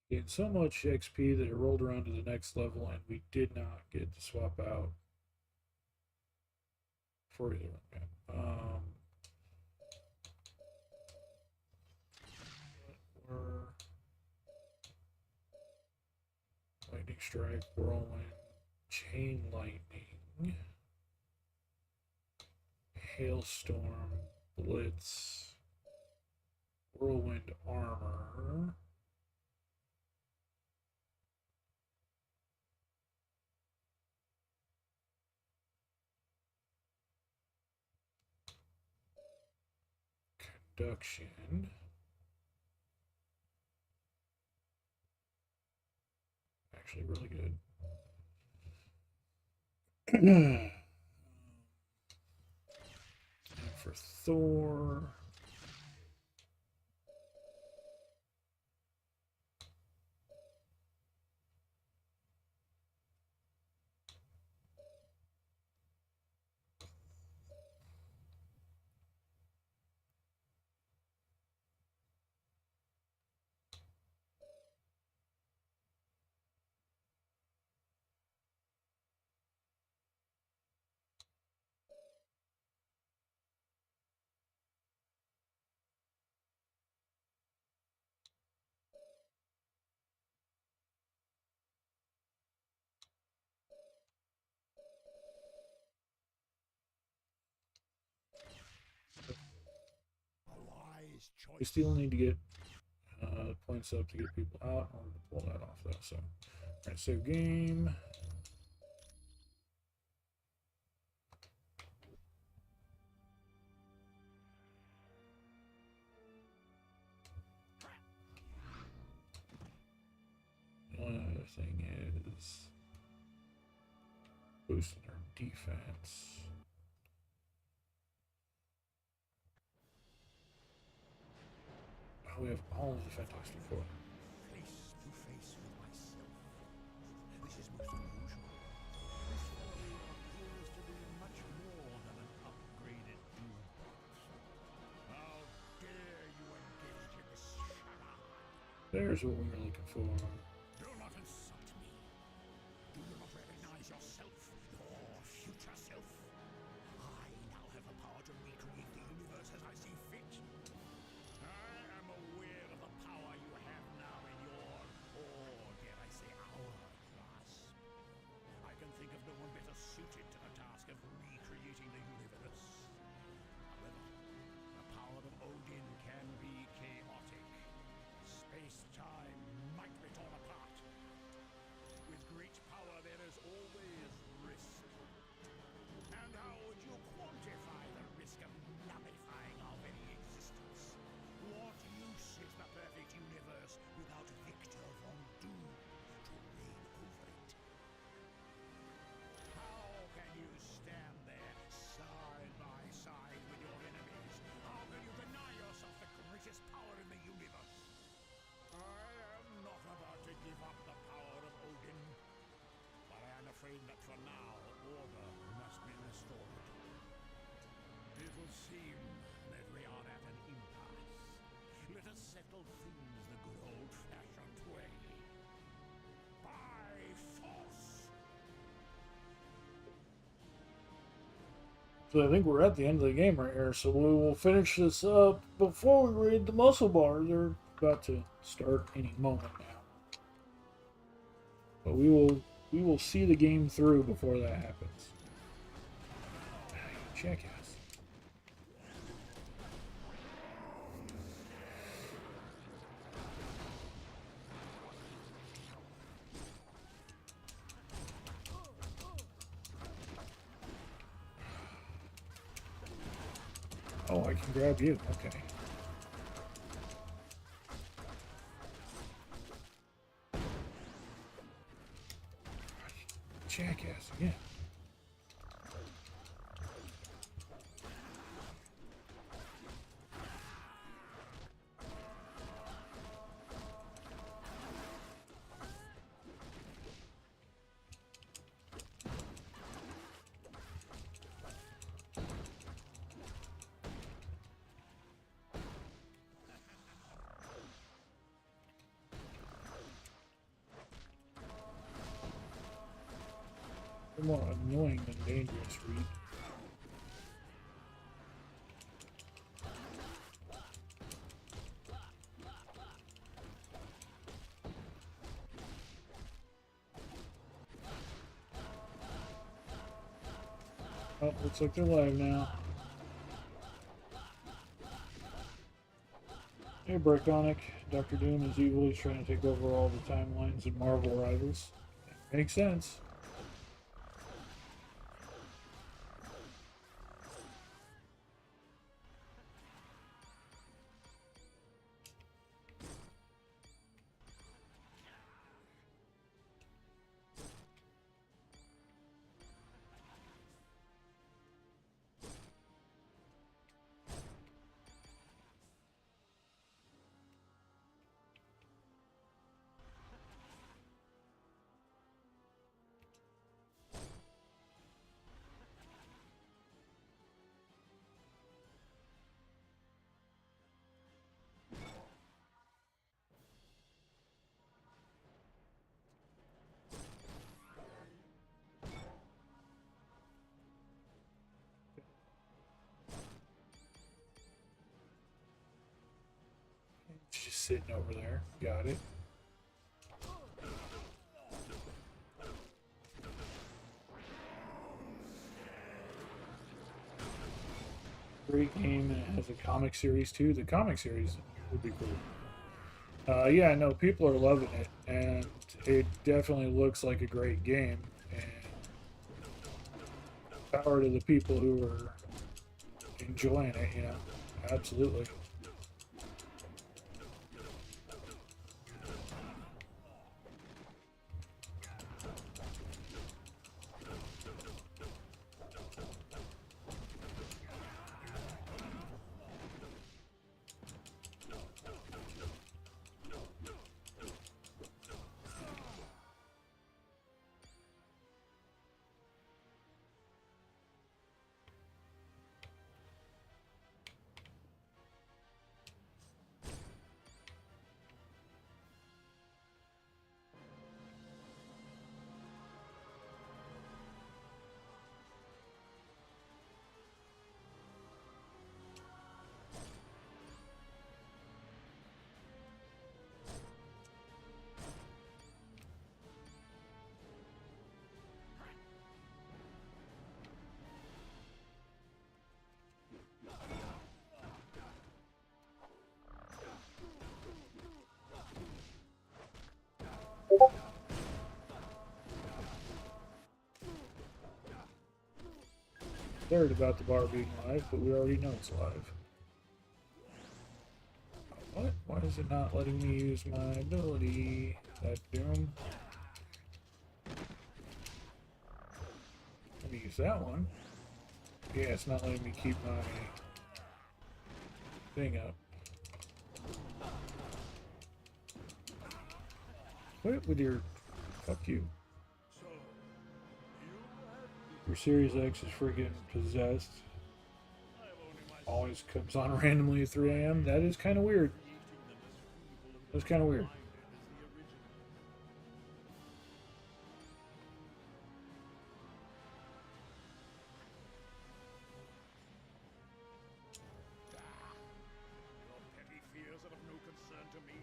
Gained so much XP that it rolled around to the next level, and we did not get to swap out for either one. We're lightning strike, whirlwind, chain lightning, hailstorm, blitz, whirlwind armor. Conduction. Actually, really good. And for Thor. his choice. We still need to get points up to get people out. I'm gonna pull that off though. So, alright, save game. The only other thing is boosting our defense. Oh, we have all of the Fantastic Four. Face to face with myself. This is most unusual. This fellow appears to be much more than an upgraded Doombox. How dare you engage in this charade? There's what we were looking for. Do not insult me. Do you not recognize yourself, your future self? I now have the power to recreate the universe as I see fit. I am aware of the power you have now in your, or dare I say our, grasp. I can think of no one better suited to the task of recreating the universe. However, the power of Odin can be chaotic. Space-time might be torn apart. With great power there is always risk. And how would you quantify the risk of nullifying our very existence? What use is the perfect universe without Victor Von Doom to reign over it? How can you stand there side by side with your enemies? How can you deny yourself the greatest power in the universe? I am not about to give up the power of Odin, but I am afraid that for now, order must be restored. It will seem that we are at an impasse. Let us settle things the good old-fashioned way. By force! So I think we're at the end of the game right here. So we will finish this up before we raid the muscle bar. They're about to start any moment now. But we will see the game through before that happens. Jackass. Oh, I can grab you. Okay. Jackass again. They're more annoying than dangerous, Reed. Oh, looks like they're live now. Hey, Braconic. Dr. Doom is evilly trying to take over all the timelines and Marvel rivals. Makes sense. It's just sitting over there. Got it. Great game, and it has a comic series too. The comic series would be cool. Yeah, no, people are loving it, and it definitely looks like a great game. And power to the people who are enjoying it, you know, absolutely. Worried about the bar being live, but we already know it's live. What? Why is it not letting me use my ability? That Doom? Let me use that one. Yeah, it's not letting me keep my thing up. Quit with your... Fuck you. Your Series X is friggin' possessed. Always comes on randomly at 3 a.m. That is kind of weird. That's kind of weird. Your petty fears are of no concern to me.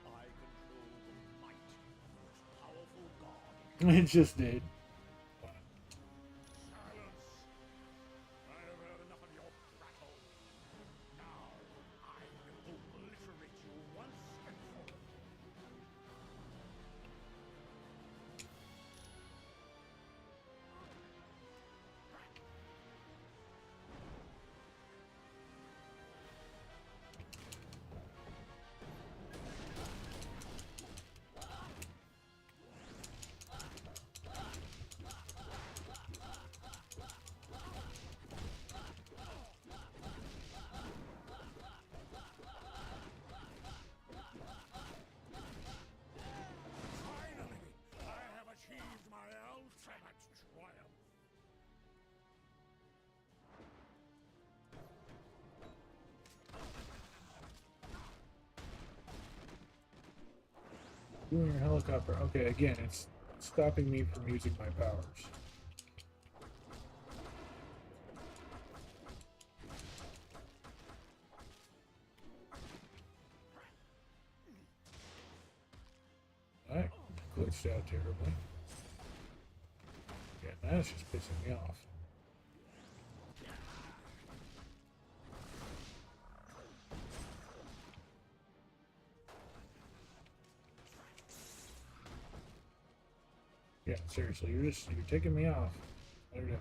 I control the might of the most powerful god. It just did. Silence! I have heard enough of your prattle. Now, I will obliterate you once and for all. Finally, I have achieved my ultimate triumph. Doing your helicopter. Okay, again, it's stopping me from using my powers. That glitched out terribly. Yeah, that's just pissing me off. Yeah, seriously, you're taking me off. Let her down.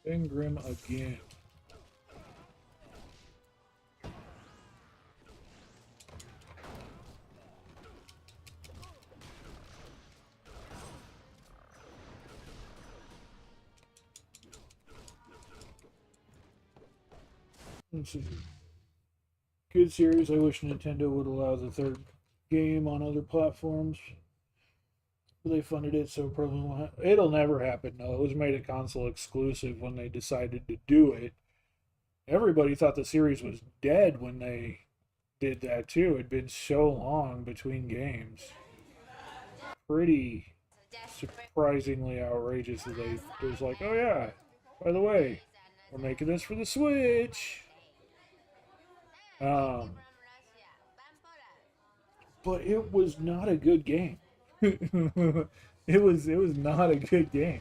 Ben Grimm again. Let's see. Good series. I wish Nintendo would allow the third game on other platforms. They funded it, so probably won't it'll never happen. No, it was made a console exclusive when they decided to do it. Everybody thought the series was dead when they did that too. It'd been so long between games. Pretty surprisingly outrageous that they it was like, oh yeah, by the way, we're making this for the Switch. Um, but it was not a good game. it was not a good game.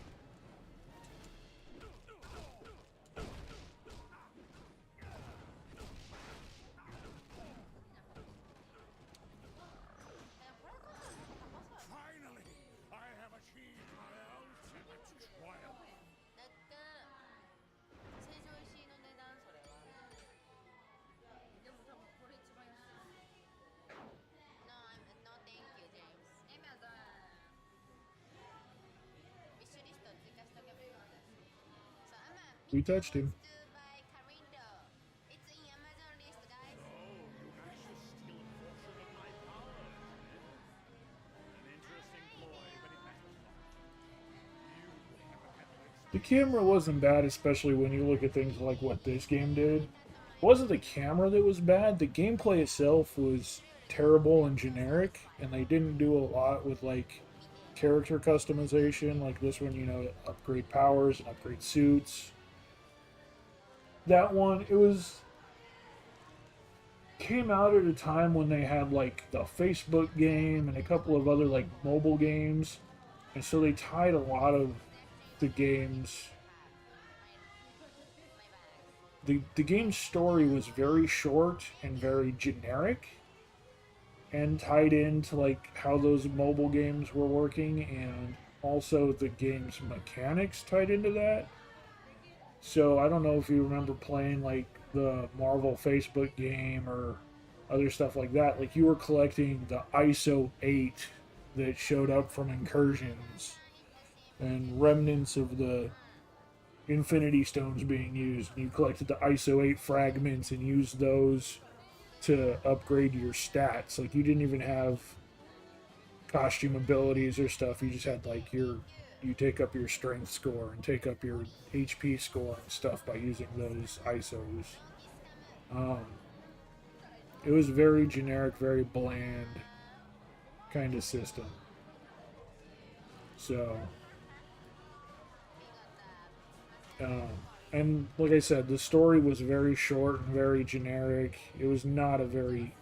Finally, I have achieved my ultimate triumph. We touched him. The camera wasn't bad, especially when you look at things like what this game did. It wasn't the camera that was bad, the gameplay itself was terrible and generic, and they didn't do a lot with like character customization like this one, upgrade powers and upgrade suits. That one, it was came out at a time when they had like the Facebook game and a couple of other like mobile games, and so they tied a lot of the games. The game's story was very short and very generic, and tied into like how those mobile games were working, and also the game's mechanics tied into that. So I don't know if you remember playing like the Marvel Facebook game or other stuff like that. Like you were collecting the ISO 8 that showed up from incursions and remnants of the Infinity Stones being used. And you collected the ISO 8 fragments and used those to upgrade your stats. Like you didn't even have costume abilities or stuff. You just had like you take up your strength score and take up your HP score and stuff by using those ISOs. It was very generic, very bland kind of system. So, um, and like I said, the story was very short and very generic. It was not a very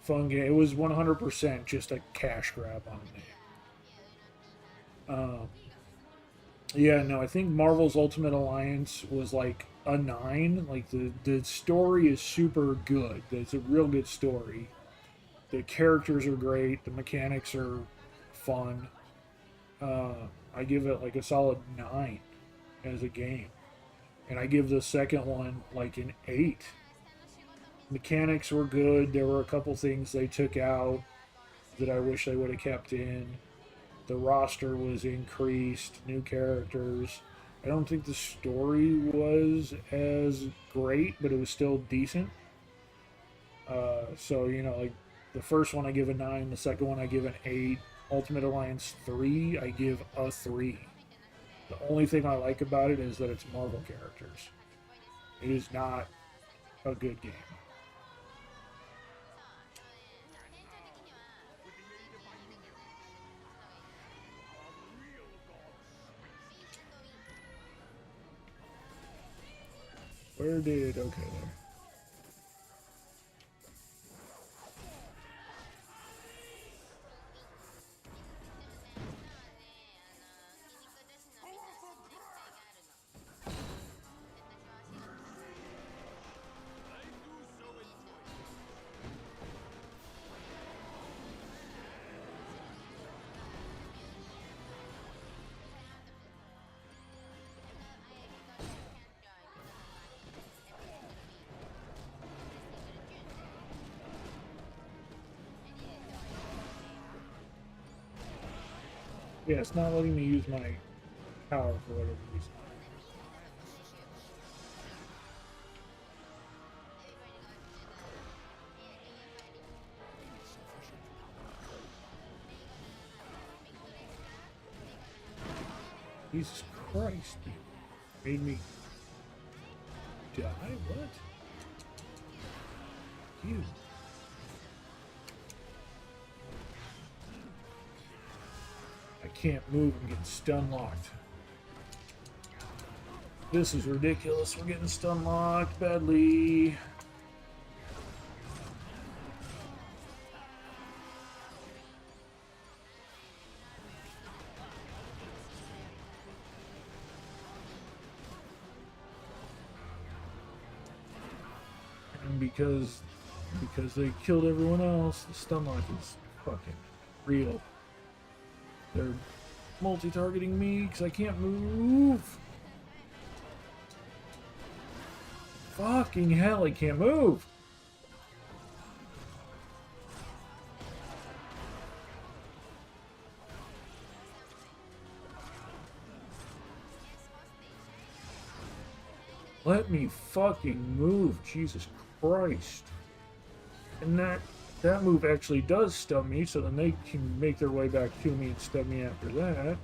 fun game. It was 100% just a cash grab on me. Yeah, no, I think Marvel's Ultimate Alliance was like a 9. Like the story is super good. It's a real good story. The characters are great. The mechanics are fun. I give it like a solid 9 as a game, and I give the second one like an 8. Mechanics were good. There were a couple things they took out that I wish they would have kept in. The roster was increased, new characters. I don't think the story was as great, but it was still decent. So, like the first one I give a 9, the second one I give an 8. Ultimate Alliance 3, I give a 3. The only thing I like about it is that it's Marvel characters. It is not a good game. Where did... Okay, there. Yeah, it's not letting me use my power for whatever reason. Jesus Christ, dude. Made me die? What? You. I can't move. I'm getting stun locked. This is ridiculous. We're getting stun locked badly. And because they killed everyone else, the stun lock is fucking real. They're multi-targeting me because I can't move. Fucking hell, I can't move. Let me fucking move, Jesus Christ. And that move actually does stun me, so then they can make their way back to me and stun me after that.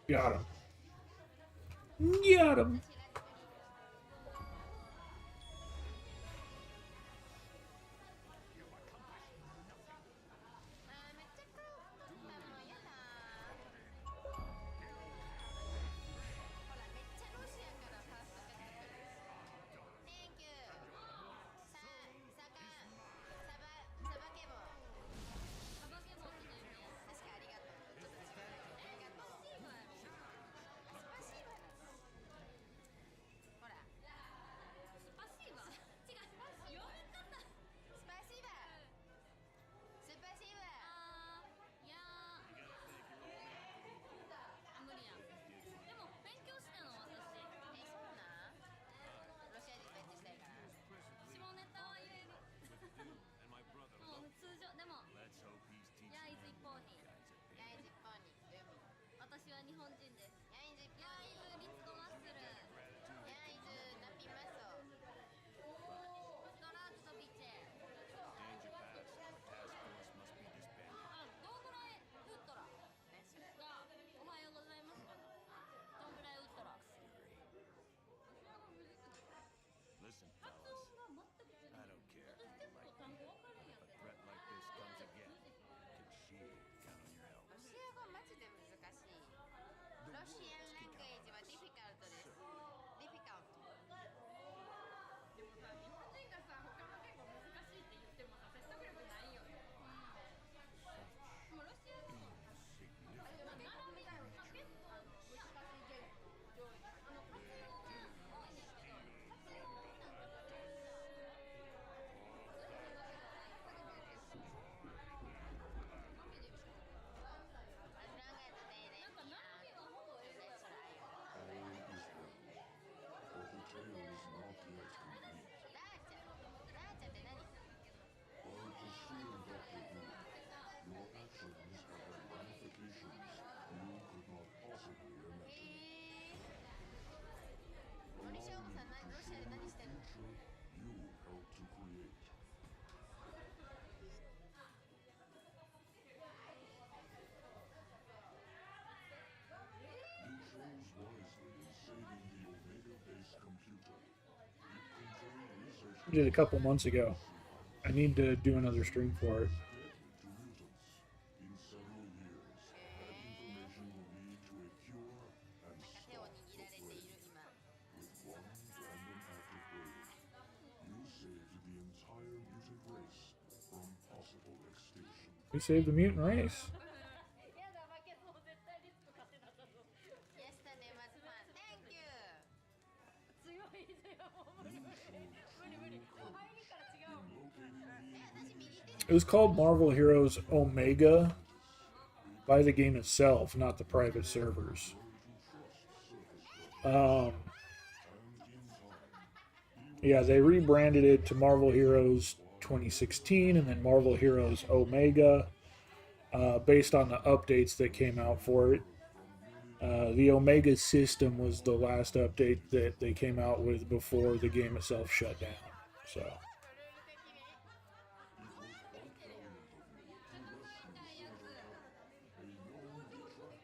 Got him. Got him. Listen, fellas, I don't care if you like me. If a threat like this comes again, can she count on your help? ロシア語マジで難しい。ロシアンランゲージはディフィカルトです。ディフィカルト。でもさ、日本人がさ、他の言語難しいって言ってもさ、説得力ないよね。でもロシア語も、あれは並びだよ。結構難しい言語。活用は多いんですけど、活用はなんかさ、I did a couple months ago. I need to do another stream for it. We saved the mutant race. It was called Marvel Heroes Omega by the game itself, not the private servers. Yeah, they rebranded it to Marvel Heroes 2016 and then Marvel Heroes Omega, based on the updates that came out for it. The Omega system was the last update that they came out with before the game itself shut down. So,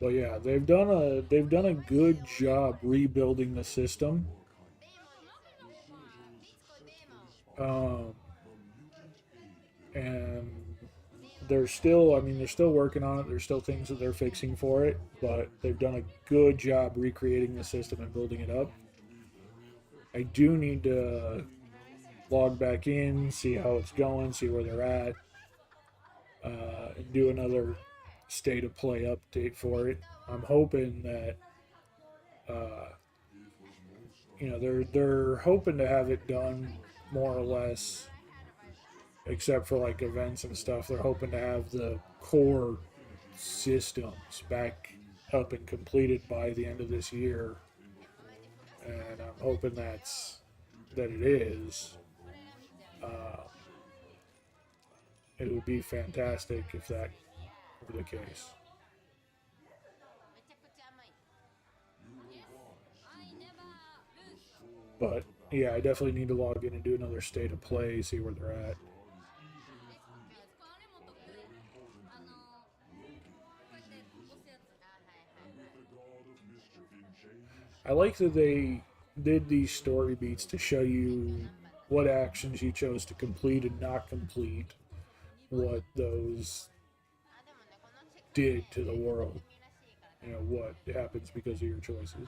but yeah, they've done a good job rebuilding the system. Um, and they're still working on it. There's still things that they're fixing for it, but they've done a good job recreating the system and building it up. I do need to log back in, see how it's going, see where they're at, and do another state of play update for it. I'm hoping that uh, they're hoping to have it done more or less, except for like events and stuff. They're hoping to have the core systems back up and completed by the end of this year, and I'm hoping that it is. Uh, it would be fantastic if that were the case. But yeah, I definitely need to log in and do another state of play, see where they're at. I like that they did these story beats to show you what actions you chose to complete and not complete, what those did to the world. What happens because of your choices.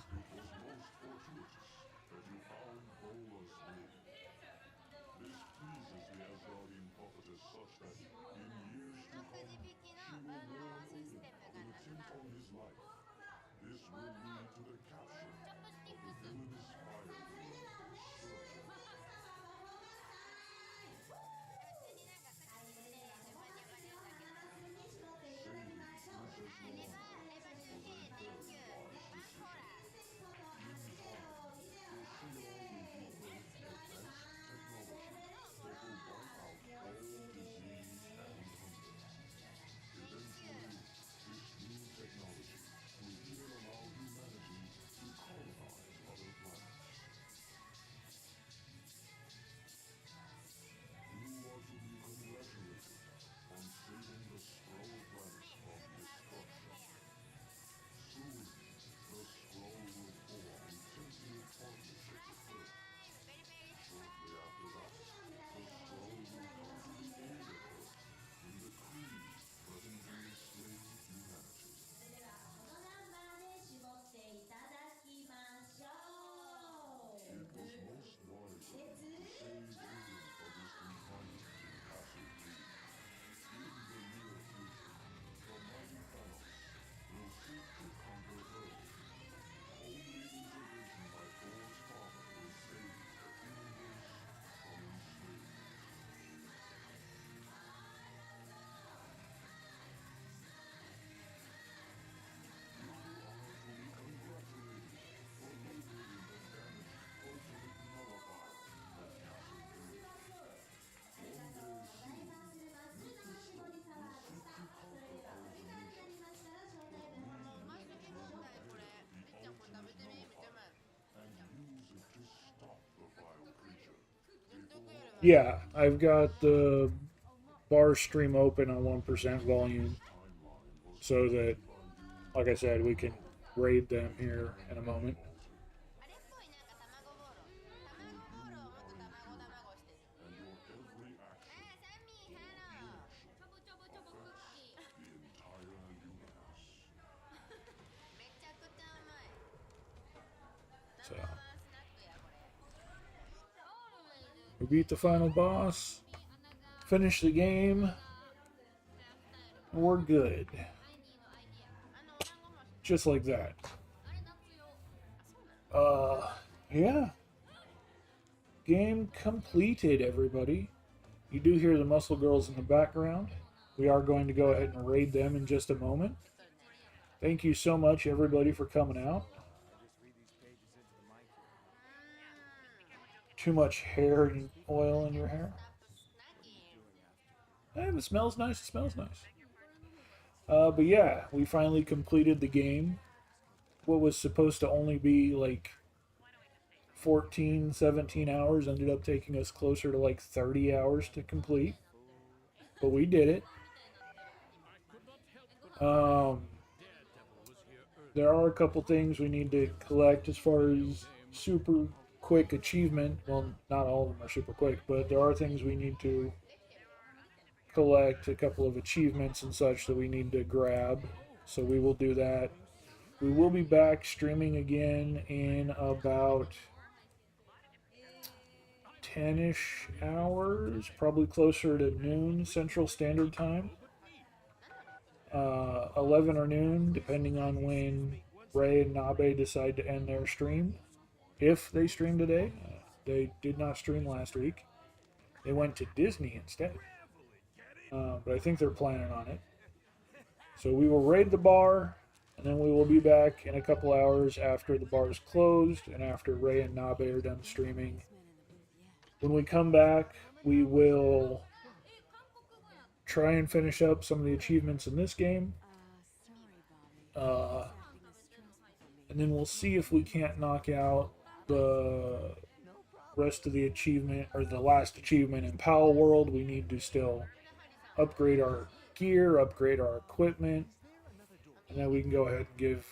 Yeah, I've got the bar stream open on 1% volume so that, like I said, we can raid them here in a moment. So, we beat the final boss, finish the game, and we're good. Just like that. Yeah. Game completed, everybody. You do hear the Muscle Girls in the background. We are going to go ahead and raid them in just a moment. Thank you so much, everybody, for coming out. Too much hair and oil in your hair? Hey, it smells nice. It smells nice. But yeah, we finally completed the game. What was supposed to only be like 14, 17 hours ended up taking us closer to like 30 hours to complete. But we did it. There are a couple things we need to collect as far as super quick achievement. Well, not all of them are super quick, but there are things we need to collect, a couple of achievements and such that we need to grab. So we will do that. We will be back streaming again in about 10-ish hours, probably closer to noon Central Standard Time. 11 or noon, depending on when Ray and Nabe decide to end their stream. If they stream today. They did not stream last week. They went to Disney instead. But I think they're planning on it. So we will raid the bar, and then we will be back in a couple hours after the bar is closed and after Ray and Nabe are done streaming. When we come back, we will try and finish up some of the achievements in this game. And then we'll see if we can't knock out the rest of the achievement, or the last achievement in Pal World. We need to still upgrade our gear, upgrade our equipment, and then we can go ahead and give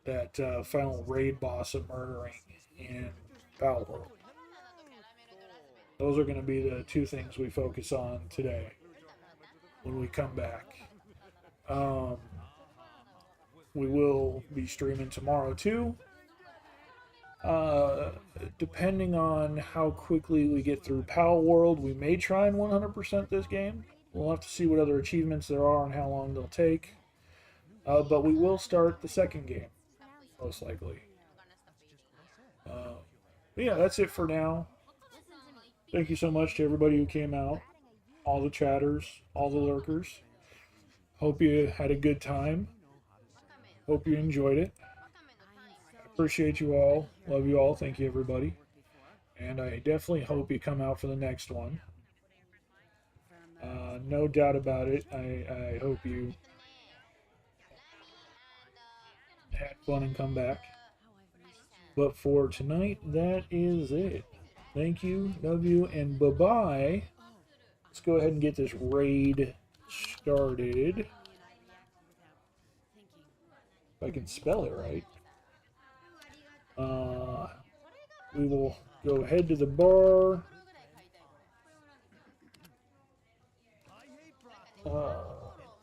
that final raid boss a murdering in Pal World. Those are going to be the two things we focus on today when we come back. We will be streaming tomorrow too. Depending on how quickly we get through Pal World, we may try and 100% this game. We'll have to see what other achievements there are and how long they'll take. But we will start the second game, most likely. But yeah, that's it for now. Thank you so much to everybody who came out, all the chatters, all the lurkers. Hope you had a good time. Hope you enjoyed it. Appreciate you all. Love you all. Thank you, everybody. And I definitely hope you come out for the next one. No doubt about it. I hope you had fun and come back. But for tonight, that is it. Thank you, love you, and bye-bye. Let's go ahead and get this raid started. If I can spell it right. We will go head to the bar.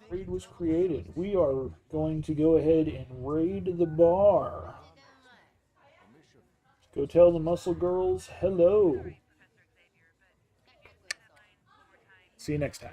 Raid was created. We are going to go ahead and raid the bar. Let's go tell the Muscle Girls hello. See you next time.